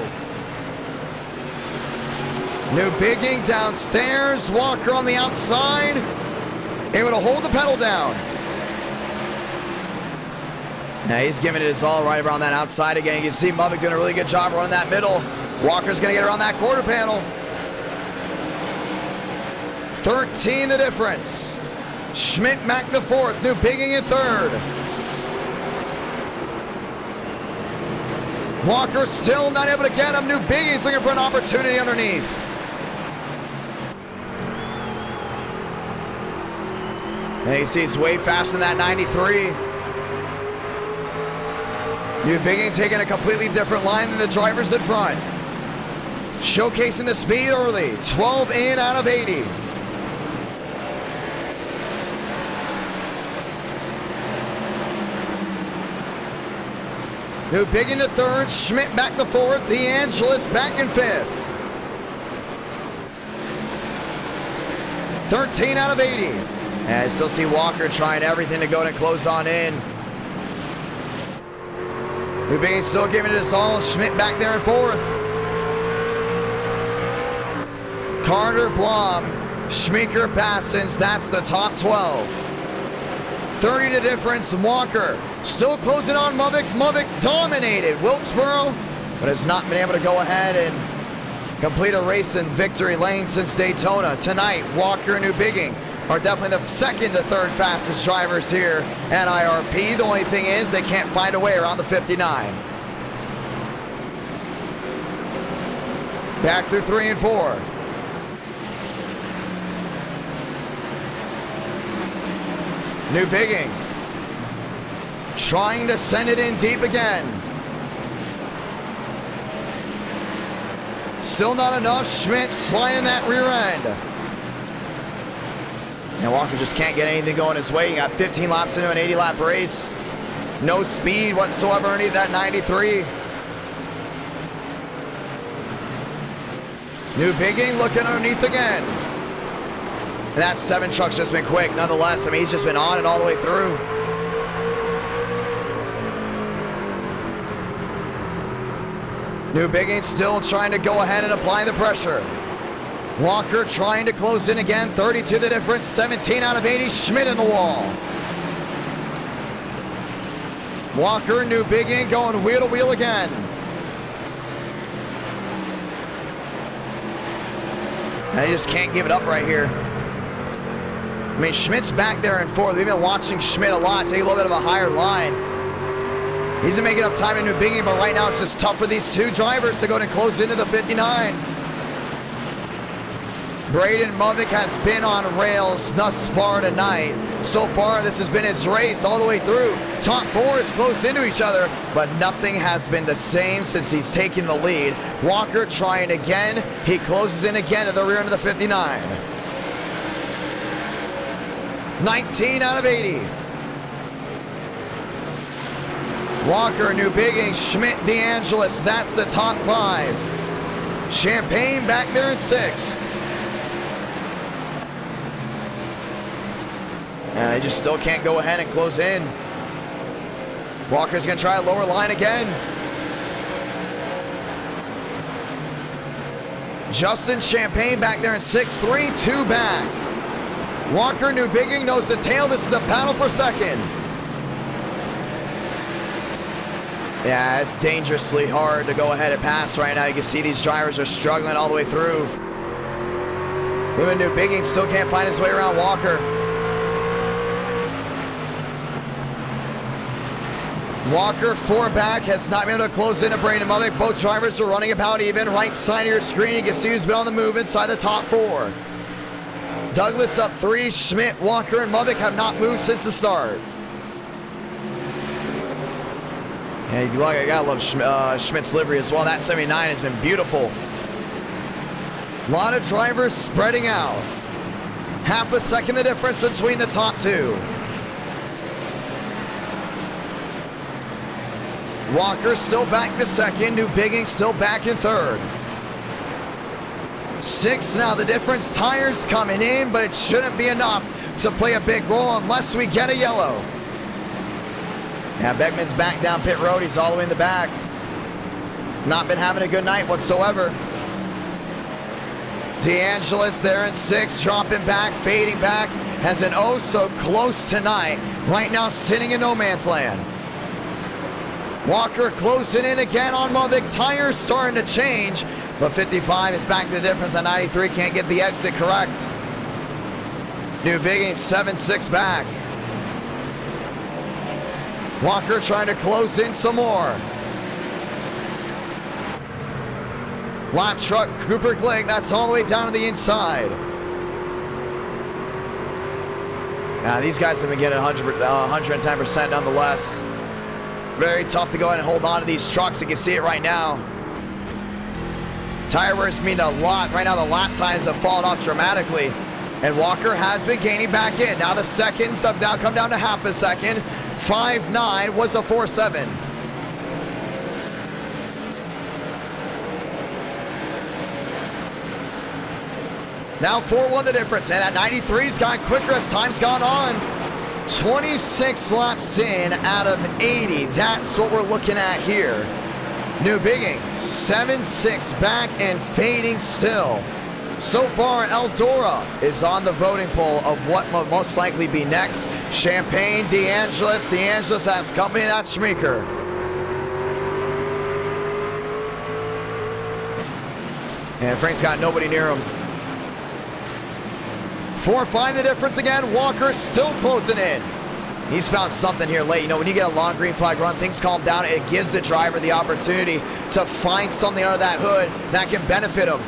[SPEAKER 1] New Bigging downstairs. Walker on the outside. Able to hold the pedal down. Now he's giving it his all right around that outside again. You can see Mubik doing a really good job running that middle. Walker's going to get around that quarter panel. 13 the difference. Schmidt back to 4th. New Bigging in 3rd. Walker still not able to get him. New Bigging's looking for an opportunity underneath. And you see it's way faster than that 93. New Bigging taking a completely different line than the drivers in front. Showcasing the speed early. 12 in out of 80. New Bigging to 3rd. Schmidt back to 4th. DeAngelis back in 5th. 13 out of 80. And I still see Walker trying everything to go and close on in. New Bigging still giving it his all. Schmidt back there in 4th. Carter, Blom, Schmeeker, Bassins. That's the top 12. 30 to difference. Walker still closing on Mubik. Mubik dominated Wilkesboro, but has not been able to go ahead and complete a race in victory lane since Daytona. Tonight, Walker and New Bigging are definitely the 2nd to 3rd fastest drivers here at IRP. The only thing is they can't find a way around the 59. Back through 3 and 4. New Bigging trying to send it in deep again. Still not enough. Schmidt sliding that rear end. And Walker just can't get anything going his way. He got 15 laps into an 80-lap race. No speed whatsoever underneath that 93. New Bigging looking underneath again. And that 7 truck's just been quick nonetheless. I mean, he's just been on it all the way through. New Bigging still trying to go ahead and apply the pressure. Walker trying to close in again. 32 the difference. 17 out of 80. Schmidt in the wall. Walker, New Bigging going wheel to wheel again. And he just can't give it up right here. I mean, Schmidt's back there in 4th. We've been watching Schmidt a lot, take a little bit of a higher line. He's been making up time in New Bigging, but right now it's just tough for these 2 drivers to go and close into the 59. Braden Mubik has been on rails thus far tonight. So far, this has been his race all the way through. Top 4 is close into each other, but nothing has been the same since he's taken the lead. Walker trying again. He closes in again at the rear end of the 59. 19 out of 80. Walker, New Bigging, Schmidt, DeAngelis. That's the top 5. Champagne back there in 6th. And they just still can't go ahead and close in. Walker's going to try a lower line again. Justin Champagne back there in 6th. 3-2 back. Walker, New Bigging knows the tail. This is the battle for 2nd. Yeah, it's dangerously hard to go ahead and pass right now. You can see these drivers are struggling all the way through. Even New Bigging still can't find his way around Walker. Walker 4 back, has not been able to close into Braden Mubik. Both drivers are running about even. Right side of your screen, you can see who's been on the move inside the top 4. Douglas up 3, Schmidt, Walker, and Mubik have not moved since the start. Hey, I gotta love Schmidt's livery as well. That 79 has been beautiful. A lot of drivers spreading out. Half a second the difference between the top 2. Walker still back to 2nd. New Bigging still back in 3rd. 6 now the difference. Tires coming in, but it shouldn't be enough to play a big role unless we get a yellow. Yeah, Beckman's back down pit road. He's all the way in the back. Not been having a good night whatsoever. DeAngelis there in 6th, dropping back, fading back. Has an oh so close tonight. Right now sitting in no man's land. Walker closing in again on Mavic. Tires starting to change, but 55 is back to the difference on 93. Can't get the exit correct. New Bigging 7-6 back. Walker trying to close in some more. Lap truck, Cooper Clegg, that's all the way down to the inside. Now these guys have been getting 110% nonetheless. Very tough to go ahead and hold on to these trucks. You can see it right now. Tire wears mean a lot. Right now the lap times have fallen off dramatically. And Walker has been gaining back in. Now the seconds have now come down to half a second. 5.9 was a 4.7. Now 4-1 the difference, and that 93's gone quicker as time's gone on. 26 laps in out of 80. That's what we're looking at here. New Bigging, 7-6 back and fading still. So far, ELDORA is on the voting poll of what will most likely be next. Champagne, DeAngelis. DeAngelis has company, that's Schmeeker. And Frank's got nobody near him. 4-5 the difference again. Walker still closing in. He's found something here late. You know, when you get a long green flag run, things calm down. It gives the driver the opportunity to find something under that hood that can benefit him.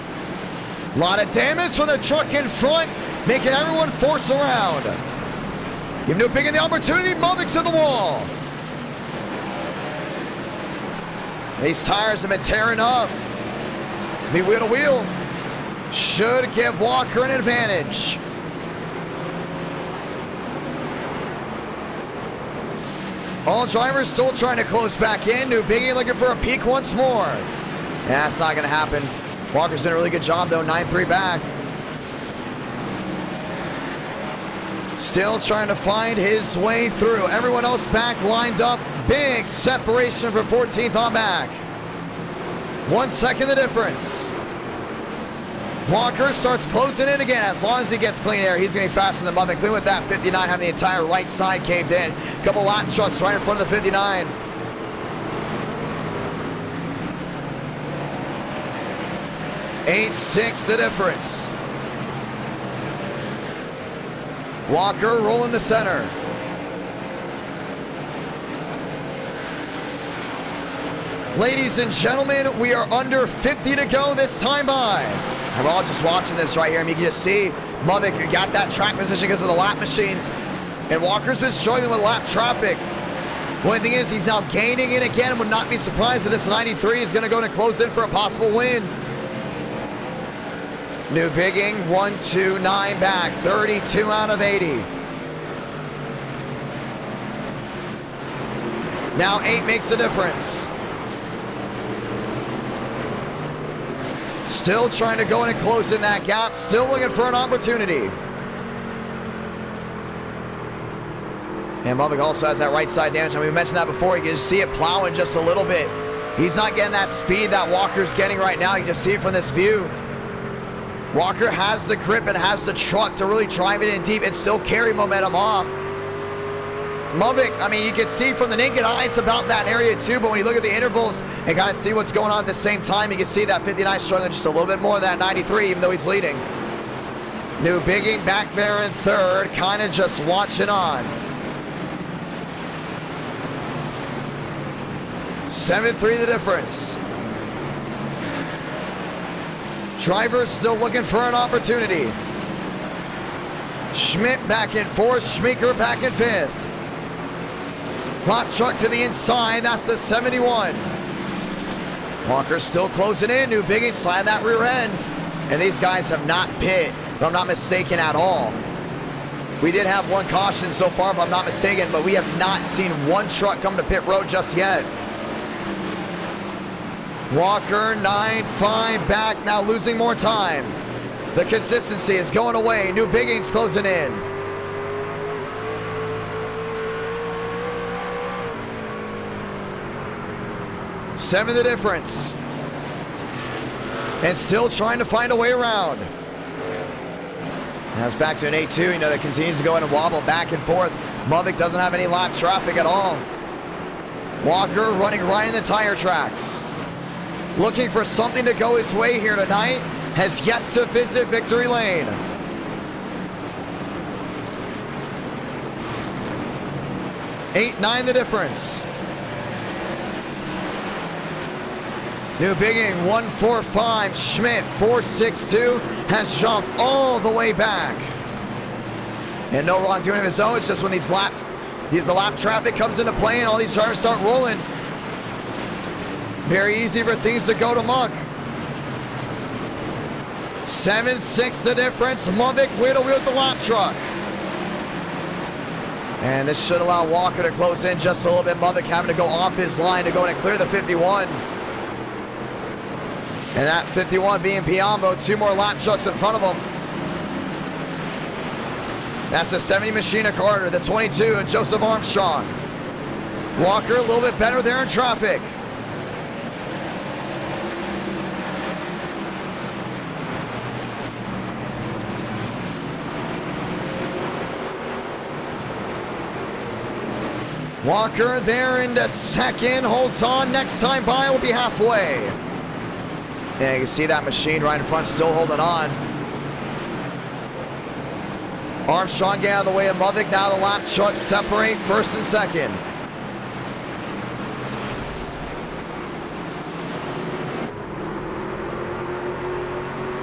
[SPEAKER 1] A lot of damage from the truck in front, making everyone force around. Give New Bigging the opportunity. Mavic's to the wall. These tires have been tearing up. Be wheel to wheel. Should give Walker an advantage. All drivers still trying to close back in. New Bigging looking for a peak once more. Yeah, that's not going to happen. Walker's done a really good job, though. 9-3 back. Still trying to find his way through. Everyone else back lined up. Big separation for 14th on back. 1 second the difference. Walker starts closing in again. As long as he gets clean air, he's going to be faster than Mavic. Clean with that 59, having the entire right side caved in. Couple lap trucks right in front of the 59. .86 the difference. Walker rolling the center. Ladies and gentlemen, we are under 50 to go this time by. And we're all just watching this right here. I mean, you can just see Mavic got that track position because of the lap machines. And Walker's been struggling with lap traffic. One thing is, he's now gaining in again and would not be surprised if this 93 is going to go to close in for a possible win. New Bigging, 1-2-9 back, 32 out of 80. Now 8 makes a difference. Still trying to go in and close in that gap. Still looking for an opportunity. And Mavic also has that right side damage. I mean, we mentioned that before. You can just see it plowing just a little bit. He's not getting that speed that Walker's getting right now. You can just see it from this view. Walker has the grip and has the truck to really drive it in deep and still carry momentum off. Mavic, I mean, you can see from the naked eye, it's about that area too, but when you look at the intervals and kind of see what's going on at the same time, you can see that 59 struggling just a little bit more than that 93, even though he's leading. New Bigging back there in third, kind of just watching on. 7-3 the difference. Drivers still looking for an opportunity. Schmidt back in fourth, Schmeeker back in fifth. Hot truck to the inside, that's the 71. Walker still closing in. New Bigging slide that rear end. And these guys have not pit, if I'm not mistaken at all. We did have one caution so far, if I'm not mistaken, but we have not seen one truck come to pit road just yet. Walker 9-5 back, now losing more time. The consistency is going away. New Bigging's closing in. 7 the difference. And still trying to find a way around. Now it's back to an 8-2. You know, that continues to go in and wobble back and forth. Movic doesn't have any lap traffic at all. Walker running right in the tire tracks. Looking for something to go his way here tonight. Has yet to visit victory lane. Eight, 9 the difference. New Bigging 145. Schmidt 462 has jumped all the way back. And no wrongdoing of his own. It's just when the lap traffic comes into play and all these drivers start rolling. Very easy for things to go to muck. 7-6 the difference. Movic wheel to wheel with the lap truck. And this should allow Walker to close in just a little bit. Movic having to go off his line to go in and clear the 51. And that 51 being Piombo, 2 more lap trucks in front of him. That's the 70 Machina Carter, the 22 of Joseph Armstrong. Walker a little bit better there in traffic. Walker there into second, holds on. Next time by will be halfway. And you can see that machine right in front still holding on. Armstrong get out of the way of Movic. Now the lap trucks separate first and second.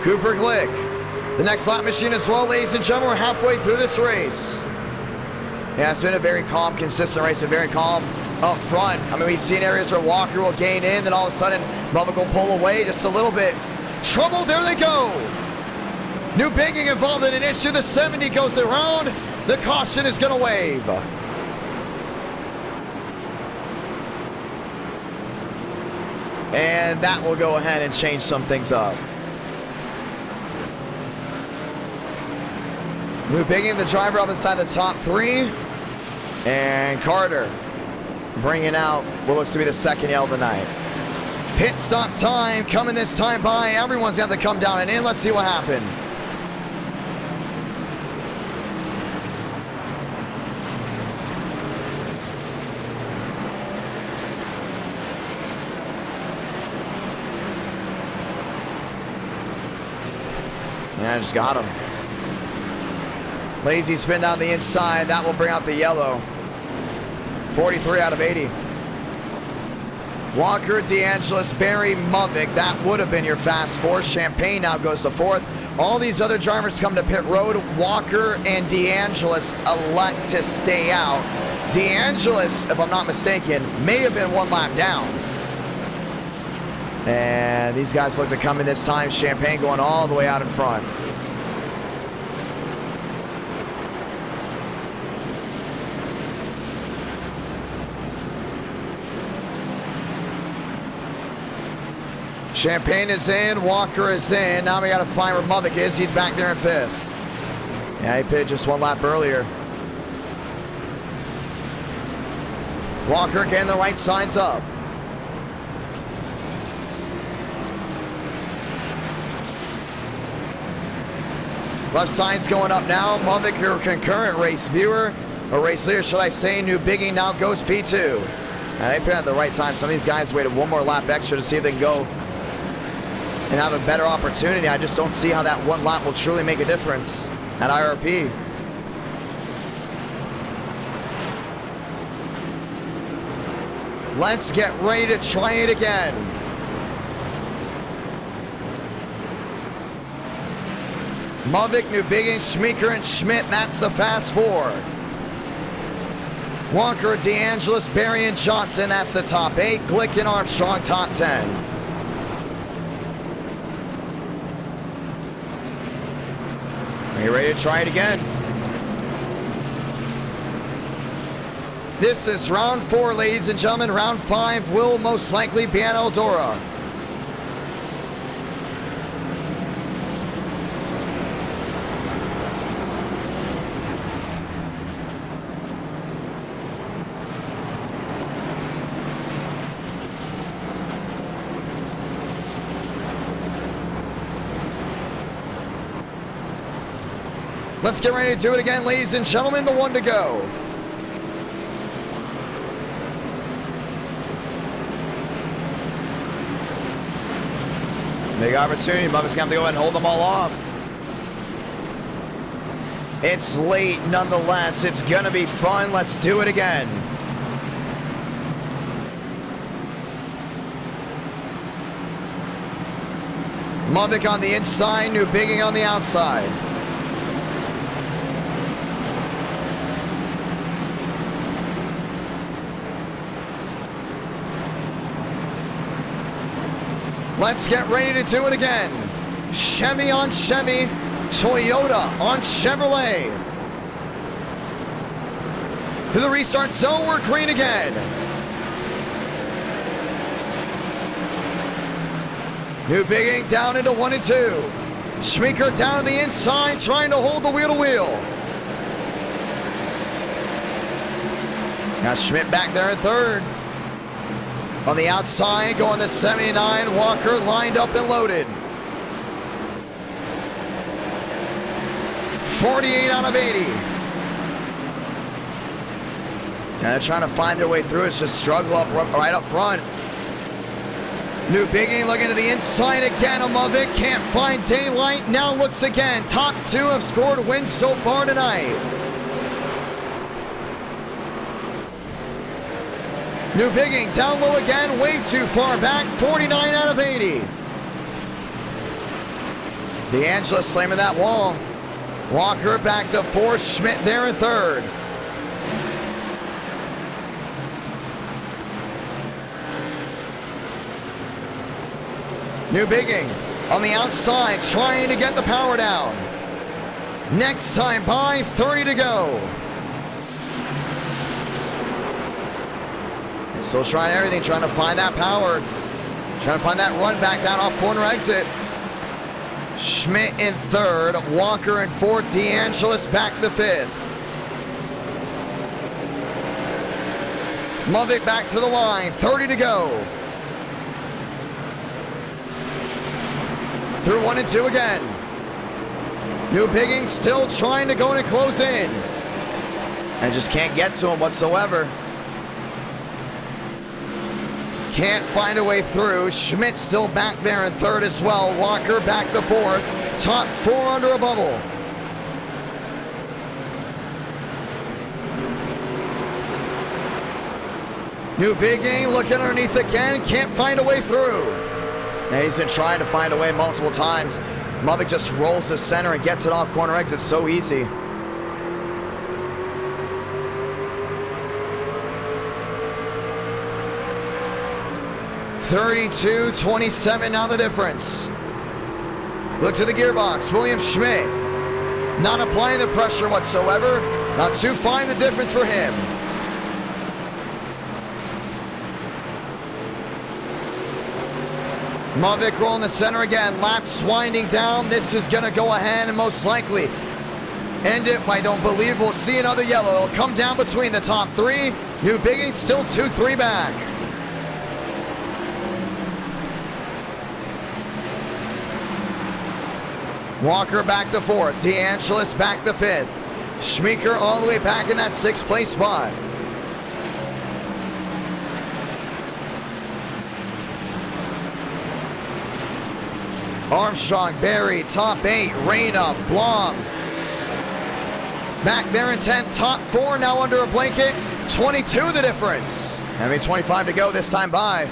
[SPEAKER 1] Cooper Glick. The next lap machine as well, ladies and gentlemen. We're halfway through this race. Yeah, it's been a very calm, consistent race, but very calm up front. I mean, we've seen areas where Walker will gain in, then all of a sudden, Movic will pull away just a little bit. Trouble, there they go. New Bigging involved in an issue. The 70 goes around. The caution is going to wave. And that will go ahead and change some things up. New Bigging, the driver, up inside the top 3. And Carter bringing out what looks to be the second yell of the night. Pit stop time coming this time by. Everyone's got to come down and in. Let's see what happened. Yeah, I just got him. Lazy spin down the inside. That will bring out the yellow. 43 out of 80. Walker, DeAngelis, Barry, Movic. That would have been your fast 4. Champagne now goes to 4th. All these other drivers come to pit road. Walker and DeAngelis elect to stay out. DeAngelis, if I'm not mistaken, may have been 1 lap down. And these guys look to come in this time. Champagne going all the way out in front. Champagne is in, Walker is in. Now we got to find where Movic is. He's back there in 5th. Yeah, he pitted just 1 lap earlier. Walker getting the right sides up. Left side's going up now. Movic, your concurrent race viewer, or race leader, should I say. New Bigging now goes P2. They put it at the right time. Some of these guys waited 1 more lap extra to see if they can go and have a better opportunity. I just don't see how that 1 lap will truly make a difference at IRP. Let's get ready to try it again. Movic, New Bigging, Schmeeker, and Schmidt. That's the fast 4. Walker, DeAngelis, Barry, and Johnson. That's the top 8. Glick and Armstrong, top 10. Are you ready to try it again? This is round 4, ladies and gentlemen. Round 5 will most likely be at ELDORA. Let's get ready to do it again, ladies and gentlemen. The one to go. Big opportunity. Bubba's going to have to go ahead and hold them all off. It's late nonetheless. It's going to be fun. Let's do it again. Mubik on the inside, New Bigging on the outside. Let's get ready to do it again. Chevy on Chevy, Toyota on Chevrolet. To the restart zone, we're green again. New Bigging down into 1 and 2. Schmeeker down to the inside, trying to hold the wheel-to-wheel. Got Schmidt back there in third. On the outside, going to 79, Walker lined up and loaded. 48 out of 80. And they're trying to find their way through. It's just struggle up right up front. New Bigging looking to the inside again. Amovic can't find daylight. Now looks again. Top two have scored wins so far tonight. New Bigging down low again. Way too far back. 49 out of 80. DeAngelo slamming that wall. Walker back to fourth. Schmidt there in third. New Bigging on the outside, trying to get the power down. Next time by, 30 to go. And still trying everything, trying to find that power. Trying to find that run back down off corner exit. Schmidt in third, Walker in fourth, DeAngelis back to fifth. Movic back to the line, 30 to go. Through 1 and 2 again. New Bigging still trying to go in and close in. And just can't get to him whatsoever. Can't find a way through. Schmidt still back there in third as well. Walker back to fourth. Top four under a bubble. New Bigging looking underneath again. Can't find a way through. And he's been trying to find a way multiple times. Movic just rolls the center and gets it off corner exit so easy. (32-27) now the difference. Look to the gearbox. William Schmidt not applying the pressure whatsoever. Not too fine the difference for him. Movic rolling the center again. Laps winding down. This is going to go ahead and most likely end it. I don't believe we'll see another yellow. It'll come down between the top three. New Bigging still 2-3 back. Walker back to fourth. DeAngelis back to fifth. Schmeeker all the way back in that sixth place spot. Armstrong, Berry, top 8, Reyna, Blom. Back there in 10th, top 4 now under a blanket. 22 the difference. Having 25 to go this time by.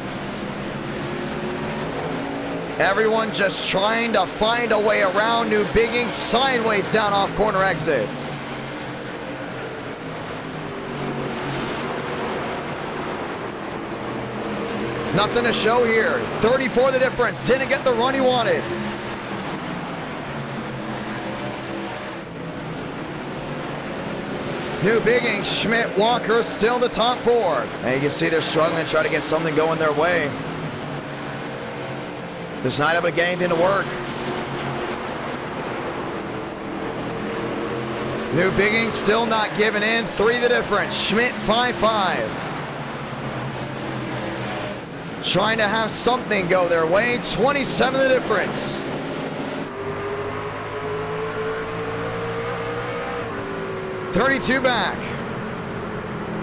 [SPEAKER 1] Everyone just trying to find a way around. New Bigging sideways down off corner exit. Nothing to show here. 34 the difference. Didn't get the run he wanted. New Bigging, Schmidt, Walker still the top four. And you can see they're struggling to try to get something going their way. Just not able to get anything to work. New Bigging still not giving in. 3 the difference. Schmidt 5-5. Trying to have something go their way. 27 the difference. 32 back.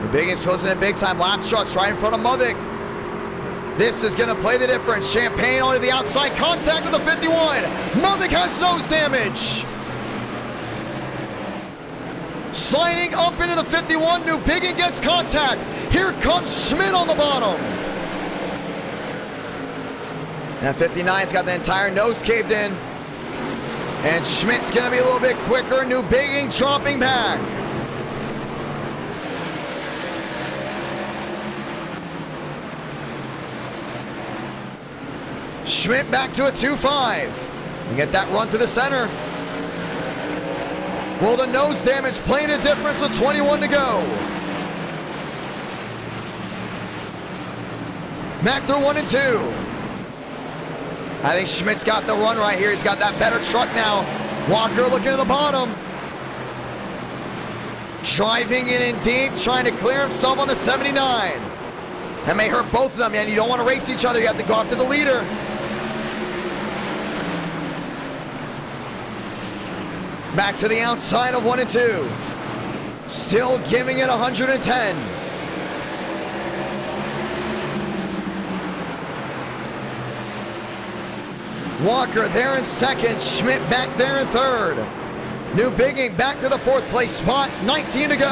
[SPEAKER 1] The biggest closing in big time. Lap trucks right in front of Movic. This is going to play the difference. Champagne onto the outside. Contact with the 51. Movic has nose damage. Sliding up into the 51. New Biggin gets contact. Here comes Schmidt on the bottom. And 59's got the entire nose caved in. And Schmidt's going to be a little bit quicker. New Biggin dropping back. Schmidt back to a 2.5. And get that run through the center. Will the nose damage play the difference with 21 to go? Back through 1 and 2. I think Schmidt's got the run right here. He's got that better truck now. Walker looking to the bottom. Driving it in deep, trying to clear himself on the 79. That may hurt both of them, man. You don't want to race each other. You have to go after the leader. Back to the outside of 1 and 2. Still giving it 110. Walker there in second. Schmidt back there in third. New Biggin back to the 4th place spot. 19 to go.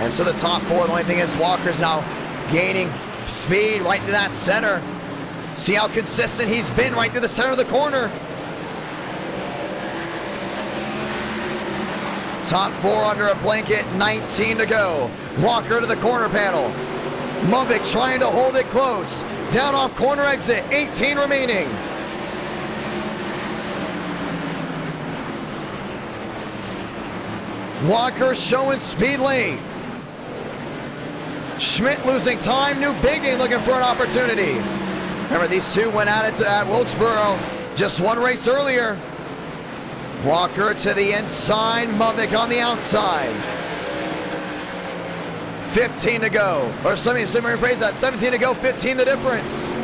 [SPEAKER 1] And so the top 4, the only thing is Walker's now gaining speed right to that center. See how consistent he's been right to the center of the corner. Top 4 under a blanket, 19 to go. Walker to the corner panel. Movic trying to hold it close. Down off corner exit, 18 remaining. Walker showing speed late. Schmidt losing time. New Biggin looking for an opportunity. Remember, these two went at it at Wilkesboro just one race earlier. Walker to the inside, Movic on the outside. 15 to go. Or let me rephrase that. 17 to go, 15 the difference.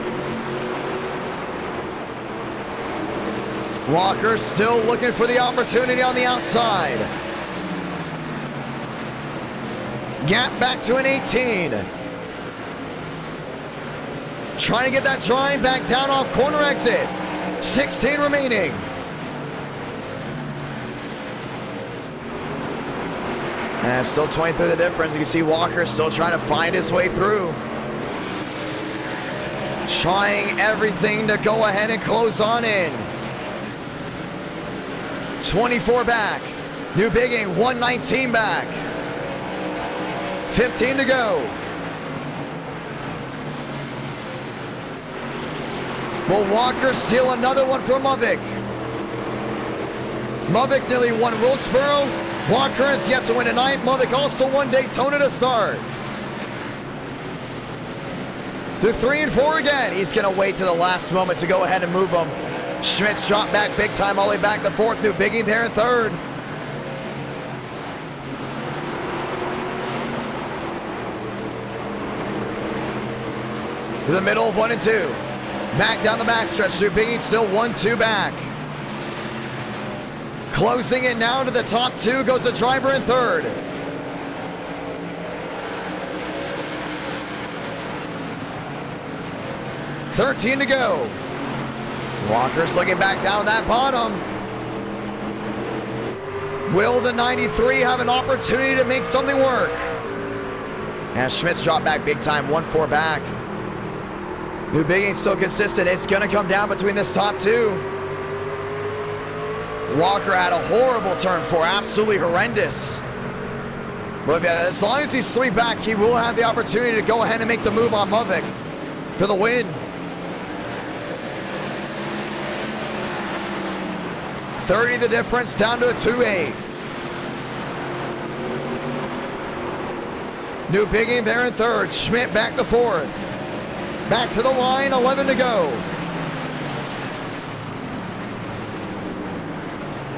[SPEAKER 1] Walker still looking for the opportunity on the outside. Gap back to an 18. Trying to get that drive back down off corner exit. 16 remaining. And still 23 the difference. You can see Walker still trying to find his way through. Trying everything to go ahead and close on in. 24 back. New Biggin, 119 back. 15 to go. Will Walker steal another one from Movic? Movic nearly won Wilkesboro. Walker has yet to win tonight. Movic also won Daytona to start. Through 3 and 4 again. He's going to wait to the last moment to go ahead and move them. Schmidt's dropped back big time all the way back to 4th. New Biggin there in 3rd. To the middle of 1 and 2. Back down the backstretch. New Biggin still 1-2 back. Closing it now to the top 2 goes the driver in 3rd. $13 to go. Walker's looking back down at that bottom. Will the 93 have an opportunity to make something work? And Schmidt's dropped back big time, 1-4 back. New Biggin still consistent. It's going to come down between this top 2. Walker had a horrible turn 4, absolutely horrendous. But yeah, as long as he's 3 back, he will have the opportunity to go ahead and make the move on Movic for the win. 30 the difference, down to a 2-8. New Biggin there in 3rd. Schmidt back to 4th. Back to the line, 11 to go.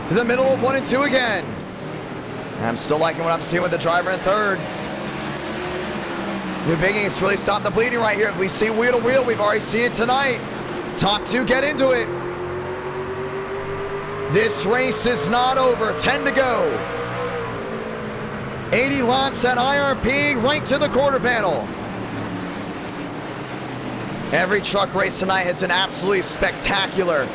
[SPEAKER 1] To the middle of 1 and 2 again. I'm still liking what I'm seeing with the driver in 3rd. New Biggin's really stopped the bleeding right here. We see wheel to wheel. We've already seen it tonight. Top 2 get into it. This race is not over. 10 to go. 80 laps at IRP, right to the quarter panel. Every truck race tonight has been absolutely spectacular.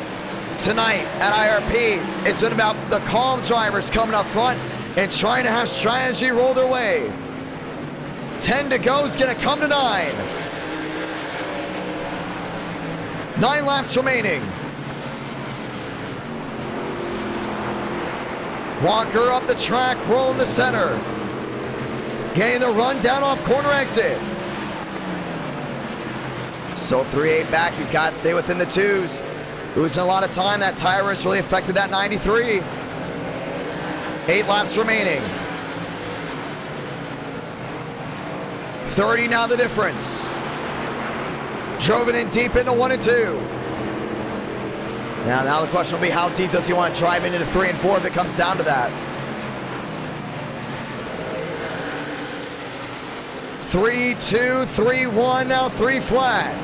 [SPEAKER 1] Tonight at IRP, it's been about the calm drivers coming up front and trying to have strategy roll their way. 10 to go is going to come to 9. 9 laps remaining. Walker up the track, rolling the center. Getting the run down off corner exit. Still 3.8 back. He's got to stay within the 2s. Losing a lot of time. That tire has really affected that 93. 8 laps remaining. 30 now the difference. Drove it in deep into 1 and 2. Now the question will be, how deep does he want to drive into 3 and 4 if it comes down to that? 3, 2, 3, 1, now 3 flat.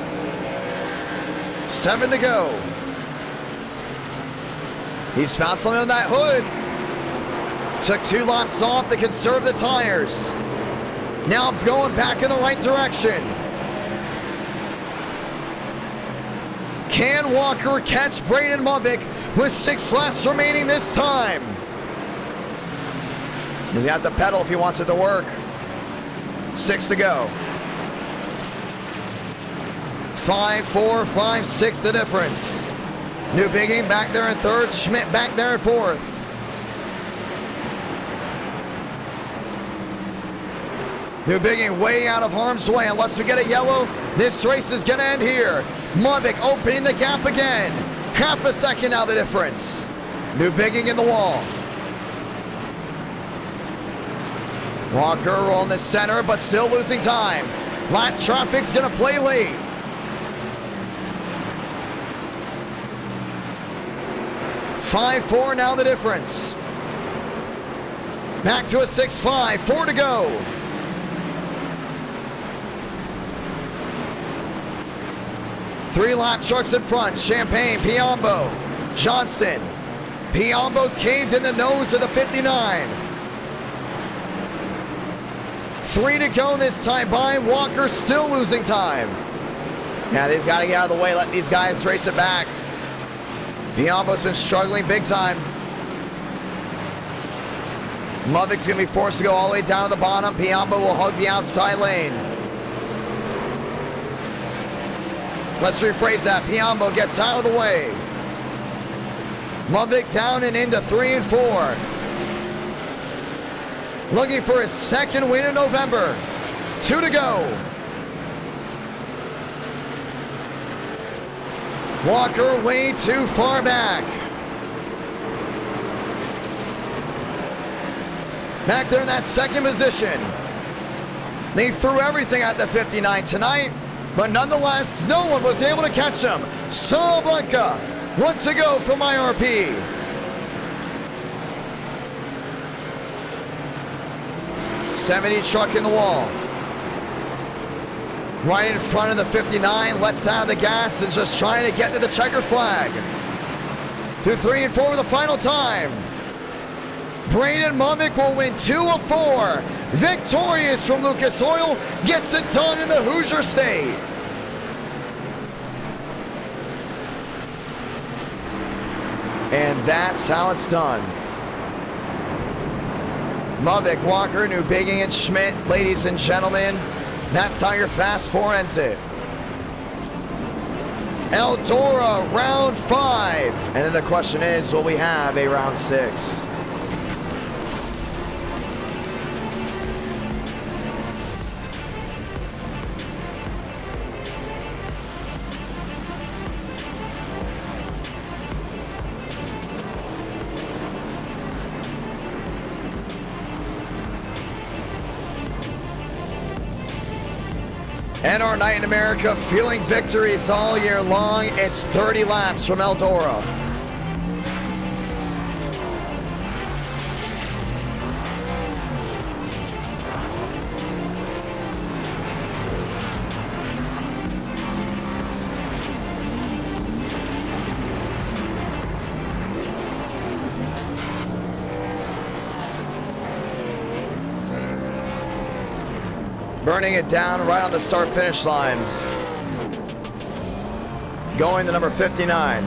[SPEAKER 1] 7 to go. He's found something on that hood. Took 2 laps off to conserve the tires. Now going back in the right direction. Can Walker catch Braden Movick with 6 laps remaining this time? He's got the pedal if he wants it to work. 6 to go. 5, 4, 5, 6 the difference. New Bigging back there in 3rd. Schmidt back there in 4th. New Bigging way out of harm's way. Unless we get a yellow, this race is going to end here. Movick opening the gap again. Half a second now the difference. New Bigging in the wall. Walker on the center, but still losing time. Lap traffic's going to play late. Five, 4 now the difference. Back to a 6-5, 4 to go. Three lap trucks in front. Champagne, Piombo, Johnston. Piombo caved in the nose of the 59. 3 to go this time by. Walker still losing time. Yeah, they've got to get out of the way. Let these guys race it back. Piombo's been struggling big time. Movick's going to be forced to go all the way down to the bottom. Piombo will hug the outside lane. Let's rephrase that. Piombo gets out of the way. Movick down and into 3 and 4. Looking for his 2nd win in November. 2 to go. Walker way too far back. Back there in that 2nd position. They threw everything at the 59 tonight, but nonetheless, no one was able to catch him. Salamanca, 1 to go from IRP. '70 truck in the wall. Right in front of the 59, lets out of the gas and just trying to get to the checker flag. Through 3 and 4 for the final time. Braden Movick will win 2 of 4. Victorious from Lucas Oil, gets it done in the Hoosier State. And that's how it's done. Movick, Walker, New Bigging, and Schmidt, ladies and gentlemen, that's how your Fast 4 ends it. ELDORA, round 5. And then the question is, will we have a round 6? And our night in America, feeling victories all year long. It's 30 laps from ELDORA. Burning it down right on the start-finish line. Going to number 59.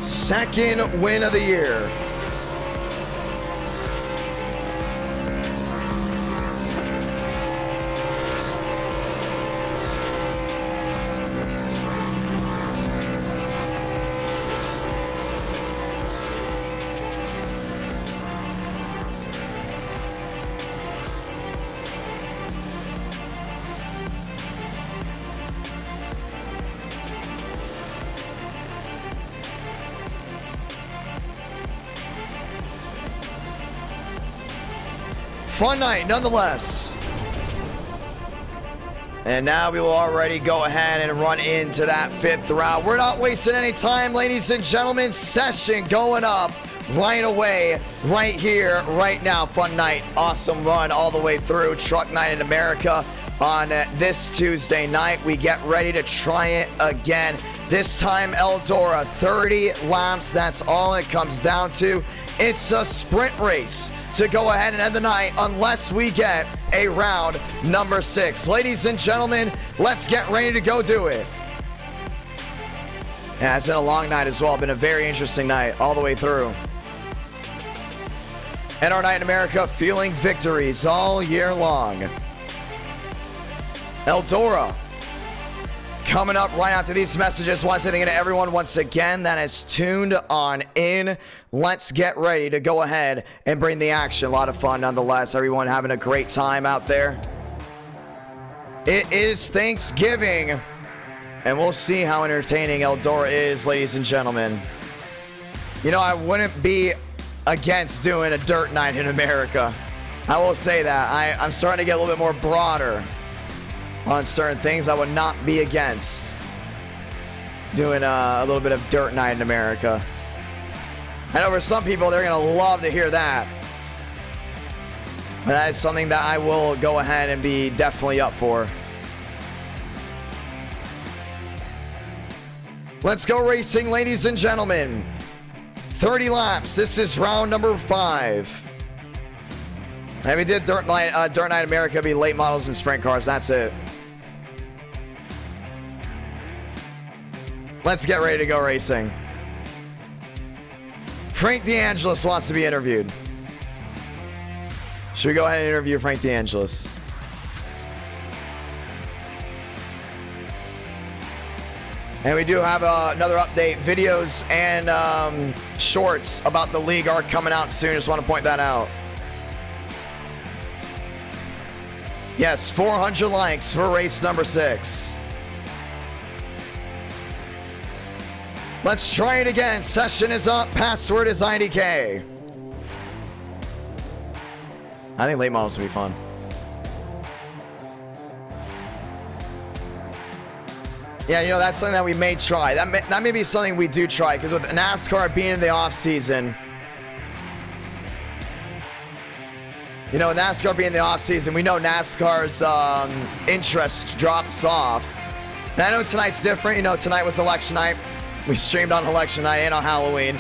[SPEAKER 1] Second win of the year. Fun night, nonetheless. And now we will already go ahead and run into that 5th round. We're not wasting any time, ladies and gentlemen. Session going up right away, right here, right now. Fun night, awesome run all the way through. Truck Night in America on this Tuesday night. We get ready to try it again. This time, ELDORA, 30 laps. That's all it comes down to. It's a sprint race to go ahead and end the night unless we get a round number 6. Ladies and gentlemen, let's get ready to go do it. Yeah, it's been a long night as well. Been a very interesting night all the way through. And our night in America feeling victories all year long. ELDORA coming up right after these messages. Want to say thank you to everyone once again that is tuned on in. Let's get ready to go ahead and bring the action. A lot of fun nonetheless. Everyone having a great time out there. It is Thanksgiving, and we'll see how entertaining ELDORA is, ladies and gentlemen. You know, I wouldn't be against doing a dirt night in America. I will say that. I'm starting to get a little bit more broader on certain things. I would not be against doing a little bit of dirt night in America. I know for some people, they're going to love to hear that. But that is something that I will go ahead and be definitely up for. Let's go racing, ladies and gentlemen. 30 laps. This is round number 5. And we did Dirt Night America, be late models and sprint cars. That's it. Let's get ready to go racing. Frank DeAngelis wants to be interviewed. Should we go ahead and interview Frank DeAngelis? And we do have another update. Videos and shorts about the league are coming out soon. Just want to point that out. Yes, 400 likes for race number 6. Let's try it again. Session is up. Password is IDK. I think late models will be fun. Yeah, you know, that's something that we may try. That may be something we do try, because with NASCAR being in the off season, you know, NASCAR being in the off season, we know NASCAR's interest drops off. And I know tonight's different. You know, tonight was election night. We streamed on election night and on Halloween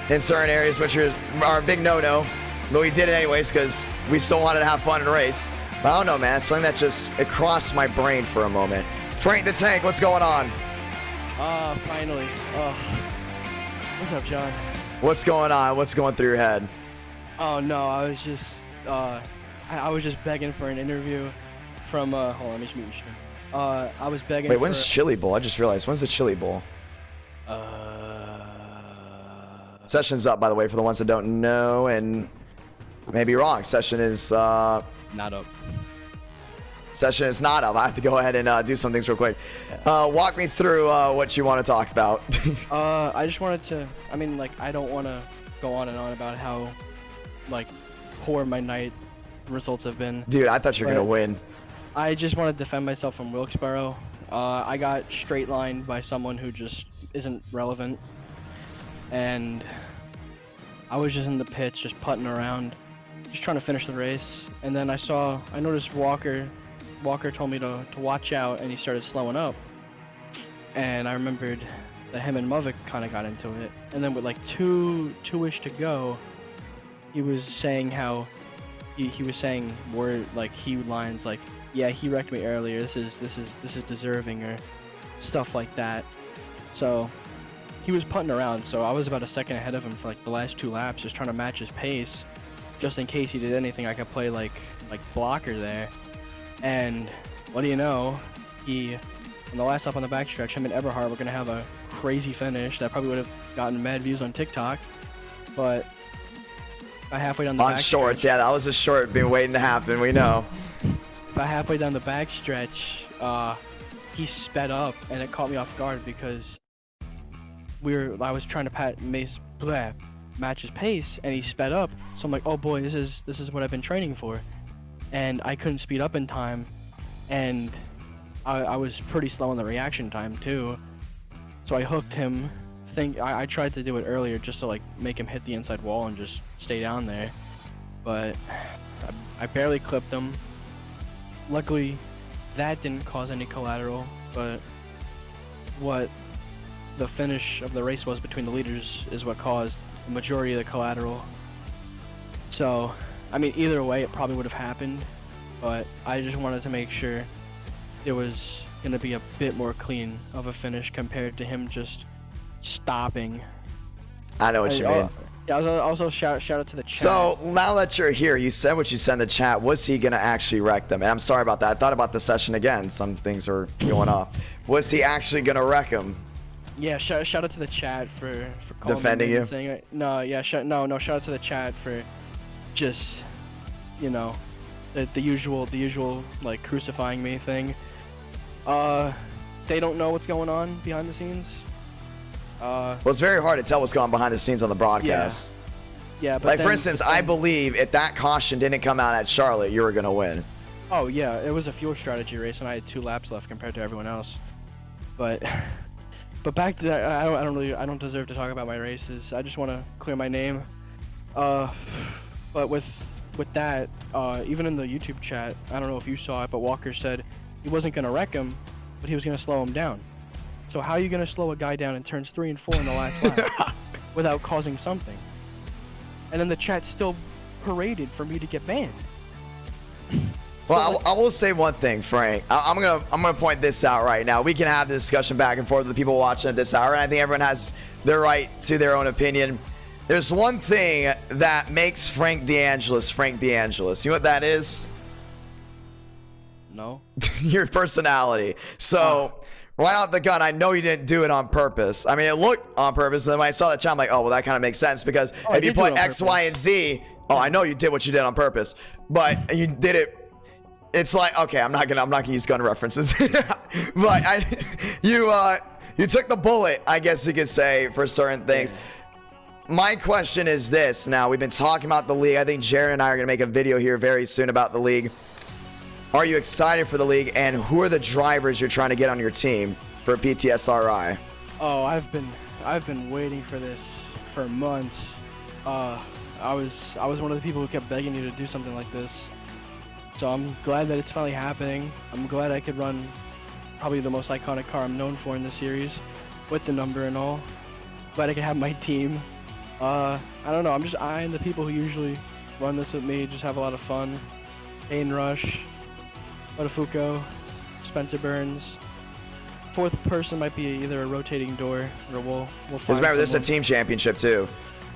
[SPEAKER 1] in certain areas, which are a big no-no. But we did it anyways because we still wanted to have fun and race. But I don't know, man. It's something that just, it crossed my brain for a moment. Frank the Tank, what's going on?
[SPEAKER 6] Finally. What's up, John?
[SPEAKER 1] What's going on? What's going through your head?
[SPEAKER 6] Oh, no, I was just, I was just begging for an interview from, hold on, let me just mute you. I was begging
[SPEAKER 1] Wait, when's Chili Bowl? I just realized. When's the Chili Bowl? Session's up, by the way, for the ones that don't know, and maybe wrong. Session is
[SPEAKER 6] not up.
[SPEAKER 1] Session is not up. I have to go ahead and do some things real quick. Walk me through what you want to talk about.
[SPEAKER 6] I just wanted to, I mean, like, I don't want to go on and on about how, like, poor my night results have been.
[SPEAKER 1] Dude, I thought you were going to win.
[SPEAKER 6] I just want to defend myself from Wilkesboro. I got straight lined by someone who just isn't relevant. And I was just in the pits, just putting around, just trying to finish the race. And then I noticed Walker told me to watch out, and he started slowing up. And I remembered that him and Muvik kind of got into it. And then with like two-ish to go, he was saying how he was saying word like he lines like, yeah, he wrecked me earlier. This is deserving or stuff like that. So he was putting around. So I was about a second ahead of him for like the last 2 laps, just trying to match his pace, just in case he did anything. I could play like blocker there. And what do you know? In the last lap on the backstretch, him and Eberhard were gonna have a crazy finish that probably would have gotten mad views on TikTok. But about halfway down the
[SPEAKER 1] On shorts, yeah, that was a short been waiting to happen. We know.
[SPEAKER 6] About halfway down the backstretch, he sped up, and it caught me off guard because I was trying to match his pace, and he sped up. So I'm like, oh boy, this is what I've been training for, and I couldn't speed up in time, and I was pretty slow on the reaction time too. So I hooked him. I tried to do it earlier just to like make him hit the inside wall and just stay down there, but I barely clipped him. Luckily, that didn't cause any collateral, but what the finish of the race was between the leaders is what caused the majority of the collateral. So, I mean, either way, it probably would have happened, but I just wanted to make sure it was going to be a bit more clean of a finish compared to him just stopping.
[SPEAKER 1] I know what you mean.
[SPEAKER 6] Yeah, also shout out to the chat.
[SPEAKER 1] So now that you're here, you said what you said in the chat. Was he gonna actually wreck them? And I'm sorry about that. I thought about the session again. Some things are going off. Was he actually gonna wreck him?
[SPEAKER 6] Yeah, shout out to the chat for calling
[SPEAKER 1] defending
[SPEAKER 6] me
[SPEAKER 1] you.
[SPEAKER 6] and saying no. Yeah, shout out to the chat for just, you know, the usual like crucifying me thing. They don't know what's going on behind the scenes.
[SPEAKER 1] Well, it's very hard to tell what's going on behind the scenes on the broadcast.
[SPEAKER 6] Yeah, but
[SPEAKER 1] like for instance, I believe if that caution didn't come out at Charlotte, you were gonna win.
[SPEAKER 6] Oh yeah, it was a fuel strategy race, and I had 2 laps left compared to everyone else. But back to that, I don't deserve to talk about my races. I just want to clear my name. But with that, even in the YouTube chat, I don't know if you saw it, but Walker said he wasn't gonna wreck him, but he was gonna slow him down. So how are you gonna slow a guy down in turns 3 and 4 in the last lap without causing something? And then the chat still paraded for me to get banned.
[SPEAKER 1] Well, I will say one thing, Frank. I'm gonna point this out right now. We can have this discussion back and forth with the people watching at this hour, and I think everyone has their right to their own opinion. There's one thing that makes Frank DeAngelis Frank DeAngelis. You know what that is?
[SPEAKER 6] No.
[SPEAKER 1] Your personality. So. Right out the gun, I know you didn't do it on purpose. I mean, it looked on purpose, and then when I saw that chat, I'm like, oh, well, that kind of makes sense, because if you put X, Y, and Z, oh, I know you did what you did on purpose, but you did it. It's like, okay, I'm not gonna use gun references, but you took the bullet, I guess you could say, for certain things. My question is this. Now, we've been talking about the league. I think Jared and I are gonna make a video here very soon about the league. Are you excited for the league, and who are the drivers you're trying to get on your team for PTSRI?
[SPEAKER 6] Oh, I've been waiting for this for months. I was one of the people who kept begging you to do something like this. So I'm glad that it's finally happening. I'm glad I could run probably the most iconic car I'm known for in the series, with the number and all. Glad I could have my team. I don't know, I'm just eyeing the people who usually run this with me, just have a lot of fun. Kane Rush, Odafuko, Spencer Burns. 4th person might be either a rotating door, or we'll find
[SPEAKER 1] Because remember, this is a team championship too.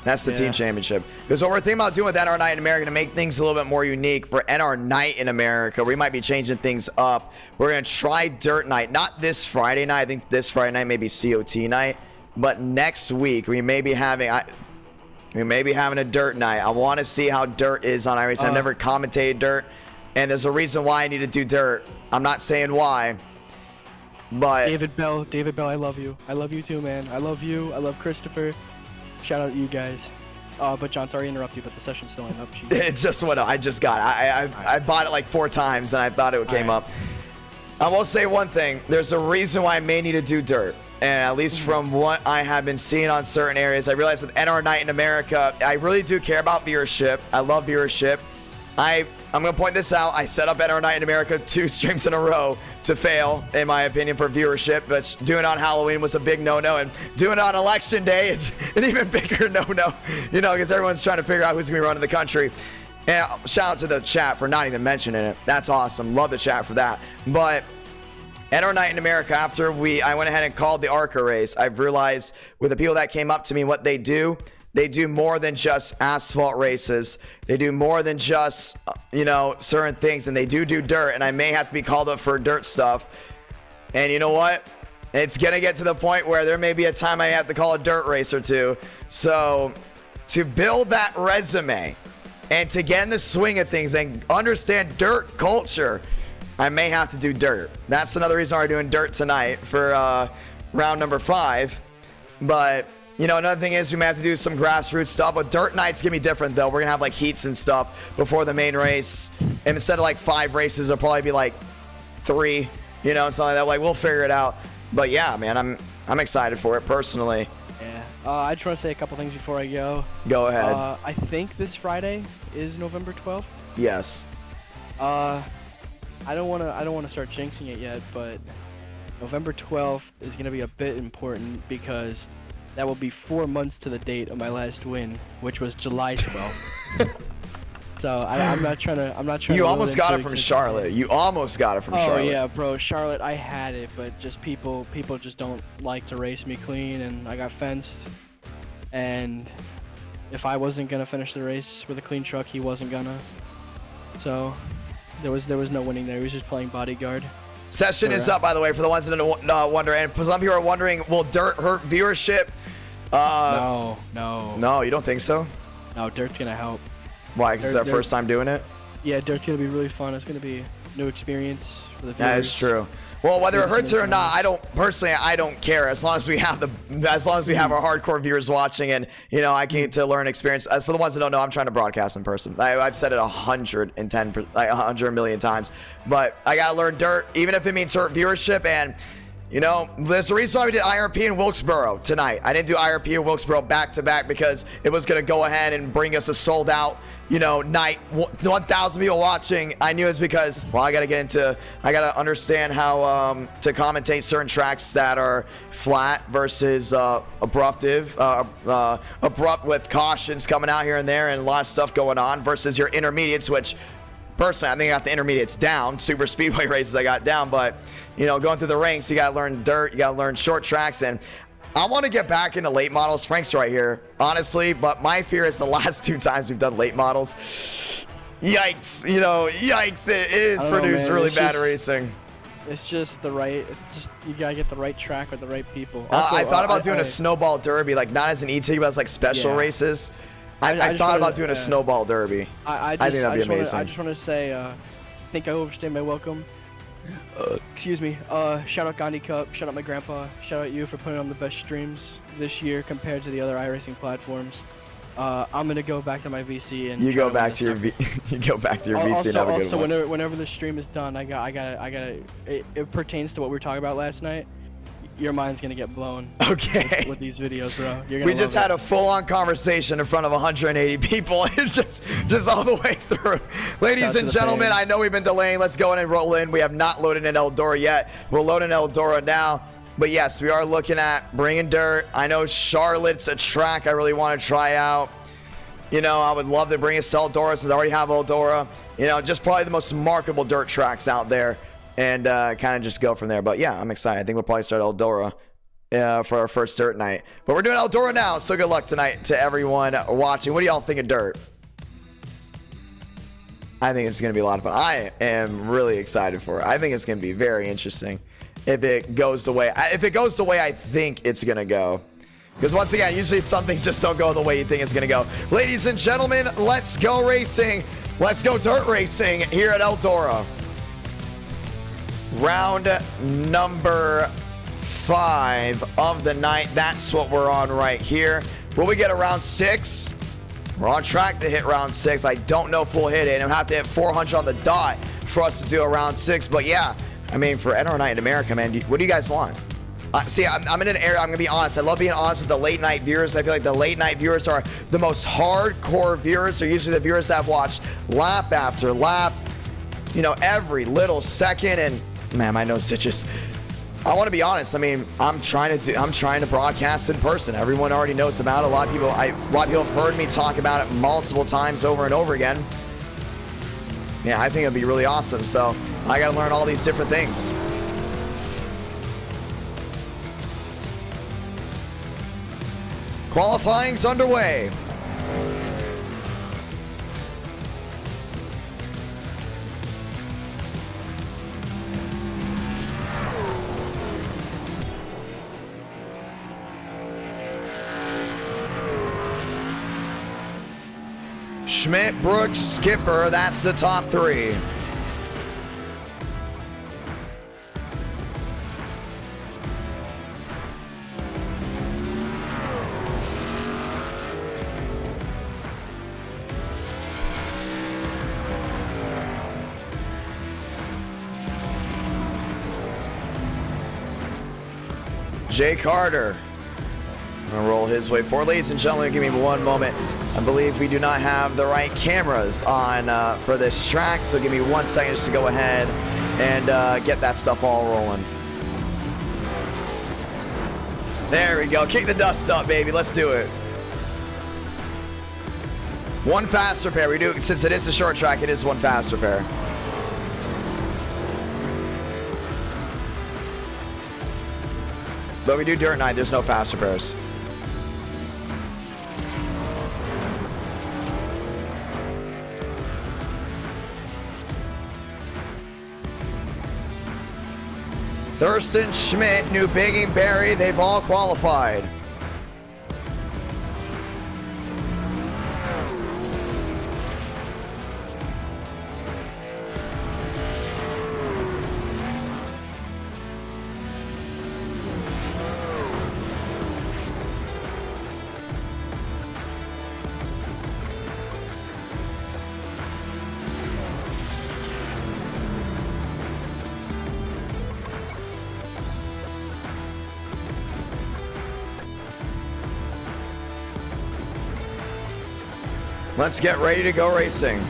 [SPEAKER 1] That's the team championship. Because what we're thinking about doing with NR Night in America to make things a little bit more unique for NR Night in America, we might be changing things up. We're going to try Dirt Night. Not this Friday night. I think this Friday night may be COT night. But next week, we may be having a Dirt Night. I want to see how Dirt is on iRacing. I've never commentated Dirt. And there's a reason why I need to do Dirt. I'm not saying why. But
[SPEAKER 6] David Bell, I love you. I love you too, man. I love you. I love Christopher. Shout out to you guys. But John, sorry to interrupt you, but the session's still ain't up.
[SPEAKER 1] It just went up. I just got it. I bought it like 4 times, and I thought it came up. I will say one thing. There's a reason why I may need to do Dirt. And at least from what I have been seeing on certain areas, I realize with NR Night in America, I really do care about viewership. I love viewership. I I'm going to point this out. I set up NR Night in America 2 streams in a row to fail, in my opinion, for viewership. But doing it on Halloween was a big no-no. And doing it on Election Day is an even bigger no-no, you know, because everyone's trying to figure out who's going to be running the country. And shout out to the chat for not even mentioning it. That's awesome. Love the chat for that. But NR Night in America, after I went ahead and called the ARCA race, I've realized with the people that came up to me what they do more than just asphalt races. They do more than just, you know, certain things, and they do dirt, and I may have to be called up for dirt stuff. And you know what? It's going to get to the point where there may be a time I have to call a dirt race or two. So to build that resume and to get in the swing of things and understand dirt culture, I may have to do dirt. That's another reason why we're doing dirt tonight for round number 5. But you know, another thing is we may have to do some grassroots stuff, but dirt night's gonna be different though. We're gonna have like heats and stuff before the main race. And instead of like 5 races, it'll probably be like 3, you know, something like that. Like, we'll figure it out. But yeah, man, I'm excited for it personally.
[SPEAKER 6] Yeah. I just want to say a couple things before I go.
[SPEAKER 1] Go ahead.
[SPEAKER 6] I think this Friday is November 12th.
[SPEAKER 1] Yes.
[SPEAKER 6] I don't want to start jinxing it yet, but November 12th is gonna be a bit important because that will be 4 months to the date of my last win, which was July 12th. So I'm not trying to.
[SPEAKER 1] You almost got it from Charlotte. You almost got it from Charlotte.
[SPEAKER 6] Oh yeah, bro, Charlotte, I had it, but just people just don't like to race me clean, and I got fenced. And if I wasn't gonna finish the race with a clean truck, he wasn't gonna. So there was no winning there. He was just playing bodyguard.
[SPEAKER 1] Session is up, by the way, for the ones that wonder. And some people are wondering, will dirt hurt viewership? No, you don't think so?
[SPEAKER 6] No, dirt's gonna help.
[SPEAKER 1] Why? Because it's our first time doing it?
[SPEAKER 6] Yeah, dirt's gonna be really fun. It's gonna be a new experience for the viewers.
[SPEAKER 1] That is true. Well, whether it hurts it or not, I don't care. As long as we have our hardcore viewers watching, and you know, I get to learn experience. As for the ones that don't know, I'm trying to broadcast in person. I've said it 100 million times, but I gotta learn dirt, even if it means hurt viewership. And you know, there's a reason why we did IRP in Wilkesboro tonight. I didn't do IRP in Wilkesboro back to back because it was going to go ahead and bring us a sold out, you know, night, 1,000 people watching. I knew it was because, well, I got to understand how to commentate certain tracks that are flat versus abrupt with cautions coming out here and there and a lot of stuff going on versus your intermediates, which personally, I think I got the intermediates down. Super speedway races I got down, but you know, going through the ranks, you got to learn dirt, you got to learn short tracks, and I want to get back into late models. Frank's right here, honestly, but my fear is the last 2 times we've done late models. Yikes, you know, yikes, it is produced really bad racing.
[SPEAKER 6] It's just you gotta get the right track with the right people.
[SPEAKER 1] I thought about doing a snowball derby, like not as an eTicket, but as like special races. I thought about doing a snowball derby. I think that'd be amazing.
[SPEAKER 6] I just want to say, I think I overstayed my welcome. Excuse me. Shout out Gandhi Cup. Shout out my grandpa. Shout out you for putting on the best streams this year compared to the other iRacing platforms. I'm gonna go back to my VC and
[SPEAKER 1] you go back to your VC and have a good one.
[SPEAKER 6] Whenever the stream is done, I gotta. It pertains to what we were talking about last night. Your mind's gonna get blown.
[SPEAKER 1] Okay.
[SPEAKER 6] With these videos, bro.
[SPEAKER 1] We just had a full-on conversation in front of 180 people. It's just all the way through. Ladies and gentlemen, I know we've been delaying. Let's go in and roll in. We have not loaded in ELDORA yet. We'll load in ELDORA now. But yes, we are looking at bringing dirt. I know Charlotte's a track I really want to try out. You know, I would love to bring us to ELDORA since I already have ELDORA. You know, just probably the most marketable dirt tracks out there. And kind of just go from there. But yeah, I'm excited. I think we'll probably start ELDORA for our first dirt night. But we're doing ELDORA now, so good luck tonight to everyone watching. What do y'all think of dirt? I think it's going to be a lot of fun. I am really excited for it. I think it's going to be very interesting if it goes the way I think it's going to go. Because once again, usually some things just don't go the way you think it's going to go. Ladies and gentlemen, let's go racing. Let's go dirt racing here at ELDORA. Round number 5 of the night. That's what we're on right here. Will we get a round 6? We're on track to hit round 6. I don't know if we'll hit it. I'll have to hit 400 on the dot for us to do a round 6. But yeah, I mean, for NR Night in America, man, what do you guys want? See, I'm in an area, I'm going to be honest. I love being honest with the late night viewers. I feel like the late night viewers are the most hardcore viewers. They're usually the viewers that have watched lap after lap, you know, every little second. And man, my nose itches. I want to be honest. I mean, I'm trying to broadcast in person. Everyone already knows about it. A lot of people have heard me talk about it multiple times over and over again. Yeah, I think it'd be really awesome. So I got to learn all these different things. Qualifying's underway. Schmidt, Brooks, Skipper, that's the top three. Jay Carter gonna roll his way forward. Ladies and gentlemen, give me one moment. I believe we do not have the right cameras on for this track, so give me 1 second just to go ahead and get that stuff all rolling. There we go. Kick the dust up, baby. Let's do it. One faster pair. We do, since it is a short track, it is one faster pair. But we do dirt night, there's no faster pairs. Thurston, Schmidt, New Bigging, Barry, they've all qualified. Let's get ready to go racing.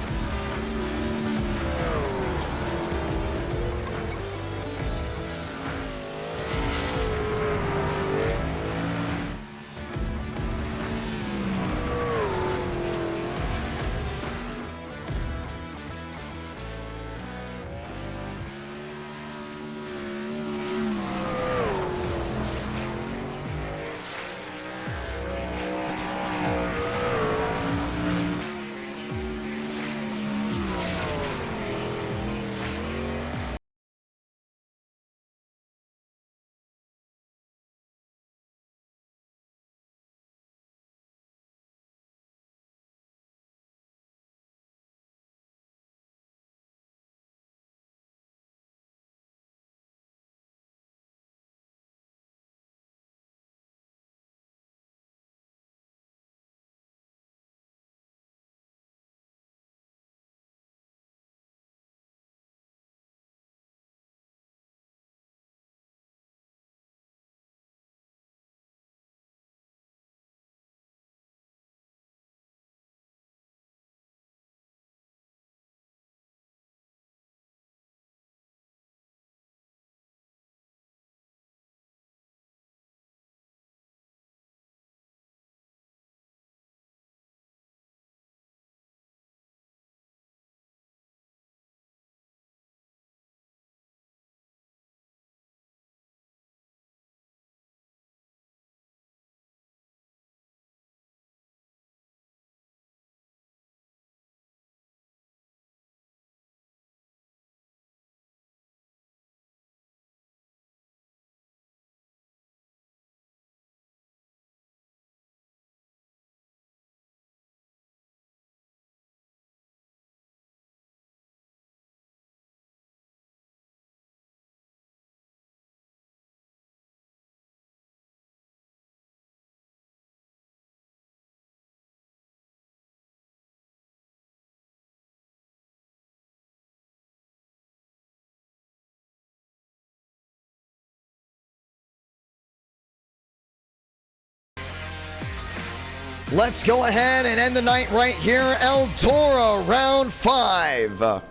[SPEAKER 1] Let's go ahead and end the night right here. ELDORA round 5. Gonna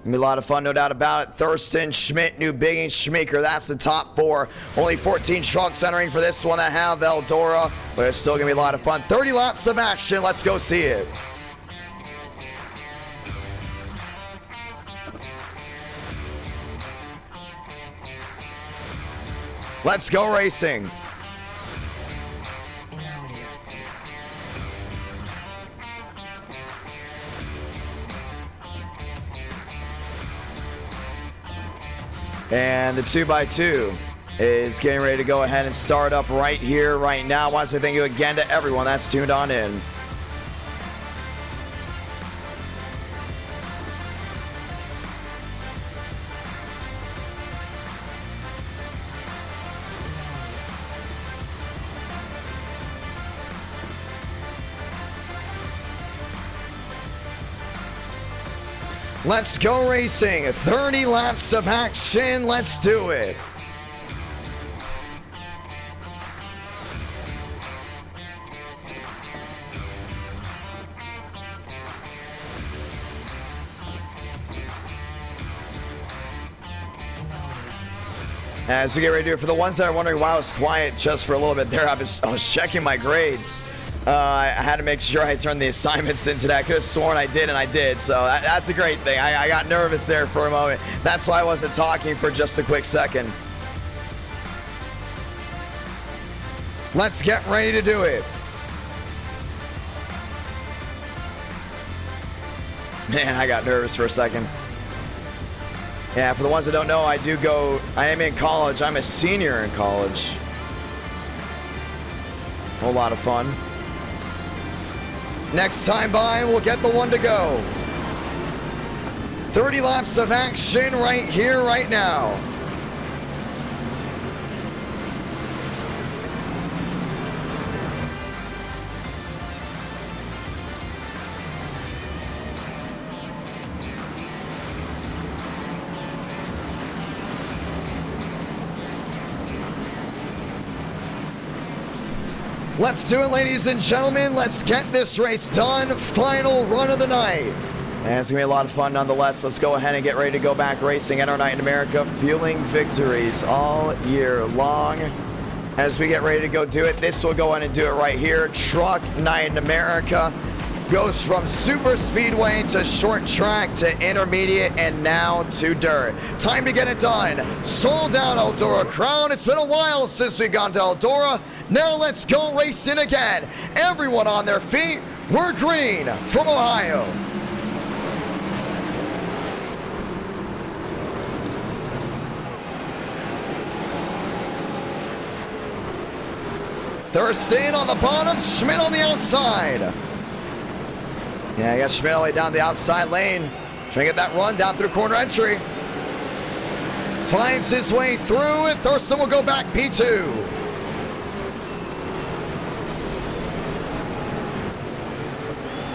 [SPEAKER 1] be a lot of fun, no doubt about it. Thurston, Schmidt, New Bigging, Schmaker. That's the top 4. Only 14 trucks entering for this one that have ELDORA, but it's still gonna be a lot of fun. 30 laps of action. Let's go see it. Let's go racing. And the 2x2 is getting ready to go ahead and start up right here, right now. I want to say thank you again to everyone that's tuned on in. Let's go racing. 30 laps of action. Let's do it. As we get ready to do it, for the ones that are wondering why I was quiet just for a little bit there, I was checking my grades. I had to make sure I turned the assignments in today. I could have sworn I did, and I did. So that's a great thing. I got nervous there for a moment. That's why I wasn't talking for just a quick second. Let's get ready to do it. Man, I got nervous for a second. Yeah, for the ones that don't know, I am in college. I'm a senior in college. Whole lot of fun. Next time by, we'll get the one to go. 30 laps of action right here, right now. Let's do it, ladies and gentlemen. Let's get this race done. Final run of the night. And it's going to be a lot of fun nonetheless. Let's go ahead and get ready to go back racing at our night in America, fueling victories all year long. As we get ready to go do it, this will go on and do it right here. Truck Night in America goes from super speedway to short track to intermediate and now to dirt. Time to get it done. Sold out ELDORA crowd. It's been a while since we've gone to ELDORA. Now let's go racing again. Everyone on their feet. We're green from Ohio. Thurston on the bottom, Schmidt on the outside. Yeah, I got Schmidt all the way down the outside lane. Trying to get that run down through corner entry. Finds his way through, and Thurston will go back P2.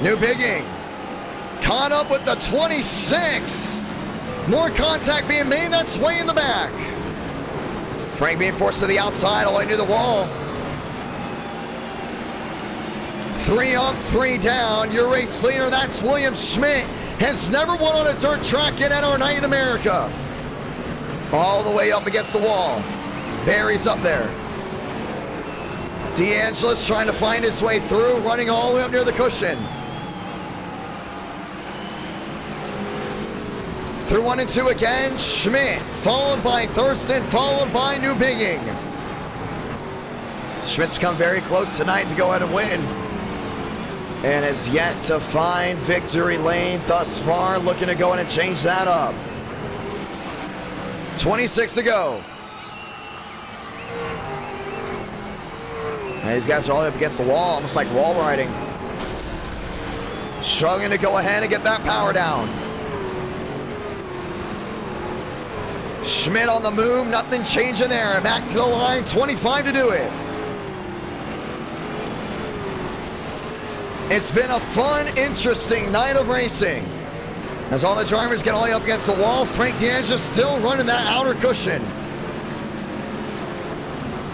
[SPEAKER 1] New Bigging. Caught up with the 26. More contact being made, that's way in the back. Frank being forced to the outside, all the way near the wall. 3 up, 3 down. Your race leader, that's William Schmidt, has never won on a dirt track yet at our night in America. All the way up against the wall. Barry's up there. DeAngelis trying to find his way through, running all the way up near the cushion. Through 1 and 2 again, Schmidt, followed by Thurston, followed by New Bigging. Schmidt's become very close tonight to go ahead and win. And has yet to find victory lane thus far. Looking to go in and change that up. 26 to go. And these guys are all up against the wall, almost like wall riding. Struggling to go ahead and get that power down. Schmidt on the move, nothing changing there. Back to the line, 25 to do it. It's been a fun, interesting night of racing. As all the drivers get all the way up against the wall, Frank DeAngelis still running that outer cushion.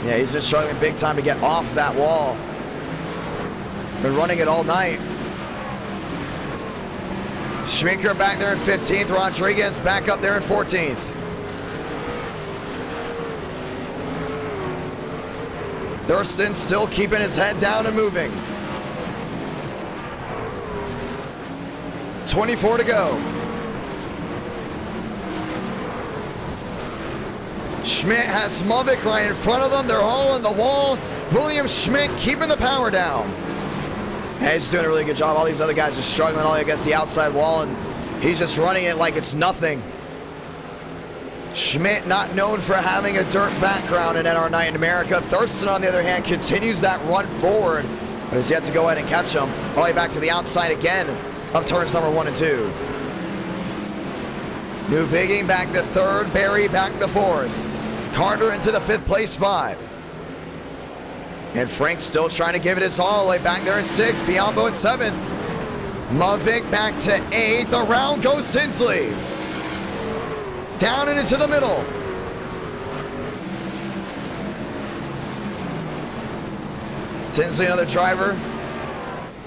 [SPEAKER 1] Yeah, he's been struggling big time to get off that wall. Been running it all night. Schminker back there in 15th. Rodriguez back up there in 14th. Thurston still keeping his head down and moving. 24 to go. Schmidt has Mavic right in front of them. They're all on the wall. William Schmidt keeping the power down. And he's doing a really good job. All these other guys are struggling all against the outside wall, and he's just running it like it's nothing. Schmidt not known for having a dirt background in NR Night in America. Thurston, on the other hand, continues that run forward, but has yet to go ahead and catch him. All the way back to the outside again of turns number 1 and 2. New Bigging back to 3rd. Barry back to 4th. Carter into the 5th place spot. And Frank still trying to give it his all the way back there in 6th. Biombo in 7th. Mavic back to 8th. Around goes Tinsley. Down and into the middle. Tinsley, another driver.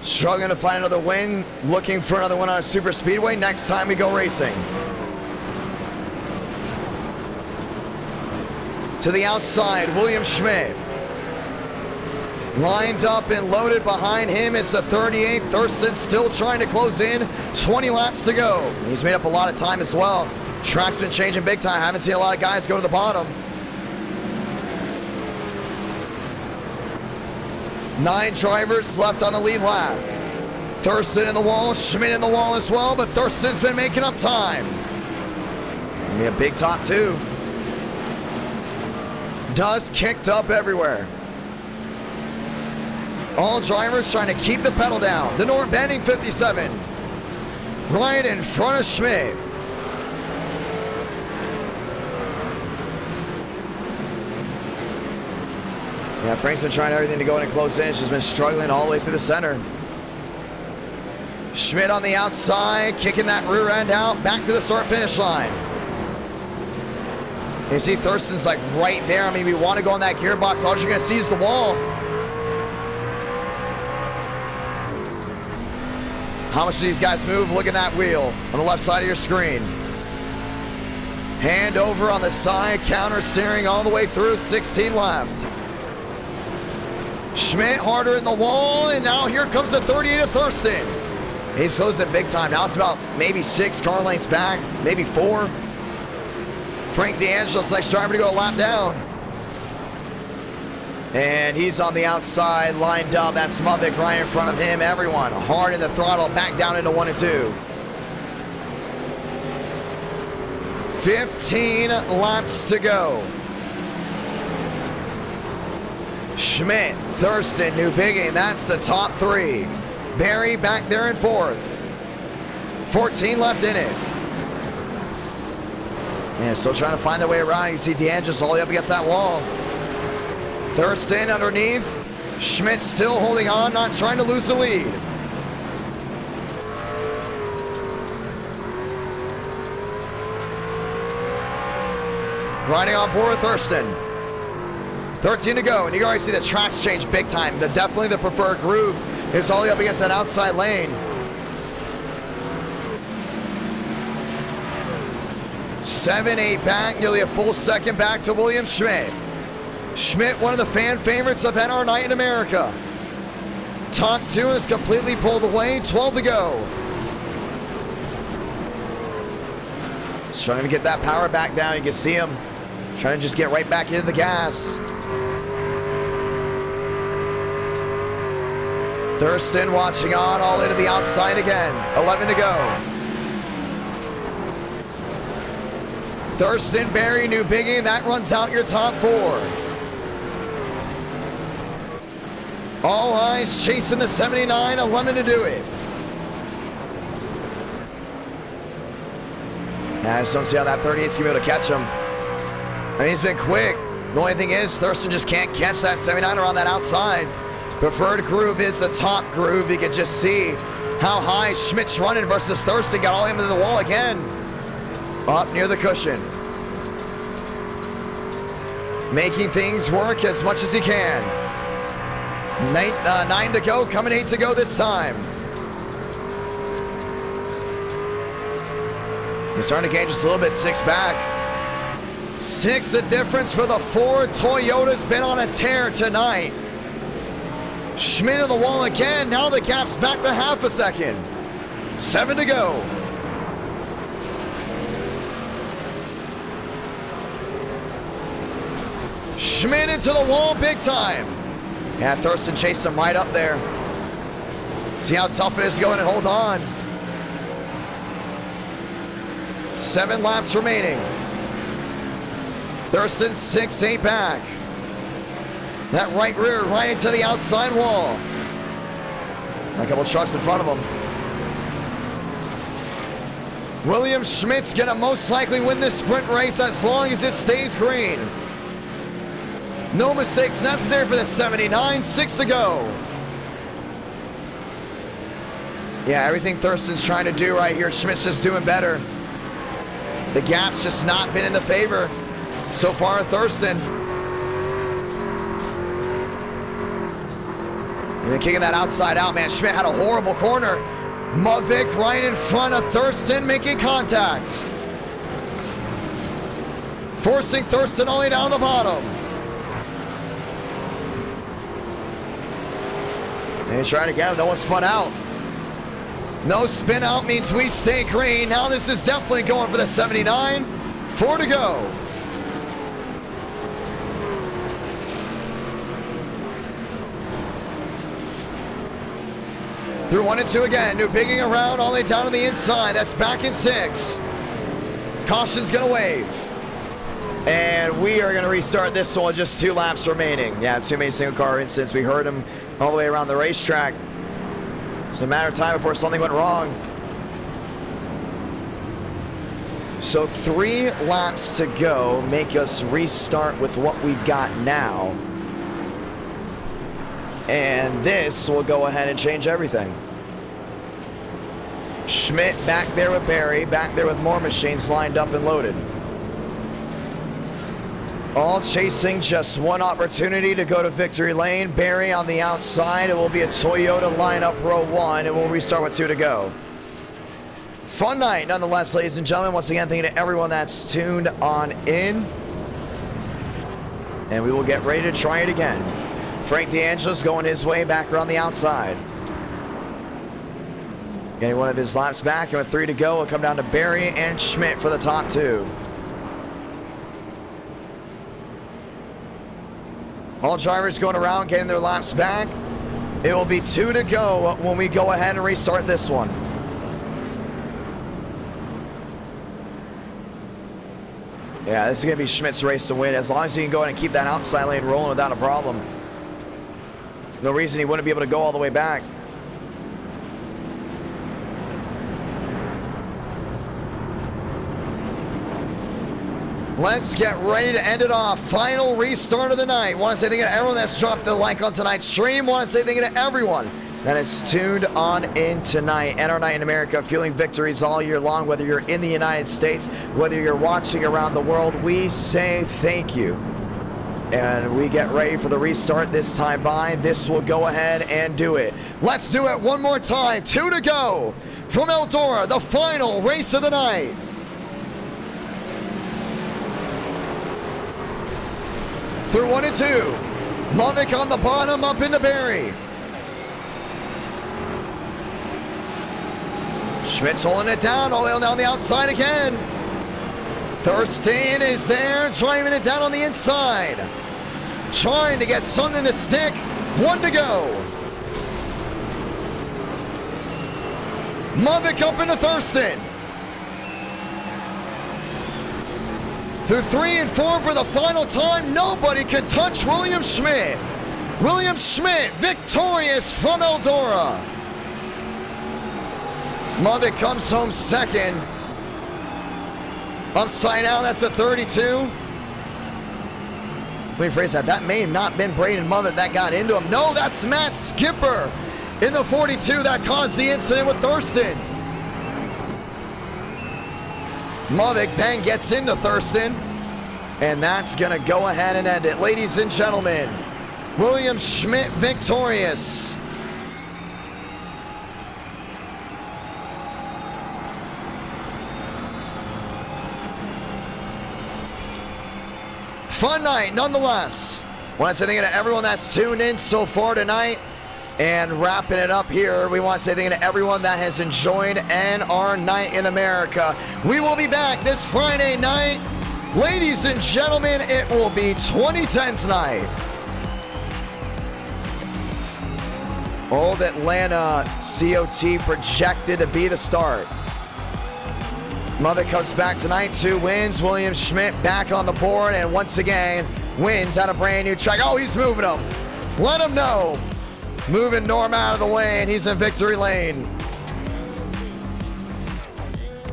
[SPEAKER 1] Struggling to find another win. Looking for another win on a super speedway. Next time we go racing. To the outside, William Schmidt. Lined up and loaded behind him. It's the 38th. Thurston still trying to close in. 20 laps to go. He's made up a lot of time as well. Track's been changing big time. Haven't seen a lot of guys go to the bottom. 9 drivers left on the lead lap. Thurston in the wall, Schmidt in the wall as well, but Thurston's been making up time. Gonna be a big top 2. Dust kicked up everywhere. All drivers trying to keep the pedal down. The North Bending 57. Right in front of Schmidt. Yeah, Frank's been trying everything to go in and close in. She's been struggling all the way through the center. Schmidt on the outside, kicking that rear end out, back to the start-finish line. You see Thurston's like right there. I mean, we want to go on that gearbox. All you're going to see is the wall. How much do these guys move? Look at that wheel on the left side of your screen. Hand over on the side, counter steering all the way through, 16 left. Schmidt harder in the wall, and now here comes the 38 of Thurston. He slows it big time. Now it's about maybe 6 car lengths back, maybe 4. Frank DeAngelis next driver to go a lap down. And he's on the outside, lined up. That's Mavic right in front of him. Everyone hard in the throttle, back down into 1 and 2. 15 laps to go. Schmidt, Thurston, New Bigging, that's the top 3. Barry back there in 4th. 14 left in it. Yeah, still trying to find their way around. You see DeAngelis all the way up against that wall. Thurston underneath. Schmidt still holding on, not trying to lose the lead. Riding on board with Thurston. 13 to go, and you can already see the tracks change big time. Definitely the preferred groove is all the way up against that outside lane. 7-8 back, nearly a full second back to William Schmidt. Schmidt, one of the fan favorites of NR Night in America. Top 2 is completely pulled away, 12 to go. Just trying to get that power back down. You can see him trying to just get right back into the gas. Thurston watching on, all into the outside again. 11 to go. Thurston, Barry, New Bigging, that runs out your top 4. All eyes chasing the 79, 11 to do it. I just don't see how that 38's gonna be able to catch him. I mean, he's been quick. The only thing is, Thurston just can't catch that 79er on that outside. Preferred groove is the top groove. You can just see how high Schmidt's running versus Thurston. Got all the way into the wall again. Up near the cushion. Making things work as much as he can. 9 to go, coming 8 to go this time. He's starting to gain just a little bit, 6 back. 6 the difference for the Ford. Toyota's been on a tear tonight. Schmidt on the wall again. Now the gap's back to half a second. 7 to go. Schmidt into the wall big time. Yeah, Thurston chased him right up there. See how tough it is to go in and hold on. 7 laps remaining. Thurston 6-8 back. That right rear right into the outside wall. A couple trucks in front of him. William Schmidt's gonna most likely win this sprint race as long as it stays green. No mistakes necessary for the 79, 6 to go. Yeah, everything Thurston's trying to do right here, Schmidt's just doing better. The gap's just not been in the favor so far, Thurston. He's been kicking that outside out, man. Schmidt had a horrible corner. Mavic right in front of Thurston, making contact. Forcing Thurston all the way down the bottom. And he's trying to get him, no one spun out. No spin out means we stay green. Now this is definitely going for the 79. 4 to go. Through 1 and 2 again. New bigging around all the way down to the inside. That's back in 6th. Caution's gonna wave. And we are gonna restart this one, just 2 laps remaining. Yeah, too many single car incidents. We heard them all the way around the racetrack. It's a matter of time before something went wrong. So 3 laps to go make us restart with what we've got now. And this will go ahead and change everything. Schmidt back there with Barry, back there with more machines lined up and loaded. All chasing just one opportunity to go to victory lane. Barry on the outside. It will be a Toyota lineup row 1, and we'll restart with 2 to go. Fun night nonetheless, ladies and gentlemen. Once again, thank you to everyone that's tuned on in. And we will get ready to try it again. Frank DeAngelis going his way back around the outside. Getting one of his laps back, and with 3 to go, we'll come down to Barry and Schmidt for the top 2. All drivers going around, getting their laps back. It will be 2 to go when we go ahead and restart this one. Yeah, this is going to be Schmidt's race to win. As long as he can go ahead and keep that outside lane rolling without a problem. No reason he wouldn't be able to go all the way back. Let's get ready to end it off. Final restart of the night. Want to say thank you to everyone that's dropped a like on tonight's stream. Want to say thank you to everyone that is tuned on in tonight. NR Night in America, fueling victories all year long, whether you're in the United States, whether you're watching around the world, we say thank you. And we get ready for the restart this time by. This will go ahead and do it. Let's do it one more time. 2 to go from ELDORA, the final race of the night. Through 1 and 2. Mavic on the bottom, up into Barry. Schmidt's holding it down, all the way down the outside again. Thurston is there, driving it down on the inside. Trying to get something to stick. 1 to go. Mavic up into Thurston. Through 3 and 4 for the final time, nobody can touch William Schmidt. William Schmidt victorious from ELDORA. Mavic comes home second. Upside down, that's a 32. Let me rephrase that. That may have not been Braden Mavic that got into him. No, that's Matt Skipper in the 42 that caused the incident with Thurston. Mavic then gets into Thurston, and that's going to go ahead and end it. Ladies and gentlemen, William Schmidt victorious. Fun night, nonetheless. Want to say thank you to everyone that's tuned in so far tonight. And wrapping it up here, we want to say thank you to everyone that has enjoyed NR Night in America. We will be back this Friday night. Ladies and gentlemen, it will be 2010's night. Old Atlanta COT projected to be the start. Mother comes back tonight, 2 wins. William Schmidt back on the board, and once again, wins on a brand new track. Oh, he's moving him. Let him know. Moving Norm out of the way, and he's in victory lane.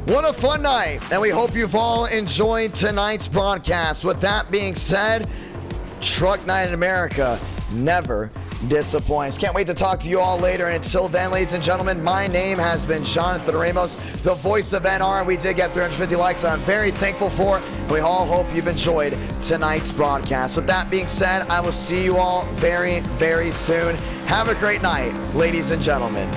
[SPEAKER 1] What a fun night, and we hope you've all enjoyed tonight's broadcast. With that being said, Truck Night in America never disappoints. Can't wait to talk to you all later. And until then, ladies and gentlemen, my name has been Jonathan Ramos, the voice of NR, and we did get 350 likes. I'm very thankful for it. We all hope you've enjoyed tonight's broadcast. With that being said, I will see you all very, very soon. Have a great night, ladies and gentlemen.